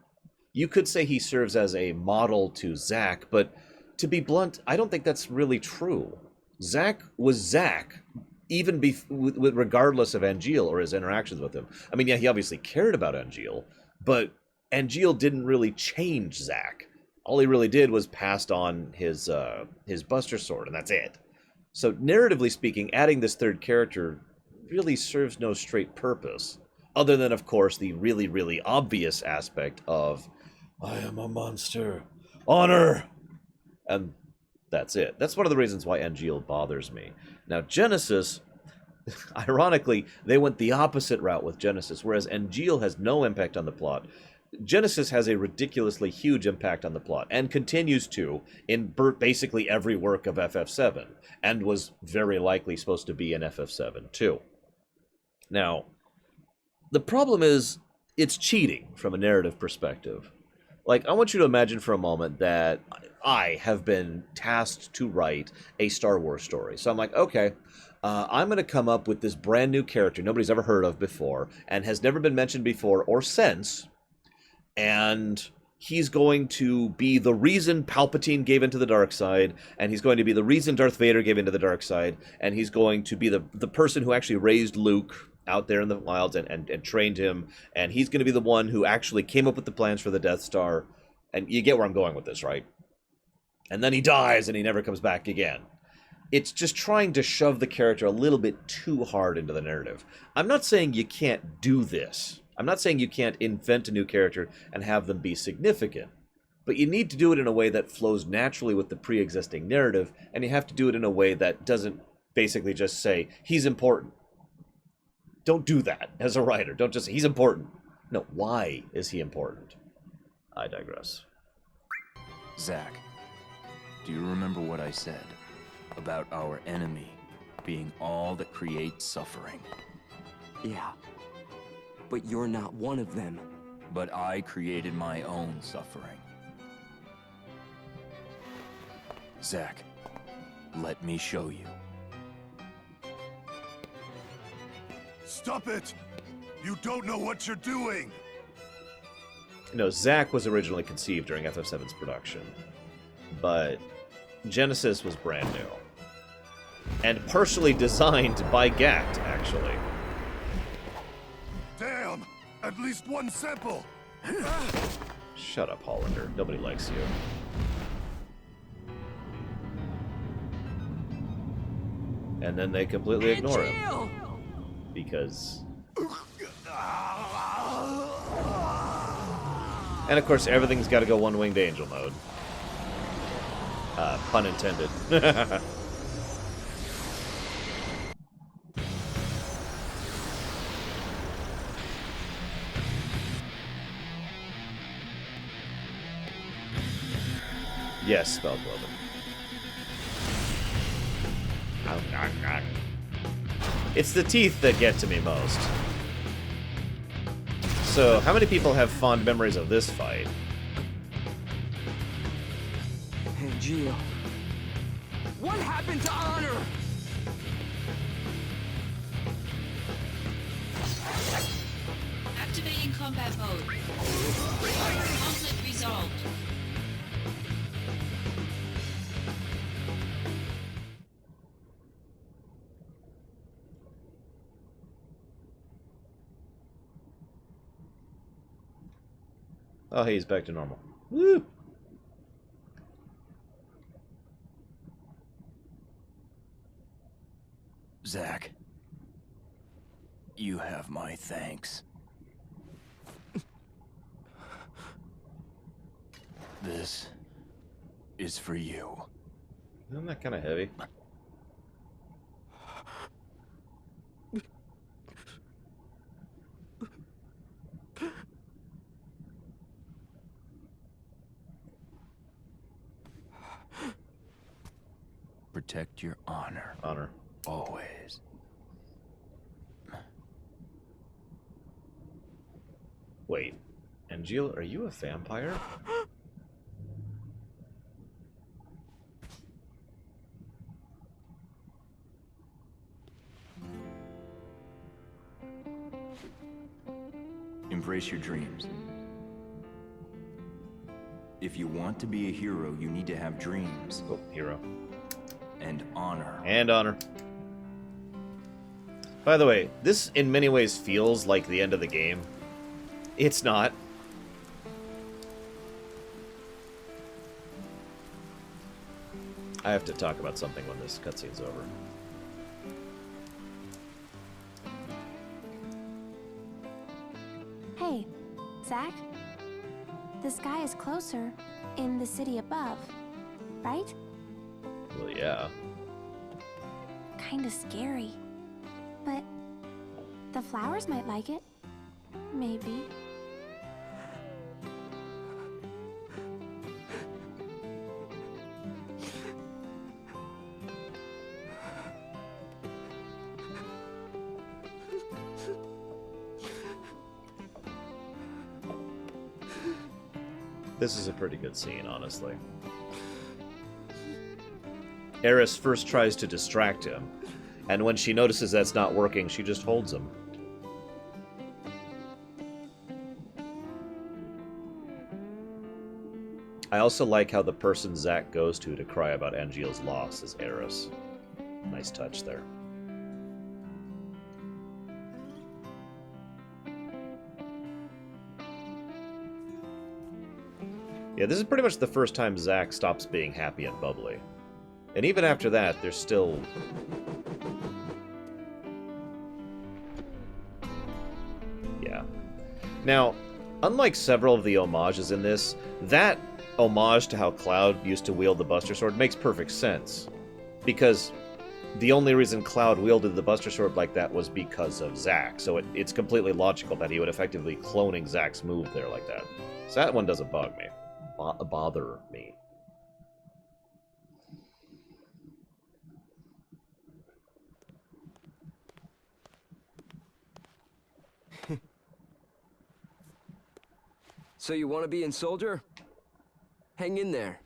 You could say he serves as a model to Zack, but to be blunt, I don't think that's really true. Zack was Zack, even regardless of Angil or his interactions with him. I mean, yeah, he obviously cared about Angil, but Angil didn't really change Zack. All he really did was passed on his Buster Sword, and that's it. So, narratively speaking, adding this third character really serves no straight purpose, other than, of course, the really, really obvious aspect of, I am a monster, honor, and that's it. That's one of the reasons why Angil bothers me. Now, Genesis, ironically, they went the opposite route with Genesis, whereas Angil has no impact on the plot. Genesis has a ridiculously huge impact on the plot, and continues to in basically every work of FF7, and was very likely supposed to be in FF7 too. Now, the problem is, it's cheating from a narrative perspective. Like, I want you to imagine for a moment that I have been tasked to write a Star Wars story. So I'm like, okay, I'm going to come up with this brand new character nobody's ever heard of before, and has never been mentioned before or since, and he's going to be the reason Palpatine gave into the dark side, and he's going to be the reason Darth Vader gave into the dark side, and he's going to be the person who actually raised Luke out there in the wilds and trained him, and he's going to be the one who actually came up with the plans for the Death Star, and you get where I'm going with this, right? And then he dies, and he never comes back again. It's just trying to shove the character a little bit too hard into the narrative. I'm not saying you can't do this. I'm not saying you can't invent a new character and have them be significant, but you need to do it in a way that flows naturally with the pre-existing narrative, and you have to do it in a way that doesn't basically just say, he's important. Don't do that as a writer. Don't just say, he's important. No, why is he important? I digress. Zack, do you remember what I said about our enemy being all that creates suffering? Yeah. But you're not one of them. But I created my own suffering. Zack, let me show you. Stop it! You don't know what you're doing! No, Zack was originally conceived during FF7's production, but Genesis was brand new. And partially designed by Gact, actually. Damn! At least one sample! Shut up, Hollander. Nobody likes you. And then they completely ignore him. Because... And of course, everything's got to go one-winged angel mode. Pun intended. Yes, spell clothing. It's the teeth that get to me most. So, how many people have fond memories of this fight? Angil. What happened to honor? Activating combat mode. Conflict resolved. Oh, hey, he's back to normal. Woo! Zack, you have my thanks. This is for you. Isn't that kind of heavy? Protect your honor. Honor. Always. Wait, Angil, are you a vampire? Embrace your dreams. If you want to be a hero, you need to have dreams. Oh, hero. And honor. And honor. By the way, this in many ways feels like the end of the game. It's not. I have to talk about something when this cutscene's over. Hey, Zack? The sky is closer in the city above, right? Well, yeah. Kinda scary. But the flowers might like it. Maybe. This is a pretty good scene, honestly. Eris first tries to distract him, and when she notices that's not working, she just holds him. I also like how the person Zack goes to cry about Angil's loss is Eris. Nice touch there. Yeah, this is pretty much the first time Zack stops being happy and bubbly. And even after that, there's still... Yeah. Now, unlike several of the homages in this, that homage to how Cloud used to wield the Buster Sword makes perfect sense. Because the only reason Cloud wielded the Buster Sword like that was because of Zack. So it's completely logical that he would effectively cloning Zack's move there like that. So that one doesn't bug me. Bother me. So you want to be in Soldier? Hang in there.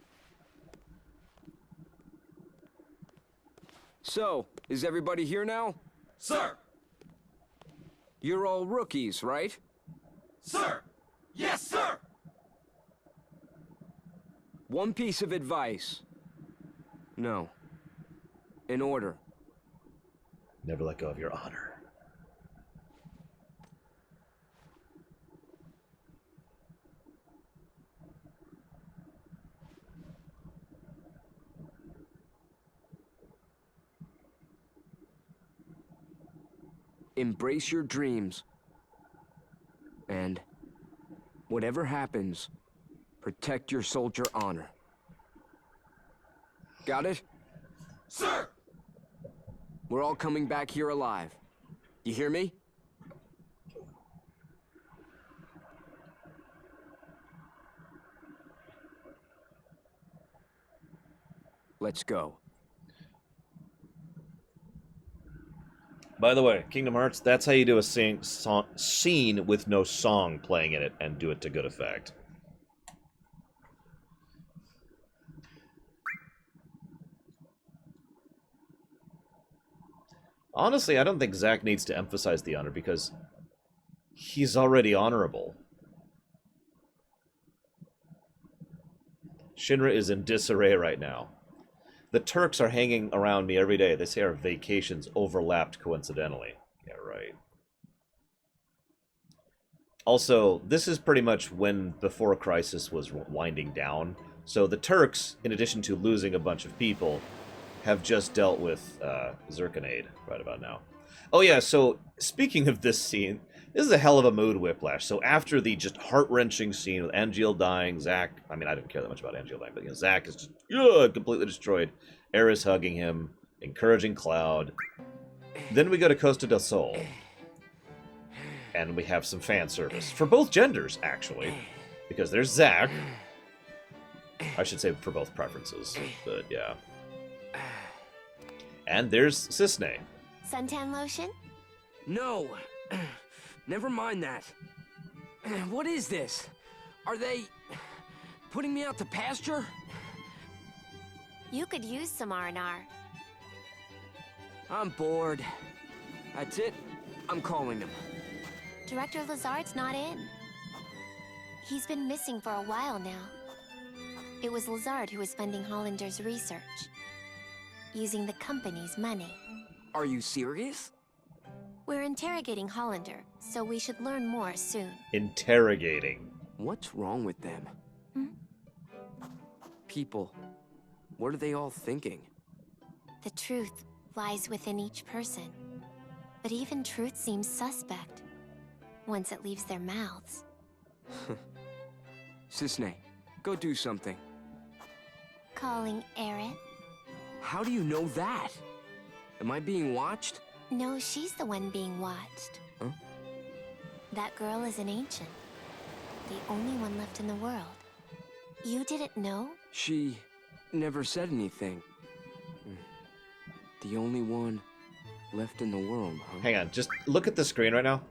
So, is everybody here now? Sir! You're all rookies, right? Sir! Yes, sir! One piece of advice. No. In order. Never let go of your honor. embrace your dreams. And whatever happens, protect your soldier honor. Got it? Sir! We're all coming back here alive. You hear me? Let's go. By the way, Kingdom Hearts, that's how you do a scene with no song playing in it and do it to good effect. Honestly, I don't think Zack needs to emphasize the honor because he's already honorable. Shinra is in disarray right now. The Turks are hanging around me every day. They say our vacations overlapped coincidentally. Yeah, right. Also, this is pretty much when Before Crisis was winding down. So the Turks, in addition to losing a bunch of people, have just dealt with Zirconade right about now. Oh yeah, so speaking of this scene, this is a hell of a mood whiplash. So after the just heart-wrenching scene with Angil dying, Zack, I mean, I didn't care that much about Angil dying, but you know, Zack is just completely destroyed. Aerith hugging him, encouraging Cloud. Then we go to Costa del Sol. And we have some fan service. For both genders, actually. Because there's Zack. I should say for both preferences, but yeah. And there's Cisne. Suntan lotion? No. Never mind that. What is this? Are they putting me out to pasture? You could use some R&R. I'm bored. That's it. I'm calling them. Director Lazard's not in. He's been missing for a while now. It was Lazard who was funding Hollander's research, using the company's money. Are you serious? We're interrogating Hollander, so we should learn more soon. Interrogating. What's wrong with them? People. What are they all thinking? The truth lies within each person. But even truth seems suspect once it leaves their mouths. Cisne, go do something. Calling Aerith? How do you know that? Am I being watched? No, she's the one being watched. Huh? That girl is an ancient. The only one left in the world. You didn't know? She never said anything. The only one left in the world, huh? Hang on, just look at the screen right now.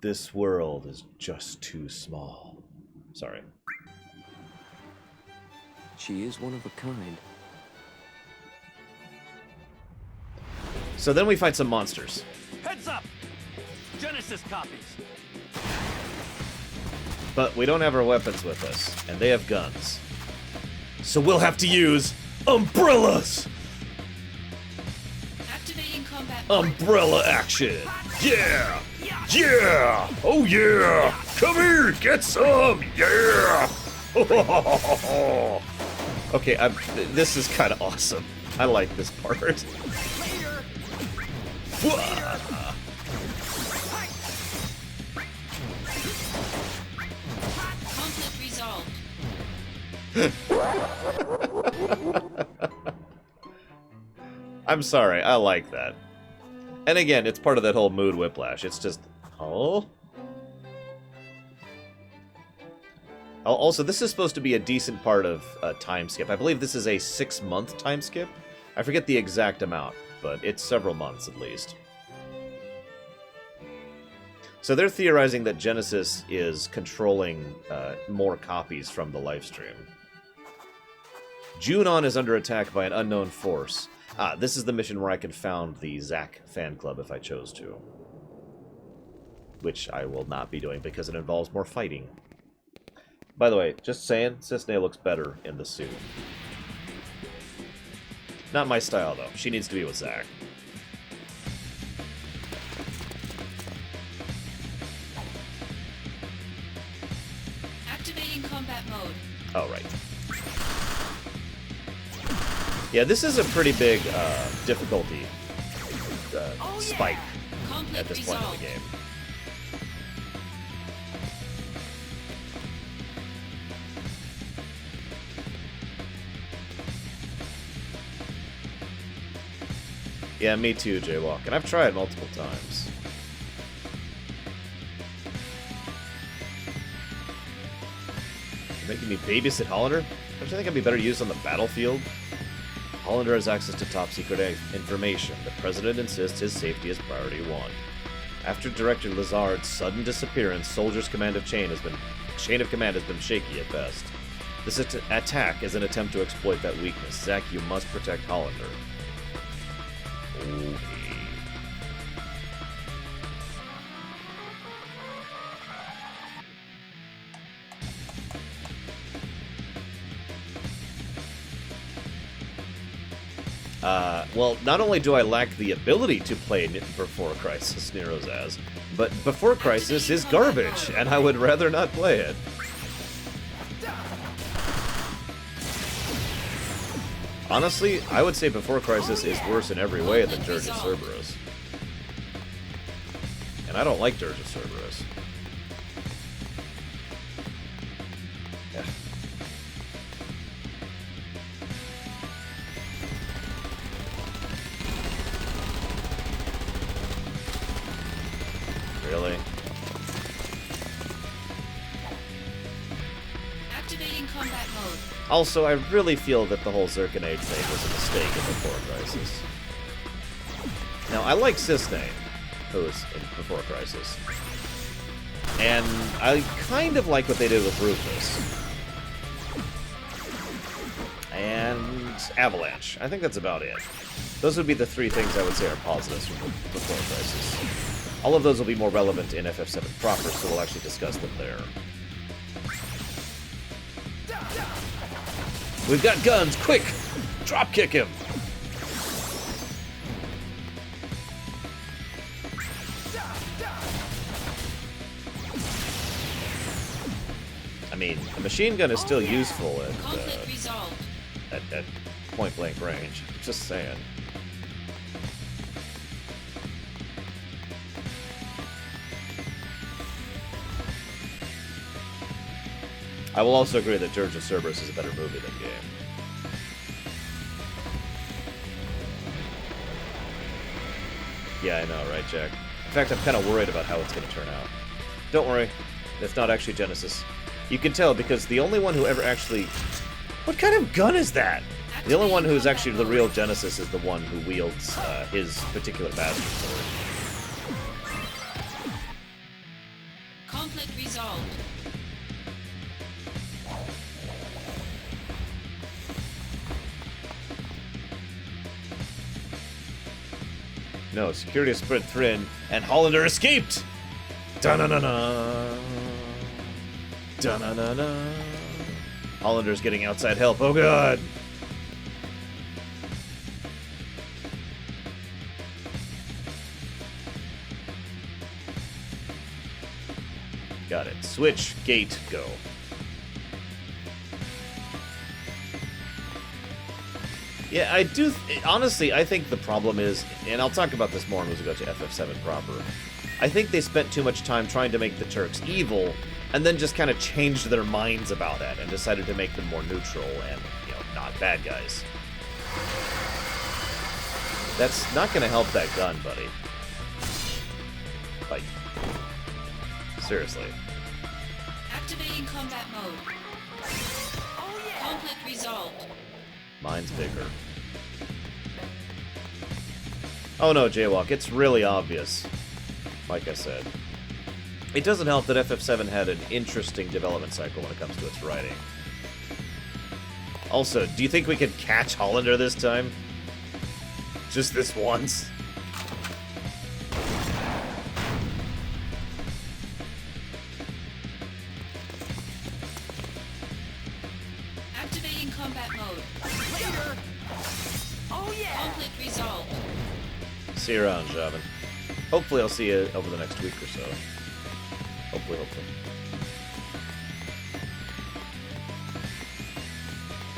This world is just too small. Sorry. She is one of a kind. So then we fight some monsters. Heads up! Genesis copies. But we don't have our weapons with us, and they have guns. So we'll have to use umbrellas! Activating combat. Umbrella action! Yeah! Yeah! Oh yeah! Come here, get some! Yeah! Okay, this is kind of awesome. I like this part. Conflict resolved. I'm sorry, I like that. And again, it's part of that whole mood whiplash. It's just, oh. Also, this is supposed to be a decent part of a time skip. I believe this is a 6-month time skip. I forget the exact amount, but it's several months at least. So they're theorizing that Genesis is controlling more copies from the livestream. Junon is under attack by an unknown force. Ah, this is the mission where I could found the Zack fan club if I chose to. Which I will not be doing because it involves more fighting. By the way, just saying, Cisne looks better in the suit. Not my style, though. She needs to be with Zack. Activating combat mode. Oh, right. Yeah, this is a pretty big difficulty spike at this point in the game. Yeah, me too, Jaywalk, and I've tried multiple times. You're making me babysit Hollander? Don't you think I'd be better used on the battlefield? Hollander has access to top-secret information. The President insists his safety is priority one. After Director Lazard's sudden disappearance, Soldier's chain of command has been shaky at best. This attack is an attempt to exploit that weakness. Zack, you must protect Hollander. Okay. Well, not only do I lack the ability to play Before Crisis, Nero's as, but Before Crisis is garbage, and I would rather not play it. Honestly, I would say Before Crisis is worse in every way than Dirge of Cerberus. And I don't like Dirge of Cerberus. Yeah. Really? Activating combat mode. Also, I really feel that the whole Zirconade thing was a mistake in Before Crisis. Now, I like Sistane, who was in Before Crisis. And I kind of like what they did with Rufus. And Avalanche. I think that's about it. Those would be the three things I would say are positives from Before Crisis. All of those will be more relevant in FF7 proper, so we'll actually discuss them there. We've got guns! Quick! Drop kick him! I mean, the machine gun is still useful at point-blank range. Just saying. I will also agree that Dirge of Cerberus is a better movie than game. Yeah, I know, right, Jack? In fact, I'm kind of worried about how it's going to turn out. Don't worry, it's not actually Genesis. You can tell because the only one who ever actually... What kind of gun is that? The only one who's actually the real Genesis is the one who wields his particular bastard sword. Conflict resolved. No, security is spread thin, and Hollander escaped! Da-na-na-na! Da-na-na-na! Hollander's getting outside help, oh god! Got it. Switch, gate, go. Yeah, I do... honestly, I think the problem is, and I'll talk about this more when we go to FF7 proper, I think they spent too much time trying to make the Turks evil, and then just kind of changed their minds about it, and decided to make them more neutral and, you know, not bad guys. That's not going to help that gun, buddy. Like, seriously. Activating combat mode. Oh, yeah. Conflict resolved. Mine's bigger. Oh no, Jaywalk, it's really obvious. Like I said. It doesn't help that FF7 had an interesting development cycle when it comes to its writing. Also, do you think we could catch Hollander this time? Just this once? Activating combat mode. Later. Oh yeah. Conflict resolved. See you around, Javan. Hopefully I'll see you over the next week or so. Hopefully.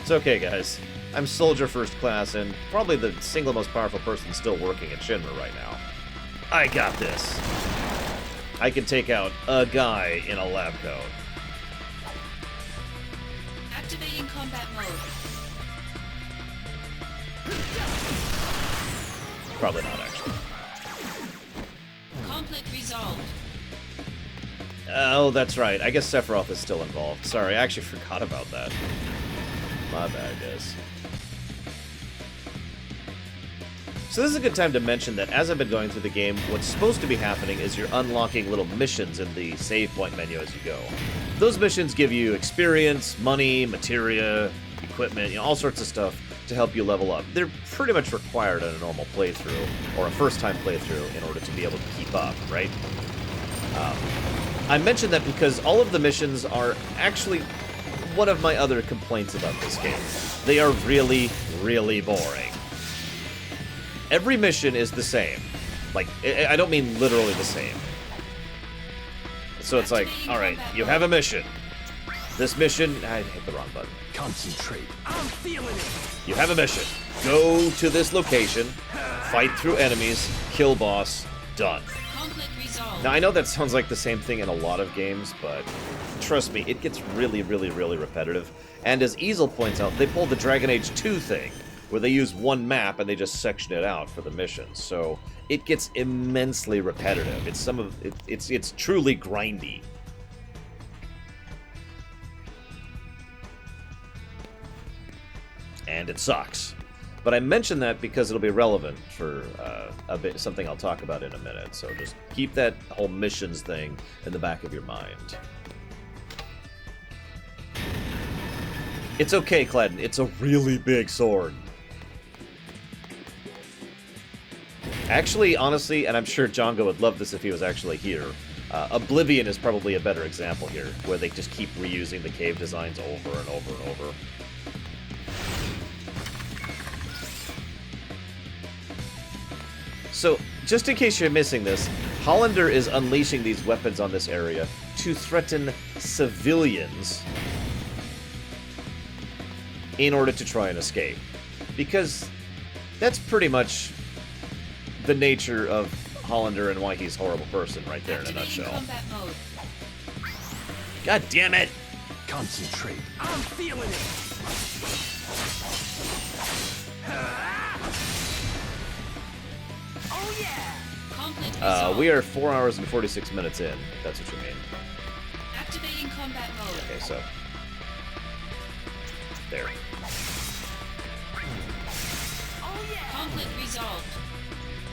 It's okay, guys. I'm Soldier First Class, and probably the single most powerful person still working at Shinra right now. I got this. I can take out a guy in a lab coat. Activating combat mode. Probably not, actually. Conflict resolved. Oh, that's right. I guess Sephiroth is still involved. Sorry, I actually forgot about that. My bad, guys. So this is a good time to mention that as I've been going through the game, what's supposed to be happening is you're unlocking little missions in the save point menu as you go. Those missions give you experience, money, materia, equipment, all sorts of stuff to help you level up. They're pretty much required in a normal playthrough, or a first-time playthrough, in order to be able to keep up, right? I mention that because all of the missions are actually one of my other complaints about this game. They are really, really boring. Every mission is the same. Like, I don't mean literally the same. So it's like, alright, you have a mission. This mission... I hit the wrong button. Concentrate. I'm feeling it. You have a mission. Go to this location, fight through enemies, kill boss, done. Conflict resolved. Now, I know that sounds like the same thing in a lot of games, but trust me, it gets really, really, really repetitive. And as Angil points out, they pulled the Dragon Age 2 thing, where they use one map and they just section it out for the missions. So it gets immensely repetitive. It's truly grindy. And it sucks. But I mention that because it'll be relevant for something I'll talk about in a minute. So just keep that whole missions thing in the back of your mind. It's okay, Cladden. It's a really big sword. Actually, honestly, and I'm sure Django would love this if he was actually here, Oblivion is probably a better example here, where they just keep reusing the cave designs over and over and over. So, just in case you're missing this, Hollander is unleashing these weapons on this area to threaten civilians in order to try and escape. Because that's pretty much the nature of Hollander and why he's a horrible person right there in a nutshell. Combat mode. God damn it! Concentrate. I'm feeling it. Oh yeah. Conflict resolved. We are 4 hours and 46 minutes in, if that's what you mean. Activating combat mode. Okay, so... there. Conflict resolved.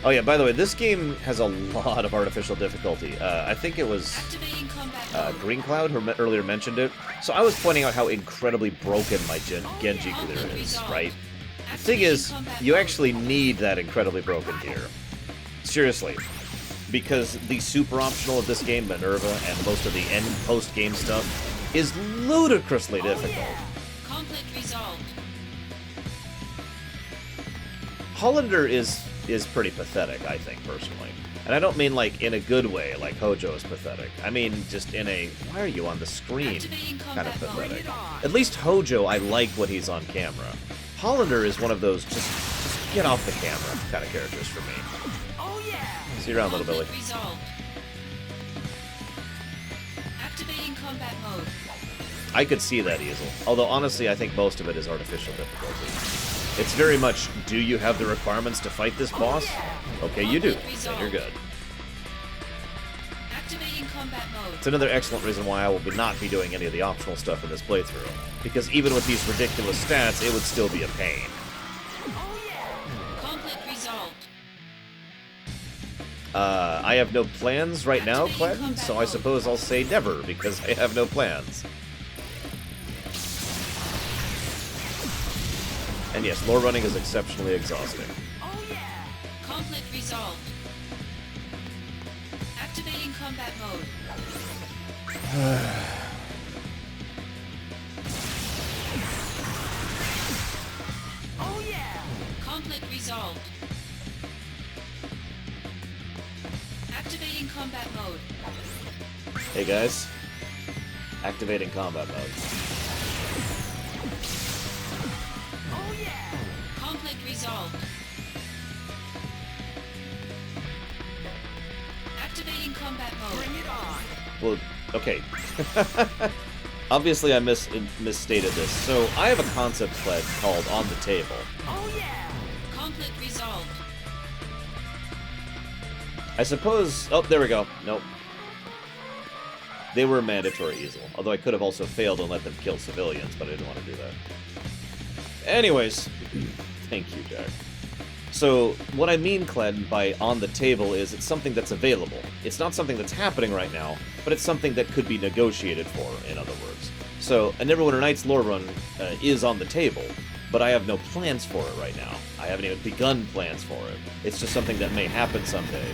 Oh yeah, by the way, this game has a lot of artificial difficulty. I think it was Activating combat mode. Green Cloud who earlier mentioned it. So I was pointing out how incredibly broken my Genji gear is, right? The thing is, you actually need that incredibly broken gear. Seriously. Because the super optional of this game, Minerva, and most of the end post-game stuff, is ludicrously difficult. Conflict resolved. Hollander is pretty pathetic, I think, personally. And I don't mean, like, in a good way, like Hojo is pathetic. I mean, just in a, why are you on the screen kind of pathetic. At least Hojo, I like when he's on camera. Hollander is one of those just get off the camera kind of characters for me. Oh yeah. See you around, little Billy. Resolved. Activating combat mode. I could see that easily. Although, honestly, I think most of it is artificial difficulty. It's very much, do you have the requirements to fight this boss? Okay, you do. Then you're good. Activating combat mode. It's another excellent reason why I will not be doing any of the optional stuff in this playthrough. Because even with these ridiculous stats, it would still be a pain. Conflict resolved. I have no plans right now, Cladden, so I suppose I'll say never, because I have no plans. And yes, lore running is exceptionally exhausting. Oh yeah. Conflict resolved. Activating combat mode. Oh yeah. Conflict resolved. Activating combat mode. Hey guys, activating combat mode. Conflict resolved. Activating combat mode. Bring it on. Well, okay. Obviously, I misstated this. So, I have a concept pledge called On the Table. Oh yeah. Conflict resolved. I suppose... Oh, there we go. Nope. They were a mandatory easel. Although I could have also failed and let them kill civilians, but I didn't want to do that. Anyways. Thank you, Jack. So, what I mean, Cled, by on the table is it's something that's available. It's not something that's happening right now, but it's something that could be negotiated for, in other words. So, a Neverwinter Nights Lorerun is on the table, but I have no plans for it right now. I haven't even begun plans for it. It's just something that may happen someday.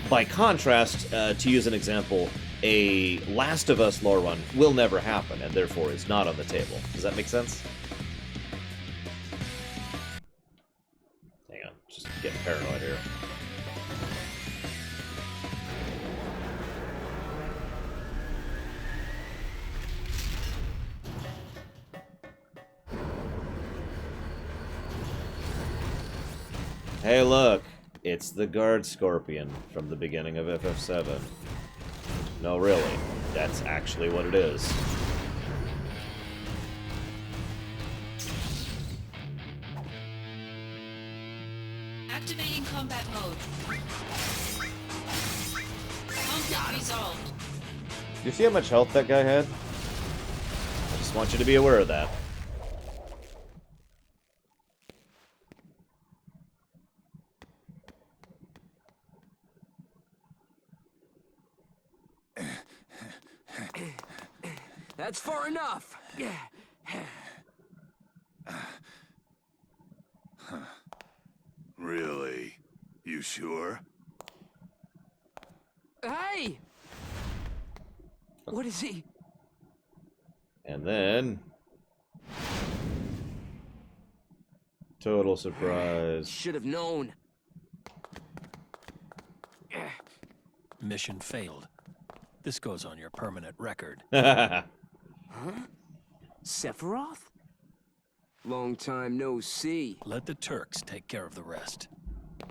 By contrast, to use an example, a Last of Us Lorerun will never happen, and therefore is not on the table. Does that make sense? Hang on, just getting paranoid here. Hey look, it's the Guard Scorpion from the beginning of FF7. No, really, that's actually what it is. Activating combat mode. Conflict resolved. You see how much health that guy had? I just want you to be aware of that. That's far enough. Really? You sure? Hey! What is he? And then... Total surprise. Should have known. Mission failed. This goes on your permanent record. Huh? Sephiroth? Long time no see. Let the Turks take care of the rest.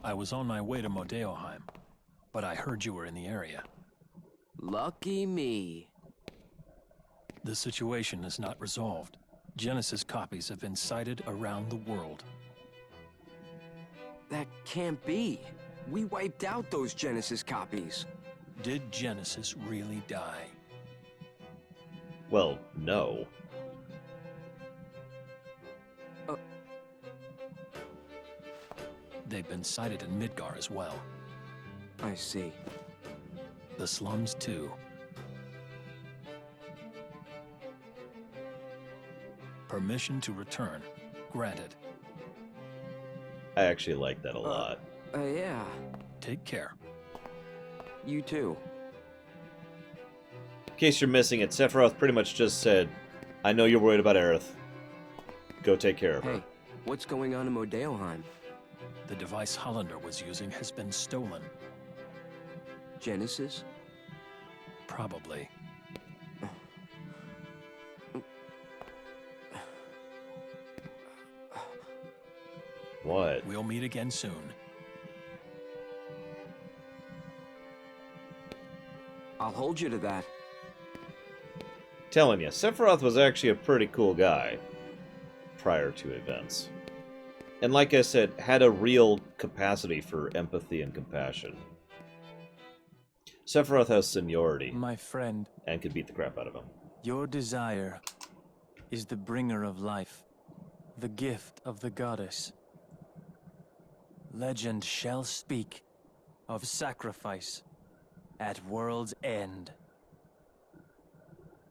I was on my way to Nibelheim, but I heard you were in the area. Lucky me. The situation is not resolved. Genesis copies have been sighted around the world. That can't be. We wiped out those Genesis copies. Did Genesis really die? Well, no. They've been sighted in Midgar as well. I see. The slums, too. Permission to return. Granted. I actually like that a lot. Yeah. Take care. You too. In case you're missing it, Sephiroth pretty much just said, I know you're worried about Aerith. Go take care of her. Hey, what's going on in Nibelheim? The device Hollander was using has been stolen. Genesis? Probably. What? We'll meet again soon. I'll hold you to that. Telling you, Sephiroth was actually a pretty cool guy prior to events. And like I said, had a real capacity for empathy and compassion. Sephiroth has seniority. My friend. And could beat the crap out of him. Your desire is the bringer of life, the gift of the goddess. Legend shall speak of sacrifice at world's end.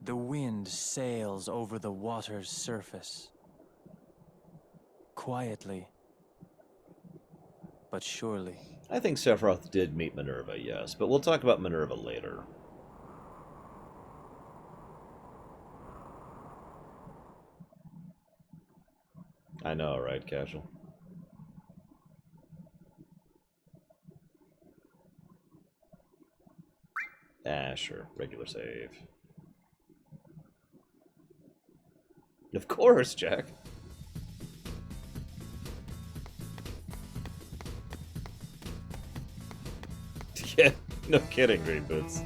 The wind sails over the water's surface. Quietly, but surely. I think Sephiroth did meet Minerva, yes, but we'll talk about Minerva later. I know, right, Casual? Ah, sure. Regular save. Of course, Jack. Yeah. No kidding, Green Boots.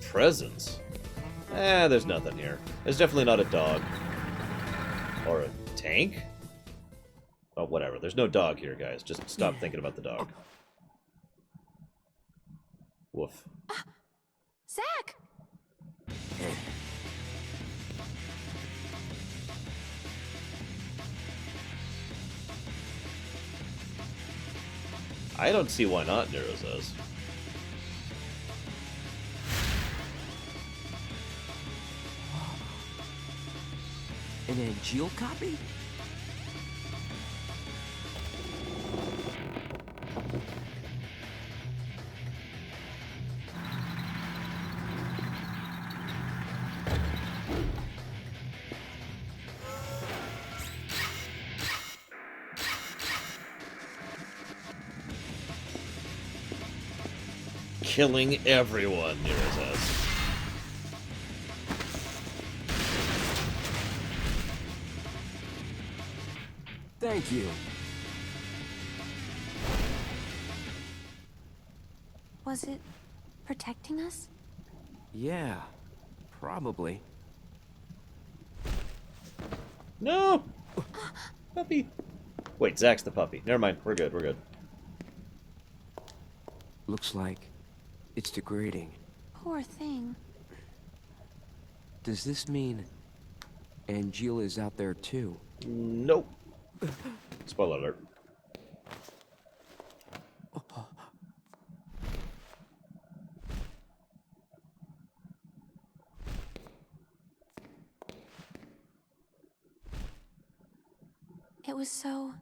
Presents? There's nothing here. There's definitely not a dog. Or a tank? Oh, whatever. There's no dog here, guys. Just stop thinking about the dog. Woof. Zack! I don't see why not, Nero says. An Angil copy? Killing everyone, Nero says. Thank you. Was it protecting us? Yeah, probably. No! Puppy. Wait, Zack's the puppy. Never mind. We're good. We're good. Looks like it's degrading. Poor thing. Does this mean Angil is out there too? Nope. Spoiler alert. It was so...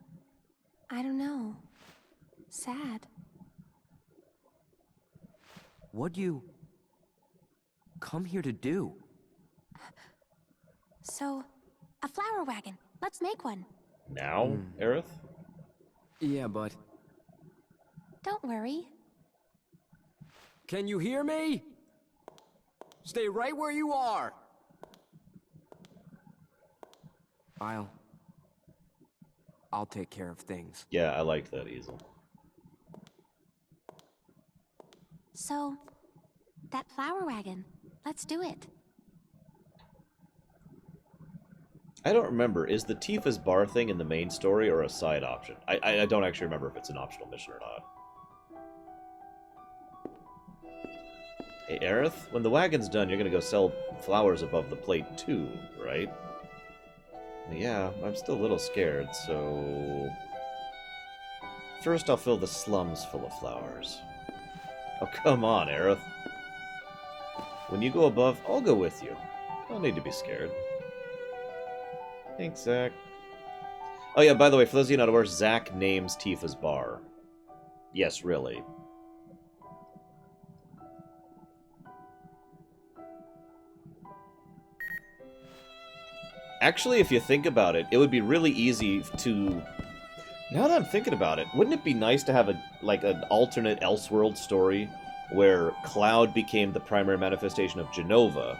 I don't know. Sad. What'd you come here to do? So, a flower wagon. Let's make one. Now, Aerith? Yeah, but... Don't worry. Can you hear me? Stay right where you are! I'll take care of things. Yeah, I liked that easel. So, that flower wagon. Let's do it. I don't remember. Is the Tifa's bar thing in the main story or a side option? I don't actually remember if it's an optional mission or not. Hey, Aerith, when the wagon's done, you're gonna go sell flowers above the plate too, right? Yeah, I'm still a little scared, so... First I'll fill the slums full of flowers. Oh, come on, Aerith. When you go above, I'll go with you. Don't need to be scared. Thanks, Zack. Oh yeah, by the way, for those of you not aware, Zack names Tifa's bar. Yes, really. Actually, if you think about it, it would be really easy to... Now that I'm thinking about it, wouldn't it be nice to have an alternate Elseworld story where Cloud became the primary manifestation of Jenova,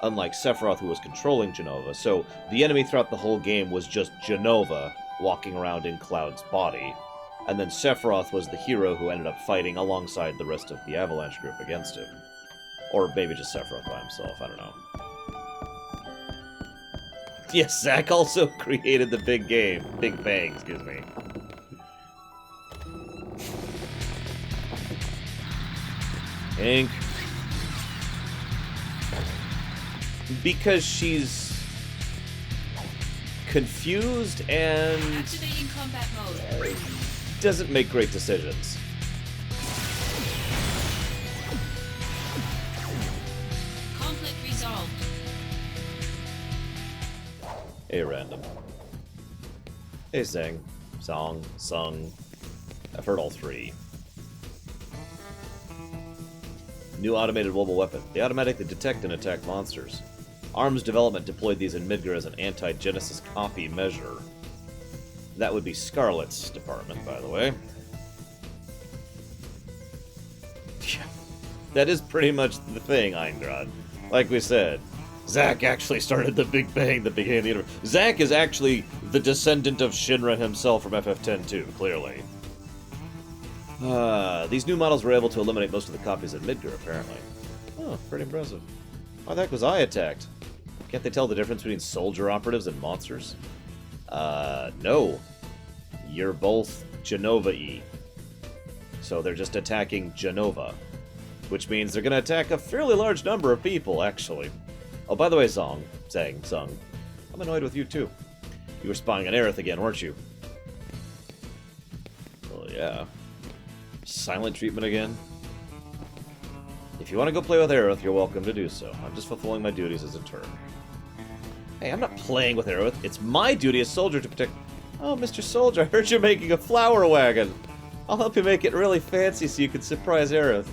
unlike Sephiroth, who was controlling Jenova. So the enemy throughout the whole game was just Jenova walking around in Cloud's body, and then Sephiroth was the hero who ended up fighting alongside the rest of the Avalanche group against him. Or maybe just Sephiroth by himself, I don't know. Yes, Zack also created the Big Bang, excuse me. Ink. Because she's confused and Activating combat mode. Doesn't make great decisions. Conflict resolved. Hey, random. Hey, Sang. Song. Sung. I've heard all three. New automated mobile weapon. They automatically detect and attack monsters. ARMS development deployed these in Midgar as an anti-Genesis copy measure. That would be Scarlet's department, by the way. That is pretty much the thing, Eingrad. Like we said, Zack actually started the Big Bang, the beginning of the universe. Zack is actually The descendant of Shinra himself from FF10 too, clearly. These new models were able to eliminate most of the copies at Midgar, apparently. Oh, pretty impressive. Why the heck was I attacked? Can't they tell the difference between soldier operatives and monsters? No. You're both Genova-y. So they're just attacking Genova. Which means they're gonna attack a fairly large number of people, actually. Oh, by the way, Zong, I'm annoyed with you too. You were spying on Aerith again, weren't you? Well, yeah. Silent treatment again? If you want to go play with Aerith, you're welcome to do so. I'm just fulfilling my duties as a Turk. Hey, I'm not playing with Aerith. It's my duty as soldier to protect... Oh, Mr. Soldier, I heard you're making a flower wagon. I'll help you make it really fancy so you can surprise Aerith.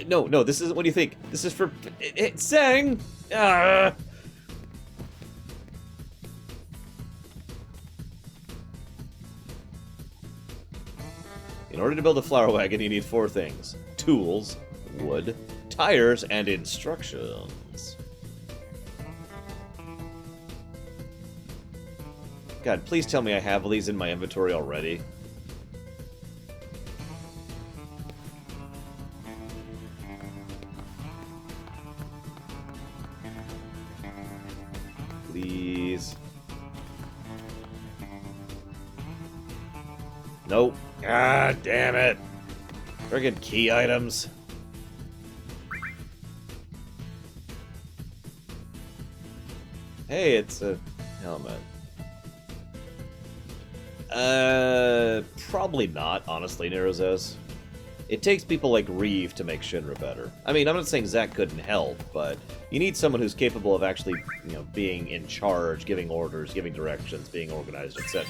No, this isn't what you think. This is for... Sang! Ah! In order to build a flower wagon, you need 4 things. Tools, wood, tires, and instructions. God, please tell me I have all these in my inventory already. Please. Nope. God damn it. Friggin' key items. Hey, it's a helmet. Probably not, honestly, Nerozes. It takes people like Reeve to make Shinra better. I mean, I'm not saying Zack couldn't help, but you need someone who's capable of actually, being in charge, giving orders, giving directions, being organized, etc.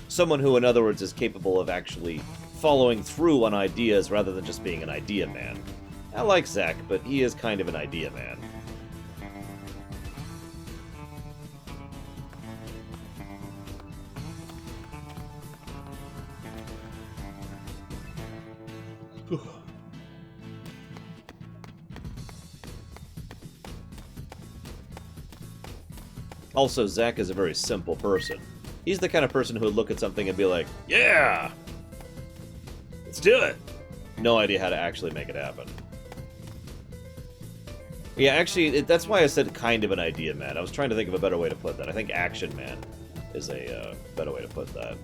Someone who, in other words, is capable of actually following through on ideas rather than just being an idea man. I like Zack, but he is kind of an idea man. Also, Zack is a very simple person. He's the kind of person who would look at something and be like, yeah! Let's do it! No idea how to actually make it happen. Yeah, actually, that's why I said kind of an idea man. I was trying to think of a better way to put that. I think action man is a better way to put that.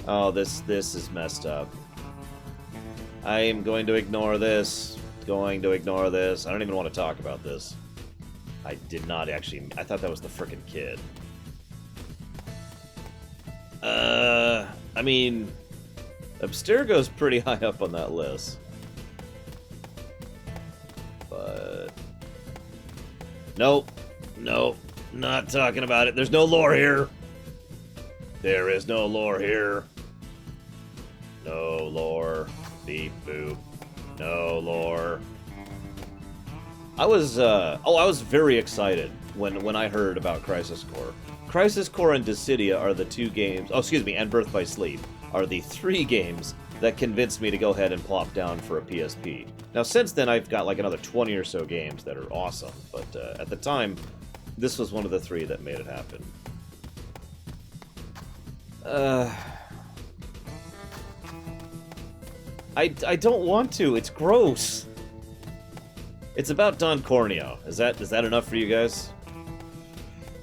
Oh, this is messed up. I am going to ignore this. I don't even want to talk about this. I did not actually... I thought that was the frickin' kid. I mean... Abstergo's pretty high up on that list. But... Nope. Not talking about it. There's no lore here. There is no lore here. No lore. Beep boop. No lore. I was very excited when I heard about Crisis Core. Crisis Core and Dissidia are the 2 games... Oh, excuse me, and Birth by Sleep are the 3 games that convinced me to go ahead and plop down for a PSP. Now, since then, I've got like another 20 or so games that are awesome, but at the time, this was one of the 3 that made it happen. I don't want to. It's gross. It's about Don Corneo. Is that enough for you guys?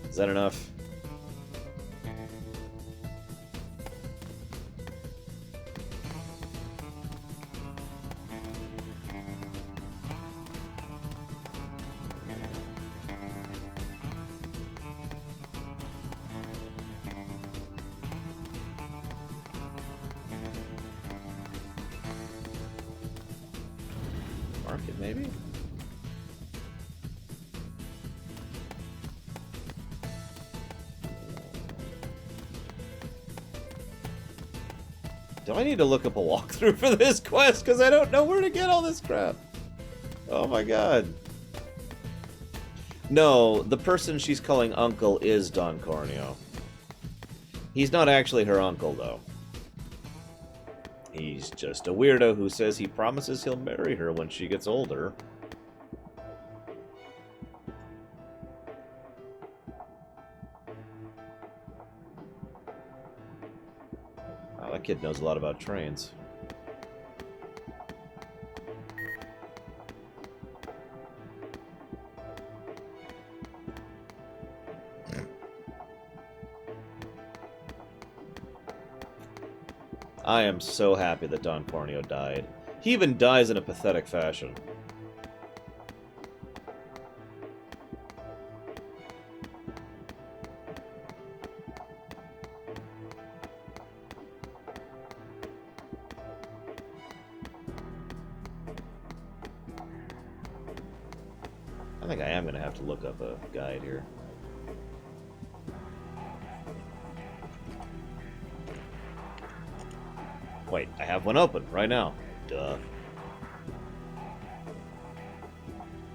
Is that enough? Market, maybe? Do I need to look up a walkthrough for this quest? Because I don't know where to get all this crap. Oh my god. No, the person she's calling uncle is Don Corneo. He's not actually her uncle, though. He's just a weirdo who says he promises he'll marry her when she gets older. Wow, that kid knows a lot about trains. I am so happy that Don Corneo died. He even dies in a pathetic fashion. I think I am going to have to look up a guide here. Wait, I have one open right now. Duh.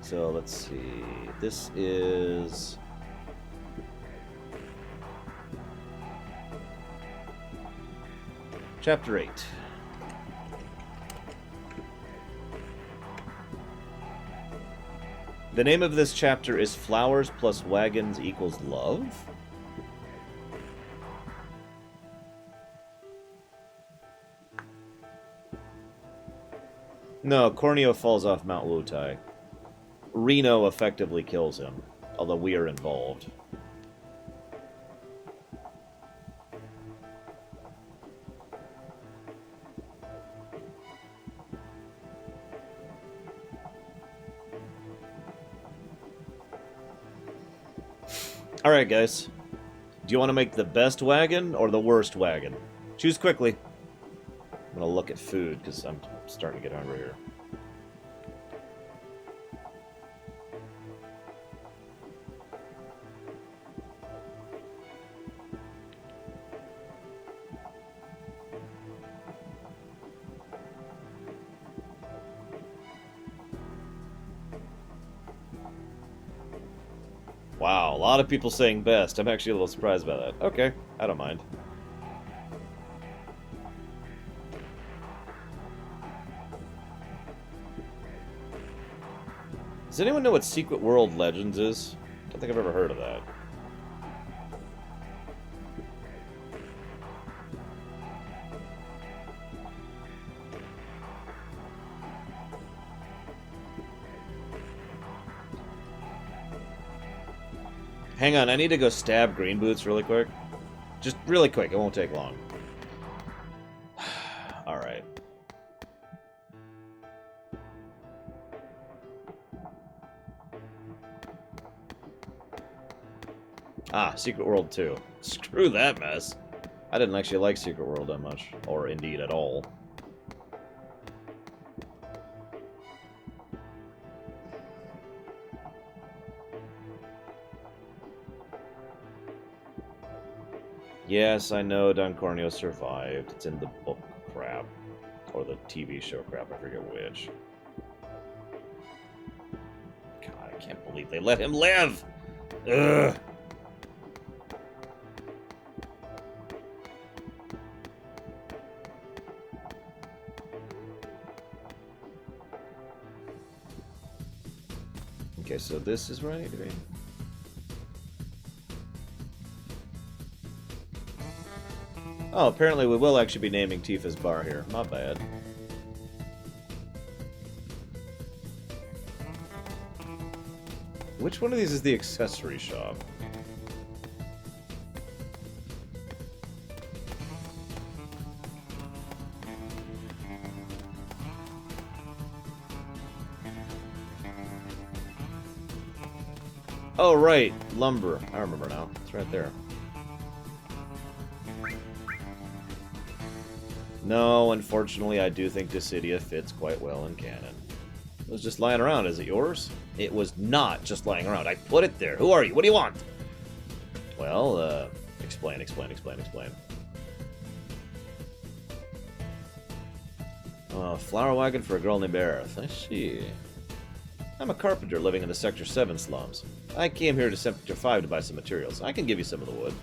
So let's see. This is... Chapter 8. The name of this chapter is Flowers plus Wagons equals Love? No, Corneo falls off Mount Wutai. Reno effectively kills him, although we are involved. Alright, guys. Do you want to make the best wagon or the worst wagon? Choose quickly. I'm gonna look at food, because I'm starting to get hungry here. Wow, a lot of people saying best. I'm actually a little surprised by that. Okay, I don't mind. Does anyone know what Secret World Legends is? I don't think I've ever heard of that. Hang on, I need to go stab Green Boots really quick. Just really quick, it won't take long. Alright. Ah, Secret World 2. Screw that mess. I didn't actually like Secret World that much, or indeed at all. Yes, I know Don Corneo survived. It's in the book crap. Or the TV show crap, I forget which. God, I can't believe they let him live! Ugh! Okay, so this is right? Oh, apparently we will actually be naming Tifa's bar here. My bad. Which one of these is the accessory shop? Oh, right. Lumber. I remember now. It's right there. No, unfortunately, I do think Dissidia fits quite well in canon. It was just lying around. Is it yours? It was not just lying around. I put it there. Who are you? What do you want? Well, explain. Flower wagon for a girl named Aerith. I see. I'm a carpenter living in the Sector 7 slums. I came here to Sector 5 to buy some materials. I can give you some of the wood.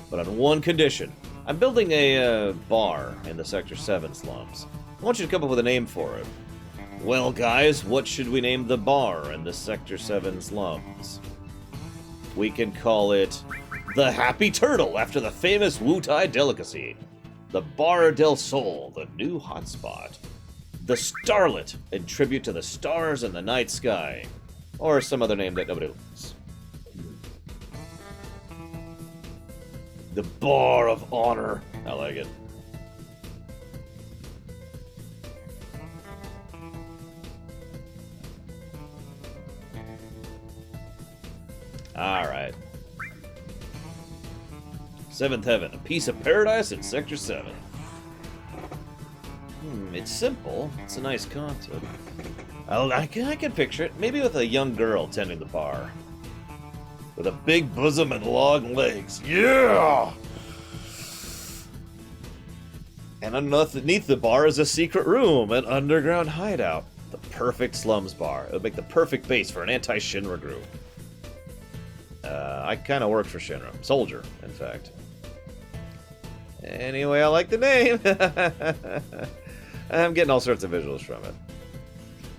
But on one condition. I'm building a bar in the Sector 7 slums. I want you to come up with a name for it. Well, guys, what should we name the bar in the Sector 7 slums? We can call it the Happy Turtle, after the famous Wutai delicacy. The Bar del Sol, the new hotspot. The Starlet, in tribute to the stars in the night sky. Or some other name that nobody likes. The Bar of Honor. I like it. Alright. Seventh Heaven, a piece of paradise in Sector 7. It's simple. It's a nice concept. I can picture it. Maybe with a young girl tending the bar. With a big bosom and long legs. Yeah! And underneath the bar is a secret room, an underground hideout. The perfect slums bar. It would make the perfect base for an anti-Shinra group. I kind of worked for Shinra. Soldier, in fact. Anyway, I like the name. I'm getting all sorts of visuals from it.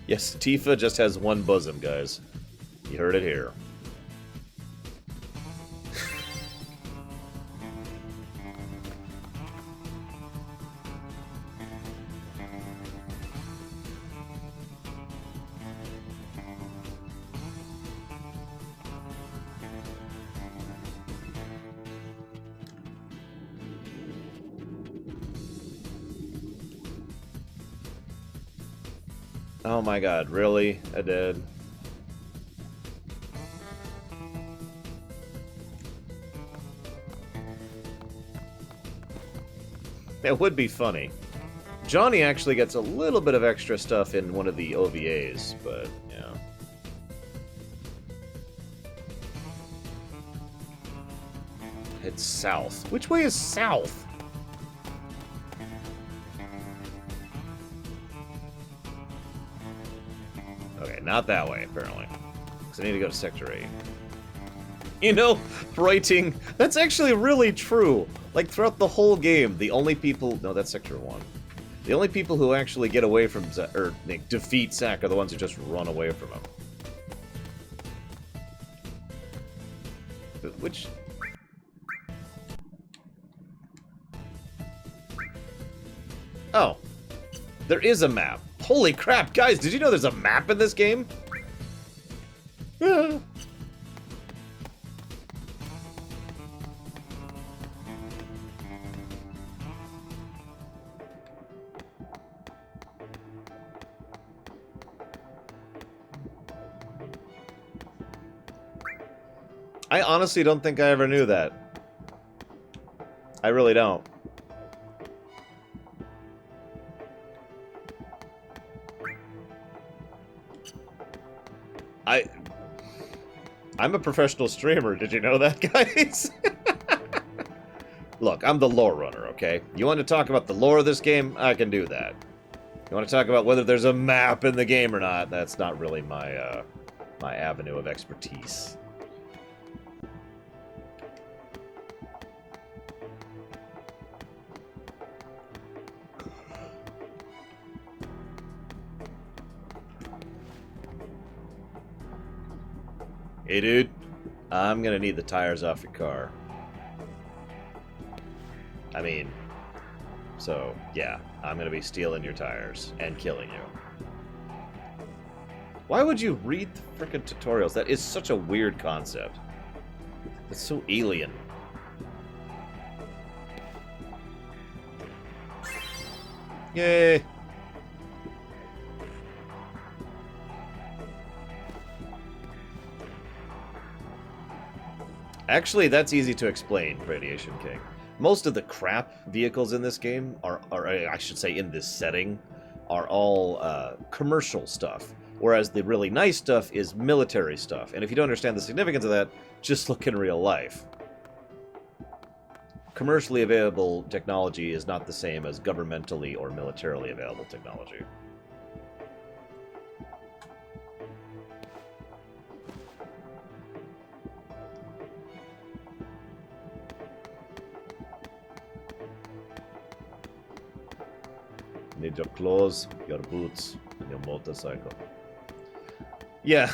Yes, Tifa just has one bosom, guys. You heard it here. Oh my god, really? I did. It would be funny. Johnny actually gets a little bit of extra stuff in one of the OVAs, but, yeah. It's south. Which way is south? Okay, not that way, apparently. Because I need to go to Sector 8. You know, writing, that's actually really true. Like, throughout the whole game, the only people... No, that's Sector 1. The only people who actually get away from... or defeat Zack are the ones who just run away from him. Which... Oh. There is a map. Holy crap, guys, did you know there's a map in this game? I honestly don't think I ever knew that. I really don't. I'm a professional streamer. Did you know that, guys? Look, I'm the lore runner, okay? You want to talk about the lore of this game? I can do that. You want to talk about whether there's a map in the game or not? That's not really my my avenue of expertise. Hey, dude. I'm gonna need the tires off your car. I mean, so, yeah. I'm gonna be stealing your tires and killing you. Why would you read the frickin' tutorials? That is such a weird concept. It's so alien. Yay! Actually, that's easy to explain, Radiation King. Most of the crap vehicles in this game are I should say in this setting, are all commercial stuff. Whereas the really nice stuff is military stuff. And if you don't understand the significance of that, just look in real life. Commercially available technology is not the same as governmentally or militarily available technology. Need your clothes, your boots, and your motorcycle. Yeah.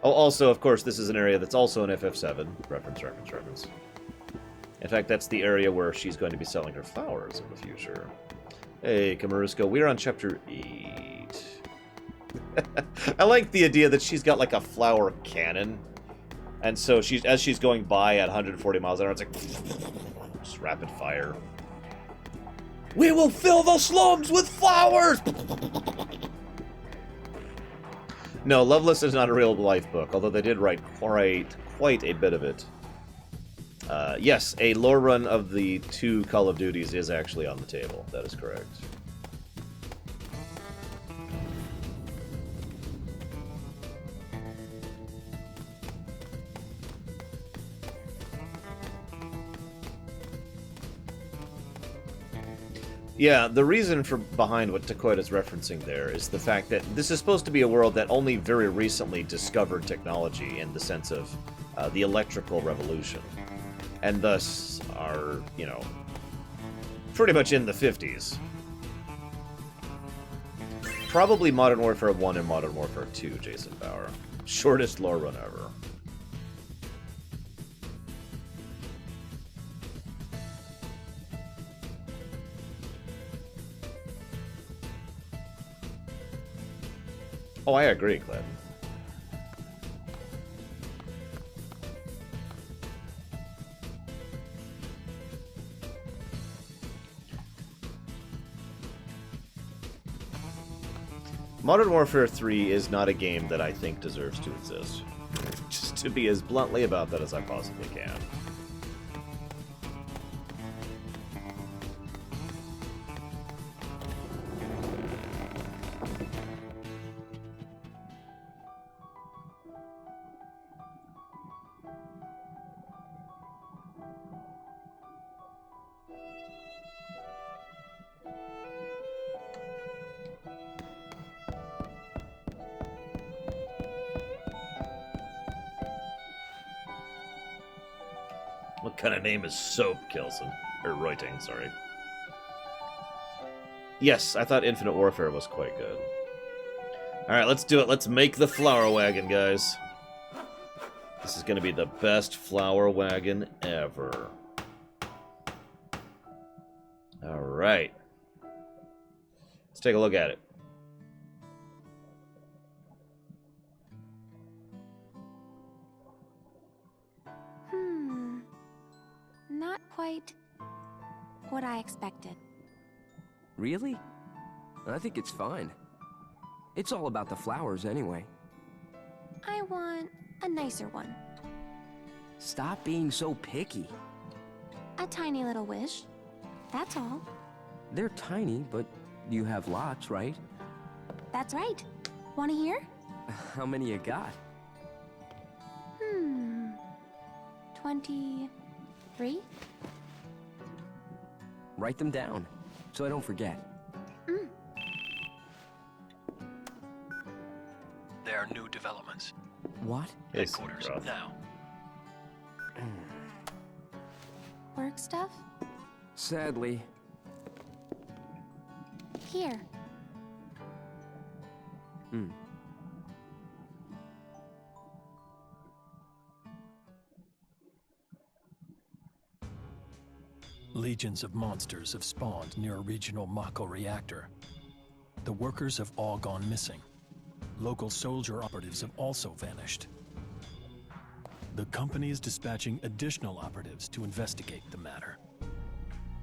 Oh, also, of course, this is an area that's also in FF7. Reference. In fact, that's the area where she's going to be selling her flowers in the future. Hey, Kamarusko, we're on chapter 8. I like the idea that she's got like a flower cannon. And so as she's going by at 140 miles an hour, it's like just rapid fire. We will fill the slums with flowers! No, Loveless is not a real-life book, although they did write quite a bit of it. Yes, a lore run of the 2 Call of Duties is actually on the table. That is correct. Yeah, the reason behind what Takoida's referencing there is the fact that this is supposed to be a world that only very recently discovered technology in the sense of the electrical revolution. And thus are, you know, pretty much in the 50s. Probably Modern Warfare 1 and Modern Warfare 2, Jason Bauer. Shortest lore run ever. Oh, I agree, Clint. Modern Warfare 3 is not a game that I think deserves to exist. Just to be as bluntly about that as I possibly can. What kind of name is Soap, Kelson? Or Reuting, sorry. Yes, I thought Infinite Warfare was quite good. Alright, let's do it. Let's make the flower wagon, guys. This is going to be the best flower wagon ever. Alright. Let's take a look at it. Not quite what I expected. Really? I think it's fine. It's all about the flowers anyway. I want a nicer one. Stop being so picky. A tiny little wish. That's all. They're tiny, but you have lots, right? That's right. Want to hear? How many you got? 23? Write them down, so I don't forget. There are new developments. What? Headquarters, now. Work stuff? Sadly. Here. Legions of monsters have spawned near a regional Mako reactor. The workers have all gone missing. Local soldier operatives have also vanished. The company is dispatching additional operatives to investigate the matter.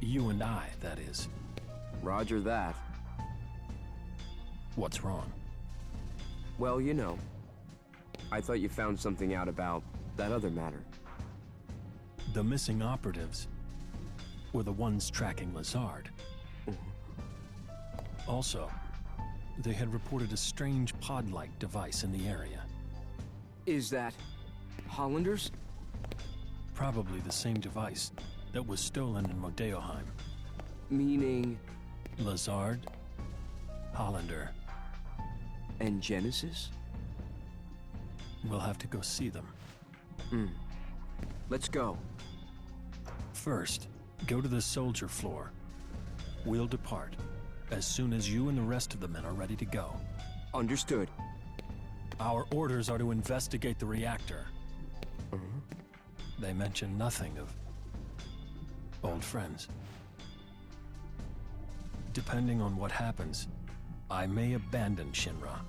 You and I, that is. Roger that. What's wrong? Well, you know, I thought you found something out about that other matter. The missing operatives were the ones tracking Lazard. Also, they had reported a strange pod-like device in the area. Is that Hollanders? Probably the same device that was stolen in Modeoheim. Meaning? Lazard, Hollander, and Genesis? We'll have to go see them. Let's go. First, go to the soldier floor. We'll depart. as soon as you and the rest of the men are ready to go. Understood. Our orders are to investigate the reactor. They mention nothing of old friends. Depending on what happens, I may abandon Shinra.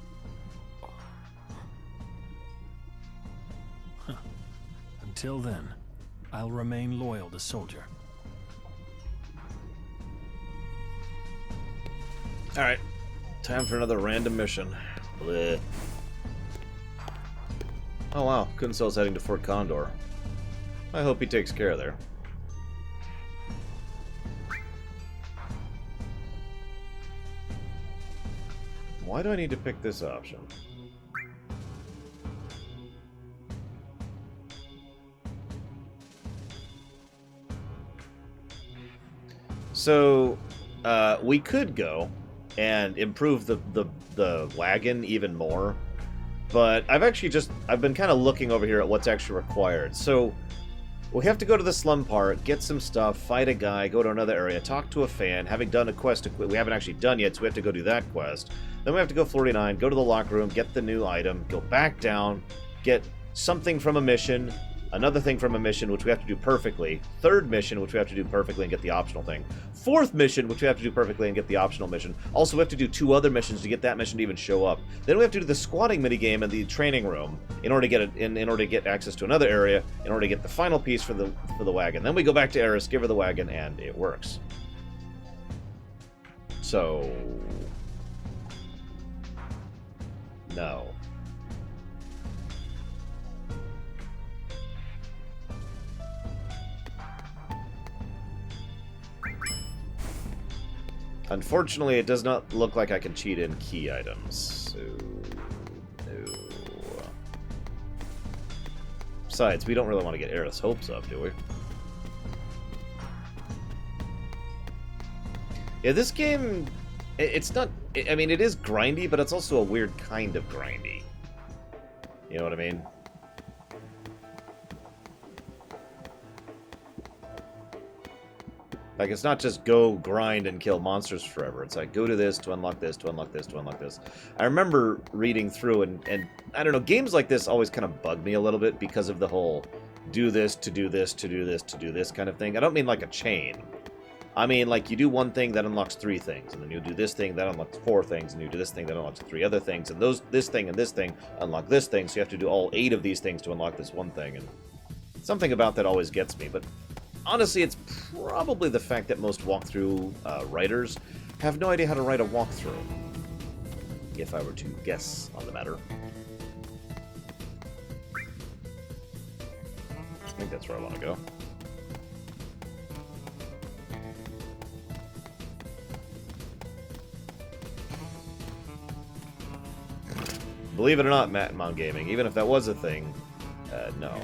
Until then, I'll remain loyal to Soldier. Alright. Time for another random mission. Bleh. Oh wow, Kunsel's heading to Fort Condor. I hope he takes care there. Why do I need to pick this option? So, we could go and improve the wagon even more, but I've been kind of looking over here at what's actually required. So, we have to go to the slum part, get some stuff, fight a guy, go to another area, talk to a fan, having done a quest we haven't actually done yet, so we have to go do that quest. Then we have to go 49, go to the locker room, get the new item, go back down, get something from a mission, another thing from a mission, which we have to do perfectly, third mission, which we have to do perfectly and get the optional thing, fourth mission, which we have to do perfectly and get the optional mission. Also, we have to do 2 other missions to get that mission to even show up. Then we have to do the squatting minigame in the training room in order to get it, in order to get access to another area, in order to get the final piece for the wagon. Then we go back to Eris, give her the wagon, and it works. So, no. Unfortunately, it does not look like I can cheat in key items, so no. Besides, we don't really want to get Eris' hopes up, do we? Yeah, this game, it's not, I mean, it is grindy, but it's also a weird kind of grindy. You know what I mean? Like, it's not just go grind and kill monsters forever. It's like, go to this to unlock this, to unlock this, to unlock this. I remember reading through, and I don't know, games like this always kind of bug me a little bit because of the whole do this, to do this, to do this, to do this kind of thing. I don't mean like a chain. I mean, like, you do one thing, that unlocks 3 things, and then you do this thing, that unlocks 4 things, and you do this thing, that unlocks 3 other things, and this thing and this thing unlock this thing, so you have to do all 8 of these things to unlock this one thing, and something about that always gets me, but honestly, it's probably the fact that most walkthrough writers have no idea how to write a walkthrough, if I were to guess on the matter. I think that's where I want to go. Believe it or not, Matmon Gaming, even if that was a thing, no.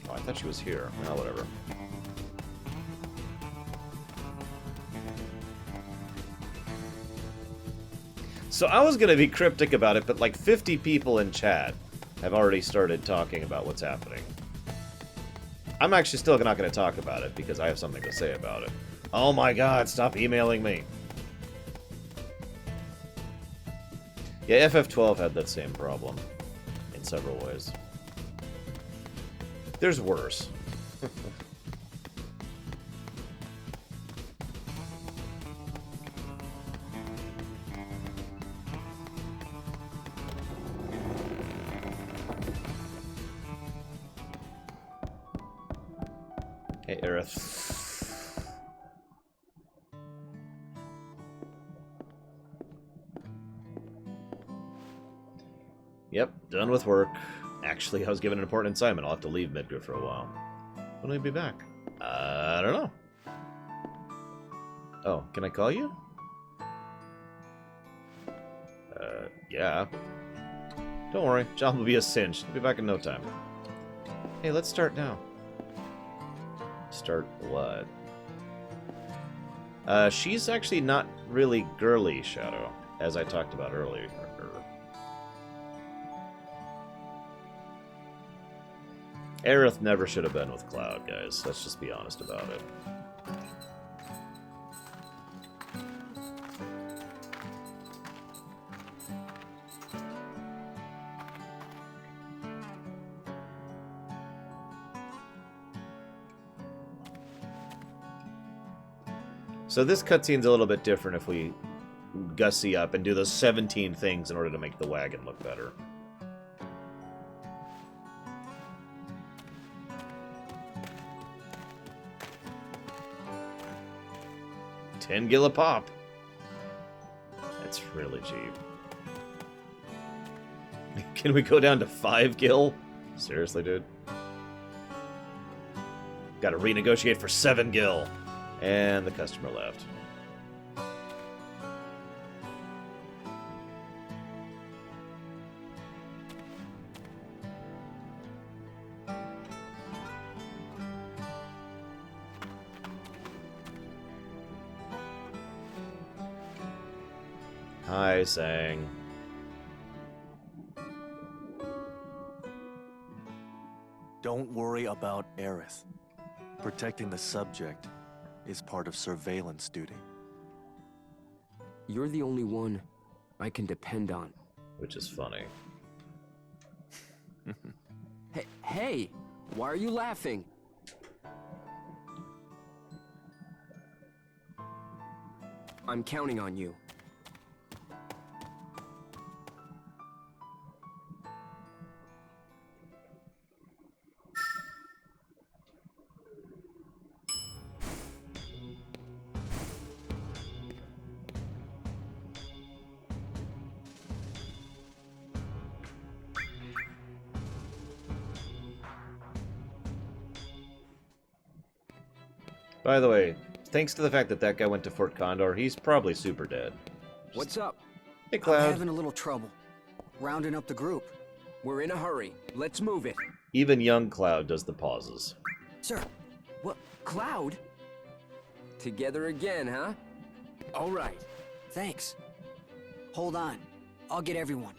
Oh, I thought she was here. Well, whatever. So I was going to be cryptic about it, but like 50 people in chat have already started talking about what's happening. I'm actually still not going to talk about it because I have something to say about it. Oh my god, stop emailing me. Yeah, FF12 had that same problem in several ways. There's worse. Hey, Aerith. Yep, done with work. Actually, I was given an important assignment. I'll have to leave Midgar for a while. When will I be back? I don't know. Oh, can I call you? Yeah. Don't worry, job will be a cinch. I'll be back in no time. Hey, let's start now. Start what? She's actually not really girly, Shadow, as I talked about earlier. Aerith never should have been with Cloud, guys. Let's just be honest about it. So this cutscene's a little bit different if we gussy up and do those 17 things in order to make the wagon look better. $10 a pop. That's really cheap. Can we go down to 5 gil? Seriously, dude? Got to renegotiate for 7 gil. And the customer left. Hi, Sang. Don't worry about Aerith. Protecting the subject is part of surveillance duty. You're the only one I can depend on. Which is funny. Hey, why are you laughing? I'm counting on you. By the way, thanks to the fact that that guy went to Fort Condor, he's probably super dead. What's up? Hey, Cloud. I'm having a little trouble. Rounding up the group. We're in a hurry. Let's move it. Even young Cloud does the pauses. Sir. What? Cloud? Together again, huh? All right. Thanks. Hold on. I'll get everyone.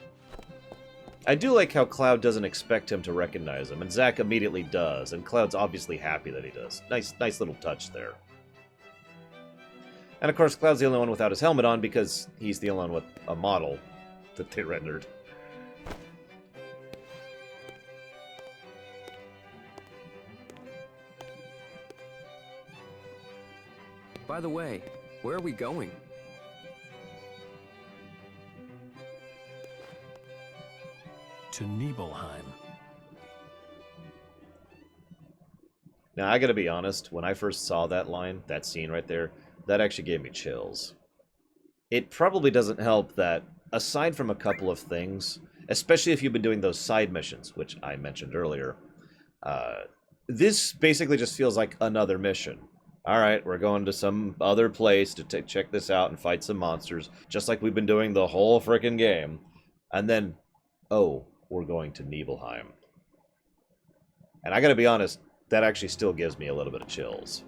I do like how Cloud doesn't expect him to recognize him, and Zack immediately does, and Cloud's obviously happy that he does. Nice little touch there. And of course, Cloud's the only one without his helmet on because he's the only one with a model that they rendered. By the way, where are we going? To Nibelheim. Now, I gotta be honest, when I first saw that line, that scene right there, that actually gave me chills. It probably doesn't help that, aside from a couple of things, especially if you've been doing those side missions, which I mentioned earlier, this basically just feels like another mission. Alright, we're going to some other place to check this out and fight some monsters, just like we've been doing the whole frickin' game. And then, oh, we're going to Nibelheim. And I gotta be honest, that actually still gives me a little bit of chills.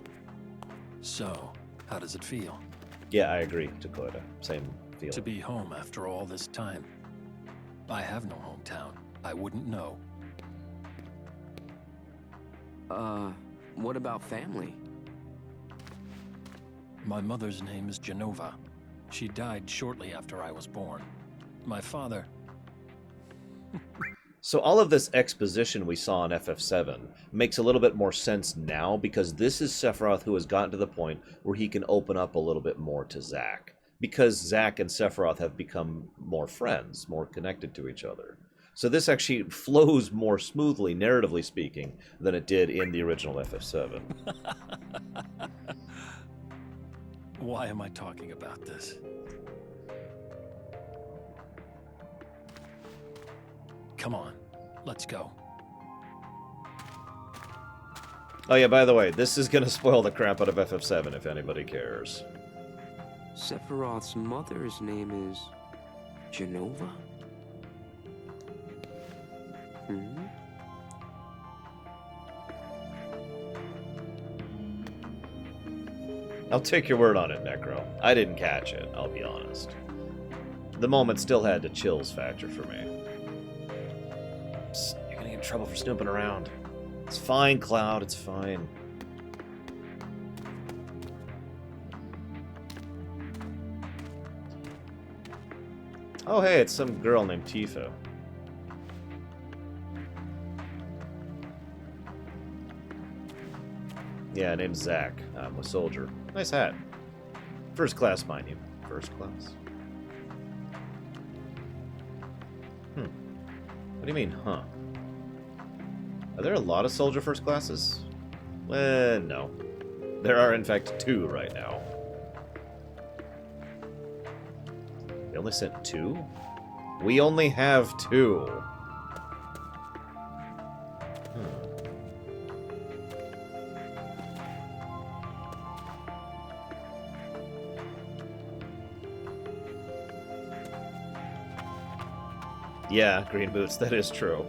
So, how does it feel? Yeah, I agree, Dakota. Same feeling. To be home after all this time. I have no hometown. I wouldn't know. What about family? My mother's name is Genova. She died shortly after I was born. My father... So all of this exposition we saw in FF7 makes a little bit more sense now because this is Sephiroth who has gotten to the point where he can open up a little bit more to Zack. Because Zack and Sephiroth have become more friends, more connected to each other. So this actually flows more smoothly, narratively speaking, than it did in the original FF7. Why am I talking about this? Come on, let's go. Oh yeah, by the way, this is going to spoil the crap out of FF7 if anybody cares. Sephiroth's mother's name is... Genova? I'll take your word on it, Necro. I didn't catch it, I'll be honest. The moment still had the chills factor for me. Psst, you're gonna get in trouble for snooping around. It's fine, Cloud, it's fine. Oh hey, it's some girl named Tifa. Yeah, name's Zack. I'm a soldier. Nice hat. First class, mind you. First class. What do you mean, huh? Are there a lot of soldier first classes? No. There are, in fact, 2 right now. They only sent 2? We only have 2. Yeah, green boots, that is true.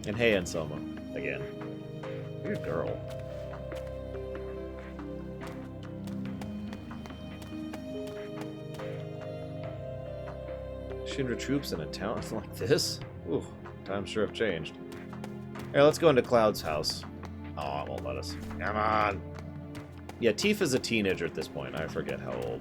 And hey, Anselmo, again. Weird girl. Shinra troops in a town like this? Ooh, times sure have changed. Hey, let's go into Cloud's house. Oh, it won't let us. Come on! Yeah, Tifa's a teenager at this point. I forget how old.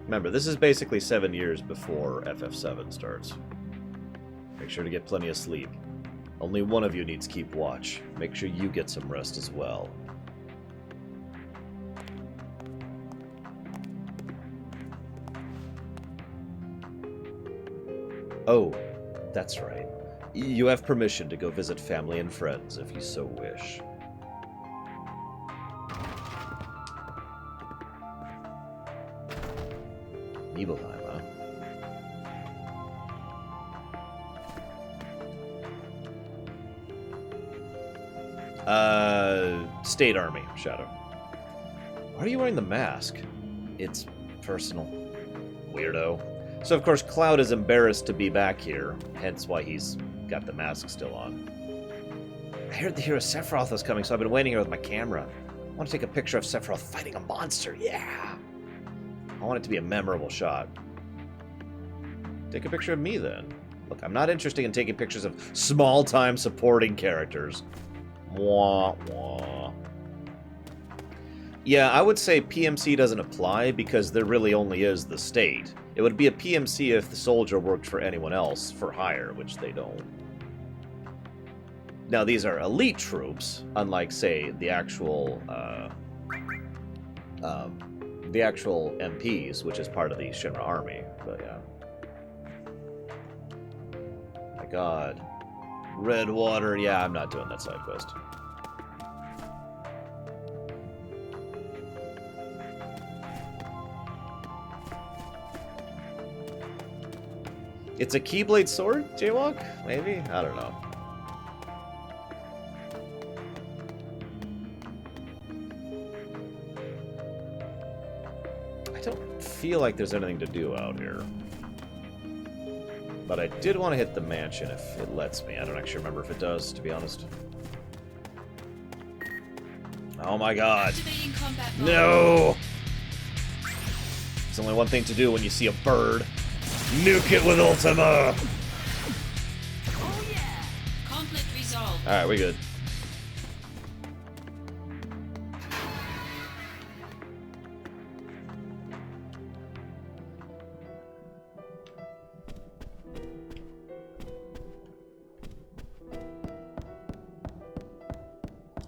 Remember, this is basically 7 years before FF7 starts. Make sure to get plenty of sleep. Only one of you needs to keep watch. Make sure you get some rest as well. Oh, that's right. You have permission to go visit family and friends if you so wish. Nibelheim, huh? State Army, Shadow. Why are you wearing the mask? It's personal. Weirdo. So, of course, Cloud is embarrassed to be back here, hence why he's got the mask still on. I heard the hero Sephiroth was coming, so I've been waiting here with my camera. I want to take a picture of Sephiroth fighting a monster, yeah! I want it to be a memorable shot. Take a picture of me, then. Look, I'm not interested in taking pictures of small-time supporting characters. Wah, wah. Yeah, I would say PMC doesn't apply because there really only is the state. It would be a PMC if the soldier worked for anyone else for hire, which they don't. Now, these are elite troops, unlike, say, the actual MPs, which is part of the Shinra army. But yeah. My God. Red water. Yeah, I'm not doing that side quest. It's a Keyblade sword, Jaywalk? Maybe? I don't know. I don't feel like there's anything to do out here. But I did want to hit the mansion if it lets me. I don't actually remember if it does, to be honest. Oh my God. No! There's only one thing to do when you see a bird. Nuke it with Ultima! Oh yeah! Conflict resolved. Alright, we good.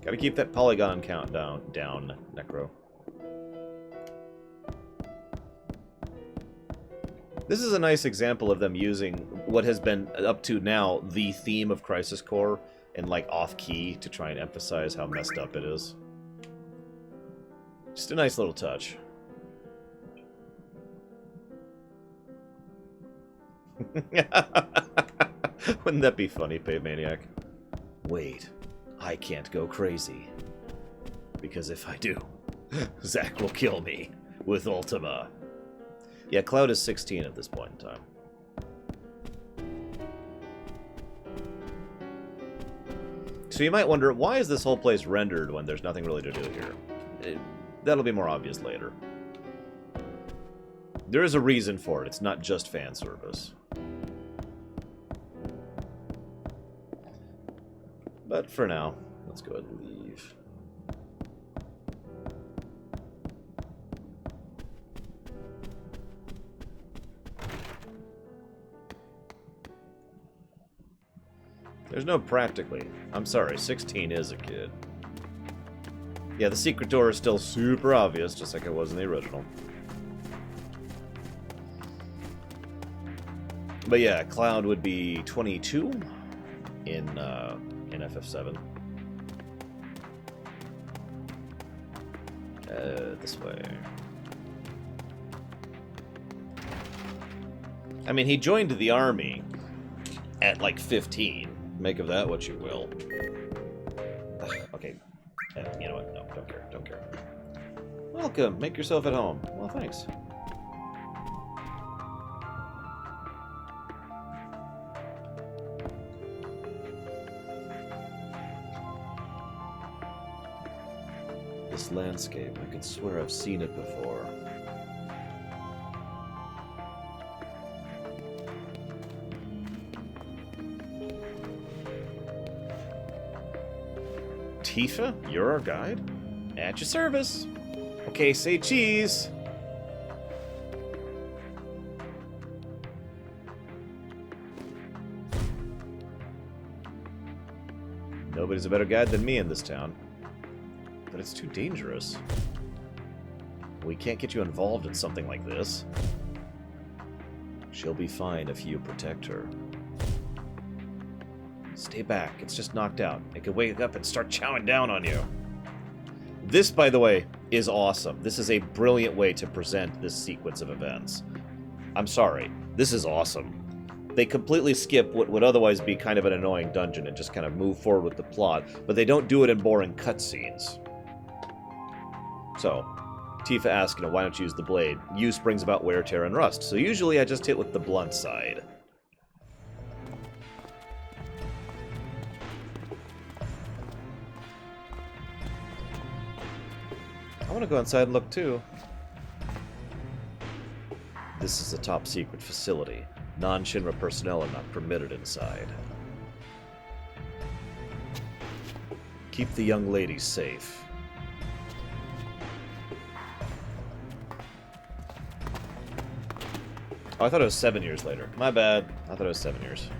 Gotta keep that polygon count down, Necro. This is a nice example of them using what has been, up to now, the theme of Crisis Core and, like, off-key to try and emphasize how messed up it is. Just a nice little touch. Wouldn't that be funny, Pave Maniac? Wait, I can't go crazy. Because if I do, Zack will kill me with Ultima. Yeah, Cloud is 16 at this point in time. So you might wonder, why is this whole place rendered when there's nothing really to do here? That'll be more obvious later. There is a reason for it. It's not just fan service. But for now, let's go ahead and leave. There's no practically. I'm sorry, 16 is a kid. Yeah, the secret door is still super obvious, just like it was in the original. But yeah, Cloud would be 22 in FF7. This way. I mean, he joined the army at like 15. Make of that what you will. Ugh, okay. You know what? No, don't care. Don't care. Welcome. Make yourself at home. Well, thanks. This landscape, I could swear I've seen it before. Tifa, you're our guide? At your service. Okay, say cheese. Nobody's a better guide than me in this town. But it's too dangerous. We can't get you involved in something like this. She'll be fine if you protect her. Stay back, it's just knocked out. It could wake up and start chowing down on you. This, by the way, is awesome. This is a brilliant way to present this sequence of events. I'm sorry, this is awesome. They completely skip what would otherwise be kind of an annoying dungeon and just kind of move forward with the plot, but they don't do it in boring cutscenes. So, Tifa asks, why don't you use the blade? Use brings about wear, tear, and rust, so usually I just hit with the blunt side. I want to go inside and look too. This is a top secret facility. Non-Shinra personnel are not permitted inside. Keep the young ladies safe. Oh, I thought it was 7 years later. My bad. I thought it was 7 years.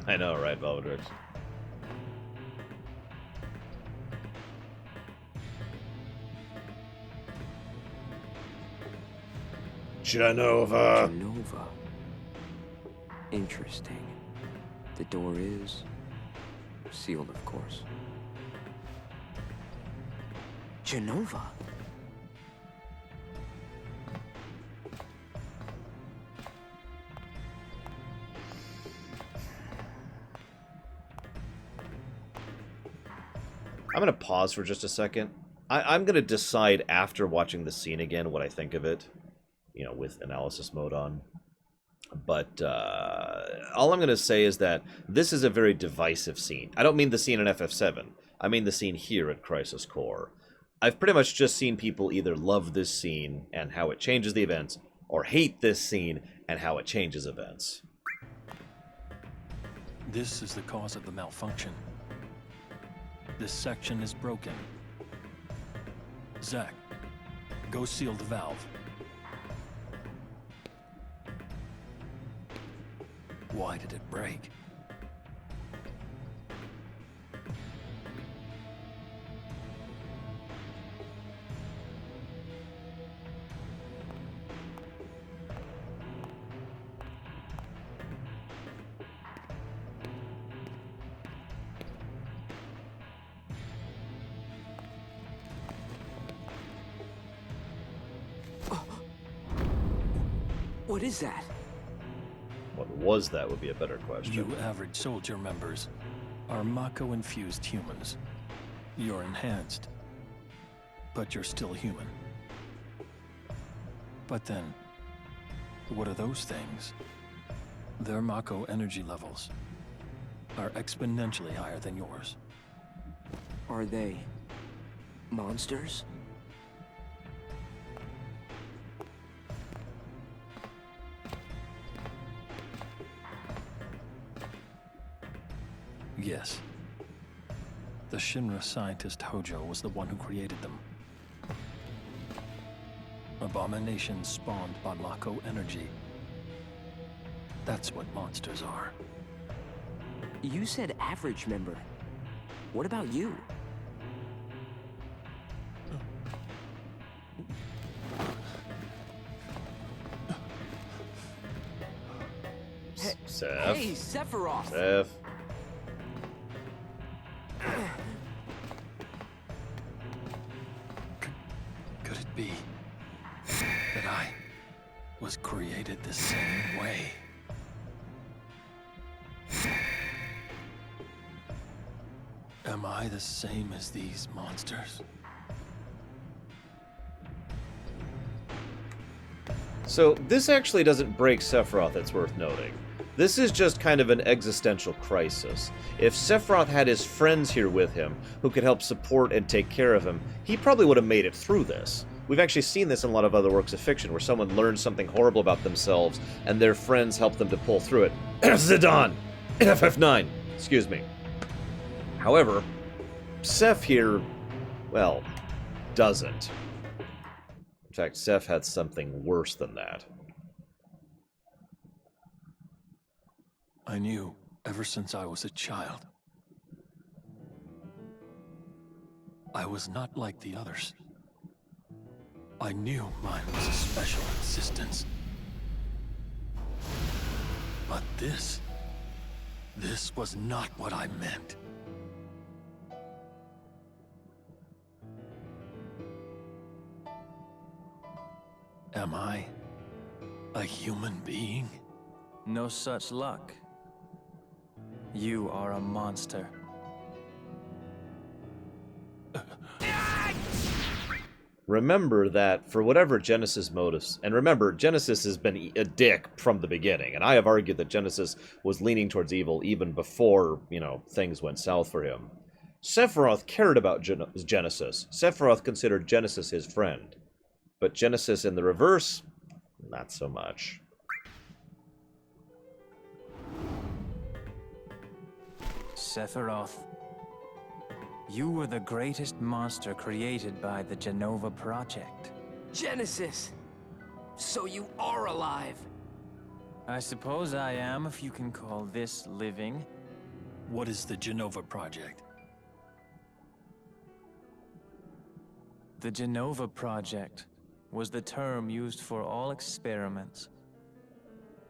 I know, right, Velvetrix? Genova! Genova. Interesting. The door is sealed, of course. Genova. I'm going to pause for just a second. I'm going to decide after watching the scene again what I think of it, you know, with analysis mode on. But all I'm going to say is that this is a very divisive scene. I don't mean the scene in FF7. I mean the scene here at Crisis Core. I've pretty much just seen people either love this scene and how it changes the events, or hate this scene and how it changes events. This is the cause of the malfunction. This section is broken. Zack, go seal the valve. Why did it break? What is that? What was that would be a better question. You average soldier members are Mako-infused humans. You're enhanced, but you're still human. But then, what are those things? Their Mako energy levels are exponentially higher than yours. Are they monsters? Yes. The Shinra scientist Hojo was the one who created them. A abominations spawned by Mako energy. That's what monsters are. You said average member. What about you? Seph. Hey, Sephiroth! Seph. Could it be that I was created the same way? Am I the same as these monsters? So, this actually doesn't break Sephiroth, it's worth noting. This is just kind of an existential crisis. If Sephiroth had his friends here with him, who could help support and take care of him, he probably would have made it through this. We've actually seen this in a lot of other works of fiction, where someone learns something horrible about themselves, and their friends help them to pull through it. Zidane! In FF9! Excuse me. However, Seph here, well, doesn't. In fact, Seph had something worse than that. I knew ever since I was a child. I was not like the others. I knew mine was a special existence. But this was not what I meant. Am I a human being? No such luck. You are a monster. Remember that, for whatever Genesis' motives, and remember, Genesis has been a dick from the beginning, and I have argued that Genesis was leaning towards evil even before, things went south for him. Sephiroth cared about Genesis. Sephiroth considered Genesis his friend. But Genesis in the reverse, not so much. Sephiroth, you were the greatest monster created by the Genova Project. Genesis! So you are alive! I suppose I am, if you can call this living. What is the Genova Project? The Genova Project was the term used for all experiments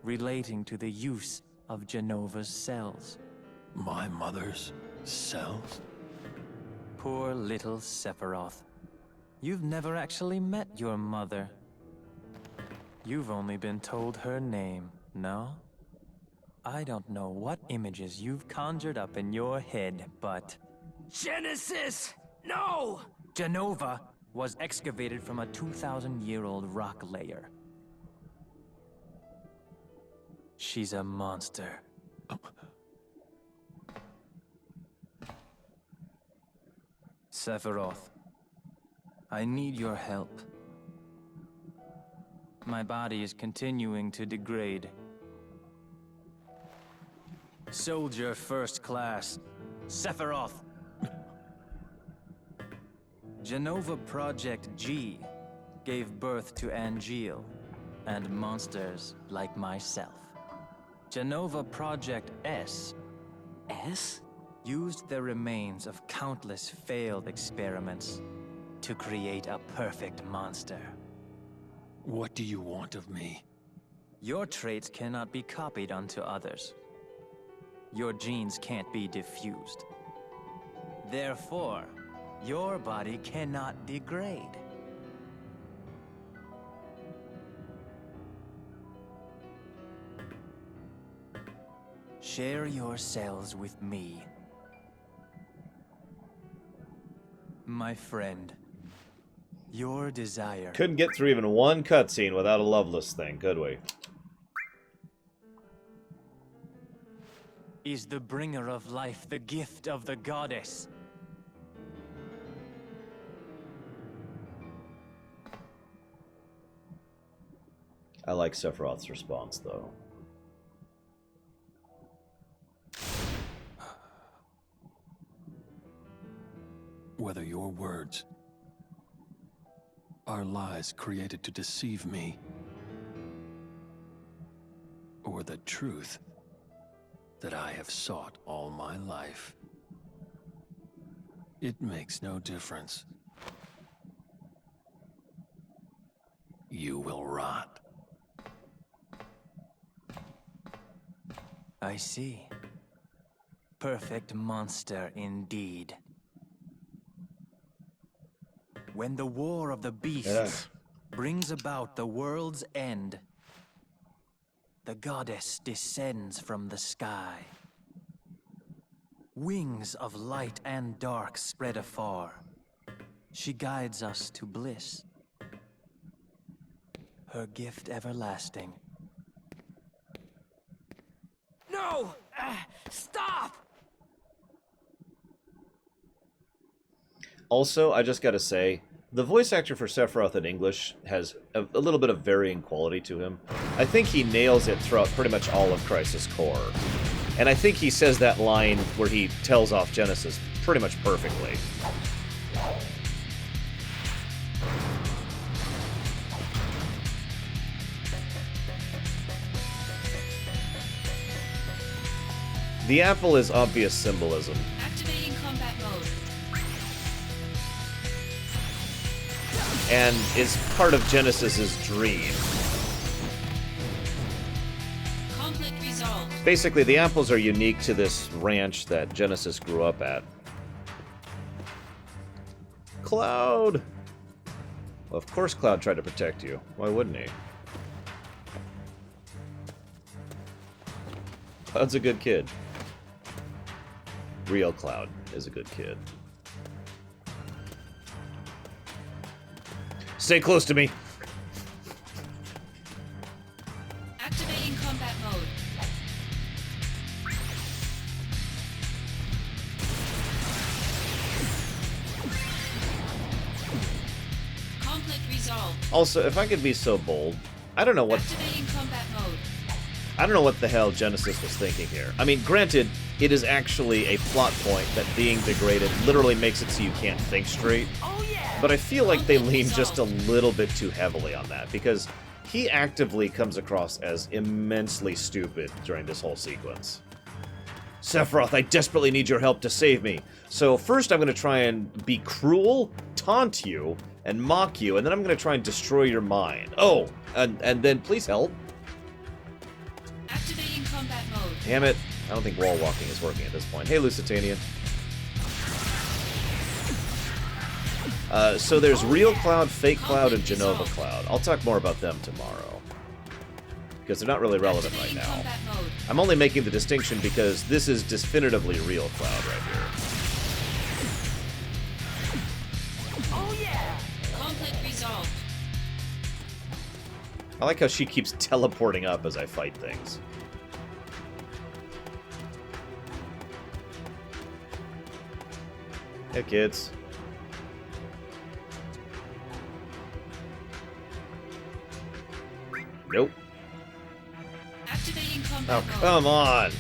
relating to the use of Genova's cells. My mother's cells? Poor little Sephiroth. You've never actually met your mother. You've only been told her name, no? I don't know what images you've conjured up in your head, but... Genesis! No! Genova was excavated from a 2,000-year-old rock layer. She's a monster. Sephiroth, I need your help. My body is continuing to degrade. Soldier First Class, Sephiroth. Genova Project G gave birth to Angil and monsters like myself. Genova Project S used the remains of countless failed experiments to create a perfect monster. What do you want of me? Your traits cannot be copied onto others. Your genes can't be diffused. Therefore, your body cannot degrade. Share your cells with me. My friend, your desire... Couldn't get through even one cutscene without a Loveless thing, could we? ...is the bringer of life, the gift of the goddess. I like Sephiroth's response, though. Whether your words Are lies created to deceive me? Or the truth that I have sought all my life? It makes no difference. You will rot. I see. Perfect monster indeed. When the war of the beasts brings about the world's end, the goddess descends from the sky. Wings of light and dark spread afar. She guides us to bliss. Her gift everlasting. No! Stop! Also, I just gotta say, the voice actor for Sephiroth in English has a little bit of varying quality to him. I think he nails it throughout pretty much all of Crisis Core. And I think he says that line where he tells off Genesis pretty much perfectly. The apple is obvious symbolism. Activating combat mode. And is part of Genesis's dream. Conflict resolved. Basically, the apples are unique to this ranch that Genesis grew up at. Cloud! Well, of course Cloud tried to protect you. Why wouldn't he? Cloud's a good kid. Real Cloud is a good kid. Stay close to me. Activating combat mode. Conflict resolved. Also, if I could be so bold, I don't know what... Activating combat mode. I don't know what the hell Genesis was thinking here. I mean, granted, it is actually a plot point that being degraded literally makes it so you can't think straight. But I feel like they lean just a little bit too heavily on that, because he actively comes across as immensely stupid during this whole sequence. Sephiroth, I desperately need your help to save me. So first I'm going to try and be cruel, taunt you, and mock you, and then I'm going to try and destroy your mind. Oh, and then please help. Activating combat mode. Damn it. I don't think wall walking is working at this point. Hey, Lusitania. So there's Real Cloud, Fake Cloud, and Genova Cloud. I'll talk more about them tomorrow, because they're not really relevant right now. I'm only making the distinction because this is definitively Real Cloud right here. Oh yeah! Conflict resolved. I like how she keeps teleporting up as I fight things. Hey, kids. Nope. Activating combat Oh, mode. come on!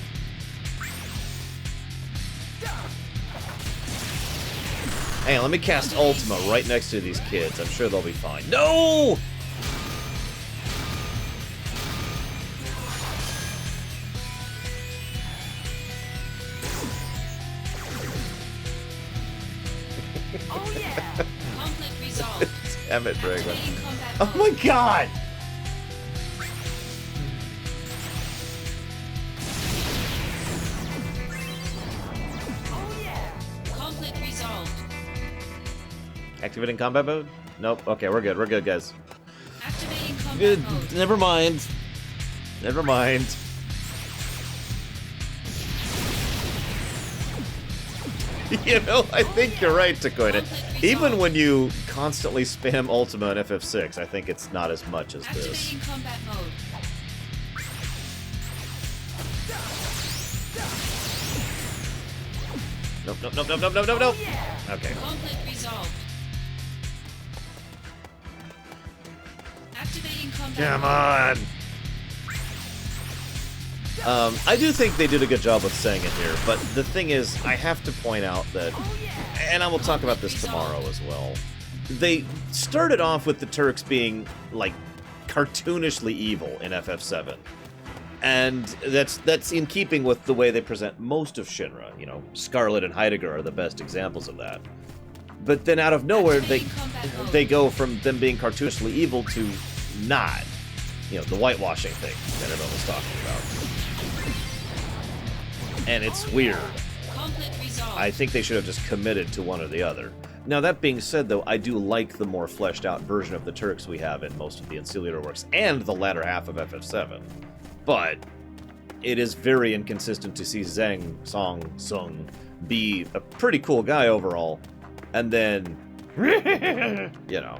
Hang on, let me cast Ultima right next to these kids. I'm sure they'll be fine. No! Oh yeah! Conflict resolved. Damn it, Dragon. Activating combat Oh my god! Oh yeah! Conflict resolved. Activating combat mode? Nope. Okay, we're good. We're good, guys. Activating combat Good. mode. Never mind. Never mind. You know, I think you're right, Takoina. Even when you constantly spam Ultima in FF6, I think it's not as much as this. Activating combat mode. Nope, nope, nope, nope, nope, nope, nope, nope. Okay. Conflict resolved. Activating combat Come mode. on! I do think they did a good job with saying it here, but the thing is, I have to point out that, and I will talk about this tomorrow as well, they started off with the Turks being, like, cartoonishly evil in FF7. And that's in keeping with the way they present most of Shinra. You know, Scarlet and Heidegger are the best examples of that. But then out of nowhere, they go from them being cartoonishly evil to not. You know, the whitewashing thing that everyone was talking about. And it's weird. I think they should have just committed to one or the other. Now, that being said, though, I do like the more fleshed-out version of the Turks we have in most of the ancillary works, and the latter half of FF7. But it is very inconsistent to see Zhang Song be a pretty cool guy overall, and then, you know.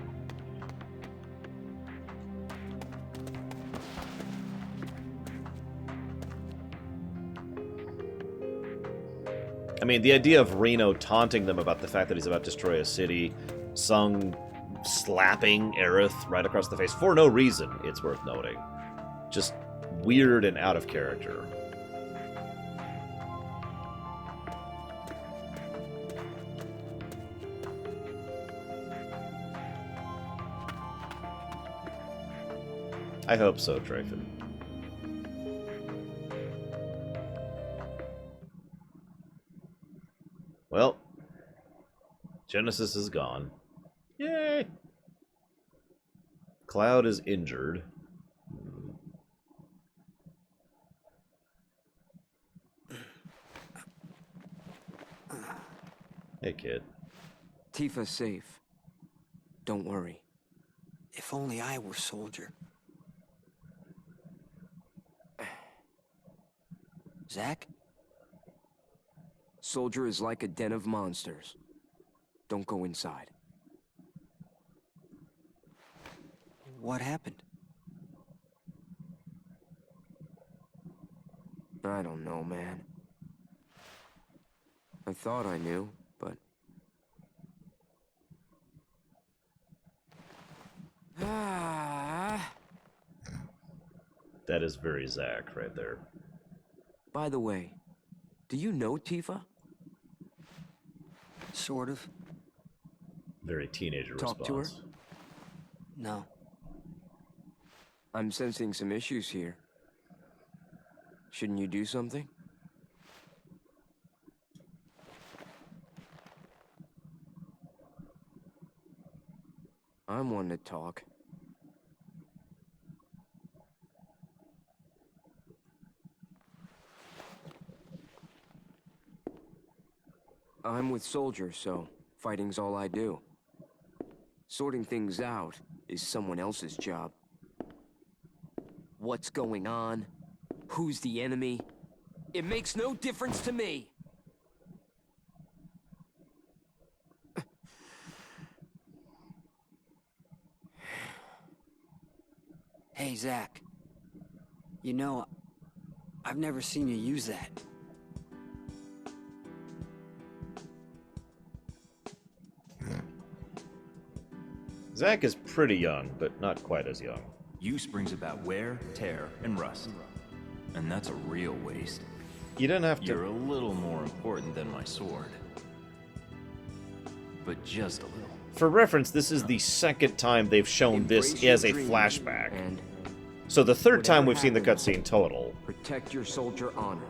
I mean, the idea of Reno taunting them about the fact that he's about to destroy a city, Sung slapping Aerith right across the face for no reason, it's worth noting. Just weird and out of character. I hope so, Trayfin. Well, Genesis is gone. Yay! Cloud is injured. Hey, kid. Tifa's safe. Don't worry. If only I were Soldier. Zack? Soldier is like a den of monsters. Don't go inside. What happened? I don't know, man. I thought I knew, but... That is very Zack right there. By the way, do you know Tifa? Sort of. Very teenager Talk response. to her? No. I'm sensing some issues here. Shouldn't you do something? I'm one to talk. I'm with Soldier, so fighting's all I do. Sorting things out is someone else's job. What's going on? Who's the enemy? It makes no difference to me! Hey, Zack. You know, I've never seen you use that. Zack is pretty young, but not quite as young. Use brings about wear, tear, and rust. And that's a real waste. You don't have to... You're a little more important than my sword. But just a little. For reference, this is the second time they've shown this as a flashback. So the third time we've seen the cutscene total. Protect your soldier honor.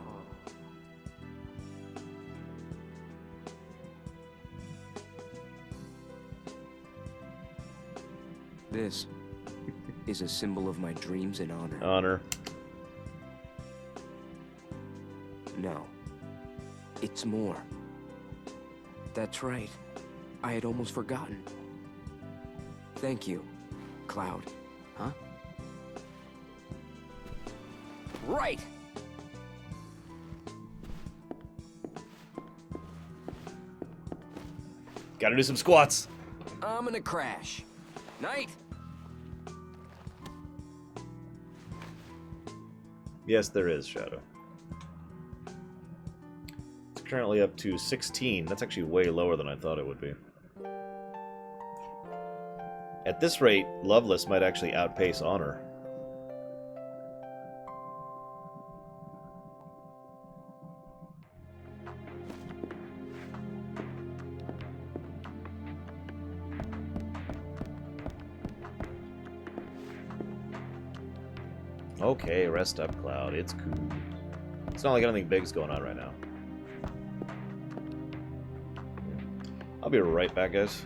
This is a symbol of my dreams and honor. Honor. No. It's more. That's right. I had almost forgotten. Thank you, Cloud. Huh? Right! Gotta do some squats. I'm gonna crash. Night! Yes, there is, Shadow. It's currently up to 16. That's actually way lower than I thought it would be. At this rate, Loveless might actually outpace Honor. Okay, rest up, Cloud. It's cool. It's not like anything big's going on right now. I'll be right back, guys.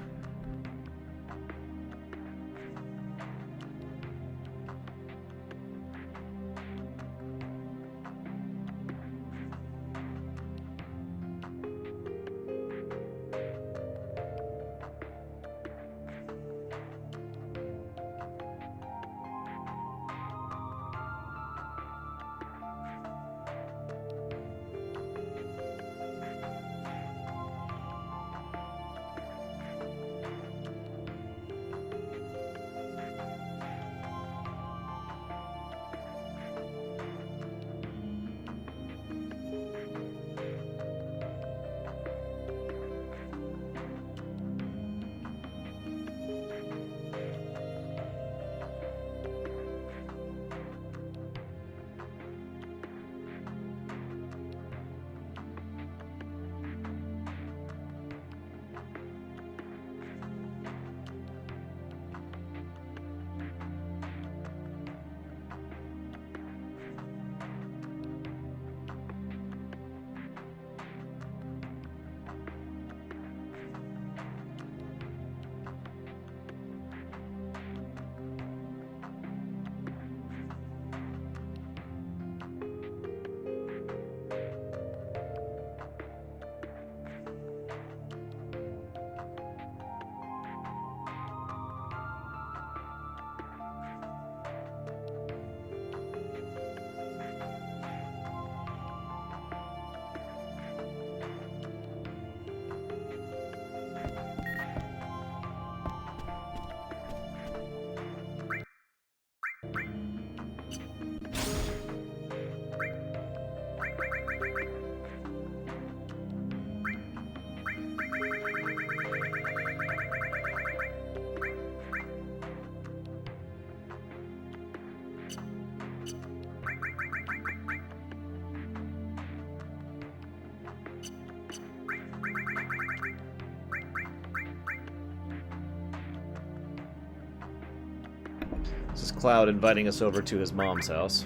This is Cloud inviting us over to his mom's house.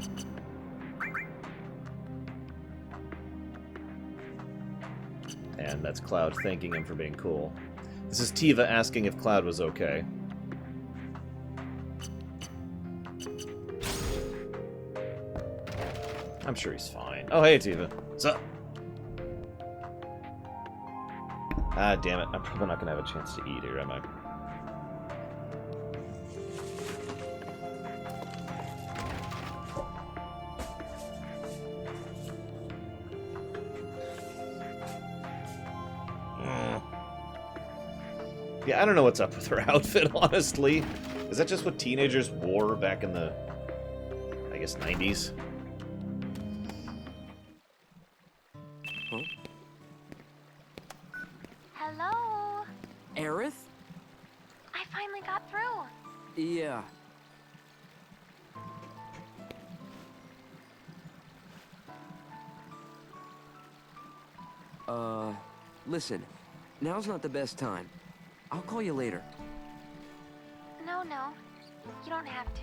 And that's Cloud thanking him for being cool. This is Tiva asking if Cloud was okay. I'm sure he's fine. Oh, hey, Tiva. What's up? Ah, damn it. I'm probably not going to have a chance to eat here, am I? Yeah, I don't know what's up with her outfit, honestly. Is that just what teenagers wore back in the, I guess, 90s? Huh? Hello? Aerith? I finally got through. Yeah. Listen. Now's not the best time. I'll call you later. No, no. You don't have to.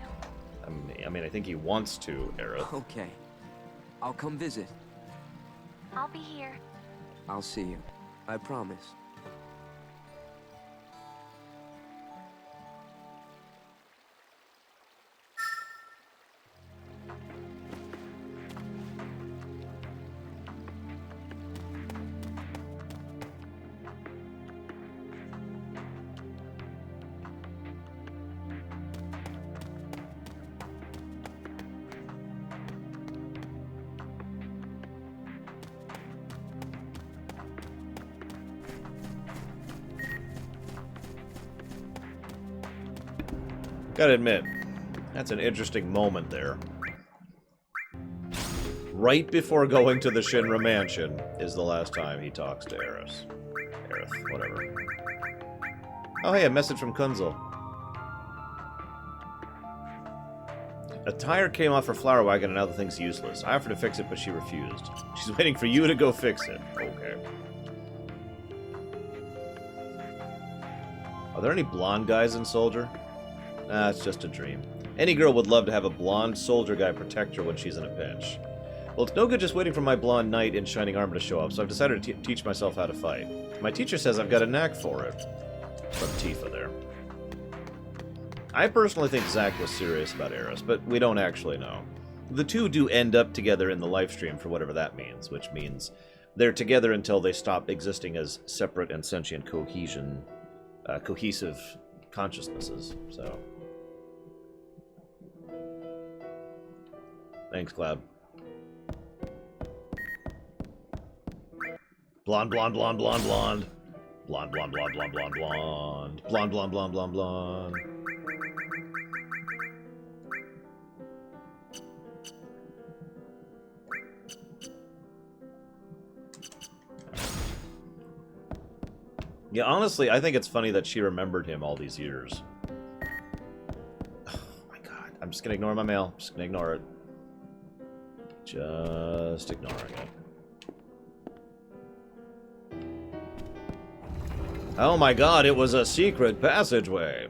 I mean, I think he wants to, Aerith. Okay. I'll come visit. I'll be here. I'll see you. I promise. Gotta admit, that's an interesting moment there. Right before going to the Shinra mansion is the last time he talks to Aerith. Aerith, whatever. Oh hey, a message from Kunzel. A tire came off her flower wagon and now the thing's useless. I offered to fix it, but she refused. She's waiting for you to go fix it. Okay. Are there any blonde guys in Soldier? Nah, it's just a dream. Any girl would love to have a blonde soldier guy protect her when she's in a pinch. Well, it's no good just waiting for my blonde knight in shining armor to show up, so I've decided to teach myself how to fight. My teacher says I've got a knack for it. From Tifa there. I personally think Zack was serious about Eris, but we don't actually know. The two do end up together in the livestream for whatever that means, which means they're together until they stop existing as separate and sentient cohesive consciousnesses, so... Thanks, Cloud. Blonde, blonde, blonde, blonde, blonde. Blonde, blonde, blonde, blonde, blonde, blonde. Blonde, blonde, blonde, blonde, blonde. Yeah, honestly, I think it's funny that she remembered him all these years. Oh my god. I'm just gonna ignore my mail. Just gonna ignore it. Just ignoring it. Oh my god, it was a secret passageway.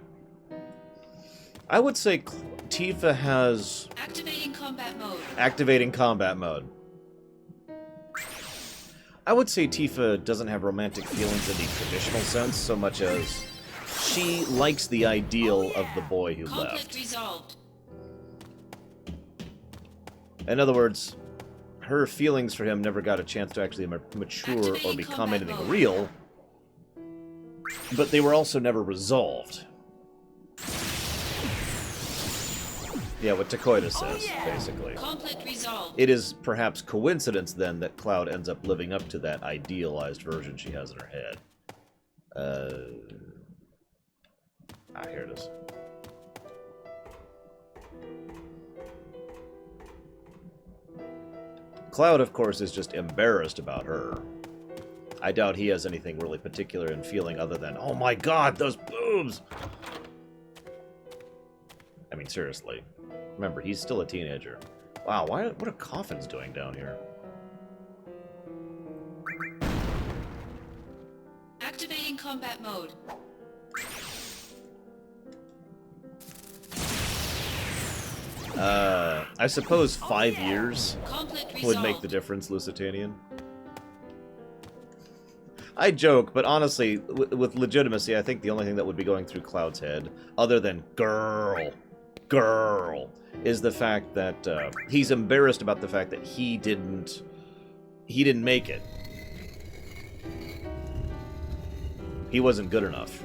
I would say Tifa has... Activating combat mode. Activating combat mode. I would say Tifa doesn't have romantic feelings in the traditional sense so much as she likes the ideal of the boy who left. Resolved. In other words, her feelings for him never got a chance to actually mature or become anything real, but they were also never resolved. Yeah, what Takoida says, basically. Conflict resolved. It is perhaps coincidence, then, that Cloud ends up living up to that idealized version she has in her head. Here it is. Cloud, of course, is just embarrassed about her. I doubt he has anything really particular in feeling other than, oh my god, those boobs! I mean, seriously. Remember, he's still a teenager. Wow, what are coffins doing down here? Activating combat mode. I suppose 5 years Conflict would make the difference, Lusitanian. I joke, but honestly, with legitimacy, I think the only thing that would be going through Cloud's head, other than girl, is the fact that he's embarrassed about the fact that he didn't make it. He wasn't good enough.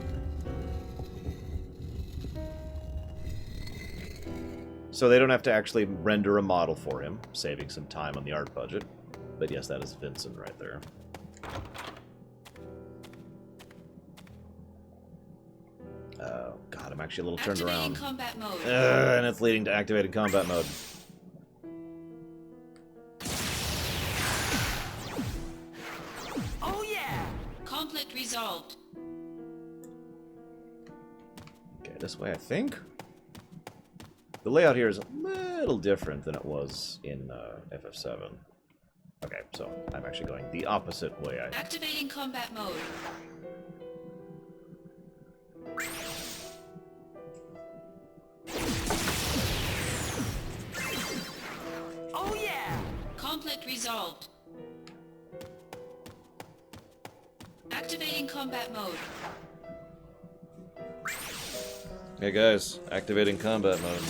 So they don't have to actually render a model for him, saving some time on the art budget. But yes, that is Vincent right there. Oh, God, I'm actually a little turned around. Combat mode. And it's leading to activating combat mode. Oh yeah! Conflict resolved. Okay, this way, I think. The layout here is a little different than it was in FF7. Okay, so I'm actually going the opposite way. Activating combat mode. Oh yeah! Conflict resolved. Activating combat mode. Hey guys, activating combat mode.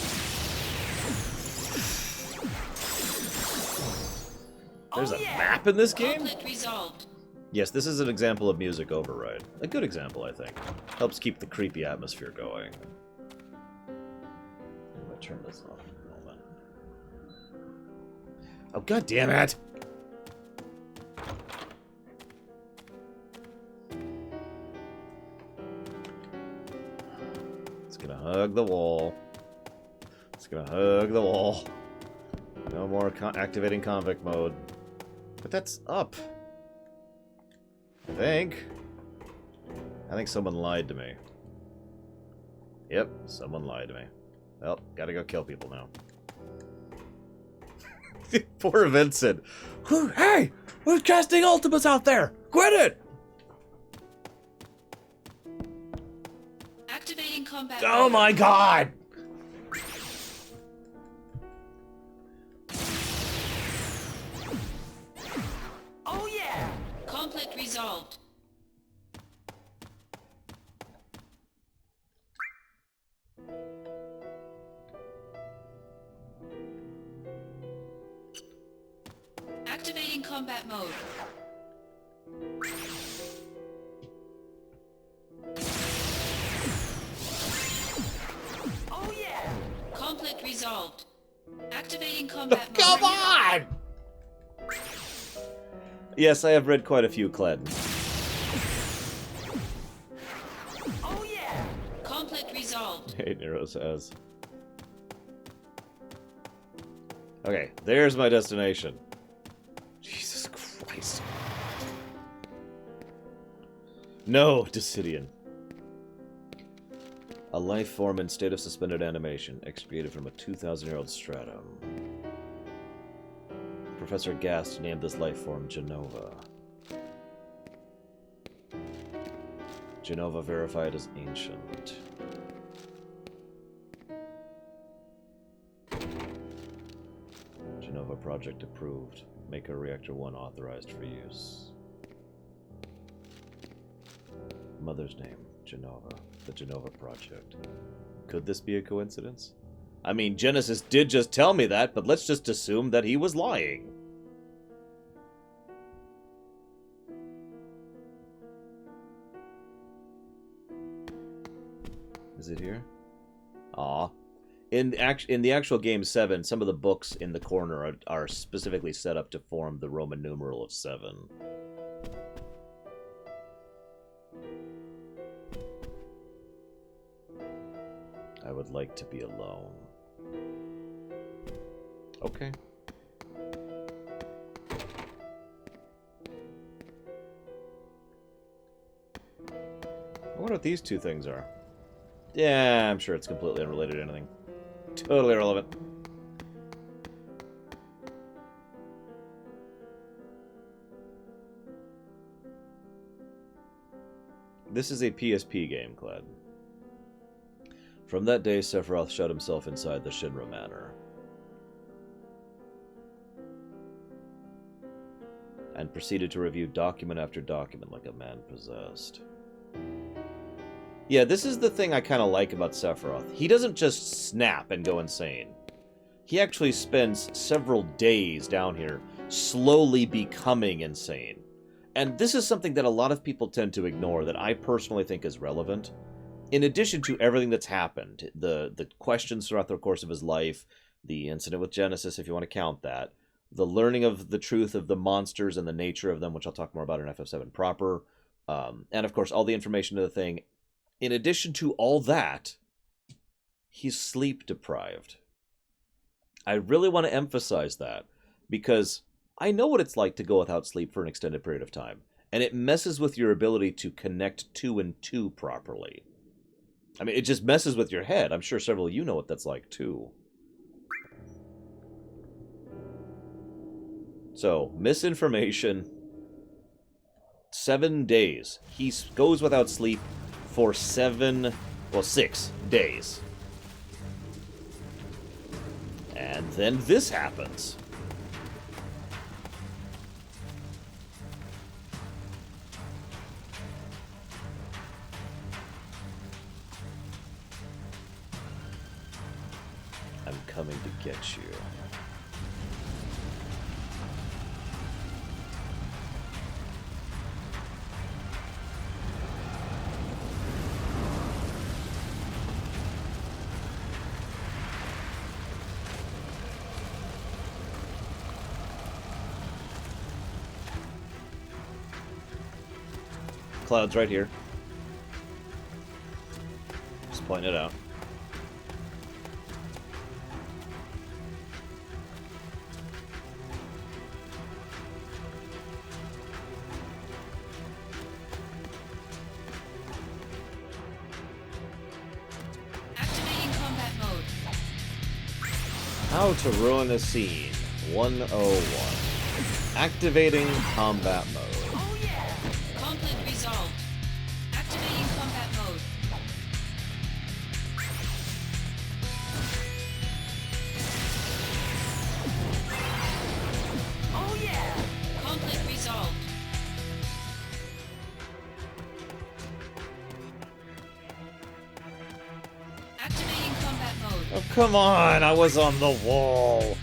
There's a map in this game? Conflict resolved. Yes, this is an example of music override. A good example, I think. Helps keep the creepy atmosphere going. I'm gonna turn this off for a moment. Oh, god damn it! It's gonna hug the wall. It's gonna hug the wall. No more activating convict mode. But that's up. I think someone lied to me. Yep, someone lied to me. Well, gotta go kill people now. Poor Vincent. Hey! Who's casting ultimates out there? Quit it! Activating combat Oh my god! Conflict resolved. Activating combat mode. Oh yeah! Conflict resolved. Activating combat mode. Come on! Yes, I have read quite a few Kled. Oh yeah! Conflict resolved. Hey, Nero says. Okay, there's my destination. Jesus Christ. No, Decidian. A life form in state of suspended animation, expiated from a 2,000-year-old stratum. Professor Gast named this life form Genova. Genova verified as ancient. Genova project approved. Maker Reactor 1 authorized for use. Mother's name, Genova. The Genova project. Could this be a coincidence? I mean, Genesis did just tell me that, but let's just assume that he was lying. Is it here? Aw. In the actual game 7, some of the books in the corner are specifically set up to form the Roman numeral of 7. I would like to be alone. Okay. I wonder what these two things are. Yeah, I'm sure it's completely unrelated to anything. Totally irrelevant. This is a PSP game, Kled. From that day, Sephiroth shut himself inside the Shinra Manor. And proceeded to review document after document like a man possessed. Yeah, this is the thing I kind of like about Sephiroth. He doesn't just snap and go insane. He actually spends several days down here slowly becoming insane. And this is something that a lot of people tend to ignore that I personally think is relevant. In addition to everything that's happened, the questions throughout the course of his life, the incident with Genesis, if you want to count that, the learning of the truth of the monsters and the nature of them, which I'll talk more about in FF7 proper, and of course all the information to the thing. In addition to all that, he's sleep deprived. I really want to emphasize that because I know what it's like to go without sleep for an extended period of time, and it messes with your ability to connect 2 and 2 properly. I mean, it just messes with your head. I'm sure several of you know what that's like, too. So, misinformation. 7 days. He goes without sleep for 6 days. And then this happens. I'm coming to get you. Cloud's right here. Just pointing it out. Activating combat mode. How to ruin a scene. 101. Activating combat mode. Conflict resolved. Activating combat mode. Oh yeah! Conflict resolved. come on! I was on the wall!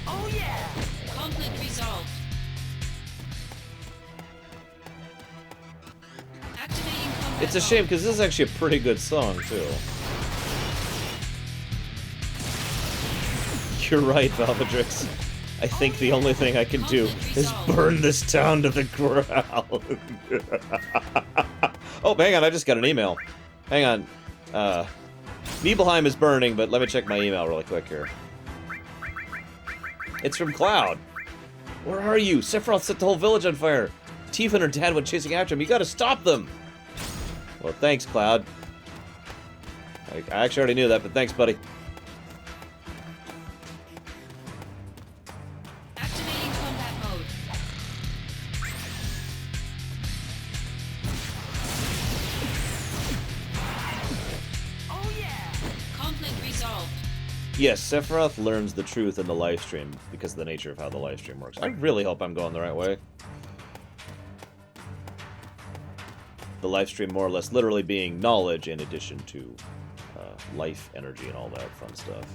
Oh yeah! Conflict resolved. Activating combat It's a shame, because this is actually a pretty good song, too. You're right, Valvidrix. I think the only thing I can do is burn this town to the ground. Oh, hang on, I just got an email. Hang on. Nibelheim is burning, but let me check my email really quick here. It's from Cloud. Where are you? Sephiroth set the whole village on fire. Tifa and her dad went chasing after him. You gotta stop them! Well, thanks, Cloud. I actually already knew that, but thanks, buddy. Activating combat mode. Oh yeah! Conflict resolved. Yes, Sephiroth learns the truth in the livestream because of the nature of how the livestream works. I really hope I'm going the right way. The livestream more or less literally being knowledge in addition to life, energy, and all that fun stuff.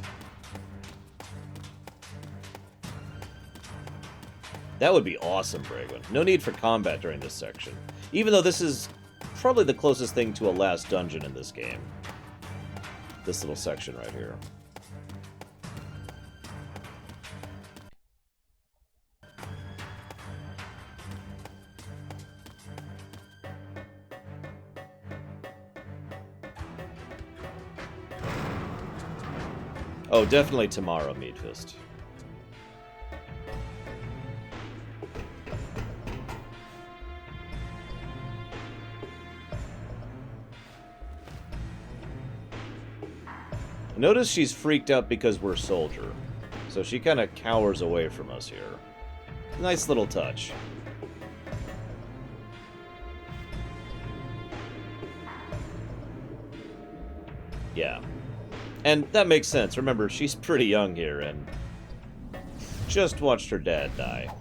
That would be awesome, Bragwin. No need for combat during this section. Even though this is probably the closest thing to a last dungeon in this game. This little section right here. Oh, definitely tomorrow, Meatfist. Notice she's freaked out because we're Soldier. So she kind of cowers away from us here. Nice little touch. Yeah. And that makes sense. Remember, she's pretty young here and just watched her dad die.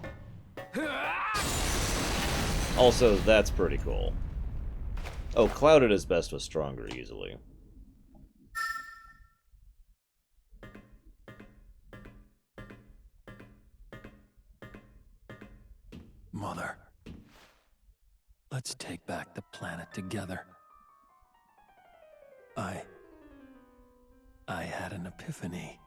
Also, that's pretty cool. Oh, Cloud at his best was stronger easily. Mother, let's take back the planet together. I had an epiphany.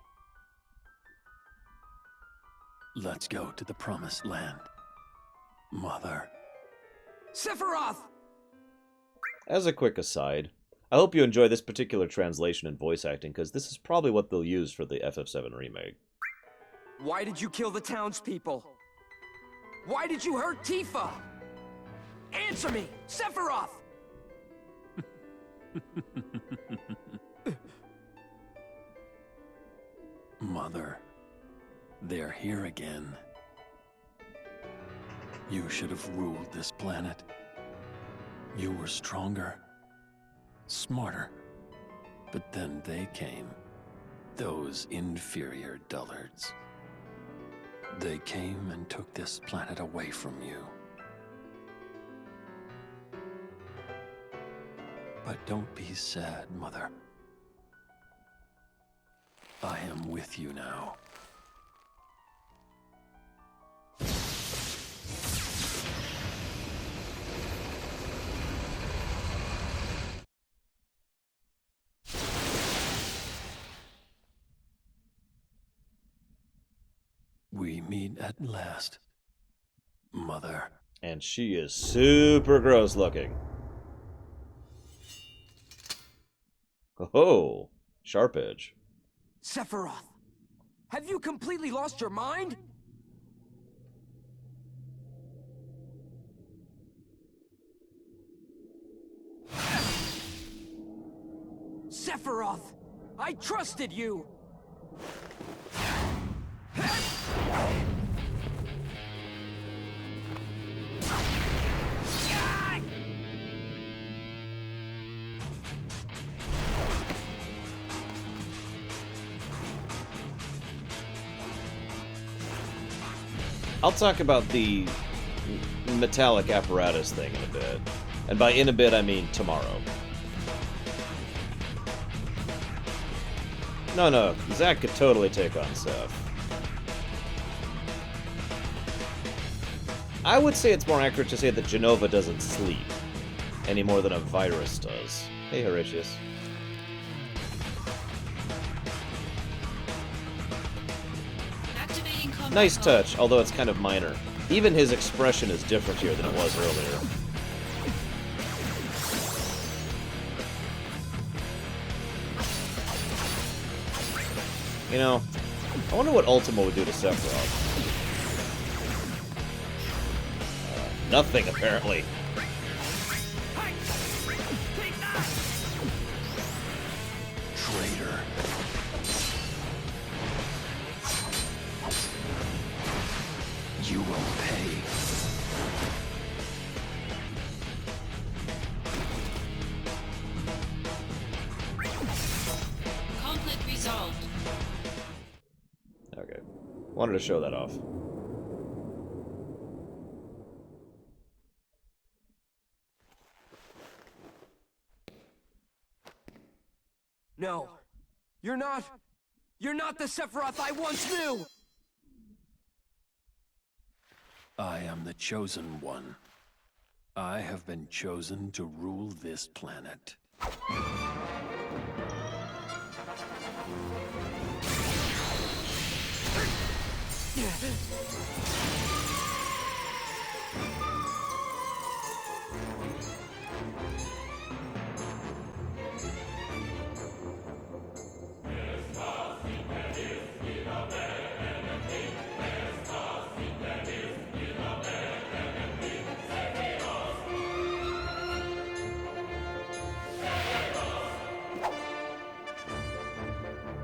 Let's go to the promised land. Mother. Sephiroth! As a quick aside, I hope you enjoy this particular translation and voice acting, because this is probably what they'll use for the FF7 remake. Why did you kill the townspeople? Why did you hurt Tifa? Answer me, Sephiroth! Mother, they're here again. You should have ruled this planet. You were stronger, smarter, but then they came. Those inferior dullards. They came and took this planet away from you. But don't be sad, Mother. I am with you now. We meet at last, Mother. And she is super gross looking. Oh, sharp edge. Sephiroth, have you completely lost your mind? Sephiroth, I trusted you! I'll talk about the metallic apparatus thing in a bit. And by in a bit, I mean tomorrow. No, Zack could totally take on Seph. I would say it's more accurate to say that Jenova doesn't sleep, any more than a virus does. Hey, Horatius. Nice touch, although it's kind of minor. Even his expression is different here than it was earlier. You know, I wonder what Ultima would do to Sephiroth. Nothing, apparently. Traitor. You will pay. Conflict resolved. Okay. Wanted to show that off. No. You're not the Sephiroth I once knew! I am the chosen one. I have been chosen to rule this planet.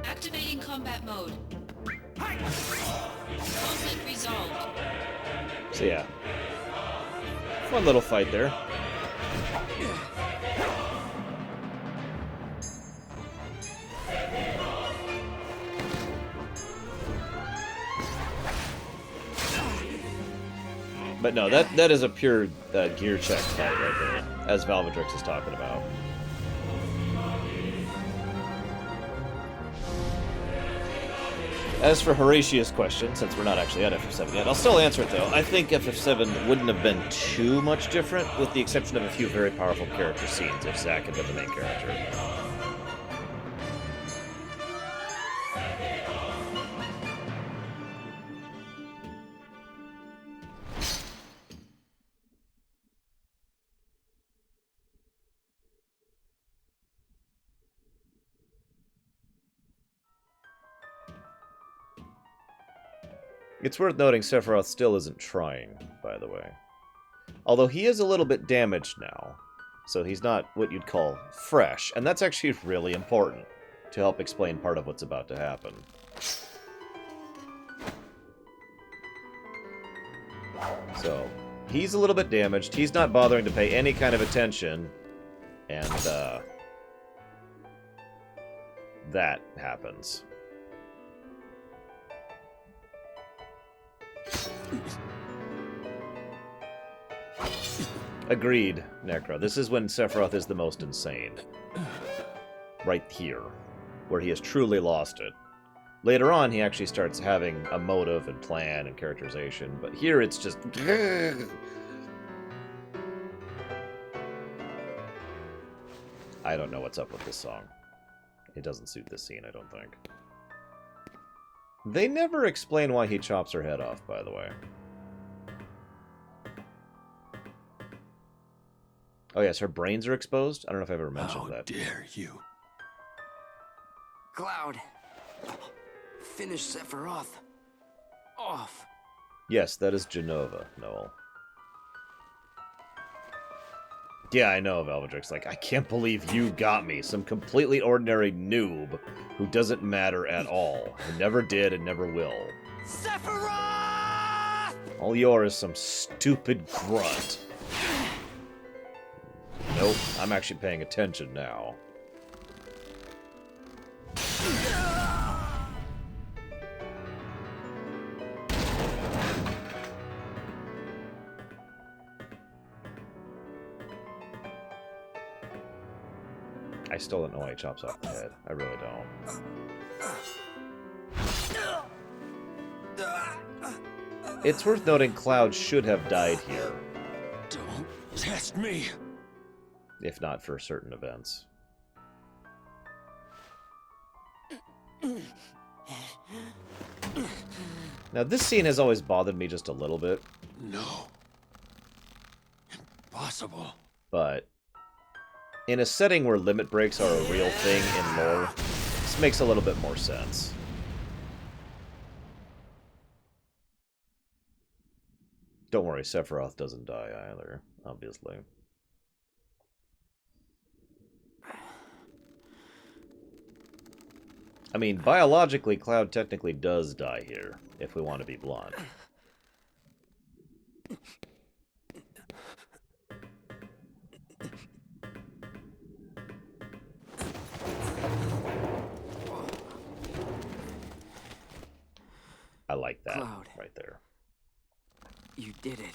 Activating combat mode. Conflict resolved. So yeah. Fun little fight there. But no, that is a pure gear check fight right there, as Valvedrix is talking about. As for Horatius' question, since we're not actually at FF7 yet, I'll still answer it though. I think FF7 wouldn't have been too much different, with the exception of a few very powerful character scenes if Zack had been the main character. It's worth noting Sephiroth still isn't trying, by the way. Although he is a little bit damaged now, so he's not what you'd call fresh, and that's actually really important to help explain part of what's about to happen. So, he's a little bit damaged, he's not bothering to pay any kind of attention, and, that happens. Agreed, Necro. This is when Sephiroth is the most insane. Right here, where he has truly lost it. Later on, he actually starts having a motive and plan and characterization, but here it's just... I don't know what's up with this song. It doesn't suit this scene, I don't think. They never explain why he chops her head off, by the way. Oh yes, her brains are exposed? I don't know if I've ever mentioned that. How dare you? Cloud. Finish Sephiroth. Off. Yes, that is Jenova, Noel. Yeah, I know, Valvedrix. Like, I can't believe you got me, some completely ordinary noob who doesn't matter at all, who never did and never will. Sephiroth! All yours is some stupid grunt. Nope, I'm actually paying attention now. I still don't know why he chops off the head. I really don't. It's worth noting Cloud should have died here. Don't test me. If not for certain events. Now, this scene has always bothered me just a little bit. No. Impossible. But in a setting where limit breaks are a real thing in lore, this makes a little bit more sense. Don't worry, Sephiroth doesn't die either, obviously. I mean, biologically, Cloud technically does die here, if we want to be blunt. I like that Cloud. right there. You did it.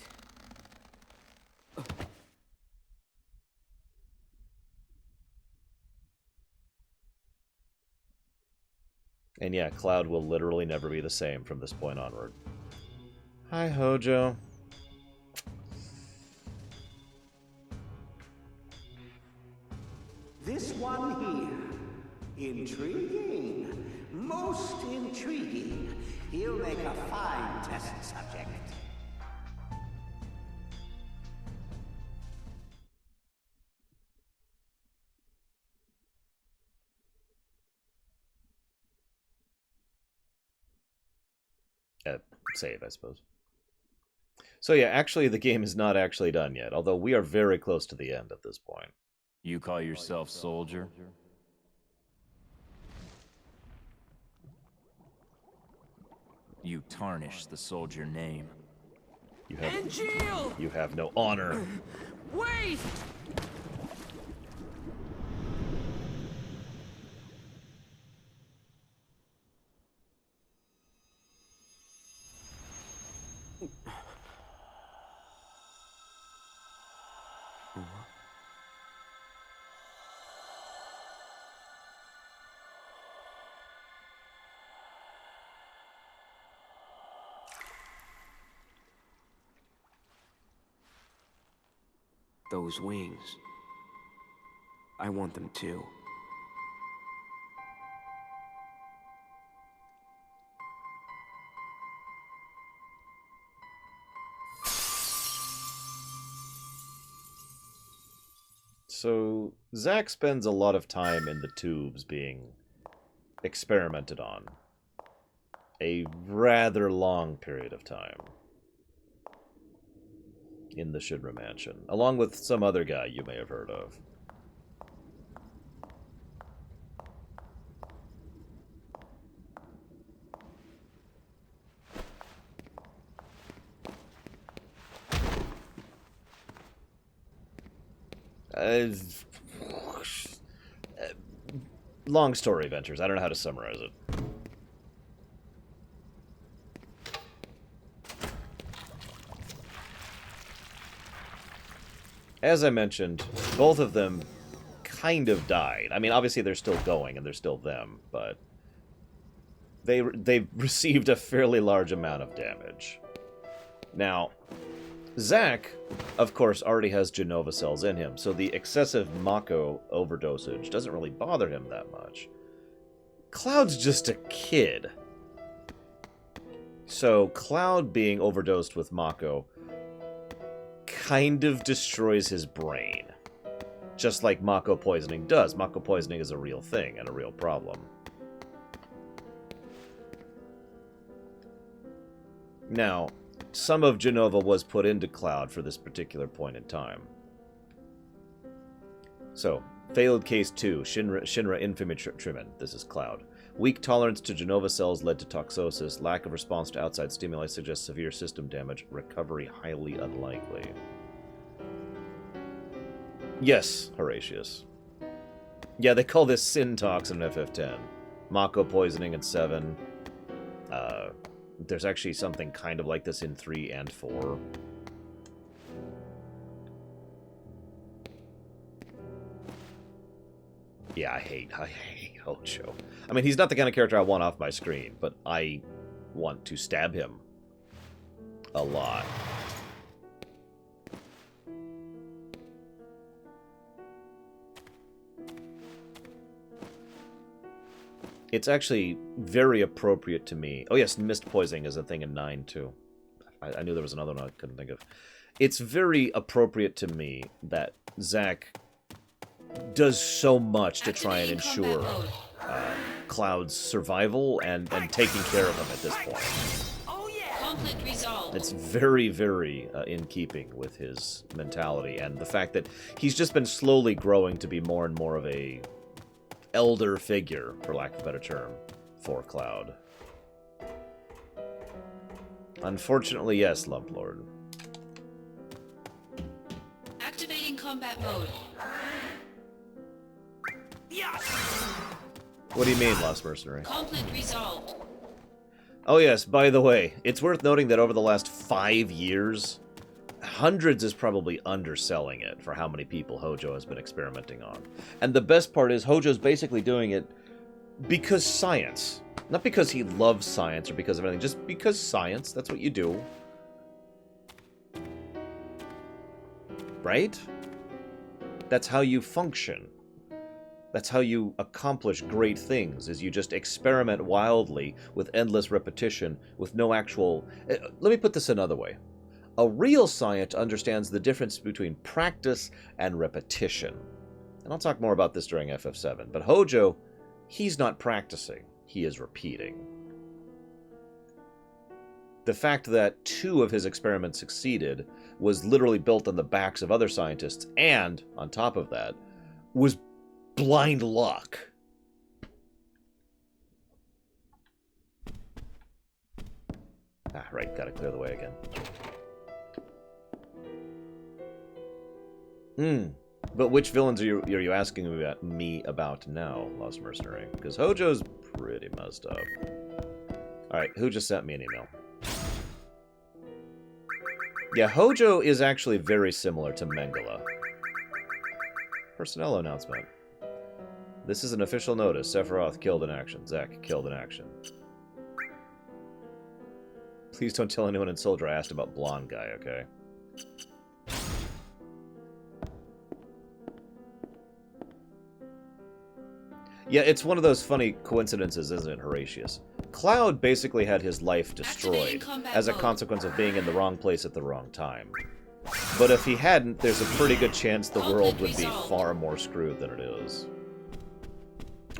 And yeah, Cloud will literally never be the same from this point onward. Hi, Hojo. This one here. Intriguing. Most intriguing. He'll make a fine test subject. Save, I suppose. So yeah, actually the game is not actually done yet, although we are very close to the end at this point. You call yourself Soldier? You tarnish the Soldier name. Angil! You have no honor. Wait! Those wings. I want them too. So, Zack spends a lot of time in the tubes being experimented on. A rather long period of time. In the Shinra Mansion, along with some other guy you may have heard of. Long story, Ventures. I don't know how to summarize it. As I mentioned, both of them kind of died. I mean, obviously they're still going and they're still them, but they received a fairly large amount of damage. Now, Zack, of course, already has Genova cells in him, so the excessive Mako overdosage doesn't really bother him that much. Cloud's just a kid. So, Cloud being overdosed with Mako kind of destroys his brain. Just like Mako poisoning does. Mako poisoning is a real thing and a real problem. Now, some of Genova was put into Cloud for this particular point in time. So, failed case 2, Shinra infantryman. This is Cloud. Weak tolerance to Genova cells led to toxosis. Lack of response to outside stimuli suggests severe system damage. Recovery highly unlikely. Yes, Horatius. Yeah, they call this Syntox in FF10. Mako poisoning in 7. There's actually something kind of like this in 3 and 4. Yeah, I hate Hojo. I mean, he's not the kind of character I want off my screen, but I want to stab him a lot. It's actually very appropriate to me. Oh yes, mist poisoning is a thing in 9 too. I knew there was another one I couldn't think of. It's very appropriate to me that Zack does so much to try and ensure Cloud's survival and taking care of him at this point. Conflict resolved. It's very, very in keeping with his mentality and the fact that he's just been slowly growing to be more and more of a elder figure, for lack of a better term, for Cloud. Unfortunately, yes, Lump Lord. Activating combat mode. What do you mean, Lost Mercenary? Conflict resolved. Oh yes, by the way, it's worth noting that over the last 5 years, Hundreds is probably underselling it for how many people Hojo has been experimenting on. And the best part is Hojo's basically doing it because science. Not because he loves science or because of anything, just because science, that's what you do. Right? That's how you function. That's how you accomplish great things, is you just experiment wildly with endless repetition, with no actual... Let me put this another way. A real scientist understands the difference between practice and repetition. And I'll talk more about this during FF7. But Hojo, he's not practicing. He is repeating. The fact that 2 of his experiments succeeded was literally built on the backs of other scientists, and, on top of that, was blind luck. Ah, right, gotta clear the way again. But which villains are you asking me about now, Lost Mercenary? Because Hojo's pretty messed up. Alright, who just sent me an email? Yeah, Hojo is actually very similar to Mengele. Personnel announcement. This is an official notice. Sephiroth killed in action. Zack killed in action. Please don't tell anyone in Soldier I asked about blonde guy, okay? Yeah, it's one of those funny coincidences, isn't it, Horatius? Cloud basically had his life destroyed as a consequence of being in the wrong place at the wrong time. But if he hadn't, there's a pretty good chance the world would be far more screwed than it is.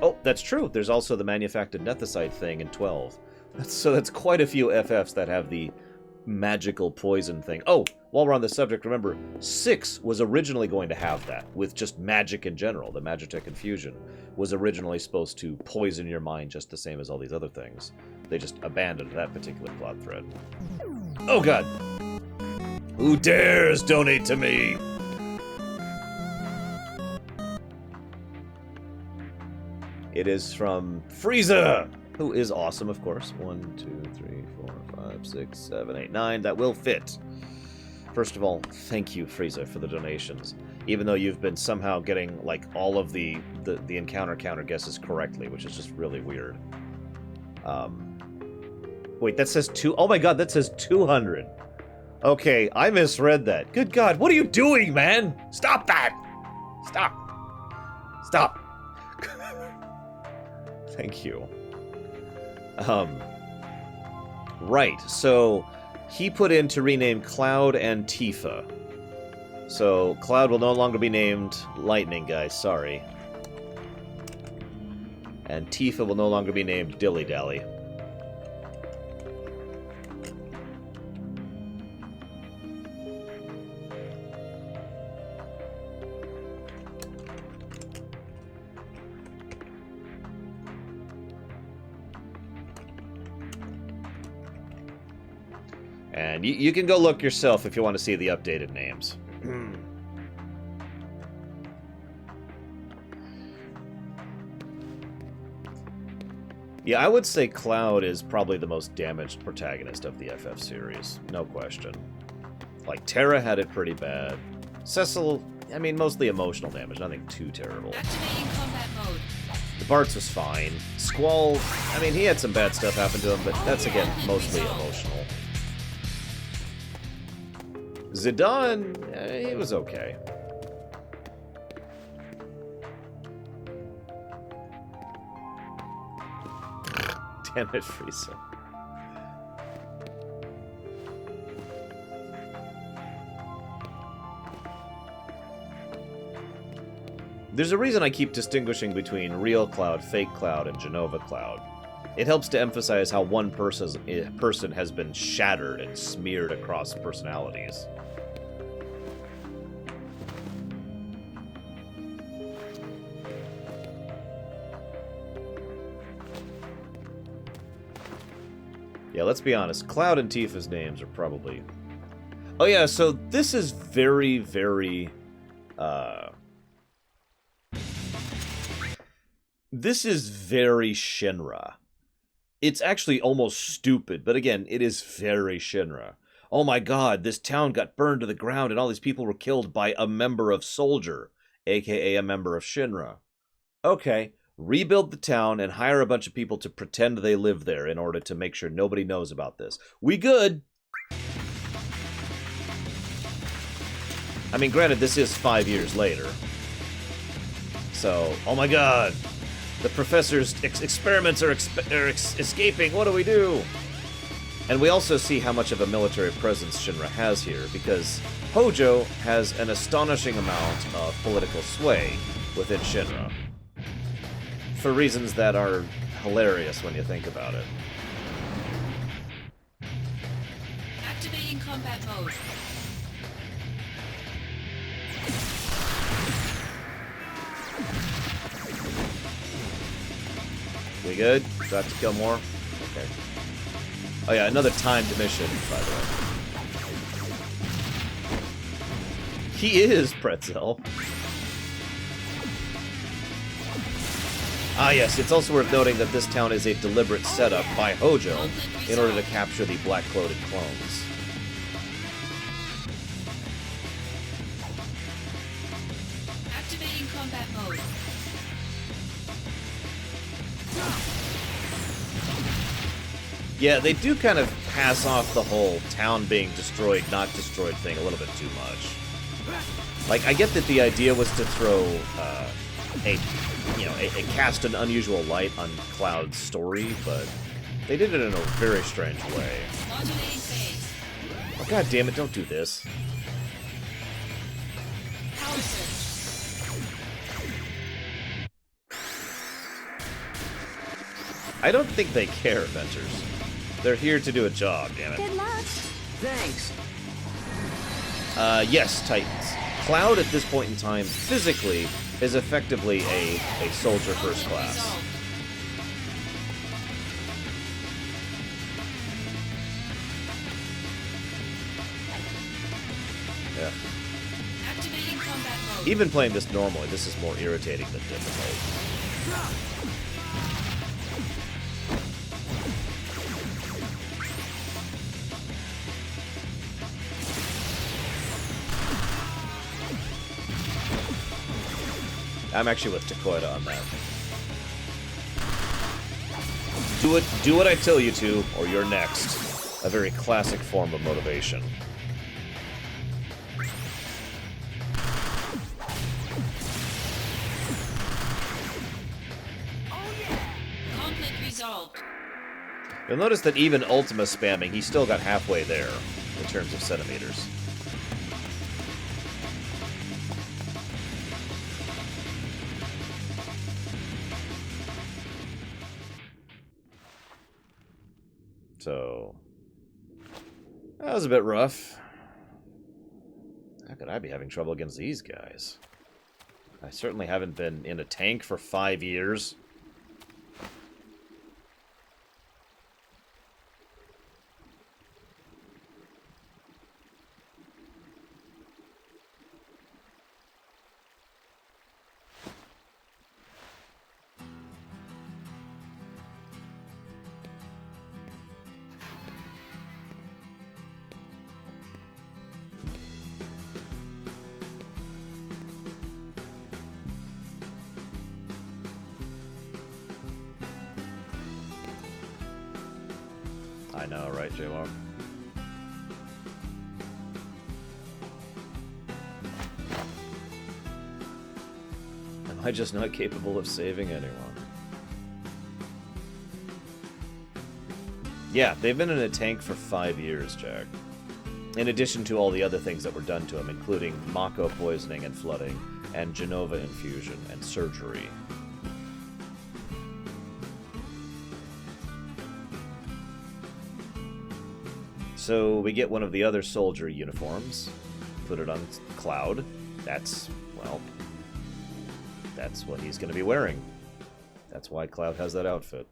Oh, that's true. There's also the manufactured nethicite thing in 12. So that's quite a few FFs that have the magical poison thing. Oh, while we're on the subject, remember, 6 was originally going to have that, with just magic in general. The Magitech Infusion was originally supposed to poison your mind just the same as all these other things. They just abandoned that particular plot thread. Oh god! Who dares donate to me? It is from Frieza, who is awesome, of course. 1, 2, 3, 4, 5, 6, 7, 8, 9. That will fit. First of all, thank you, Frieza, for the donations. Even though you've been somehow getting, like, all of the encounter counter guesses correctly, which is just really weird. Wait, that says 2... Oh my god, that says 200. Okay, I misread that. Good god, what are you doing, man? Stop that! Stop. Stop. Thank you. Right, so he put in to rename Cloud and Tifa. So Cloud will no longer be named Lightning Guy, sorry. And Tifa will no longer be named Dilly Dally. And you can go look yourself if you want to see the updated names. Yeah, I would say Cloud is probably the most damaged protagonist of the FF series. No question. Like, Terra had it pretty bad. Cecil, I mean, mostly emotional damage, nothing too terrible. Activating combat mode. Bartz was fine. Squall, I mean, he had some bad stuff happen to him, but that's, again, mostly emotional. Zidane, he was okay. Damn it, Frieza. There's a reason I keep distinguishing between real Cloud, fake Cloud, and Genova Cloud. It helps to emphasize how one person has been shattered and smeared across personalities. Yeah, let's be honest. Cloud and Tifa's names are probably... Oh yeah, so this is very, very... This is very Shinra. It's actually almost stupid, but again, it is very Shinra. Oh my god, this town got burned to the ground and all these people were killed by a member of Soldier, aka a member of Shinra. Okay, rebuild the town and hire a bunch of people to pretend they live there in order to make sure nobody knows about this. We good! I mean, granted, this is 5 years later. So, oh my god! The professor's experiments are escaping. What do we do? And we also see how much of a military presence Shinra has here, because Hojo has an astonishing amount of political sway within Shinra. For reasons that are hilarious when you think about it. Activating combat mode. We good? Do I have to kill more? Okay. Oh yeah, another timed mission, by the way. He is Pretzel. Ah yes, it's also worth noting that this town is a deliberate setup by Hojo in order to capture the black-clothing clones. Activating combat mode. Yeah, they do kind of pass off the whole town being destroyed, not destroyed thing a little bit too much. Like, I get that the idea was to throw cast an unusual light on Cloud's story, but they did it in a very strange way. Oh god damn it, don't do this. I don't think they care, Venters. They're here to do a job, damn it. Good luck. Thanks. Yes, Titans. Cloud at this point in time, physically, is effectively a soldier first class. Yeah. Activating combat mode. Even playing this normally, this is more irritating than difficult. I'm actually with Takoida on that. Do what I tell you to, or you're next. A very classic form of motivation. Conflict resolved. You'll notice that even Ultima spamming, he still got halfway there, in terms of centimeters. So, that was a bit rough. How could I be having trouble against these guys? I certainly haven't been in a tank for 5 years. I know, right, J-Walk? Am I just not capable of saving anyone? Yeah, they've been in a tank for 5 years, Jack. In addition to all the other things that were done to him, including Mako poisoning and flooding, and Genova infusion and surgery. So we get one of the other soldier uniforms, put it on Cloud. That's, well, that's what he's going to be wearing. That's why Cloud has that outfit.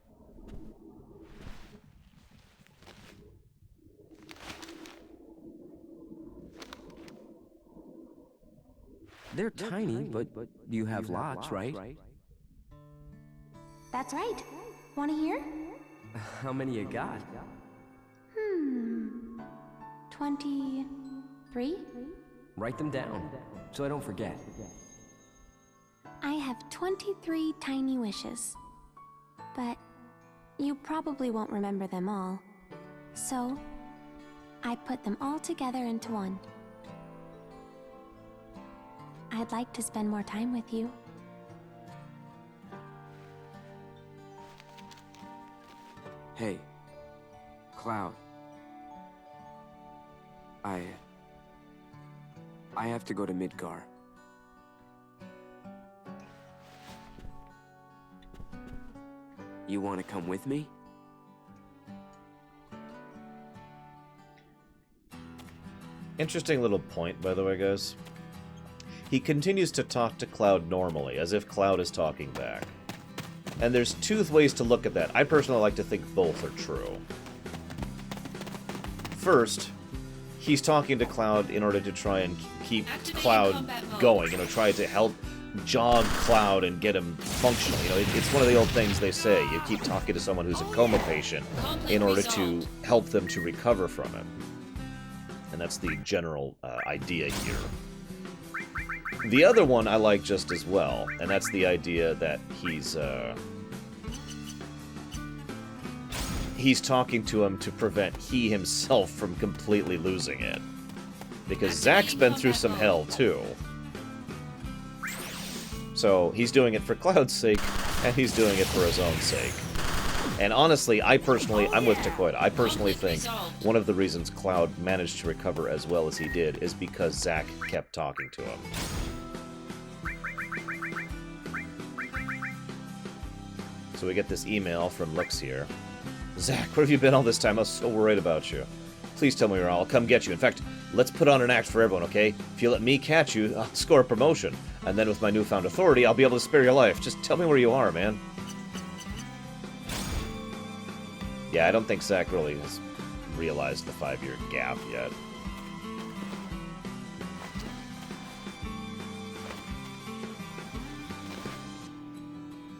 They're tiny, but you have lots, right? That's right. Want to hear? How many you got? 23? Write them down, so I don't forget. I have 23 tiny wishes. But you probably won't remember them all. So, I put them all together into one. I'd like to spend more time with you. Hey, Cloud. I have to go to Midgar. You want to come with me? Interesting little point, by the way, guys. He continues to talk to Cloud normally, as if Cloud is talking back. And there's two ways to look at that. I personally like to think both are true. First, he's talking to Cloud in order to try and keep Cloud going, try to help jog Cloud and get him functional. It's one of the old things they say. You keep talking to someone who's a coma patient in order to help them to recover from it. And that's the general idea here. The other one I like just as well, and that's the idea that he's talking to him to prevent he himself from completely losing it. Because Zack's been through some hell, too. So, he's doing it for Cloud's sake, and he's doing it for his own sake. And honestly, I'm with Takoida. I personally think one of the reasons Cloud managed to recover as well as he did is because Zack kept talking to him. So we get this email from Lux here. Zack, where have you been all this time? I was so worried about you. Please tell me where I'll come get you. In fact, let's put on an act for everyone, okay? If you let me catch you, I'll score a promotion. And then with my newfound authority, I'll be able to spare your life. Just tell me where you are, man. Yeah, I don't think Zack really has realized the 5-year gap yet.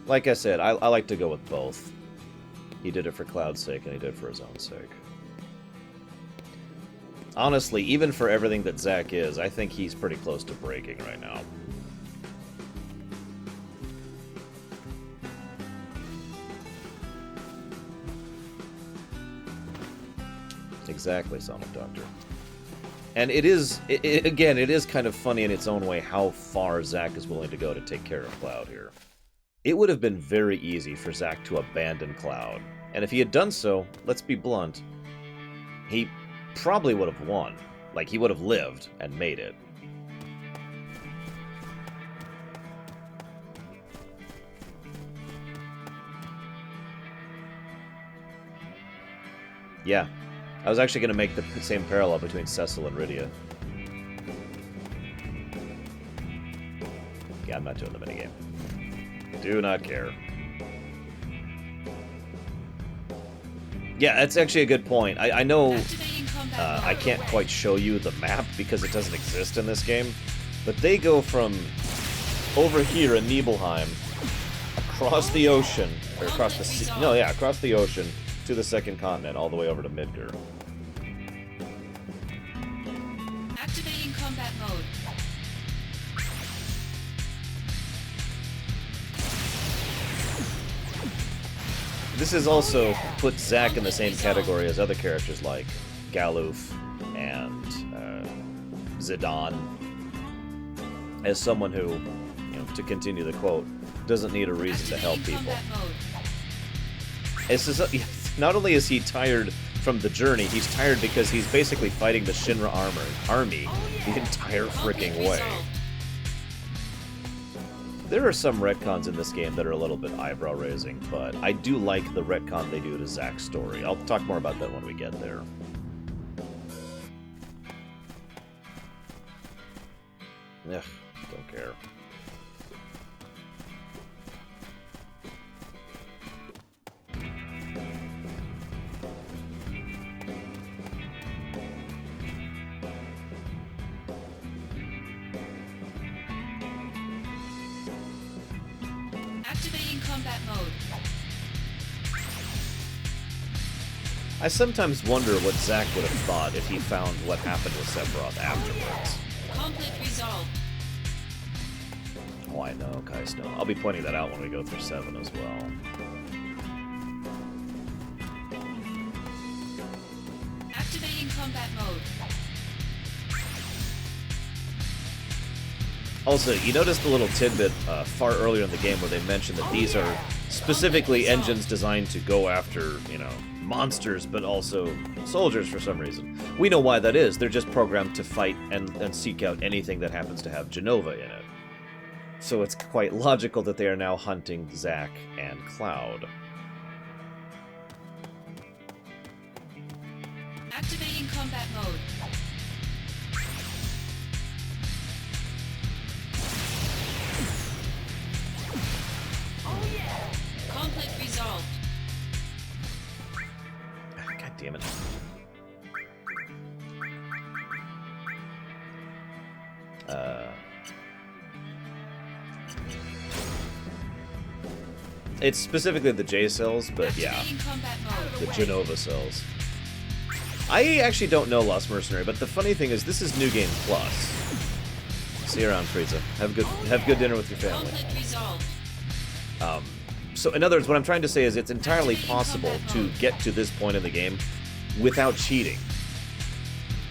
Like I said, I like to go with both. He did it for Cloud's sake, and he did it for his own sake. Honestly, even for everything that Zack is, I think he's pretty close to breaking right now. Exactly, Sonic Doctor. And it is, again, it is kind of funny in its own way how far Zack is willing to go to take care of Cloud here. It would have been very easy for Zack to abandon Cloud. And if he had done so, let's be blunt, he probably would have won. Like, he would have lived and made it. Yeah. I was actually going to make the same parallel between Cecil and Rydia. Yeah, I'm not doing the minigame. Do not care. Yeah, that's actually a good point. I know I can't quite show you the map because it doesn't exist in this game, but they go from over here in Nibelheim, across the ocean, or across the sea, no, yeah, across the ocean, to the second continent, all the way over to Midgar. Activating combat mode. This is also puts Zack in the same category as other characters like Galuf and Zidane, as someone who, you know, to continue the quote, doesn't need a reason to help people. It's just, not only is he tired from the journey, he's tired because he's basically fighting the Shinra army the entire freaking way. There are some retcons in this game that are a little bit eyebrow-raising, but I do like the retcon they do to Zack's story. I'll talk more about that when we get there. Ugh, don't care. Activating combat mode. I sometimes wonder what Zack would have thought if he found what happened with Sephiroth afterwards. Conflict resolved. Oh, I know, Kai Snow. I'll be pointing that out when we go through 7 as well. Activating combat mode. Also, you noticed a little tidbit far earlier in the game where they mentioned that these are specifically engines designed to go after, you know, monsters, but also soldiers for some reason. We know why that is. They're just programmed to fight and seek out anything that happens to have Jenova in it. So it's quite logical that they are now hunting Zack and Cloud. Activating combat mode. Conflict resolved. God damn it. It's specifically the J cells, but yeah, the Jenova cells. I actually don't know Lost Mercenary, but the funny thing is, this is New Game Plus. See you around, Frieza. Have good dinner with your family. So in other words, what I'm trying to say is it's entirely possible to get to this point in the game without cheating.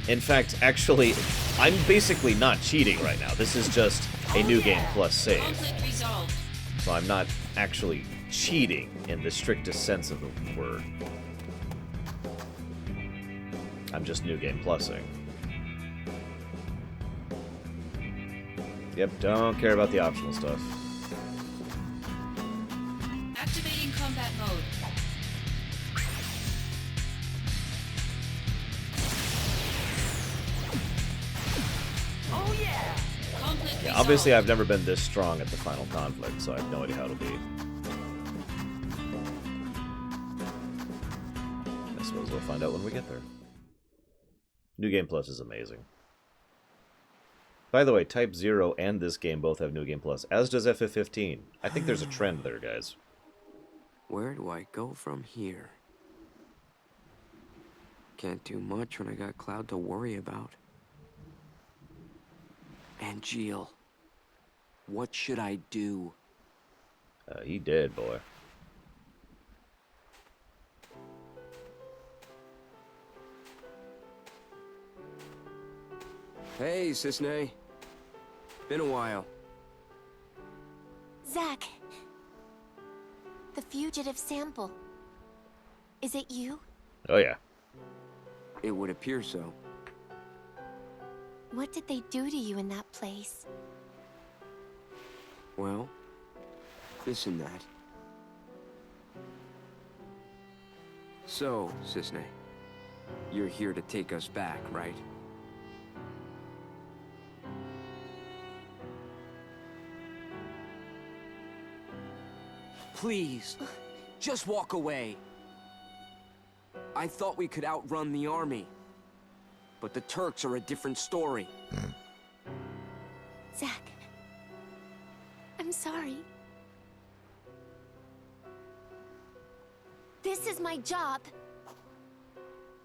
In fact, actually, I'm basically not cheating right now. This is just a New Game Plus save. So I'm not actually cheating in the strictest sense of the word. I'm just New Game Plusing. Yep, don't care about the optional stuff. Activating combat mode. Oh yeah! Conflict Yeah, obviously I've never been this strong at the final conflict, so I have no idea how it'll be. I suppose we'll find out when we get there. New Game Plus is amazing. By the way, Type 0 and this game both have New Game Plus, as does FF15. I think there's a trend there, guys. Where do I go from here? Can't do much when I got Cloud to worry about. Angil, what should I do? He dead, boy. Hey, Sisney. Been a while. Zack. The fugitive sample. Is it you? Oh, yeah. It would appear so. What did they do to you in that place? Well, this and that. So, Sisney, you're here to take us back, right? Please, just walk away. I thought we could outrun the army. But the Turks are a different story. Zack. I'm sorry. This is my job.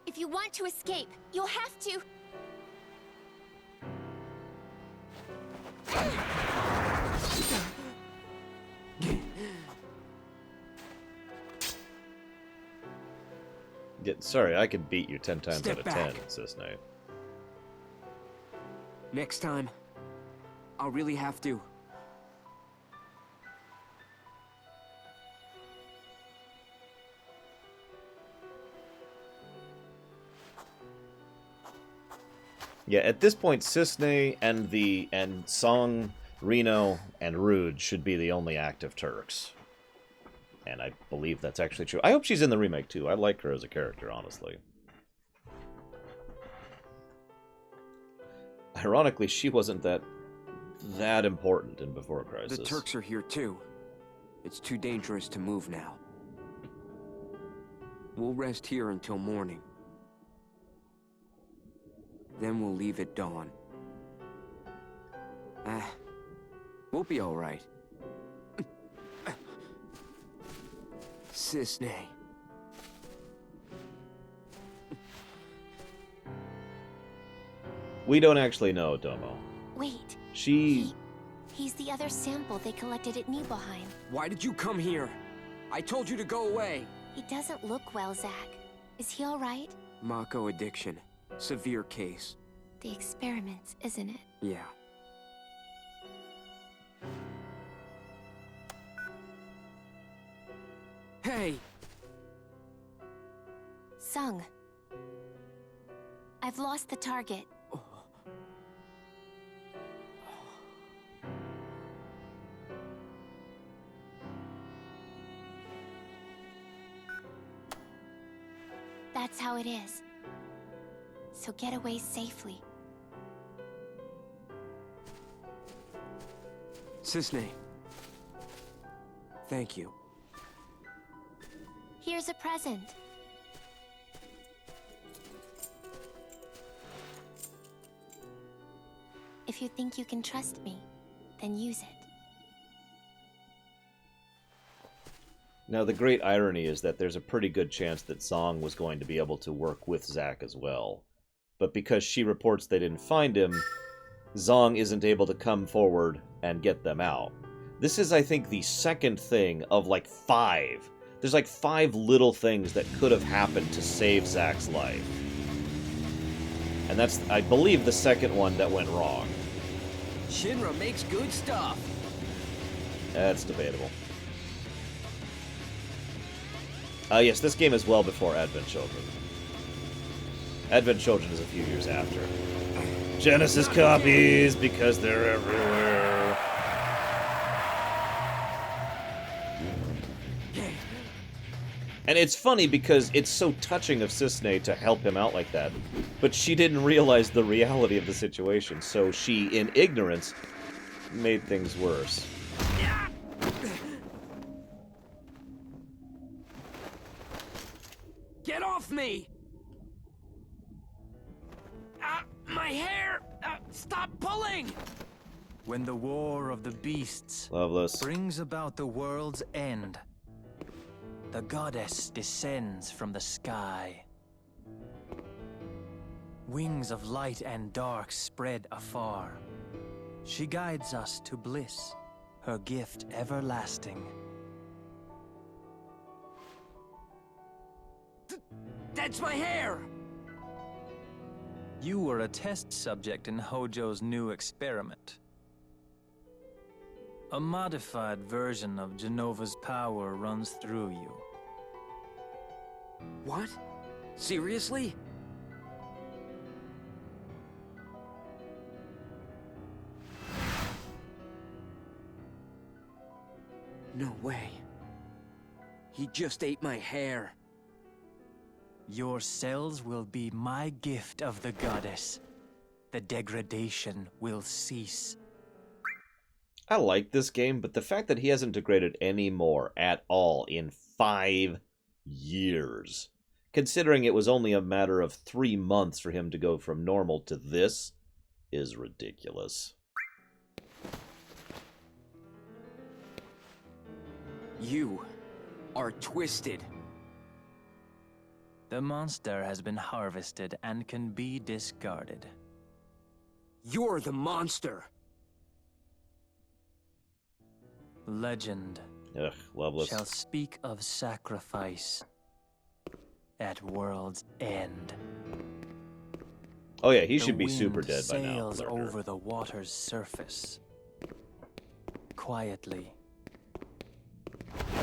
If you want to escape, you'll have to... Yeah, sorry, I could beat you 10 times Step out of back. 10, Cisne. Next time, I'll really have to. Yeah, at this point, Cisne and Song, Reno, and Rude should be the only active Turks. And I believe that's actually true. I hope she's in the remake, too. I like her as a character, honestly. Ironically, she wasn't that important in Before Crisis. The Turks are here, too. It's too dangerous to move now. We'll rest here until morning. Then we'll leave at dawn. We'll be all right. Cisne. We don't actually know, Domo. Wait. He's the other sample they collected at Nibelheim. Why did you come here? I told you to go away. He doesn't look well, Zack. Is he all right? Mako addiction. Severe case. The experiments, isn't it? Yeah. Hey! Sung. I've lost the target. That's how it is. So get away safely. Cisne. Thank you. Here's a present. If you think you can trust me, then use it. Now, the great irony is that there's a pretty good chance that Song was going to be able to work with Zack as well. But because she reports they didn't find him, Zong isn't able to come forward and get them out. This is, I think, the second thing of, like, 5. There's, like, 5 little things that could have happened to save Zack's life. And that's, I believe, the second one that went wrong. Shinra makes good stuff. That's debatable. Yes, this game is well before Advent Children. Advent Children is a few years after. Genesis copies, because they're everywhere. And it's funny because it's so touching of Cisne to help him out like that, but she didn't realize the reality of the situation, so she, in ignorance, made things worse. Get off me! My hair! Stop pulling! When the war of the beasts Loveless brings about the world's end, the goddess descends from the sky. Wings of light and dark spread afar. She guides us to bliss, her gift everlasting. That's my hair! You were a test subject in Hojo's new experiment. A modified version of Genova's power runs through you. What? Seriously? No way. He just ate my hair. Your cells will be my gift of the goddess. The degradation will cease. I like this game, but the fact that he hasn't degraded any more at all in 5 years, considering it was only a matter of 3 months for him to go from normal to this, is ridiculous. You are twisted. The monster has been harvested and can be discarded. You're the monster! Legend Ugh, Loveless. shall speak of sacrifice. at world's end. Oh yeah, he The should be wind super dead by now. sails over the water's surface, quietly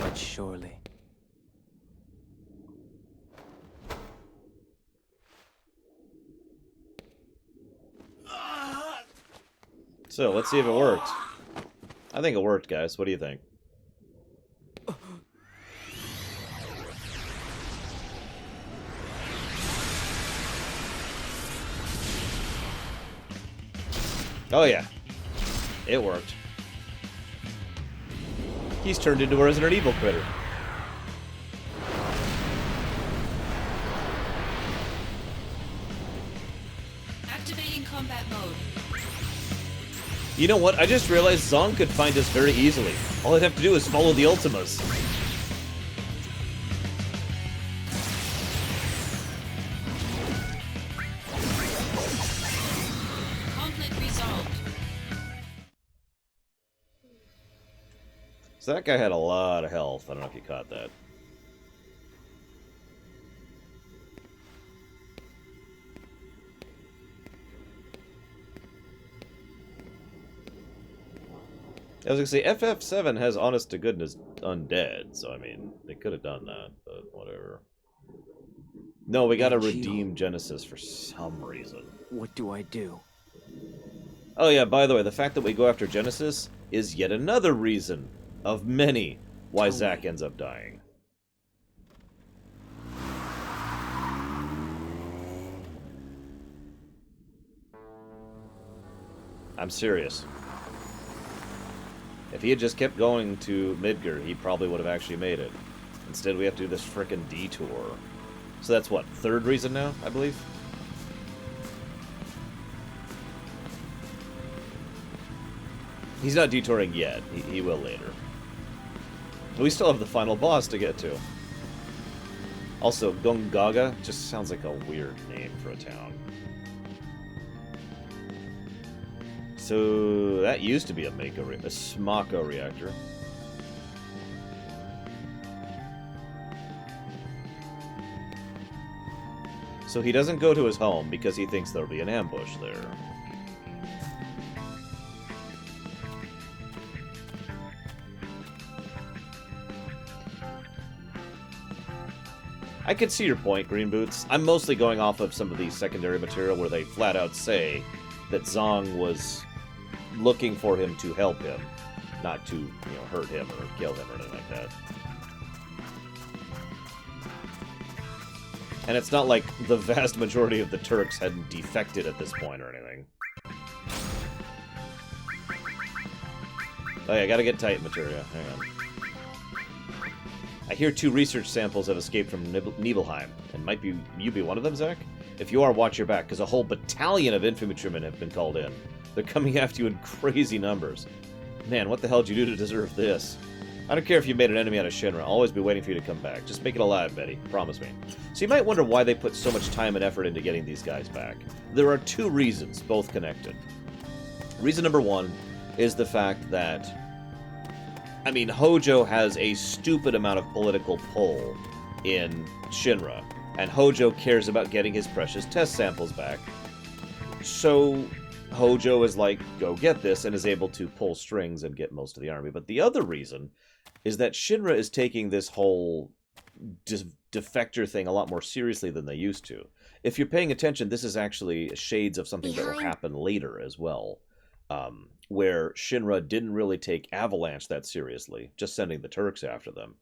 but surely. So, let's see if it worked. I think it worked, guys. What do you think? Oh yeah, it worked. He's turned into a Resident Evil critter. Activating combat mode. You know what? I just realized Zong could find us very easily. All I'd have to do is follow the Ultimas. Conflict resolved. So that guy had a lot of health. I don't know if you caught that. I was gonna say, FF7 has honest to goodness undead, so I mean, they could have done that, but whatever. No, we gotta redeem Genesis for some reason. What do I do? Oh yeah, by the way, the fact that we go after Genesis is yet another reason of many why Zack ends up dying. I'm serious. If he had just kept going to Midgar, he probably would have actually made it. Instead, we have to do this frickin' detour. So that's what, third reason now, I believe? He's not detouring yet. He will later. We still have the final boss to get to. Also, Gongaga just sounds like a weird name for a town. So that used to be a Smako reactor. So he doesn't go to his home because he thinks there'll be an ambush there. I could see your point, Green Boots. I'm mostly going off of some of the secondary material where they flat out say that Zong was looking for him to help him, not to, hurt him or kill him or anything like that. And it's not like the vast majority of the Turks hadn't defected at this point or anything. Oh yeah, gotta get Titan materia. Hang on. I hear 2 research samples have escaped from Nibelheim. And might you be one of them, Zack? If you are, watch your back, because a whole battalion of infantrymen have been called in. They're coming after you in crazy numbers. Man, what the hell did you do to deserve this? I don't care if you made an enemy out of Shinra. I'll always be waiting for you to come back. Just make it alive, Betty. Promise me. So you might wonder why they put so much time and effort into getting these guys back. There are 2 reasons, both connected. Reason number 1 is the fact that, I mean, Hojo has a stupid amount of political pull in Shinra, and Hojo cares about getting his precious test samples back. So Hojo is like, go get this, and is able to pull strings and get most of the army. But the other reason is that Shinra is taking this whole defector thing a lot more seriously than they used to. If you're paying attention, this is actually shades of something that will happen later as well, where Shinra didn't really take Avalanche that seriously, just sending the Turks after them.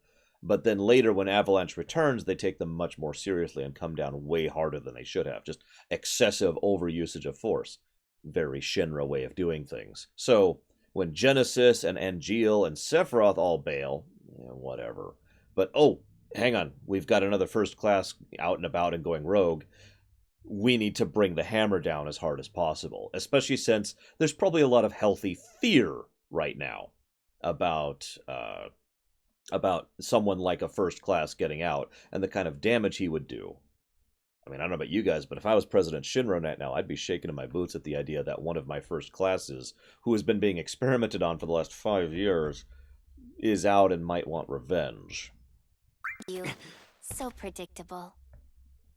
But then later, when Avalanche returns, they take them much more seriously and come down way harder than they should have. Just excessive overusage of force. Very Shinra way of doing things. So, when Genesis and Angil and Sephiroth all bail, whatever. But, oh, hang on. We've got another first class out and about and going rogue. We need to bring the hammer down as hard as possible. Especially since there's probably a lot of healthy fear right now about someone like a first class getting out and the kind of damage he would do. I mean, I don't know about you guys, but if I was President Shinra right now, I'd be shaking in my boots at the idea that one of my first classes, who has been being experimented on for the last 5 years, is out and might want revenge. You. So predictable.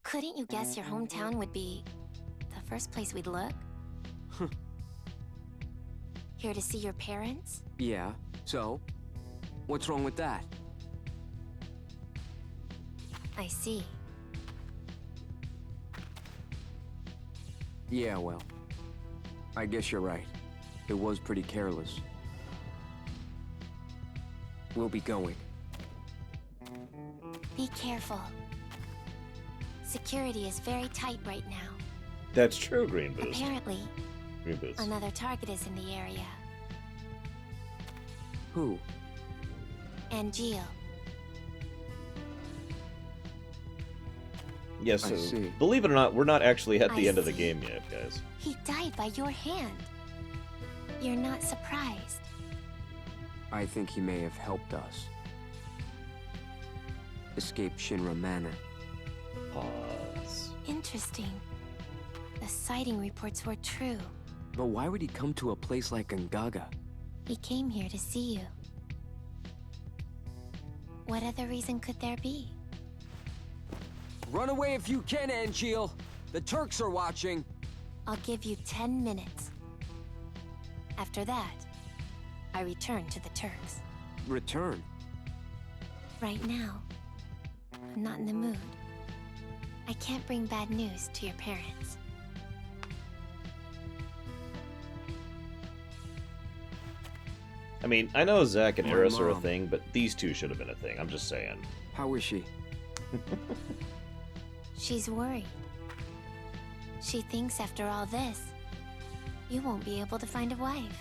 Couldn't you guess your hometown would be the first place we'd look? Here to see your parents? Yeah, so? What's wrong with that? I see. Yeah, well, I guess you're right. It was pretty careless. We'll be going. Be careful. Security is very tight right now. That's true, Green Boost. Apparently, Green Boost. another target is in the area. Who? Angil. Yes, I so see. believe it or not, we're not actually at the I end of the see. game yet, guys. He died by your hand. You're not surprised. I think he may have helped us. Escape Shinra Manor. Pause. Interesting. The sighting reports were true. But why would he come to a place like Gangaga? He came here to see you. What other reason could there be? Run away if you can, Angil! The Turks are watching! I'll give you 10 minutes. After that, I return to the Turks. Return? Right now, I'm not in the mood. I can't bring bad news to your parents. I mean, I know Zack and My Eris are a mom. thing, but these two should have been a thing. I'm just saying. How is she? She's worried. She thinks after all this, you won't be able to find a wife.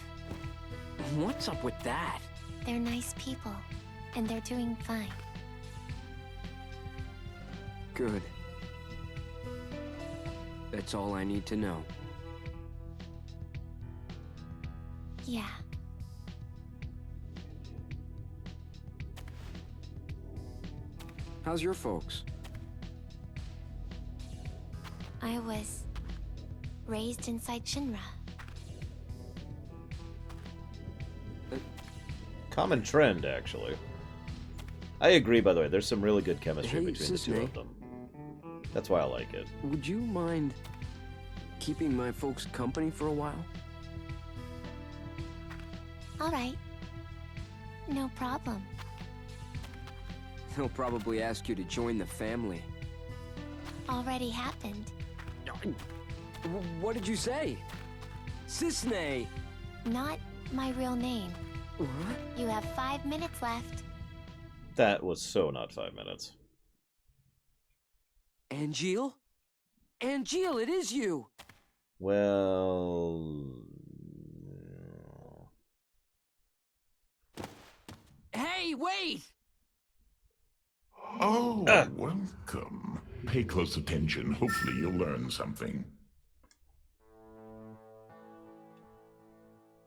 What's up with that? They're nice people, and they're doing fine. Good. That's all I need to know. Yeah. How's your folks? I was raised inside Shinra. Common trend, actually. I agree, by the way. There's some really good chemistry Hey, between the two Sisney. of them. That's why I like it. Would you mind keeping my folks company for a while? All right. No problem. They'll probably ask you to join the family. Already happened. What did you say? Sisney! Not my real name. What? You have 5 minutes left. That was so not 5 minutes. Angil? Angil, it is you! Well... Hey, wait! Oh, welcome. Pay close attention. Hopefully you'll learn something.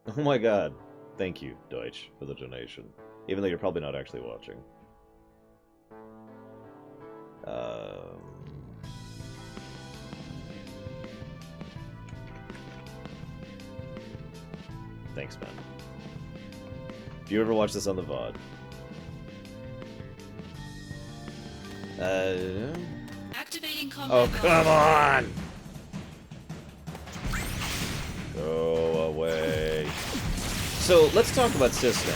Oh my god. Thank you, Deutsch, for the donation. Even though you're probably not actually watching. Thanks, man. If you ever watch this on the VOD. Activating Oh, combat come mode. on! Go away. So, let's talk about Sisney.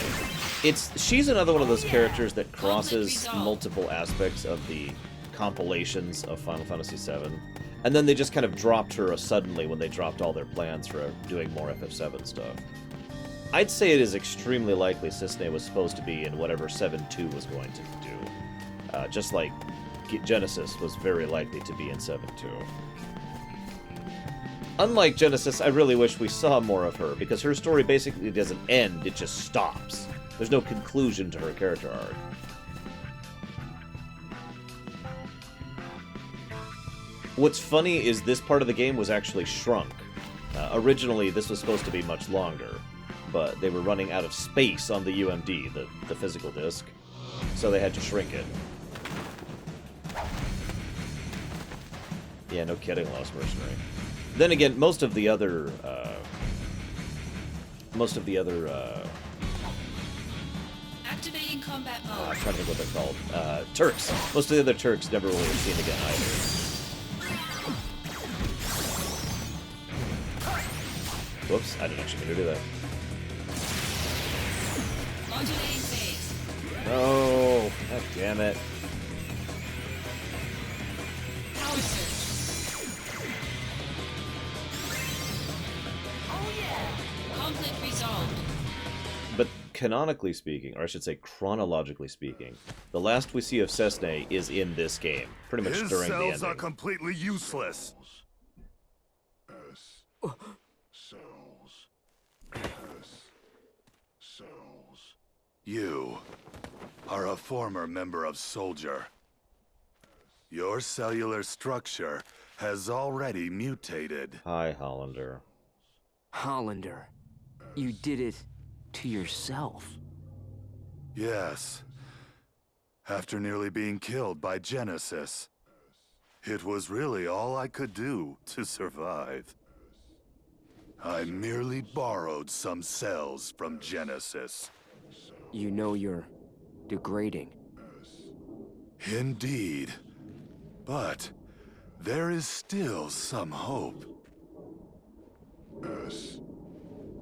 She's another one of those characters that crosses multiple aspects of the compilations of Final Fantasy VII. And then they just kind of dropped her suddenly when they dropped all their plans for doing more FF7 stuff. I'd say it is extremely likely Sisney was supposed to be in whatever 7-2 was going to do. Just like Genesis was very likely to be in 7-2. Unlike Genesis, I really wish we saw more of her, because her story basically doesn't end, it just stops. There's no conclusion to her character arc. What's funny is this part of the game was actually shrunk. Originally, this was supposed to be much longer, but they were running out of space on the UMD, the physical disc, so they had to shrink it. Yeah, no kidding, Lost Mercenary. Then again, most of the other Activating combat mode. I'm trying to think what they're called. Turks. Most of the other Turks never really were seen again either. Whoops, I didn't actually mean to do that. Modulating phase. No! God damn it. Power surge. Oh yeah! Conflict resolved. But canonically speaking, or I should say chronologically speaking, the last we see of Cessna is in this game, pretty much His during the cells ending. are completely useless. You are a former member of Soldier. Your cellular structure has already mutated. Hi, Hollander. Hollander, you did it to yourself. Yes. After nearly being killed by Genesis. It was really all I could do to survive. I merely borrowed some cells from Genesis. You know you're degrading. Indeed. But there is still some hope. S.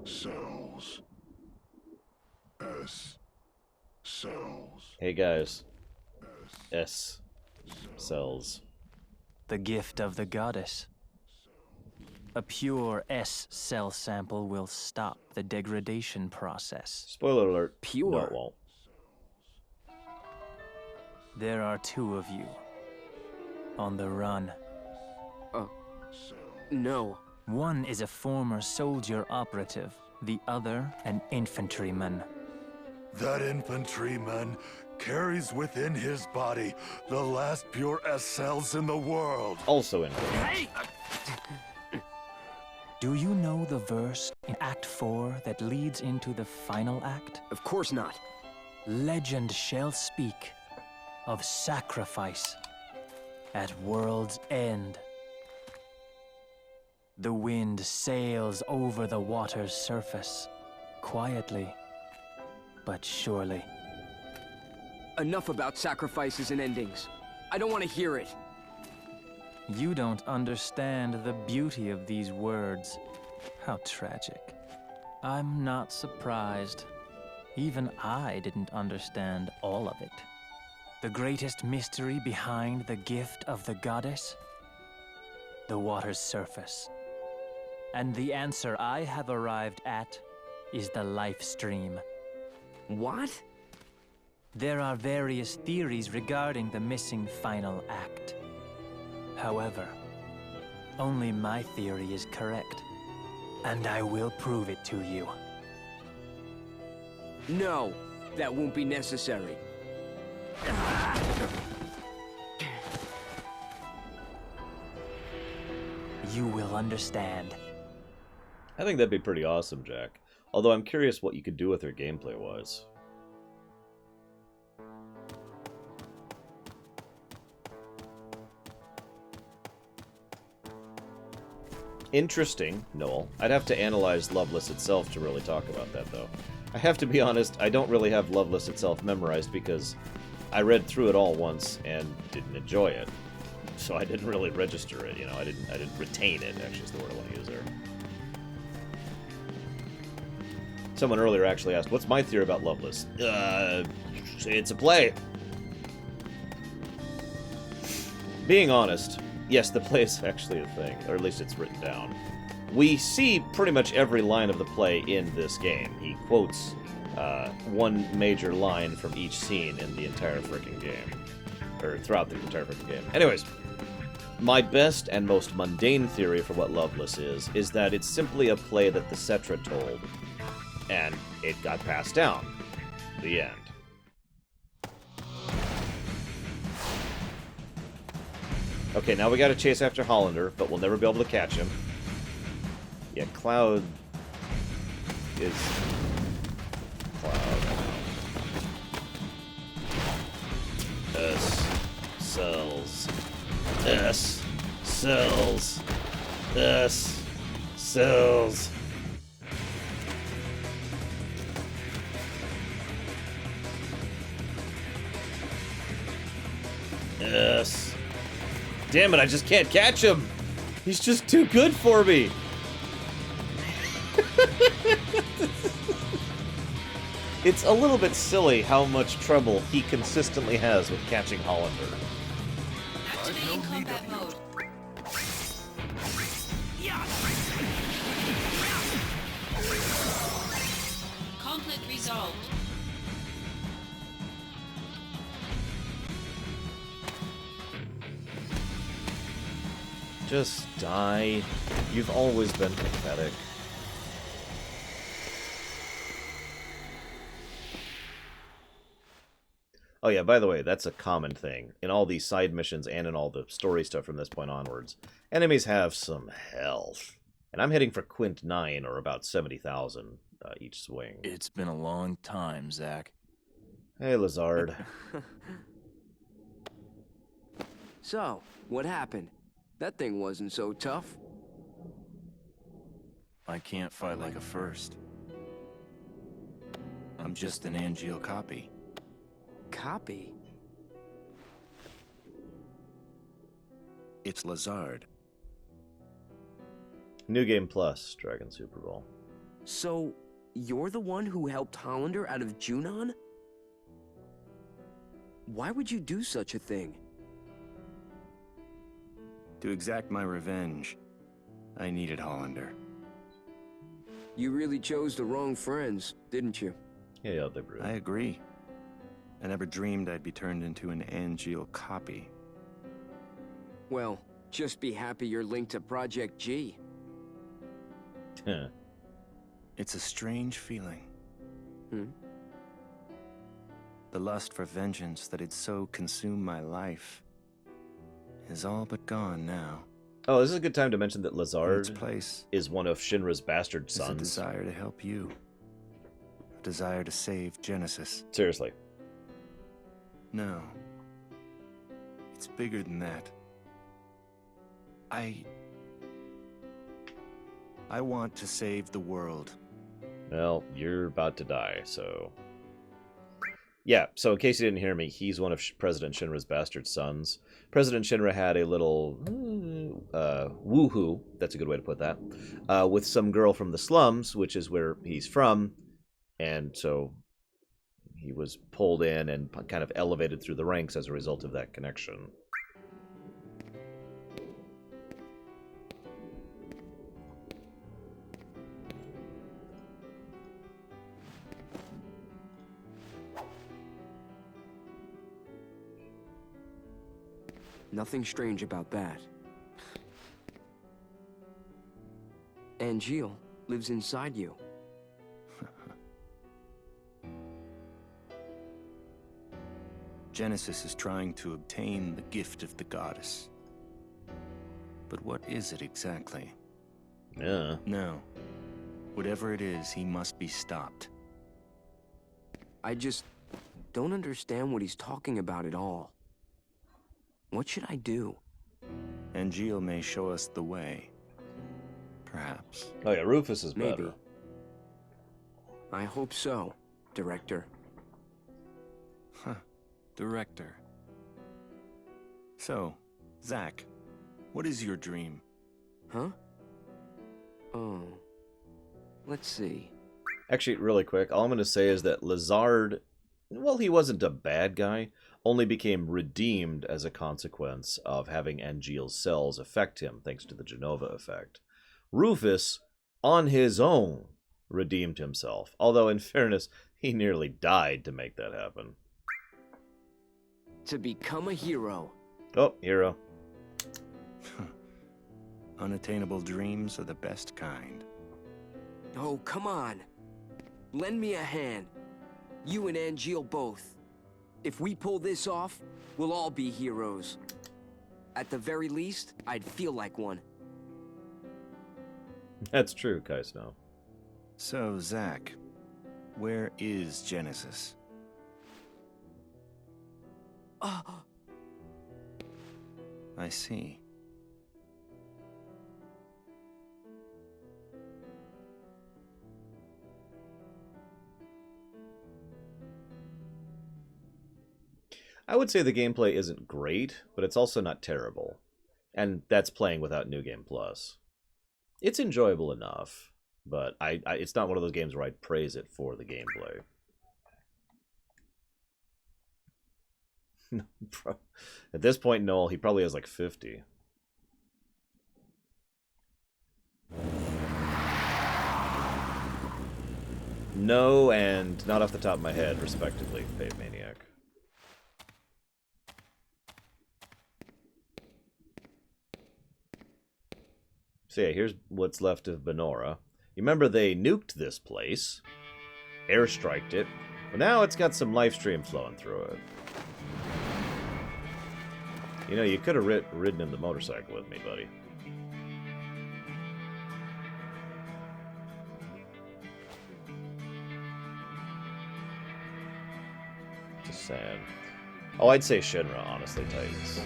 Cells. S. Cells. Hey guys. S. Cells. The gift of the goddess. A pure S cell sample will stop the degradation process. Spoiler alert. Pure? No, it won't. There are two of you. On the run. No. One is a former soldier operative, the other an infantryman. That infantryman carries within his body the last pure S cells in the world. Also in. Hey! Do you know the verse in Act 4 that leads into the final act? Of course not. Legend shall speak of sacrifice at world's end. The wind sails over the water's surface, quietly, but surely. Enough about sacrifices and endings. I don't want to hear it. You don't understand the beauty of these words. How tragic. I'm not surprised. Even I didn't understand all of it. The greatest mystery behind the gift of the goddess? The water's surface. And the answer I have arrived at is the life stream. What? There are various theories regarding the missing final act. However, only my theory is correct, and I will prove it to you. No, that won't be necessary. You will understand. I think that'd be pretty awesome, Jack. Although I'm curious what you could do with her gameplay-wise. Interesting, Noel. I'd have to analyze Loveless itself to really talk about that, though. I have to be honest, I don't really have Loveless itself memorized because I read through it all once and didn't enjoy it. So I didn't really register it, you know, I didn't retain it, actually is the word I want to use there. Someone earlier actually asked, what's my theory about Loveless? It's a play. Being honest, yes, the play is actually a thing, or at least it's written down. We see pretty much every line of the play in this game. He quotes one major line from each scene in the entire freaking game. Or throughout the entire freaking game. Anyways, my best and most mundane theory for what Loveless is that it's simply a play that the Cetra told, and it got passed down. The end. Okay, now we gotta chase after Hollander, but we'll never be able to catch him. Yeah, Cloud is... Cloud. S. Cells. S. Cells. S. Cells. S. Damn it, I just can't catch him! He's just too good for me! It's a little bit silly how much trouble he consistently has with catching Hollander. Activating combat mode. Conflict resolved. Just die. You've always been pathetic. Oh yeah, by the way, that's a common thing. In all these side missions and in all the story stuff from this point onwards, enemies have some health. And I'm hitting for Quint 9, or about 70,000 each swing. It's been a long time, Zack. Hey, Lazard. So, what happened? That thing wasn't so tough. I can't fight like a first. I'm just an Angil copy. Copy? It's Lazard. New Game Plus, Dragon Super Bowl. So, you're the one who helped Hollander out of Junon? Why would you do such a thing? To exact my revenge, I needed Hollander. You really chose the wrong friends, didn't you? Yeah, they were. I agree. I never dreamed I'd be turned into an Angil copy. Well, just be happy you're linked to Project G. It's a strange feeling. Hmm? The lust for vengeance that had so consumed my life is all but gone now. Oh, this is a good time to mention that Lazard place is one of Shinra's bastard is a sons. desire to help you. A desire to save Genesis. Seriously. No. It's bigger than that. I want to save the world. Well, you're about to die, so... Yeah, so in case you didn't hear me, he's one of President Shinra's bastard sons. President Shinra had a little woohoo, that's a good way to put that, with some girl from the slums, which is where he's from, and so he was pulled in and kind of elevated through the ranks as a result of that connection. Nothing strange about that. Angil lives inside you. Genesis is trying to obtain the gift of the goddess. But what is it exactly? Yeah. No. Whatever it is, he must be stopped. I just don't understand what he's talking about at all. What should I do? Angil may show us the way. Perhaps. Oh yeah, Rufus is better. Maybe. I hope so, Director. Huh. Director. So, Zack, what is your dream? Huh? Oh. Let's see. Actually, really quick, all I'm going to say is that Lazard, well, he wasn't a bad guy, only became redeemed as a consequence of having Angil's cells affect him, thanks to the Genova effect. Rufus, on his own, redeemed himself, although in fairness, he nearly died to make that happen. To become a hero. Oh, hero. Unattainable dreams are the best kind. Oh, come on. Lend me a hand. You and Angil both. If we pull this off, we'll all be heroes. At the very least, I'd feel like one. That's true, Kai Snow. So, Zack, where is Genesis? I see. I would say the gameplay isn't great, but it's also not terrible. And that's playing without New Game Plus. It's enjoyable enough. But it's not one of those games where I'd praise it for the gameplay. At this point, Noel, he probably has like 50. No, and not off the top of my head, respectively, Pave Maniac. So yeah, here's what's left of Benora. You remember they nuked this place, airstriked it, but now it's got some life stream flowing through it. You know, you could have ridden in the motorcycle with me, buddy. Just saying. Oh, I'd say Shinra, honestly, Titans.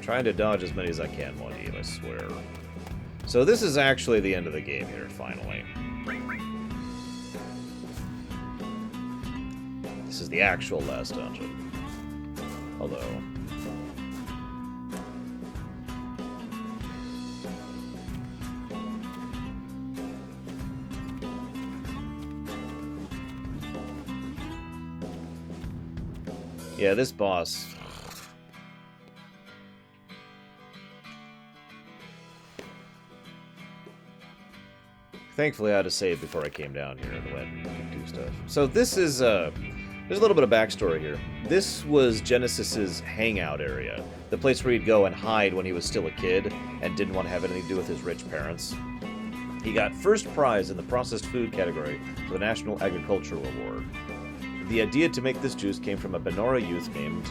Trying to dodge as many as I can, Mondeep, I swear. So this is actually the end of the game here, finally. This is the actual last dungeon. Although... yeah, this boss... thankfully, I had to save before I came down here and went and do stuff. So this is, there's a little bit of backstory here. This was Genesis's hangout area. The place where he'd go and hide when he was still a kid and didn't want to have anything to do with his rich parents. He got first prize in the processed food category for the National Agricultural Award. The idea to make this juice came from a Benora youth named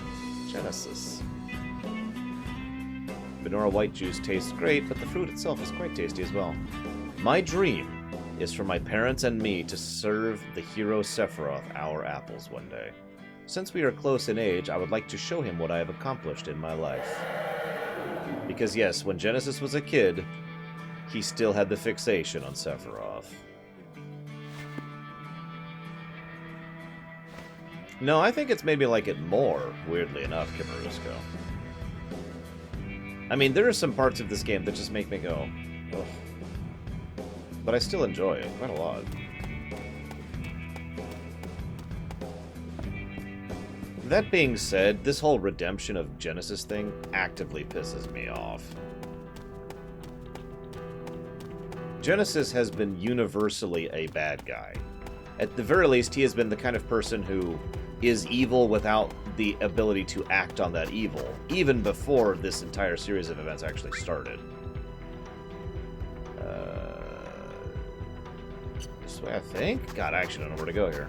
Genesis. Benora white juice tastes great, but the fruit itself is quite tasty as well. My dream is for my parents and me to serve the hero Sephiroth our apples one day. Since we are close in age, I would like to show him what I have accomplished in my life. Because yes, when Genesis was a kid, he still had the fixation on Sephiroth. No, I think it's made me like it more, weirdly enough, Kimarusko. I mean, there are some parts of this game that just make me go, ugh. But I still enjoy it quite a lot. That being said, this whole redemption of Genesis thing actively pisses me off. Genesis has been universally a bad guy. At the very least, he has been the kind of person who is evil without the ability to act on that evil, even before this entire series of events actually started. This way, I think? God, I actually don't know where to go here.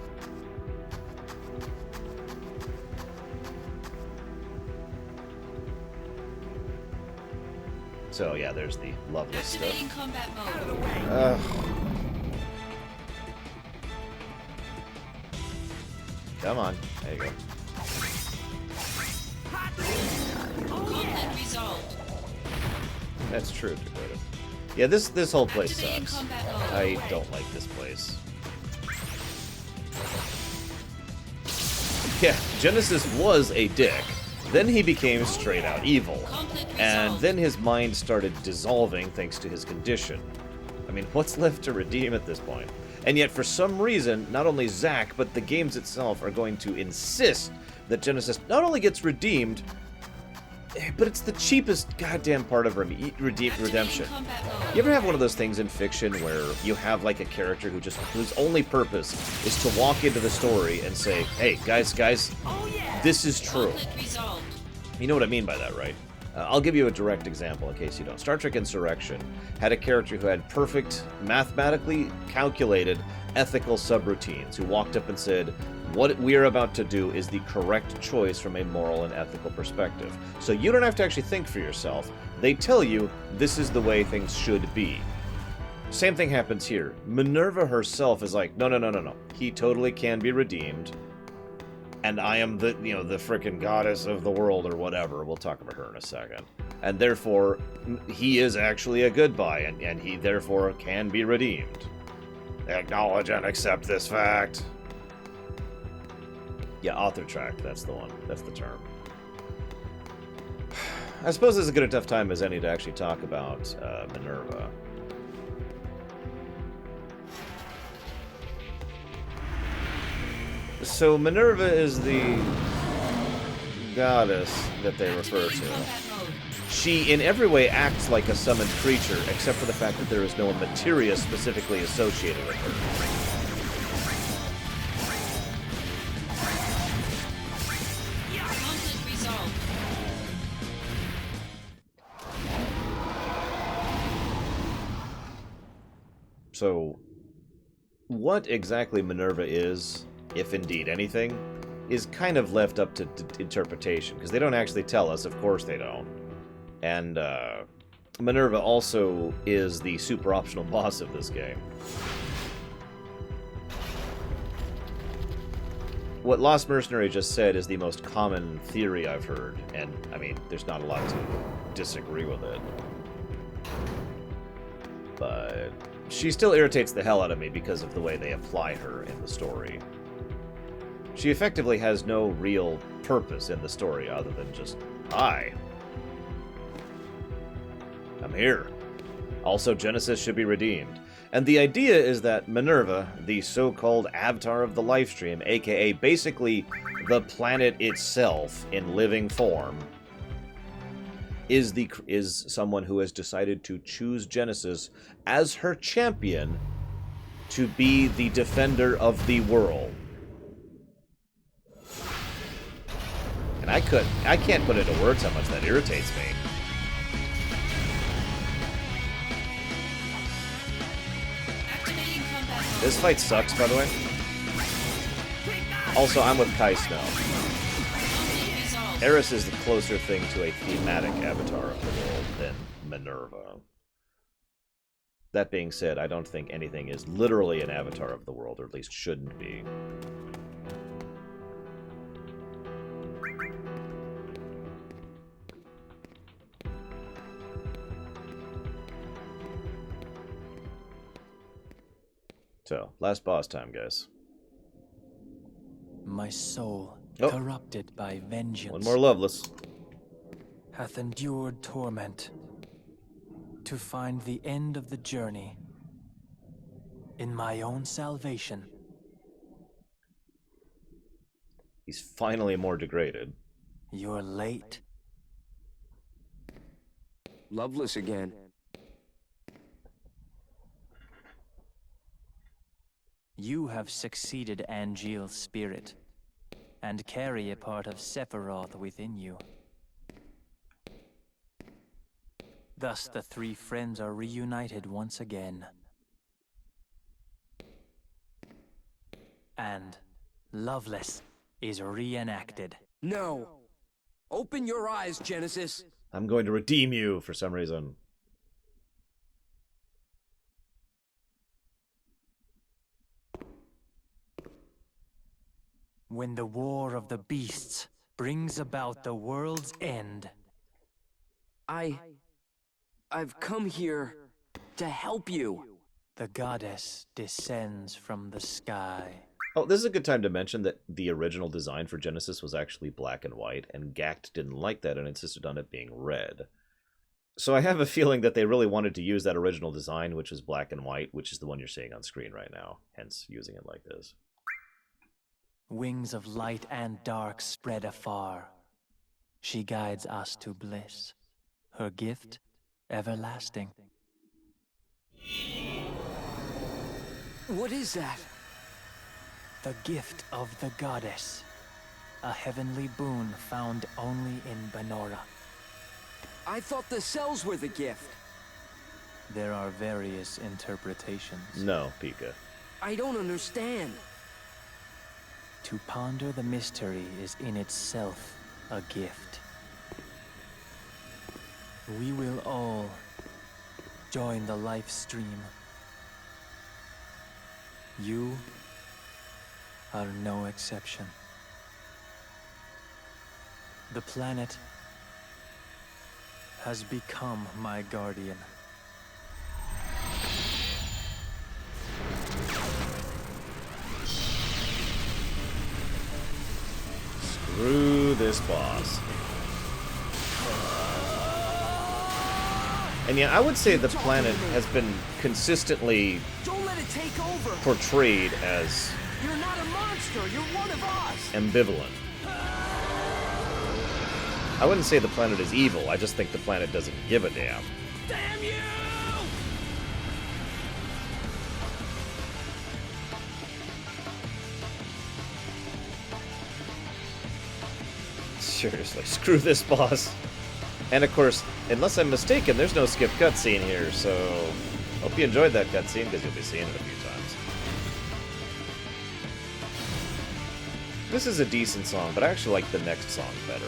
So, yeah, there's the loveless stuff. Combat mode. Come on. There you go. Conflict resolved. That's true, Dakota. Yeah, this whole place Activating sucks. combat mode. I don't like this place. Yeah, Genesis was a dick. Then he became straight out evil. And then his mind started dissolving thanks to his condition. I mean, what's left to redeem at this point? And yet, for some reason, not only Zack, but the games itself are going to insist that Genesis not only gets redeemed, but it's the cheapest goddamn part of redemption. You ever have one of those things in fiction where you have like a character whose only purpose is to walk into the story and say, hey, guys, this is true. You know what I mean by that, right? I'll give you a direct example in case you don't. Star Trek Insurrection had a character who had perfect, mathematically calculated, ethical subroutines, who walked up and said, what we're about to do is the correct choice from a moral and ethical perspective. So you don't have to actually think for yourself. They tell you this is the way things should be. Same thing happens here. Minerva herself is like, no. He totally can be redeemed. And I am the frickin' goddess of the world or whatever. We'll talk about her in a second. And therefore, he is actually a good guy, and he therefore can be redeemed. Acknowledge and accept this fact. Yeah, author track, that's the one. That's the term. I suppose this is a good enough time as any to actually talk about Minerva. So Minerva is the goddess that they refer to. She, in every way, acts like a summoned creature, except for the fact that there is no materia specifically associated with her. So, what exactly Minerva is, if indeed anything, is kind of left up to interpretation, because they don't actually tell us, of course they don't. And Minerva also is the super optional boss of this game. What Lost Mercenary just said is the most common theory I've heard, and, I mean, there's not a lot to disagree with it. But she still irritates the hell out of me because of the way they apply her in the story. She effectively has no real purpose in the story other than just, hi, I'm here. Also, Genesis should be redeemed. And the idea is that Minerva, the so-called avatar of the livestream, aka basically the planet itself in living form, is someone who has decided to choose Genesis as her champion to be the defender of the world. And I can't put into words how much that irritates me. This fight sucks, by the way. Also, I'm with Kai Snow. Eris is the closer thing to a thematic avatar of the world than Minerva. That being said, I don't think anything is literally an avatar of the world, or at least shouldn't be. So, last boss time, guys. My soul, corrupted by vengeance, One more Loveless, hath endured torment to find the end of the journey in my own salvation. He's finally more degraded. You're late. Loveless again. You have succeeded Angil's spirit, and carry a part of Sephiroth within you. Thus the three friends are reunited once again. And Loveless is reenacted. No! Open your eyes, Genesis! I'm going to redeem you for some reason. When the war of the beasts brings about the world's end. I've come here to help you. The goddess descends from the sky. Oh, this is a good time to mention that the original design for Genesis was actually black and white, and Gact didn't like that and insisted on it being red. So I have a feeling that they really wanted to use that original design, which was black and white, which is the one you're seeing on screen right now, hence using it like this. Wings of light and dark spread afar. She guides us to bliss. Her gift, everlasting. What is that? The gift of the goddess. A heavenly boon found only in Benora. I thought the cells were the gift. There are various interpretations. No, Pika. I don't understand. To ponder the mystery is in itself a gift. We will all join the life stream. You are no exception. The planet has become my guardian. this boss. And yeah, I would say the planet has been consistently Don't let it take over. portrayed as You're not a monster. You're one of us. ambivalent. I wouldn't say the planet is evil, I just think the planet doesn't give a damn. Damn you! Seriously, screw this boss. And of course, unless I'm mistaken, there's no skip cutscene here, so hope you enjoyed that cutscene, because you'll be seeing it a few times. This is a decent song, but I actually like the next song better.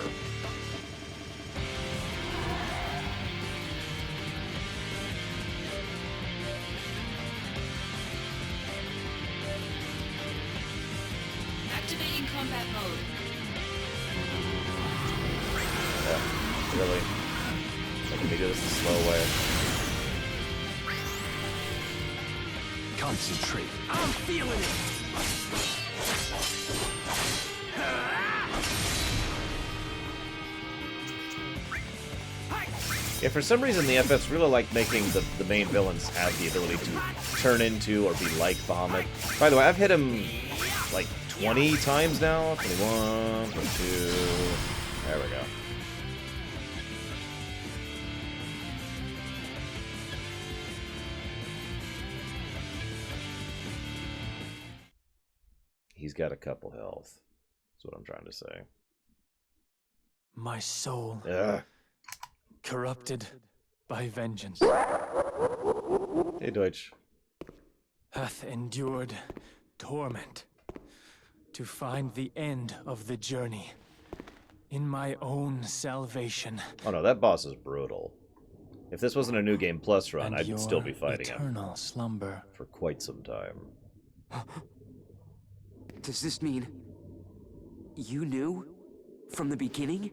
Activating combat mode. Yeah, really. Making me do this the slow way. Concentrate. I'm feeling it. Yeah, for some reason the FFs really like making the main villains have the ability to turn into or be like Bahamut. By the way, I've hit him like 20 times now. 21, 22. There we go. He's got a couple health. That's what I'm trying to say. My soul, Ugh. corrupted by vengeance, Hey, Deutsch. hath endured torment to find the end of the journey in my own salvation. Oh no, that boss is brutal. If this wasn't a New Game Plus run, And I'd still be your fighting him eternal slumber. for quite some time. Does this mean you knew from the beginning?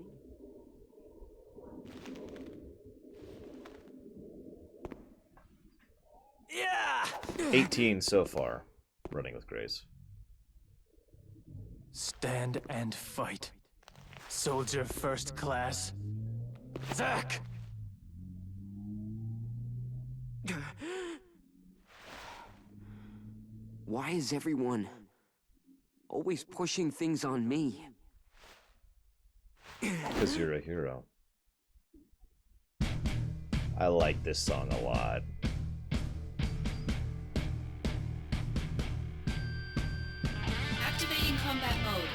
Yeah! 18 so far, running with grace. Stand and fight. Soldier first class. Zack! Why is everyone always pushing things on me? Because you're a hero. I like this song a lot. Activating combat mode.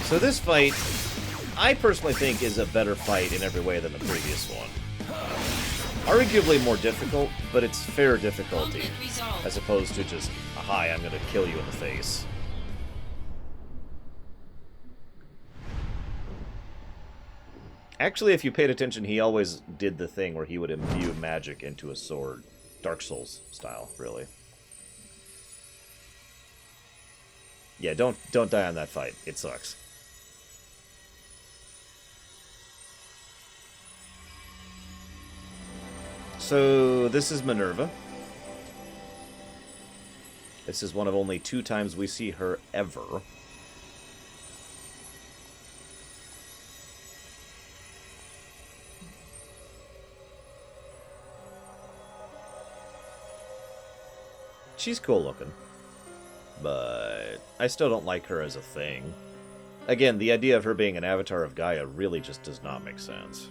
So this fight, I personally think, is a better fight in every way than the previous one. Arguably more difficult, but it's fair difficulty, as opposed to just, hi, I'm gonna kill you in the face. Actually, if you paid attention, he always did the thing where he would imbue magic into a sword. Dark Souls style, really. Yeah, don't die on that fight. It sucks. So, this is Minerva. This is one of only 2 times we see her ever. She's cool looking. But I still don't like her as a thing. Again, the idea of her being an avatar of Gaia really just does not make sense.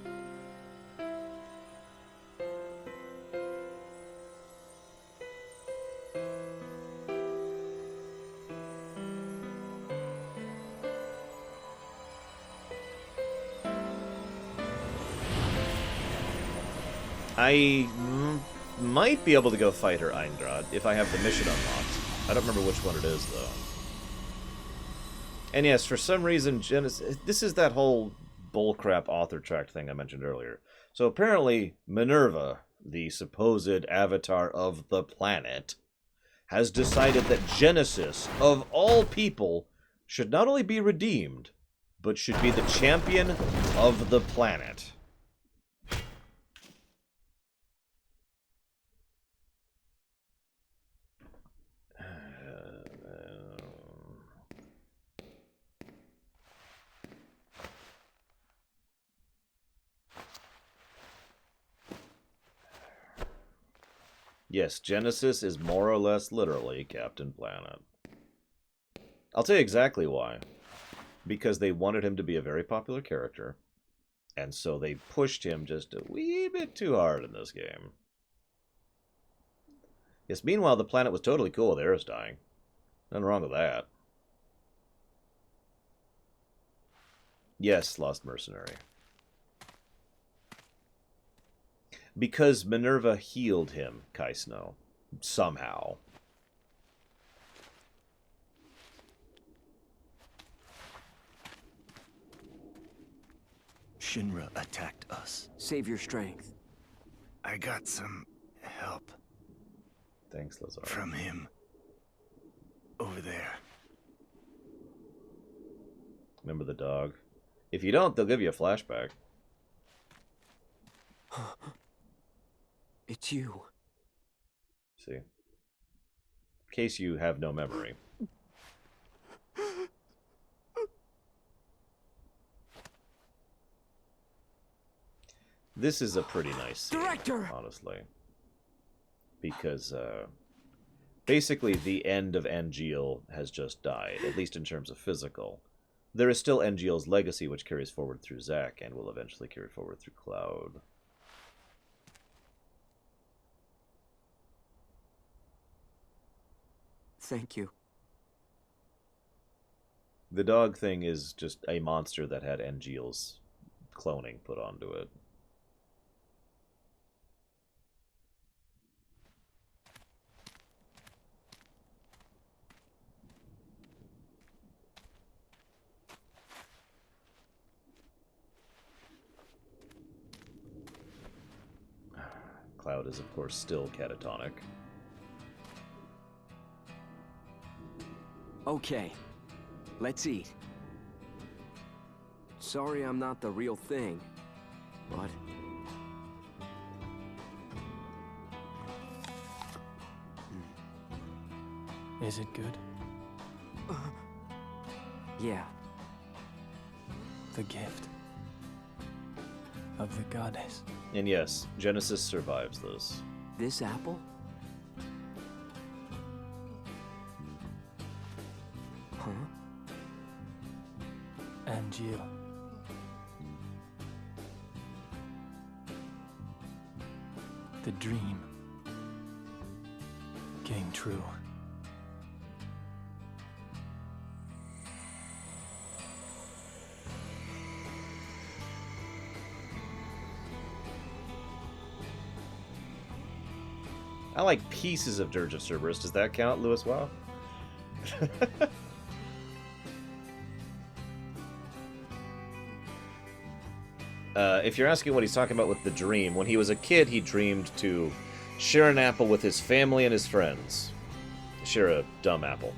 I might be able to go fight her Eindrad if I have the mission unlocked. I don't remember which one it is, though. And yes, for some reason, this is that whole bullcrap author track thing I mentioned earlier. So apparently, Minerva, the supposed avatar of the planet, has decided that Genesis, of all people, should not only be redeemed, but should be the champion of the planet. Yes, Genesis is more or less literally Captain Planet. I'll tell you exactly why. Because they wanted him to be a very popular character, and so they pushed him just a wee bit too hard in this game. Yes, meanwhile, the planet was totally cool with Eris dying. Nothing wrong with that. Yes, Lost Mercenary. Because Minerva healed him, Kai Snow. Somehow. Shinra attacked us. Save your strength. I got some help. Thanks, Lazar. From him. Over there. Remember the dog? If you don't, they'll give you a flashback. It's you. See? In case you have no memory. This is a pretty nice scene, Director! Honestly. Because, basically the end of Angil has just died, at least in terms of physical. There is still Angil's legacy, which carries forward through Zack, and will eventually carry forward through Cloud. Thank you. The dog thing is just a monster that had Angil's cloning put onto it. Cloud is, of course, still catatonic. Okay, let's eat. Sorry I'm not the real thing, but... Is it good? Yeah. The gift of the goddess. And yes, Genesis survives this. This apple? Huh? Angil. The dream came true. I like pieces of Dirge of Cerberus. Does that count, Lewis? Wow. If you're asking what he's talking about with the dream, when he was a kid, he dreamed to share an apple with his family and his friends. Share a dumb apple.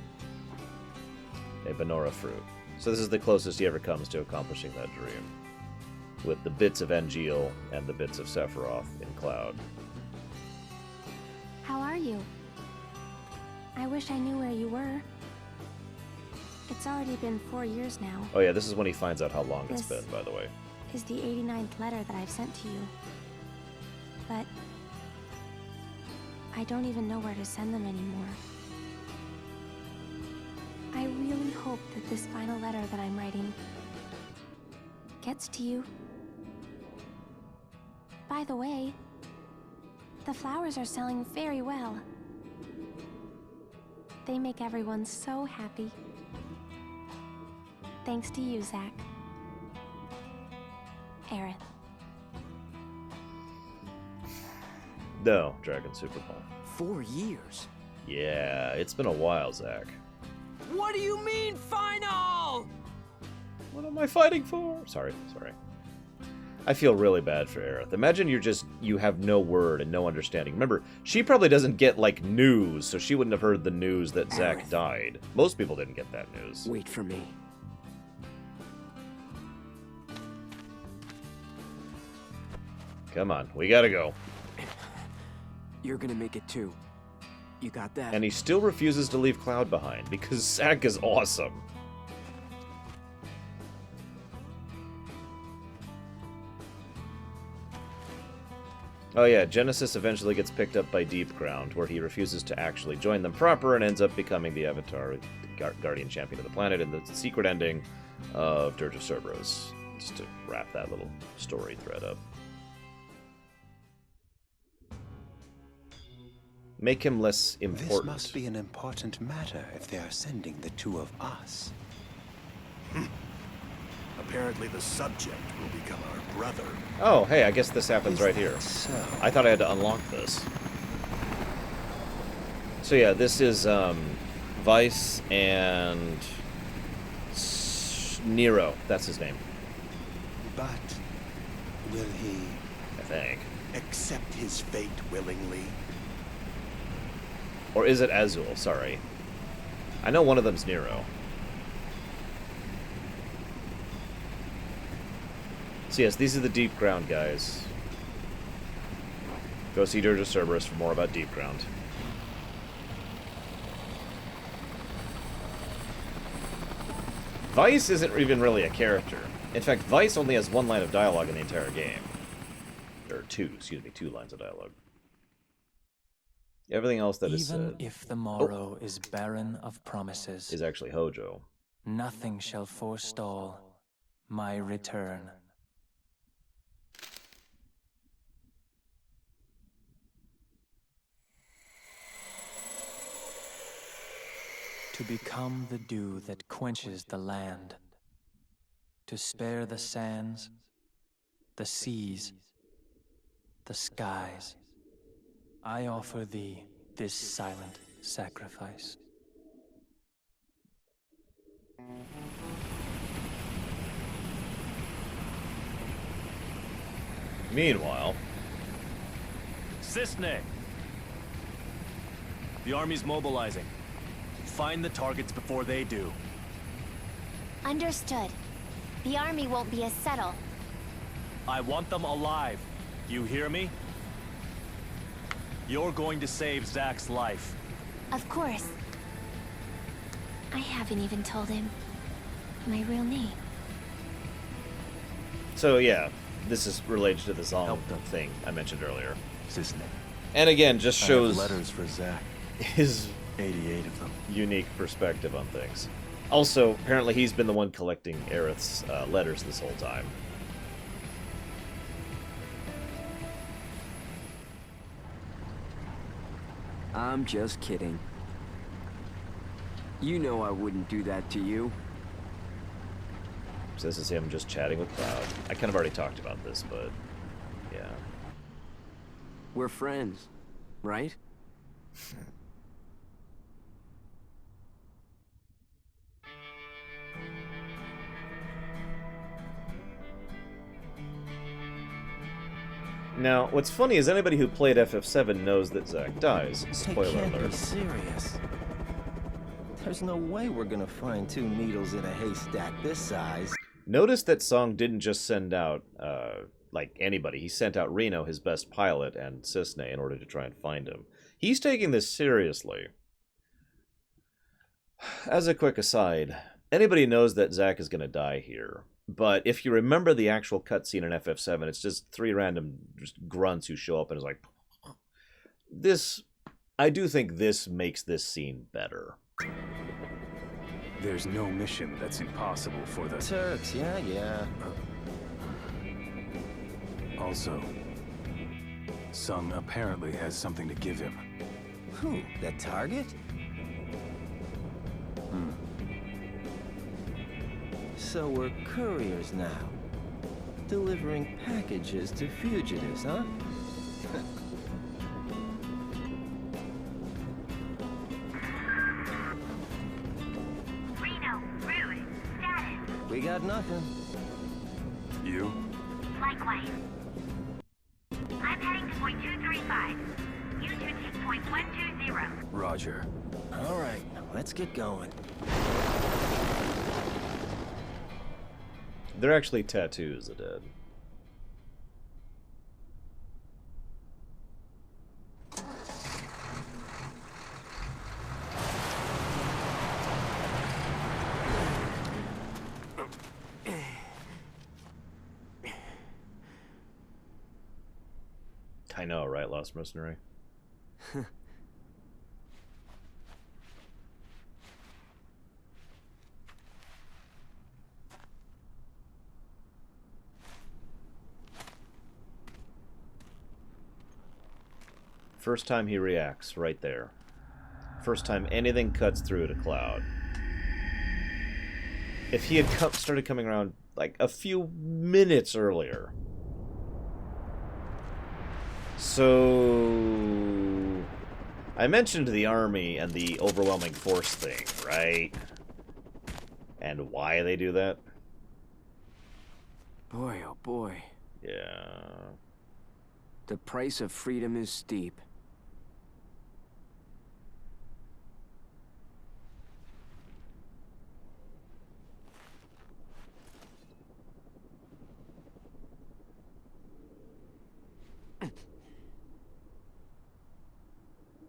A Benora fruit. So this is the closest he ever comes to accomplishing that dream. With the bits of Angil and the bits of Sephiroth in Cloud. How are you? I wish I knew where you were. It's already been 4 years now. Oh yeah, this is when he finds out how long it's This- been, by the way. Is the 89th letter that I've sent to you. But I don't even know where to send them anymore. I really hope that this final letter that I'm writing gets to you. By the way, the flowers are selling very well. They make everyone so happy. Thanks to you, Zack. Aerith. No, Dragon Super Ball. 4 years? Yeah, it's been a while, Zack. What do you mean, final? What am I fighting for? Sorry. I feel really bad for Aerith. Imagine you have no word and no understanding. Remember, she probably doesn't get, like, news, so she wouldn't have heard the news that Zack died. Most people didn't get that news. Wait for me. Come on, we gotta go. You're gonna make it too. You got that? And he still refuses to leave Cloud behind, because Zack is awesome. Oh yeah, Genesis eventually gets picked up by Deep Ground, where he refuses to actually join them proper and ends up becoming the Avatar, Guardian Champion of the planet, in the secret ending of Dirge of Cerberus. Just to wrap that little story thread up. Make him less important. This must be an important matter if they are sending the two of us. Apparently the subject will become our brother. Oh, hey, I guess this happens right here. So? I thought I had to unlock this. So yeah, this is Vice and Nero. That's his name. But will he... I think. Accept his fate willingly? Or is it Azul? Sorry. I know one of them's Nero. So yes, these are the Deep Ground guys. Go see Dirge of Cerberus for more about Deep Ground. Vice isn't even really a character. In fact, Vice only has one line of dialogue in the entire game. Or two lines of dialogue. Everything else that is said... Even if the morrow is barren of promises... is actually Hojo. Nothing shall forestall my return. To become the dew that quenches the land. To spare the sands, the seas, the skies. I offer thee this silent sacrifice. Meanwhile... Cisne! The army's mobilizing. Find the targets before they do. Understood. The army won't be as subtle. I want them alive. You hear me? You're going to save Zack's life. Of course. I haven't even told him my real name. So yeah, this is related to the Zong thing I mentioned earlier. Cisne. And again, just shows letters for Zack. His 88 of them. Unique perspective on things. Also, apparently he's been the one collecting Aerith's letters this whole time. I'm just kidding. You know I wouldn't do that to you. So this is him just chatting with Cloud. I kind of already talked about this, but yeah. We're friends, right? Now, what's funny is anybody who played FF7 knows that Zack dies. Spoiler They can't alert. be serious. There's no way we're gonna find two needles in a haystack this size. Notice that Song didn't just send out, like, anybody. He sent out Reno, his best pilot, and Cisne in order to try and find him. He's taking this seriously. As a quick aside, anybody knows that Zack is going to die here. But if you remember the actual cutscene in FF7, it's just three random grunts who show up and is like... This... I do think this makes this scene better. There's no mission that's impossible for the... Turks, yeah. Also, Sung apparently has something to give him. Who? The target? So we're couriers now. Delivering packages to fugitives, huh? Reno, Ruin, status. We got nothing. You? Like Make way. I'm heading to point 235. You two take point 120. Roger. All right, let's get going. They're actually tattoos, the dead. I know, right, Lost Mercenary? First time he reacts, right there. First time anything cuts through to Cloud. If he had started coming around like a few minutes earlier. So I mentioned the army and the overwhelming force thing, right? And why they do that? Boy, oh boy. Yeah. The price of freedom is steep.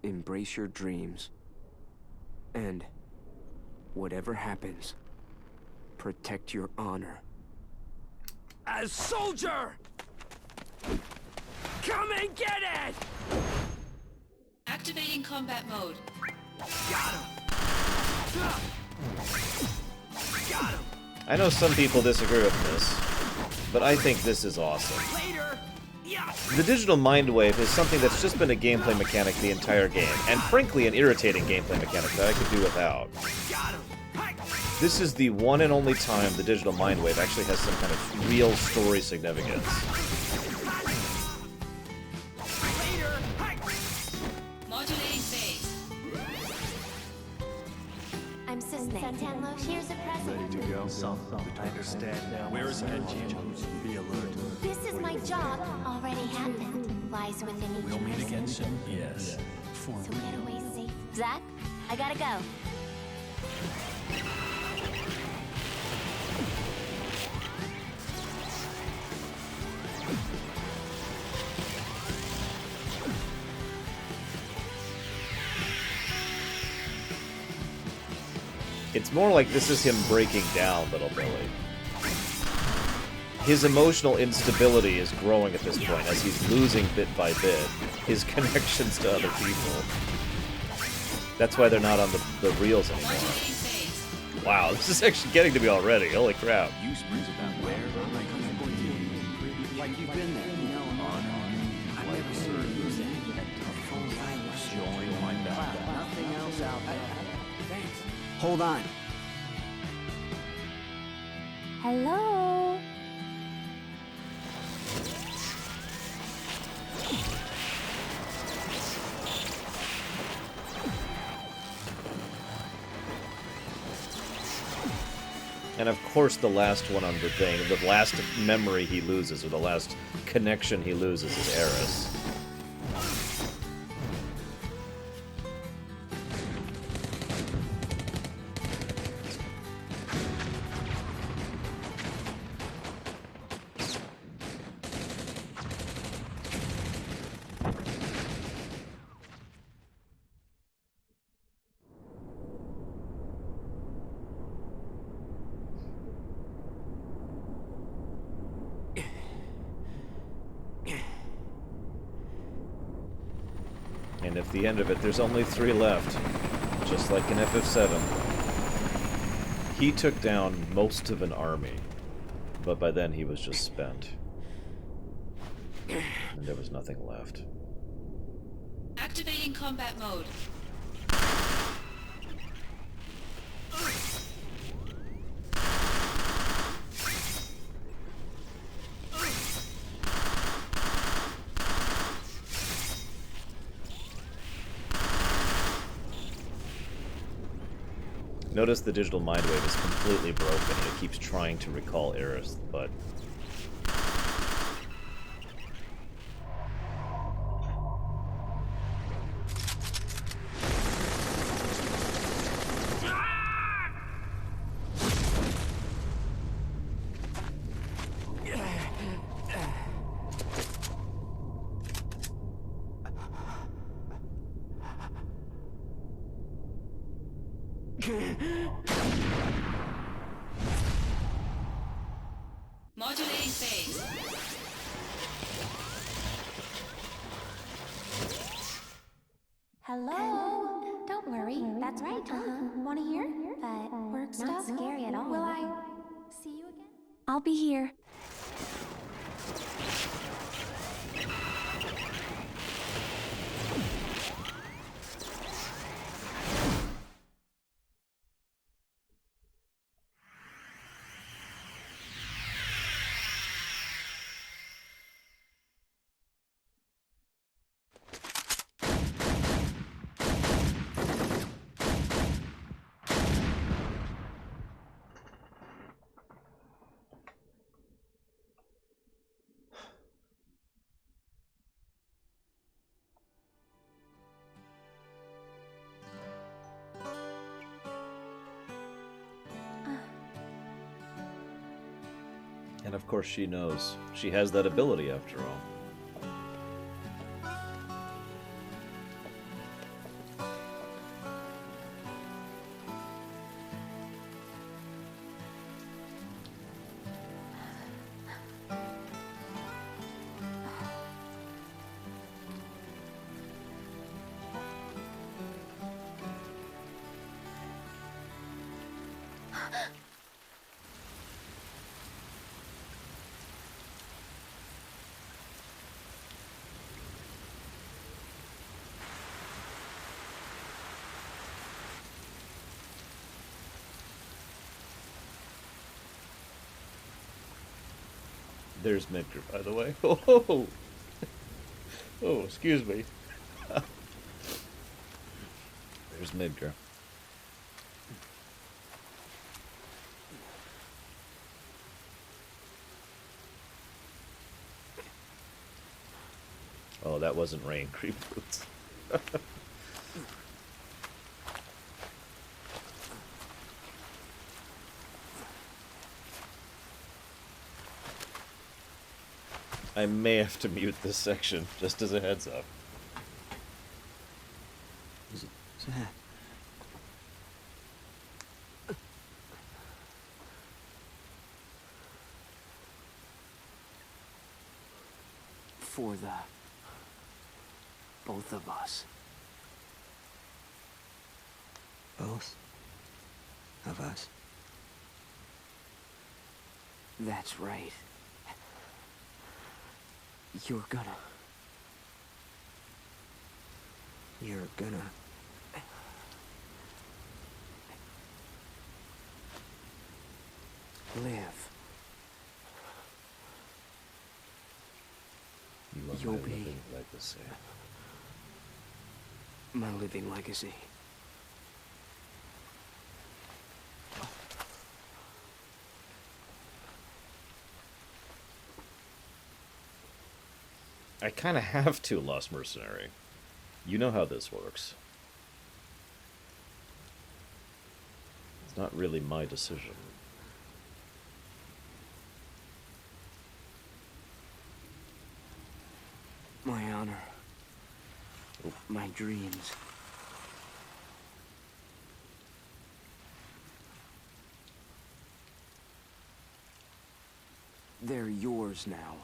Embrace your dreams. And whatever happens, protect your honor. As soldier! Come and get it! Activating combat mode. Got him! Got him! I know some people disagree with this, but I think this is awesome. Later! The digital mind wave is something that's just been a gameplay mechanic the entire game, and frankly an irritating gameplay mechanic that I could do without. This is the one and only time the digital mind wave actually has some kind of real story significance. Modulating phase. I'm Sisney. Here's a present. Ready to go? I understand now. Where is Angil? Be alert. This is my job. Already happened. Lies within each We'll meet person. again soon. Yes. So get away safe. Zach, I gotta go. It's more like this is him breaking down, Little Billy. His emotional instability is growing at this point as he's losing bit by bit his connections to other people. That's why they're not on the reels anymore. Wow, this is actually getting to me already. Holy crap. Use brings about where Like you've been there, you know. I've never seen you use it. If only I was joined my back. Nothing else out there. Thanks. Hold on. Hello? And of course the last one on the thing, the last memory he loses, or the last connection he loses is Eris. And at the end of it, there's only 3 left, just like in FF7. He took down most of an army, but by then he was just spent. And there was nothing left. Activating combat mode. Notice the digital mind wave is completely broken and it keeps trying to recall Eris, but Modulating phase. Hello? Don't worry, that's right. Want to hear? But work stuff? Not scary at all. Will I see you again? I'll be here. And of course she knows. She has that ability after all. There's Midgar, by the way. Oh, oh, excuse me. There's Midgar. Oh, that wasn't rain. Creep boots. I may have to mute this section, just as a heads up. Zach. For the both of us. Both of us? That's right. You're gonna live. You'll be living legacy. My living legacy. I kind of have to, Lost Mercenary. You know how this works. It's not really my decision. My honor. My dreams. They're yours now.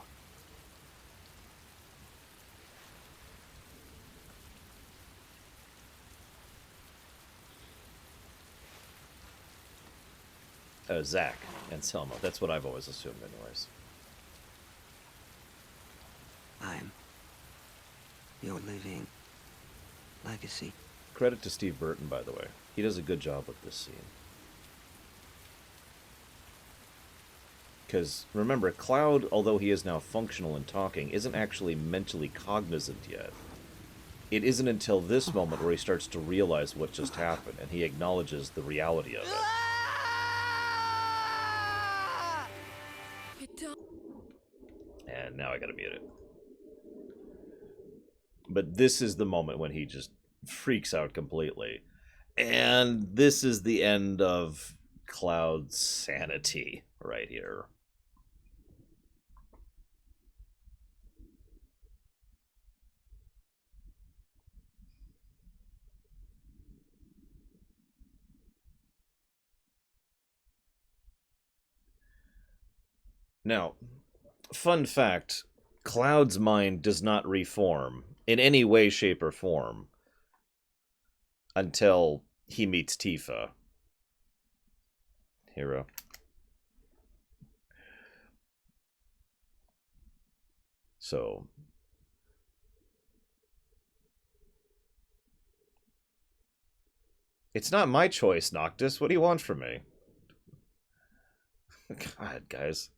Zack and Selma. That's what I've always assumed anyways. I'm your living legacy. Credit to Steve Burton, by the way. He does a good job with this scene. Because, remember, Cloud, although he is now functional and talking, isn't actually mentally cognizant yet. It isn't until this moment where he starts to realize what just happened, and he acknowledges the reality of it. And now I gotta mute it. But this is the moment when he just freaks out completely. And this is the end of Cloud's sanity right here. Now, fun fact, Cloud's mind does not reform in any way, shape, or form until he meets Tifa. Hero. So... It's not my choice, Noctis. What do you want from me? God, guys.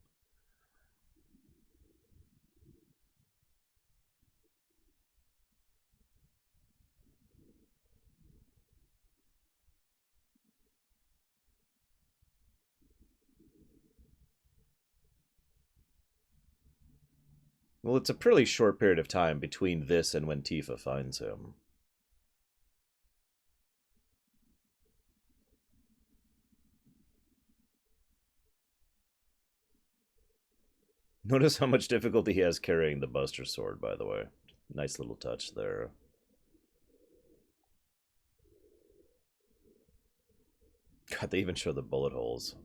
Well, it's a pretty short period of time between this and when Tifa finds him. Notice how much difficulty he has carrying the Buster Sword, by the way. Nice little touch there. God, they even show the bullet holes.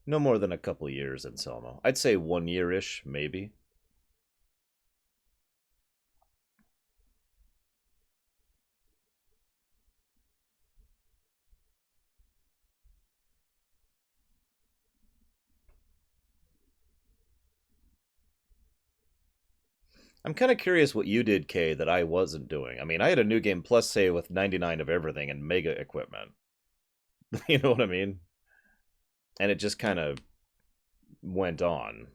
No more than a couple years in Selma. I'd say 1 year-ish, maybe. I'm kind of curious what you did, Kay, that I wasn't doing. I mean, I had a New Game Plus save with 99 of everything and mega equipment. You know what I mean? And it just kind of went on.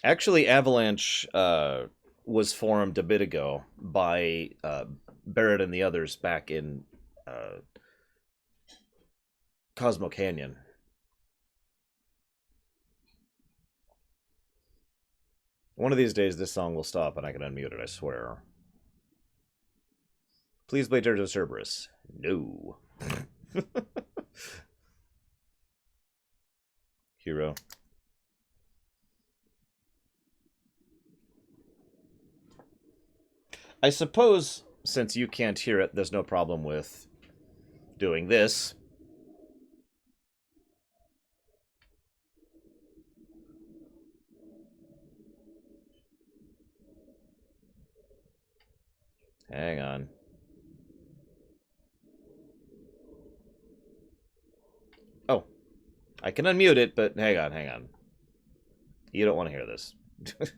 Actually, Avalanche was formed a bit ago by Barrett and the others back in Cosmo Canyon. One of these days, this song will stop and I can unmute it, I swear. Please play Dirge of Cerberus. No. Hero. I suppose, since you can't hear it, there's no problem with doing this. Hang on. Oh. I can unmute it, but hang on. You don't want to hear this.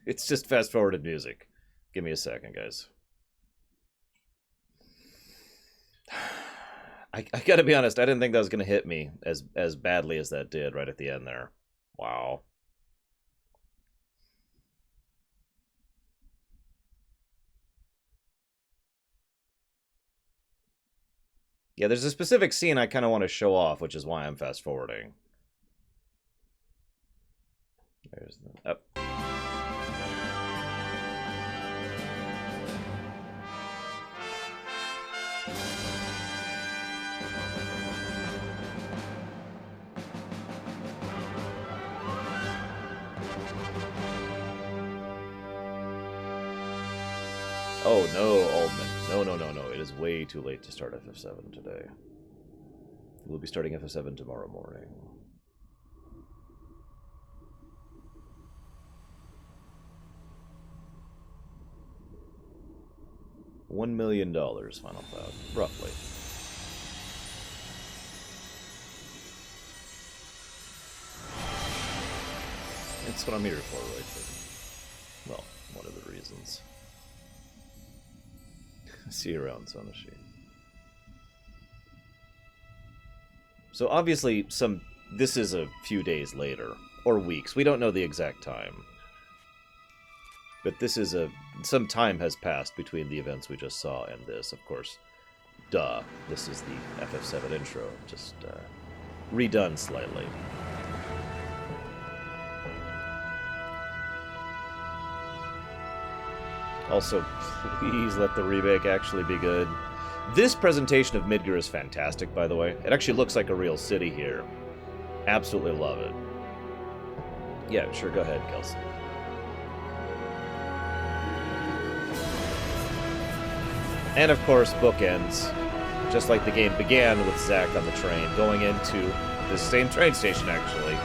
It's just fast-forwarded music. Give me a second, guys. I gotta be honest, I didn't think that was gonna hit me as badly as that did right at the end there. Wow. Yeah, there's a specific scene I kind of want to show off, which is why I'm fast-forwarding. There's the... Up. Oh no, Aldman. No. It is way too late to start FF7 today. We'll be starting FF7 tomorrow morning. $1 million, Final Cloud, roughly. That's what I'm here for, right? Well, one of the reasons. See you around, Sonashi. So obviously, this is a few days later, or weeks. We don't know the exact time. But this is some time has passed between the events we just saw and this, of course. Duh. This is the FF7 intro, just redone slightly. Also, please let the remake actually be good. This presentation of Midgar is fantastic, by the way. It actually looks like a real city here. Absolutely love it. Yeah, sure, go ahead, Kelsey. And of course, bookends. Just like the game began with Zack on the train, going into this same train station, actually.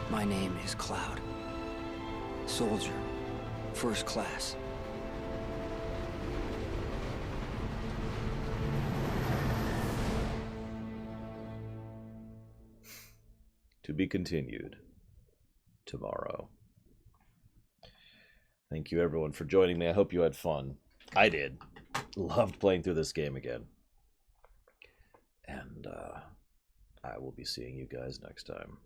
My name is Cloud. Soldier. First class. To be continued tomorrow. Thank you everyone for joining me. I hope you had fun. I did. Loved playing through this game again. And I will be seeing you guys next time.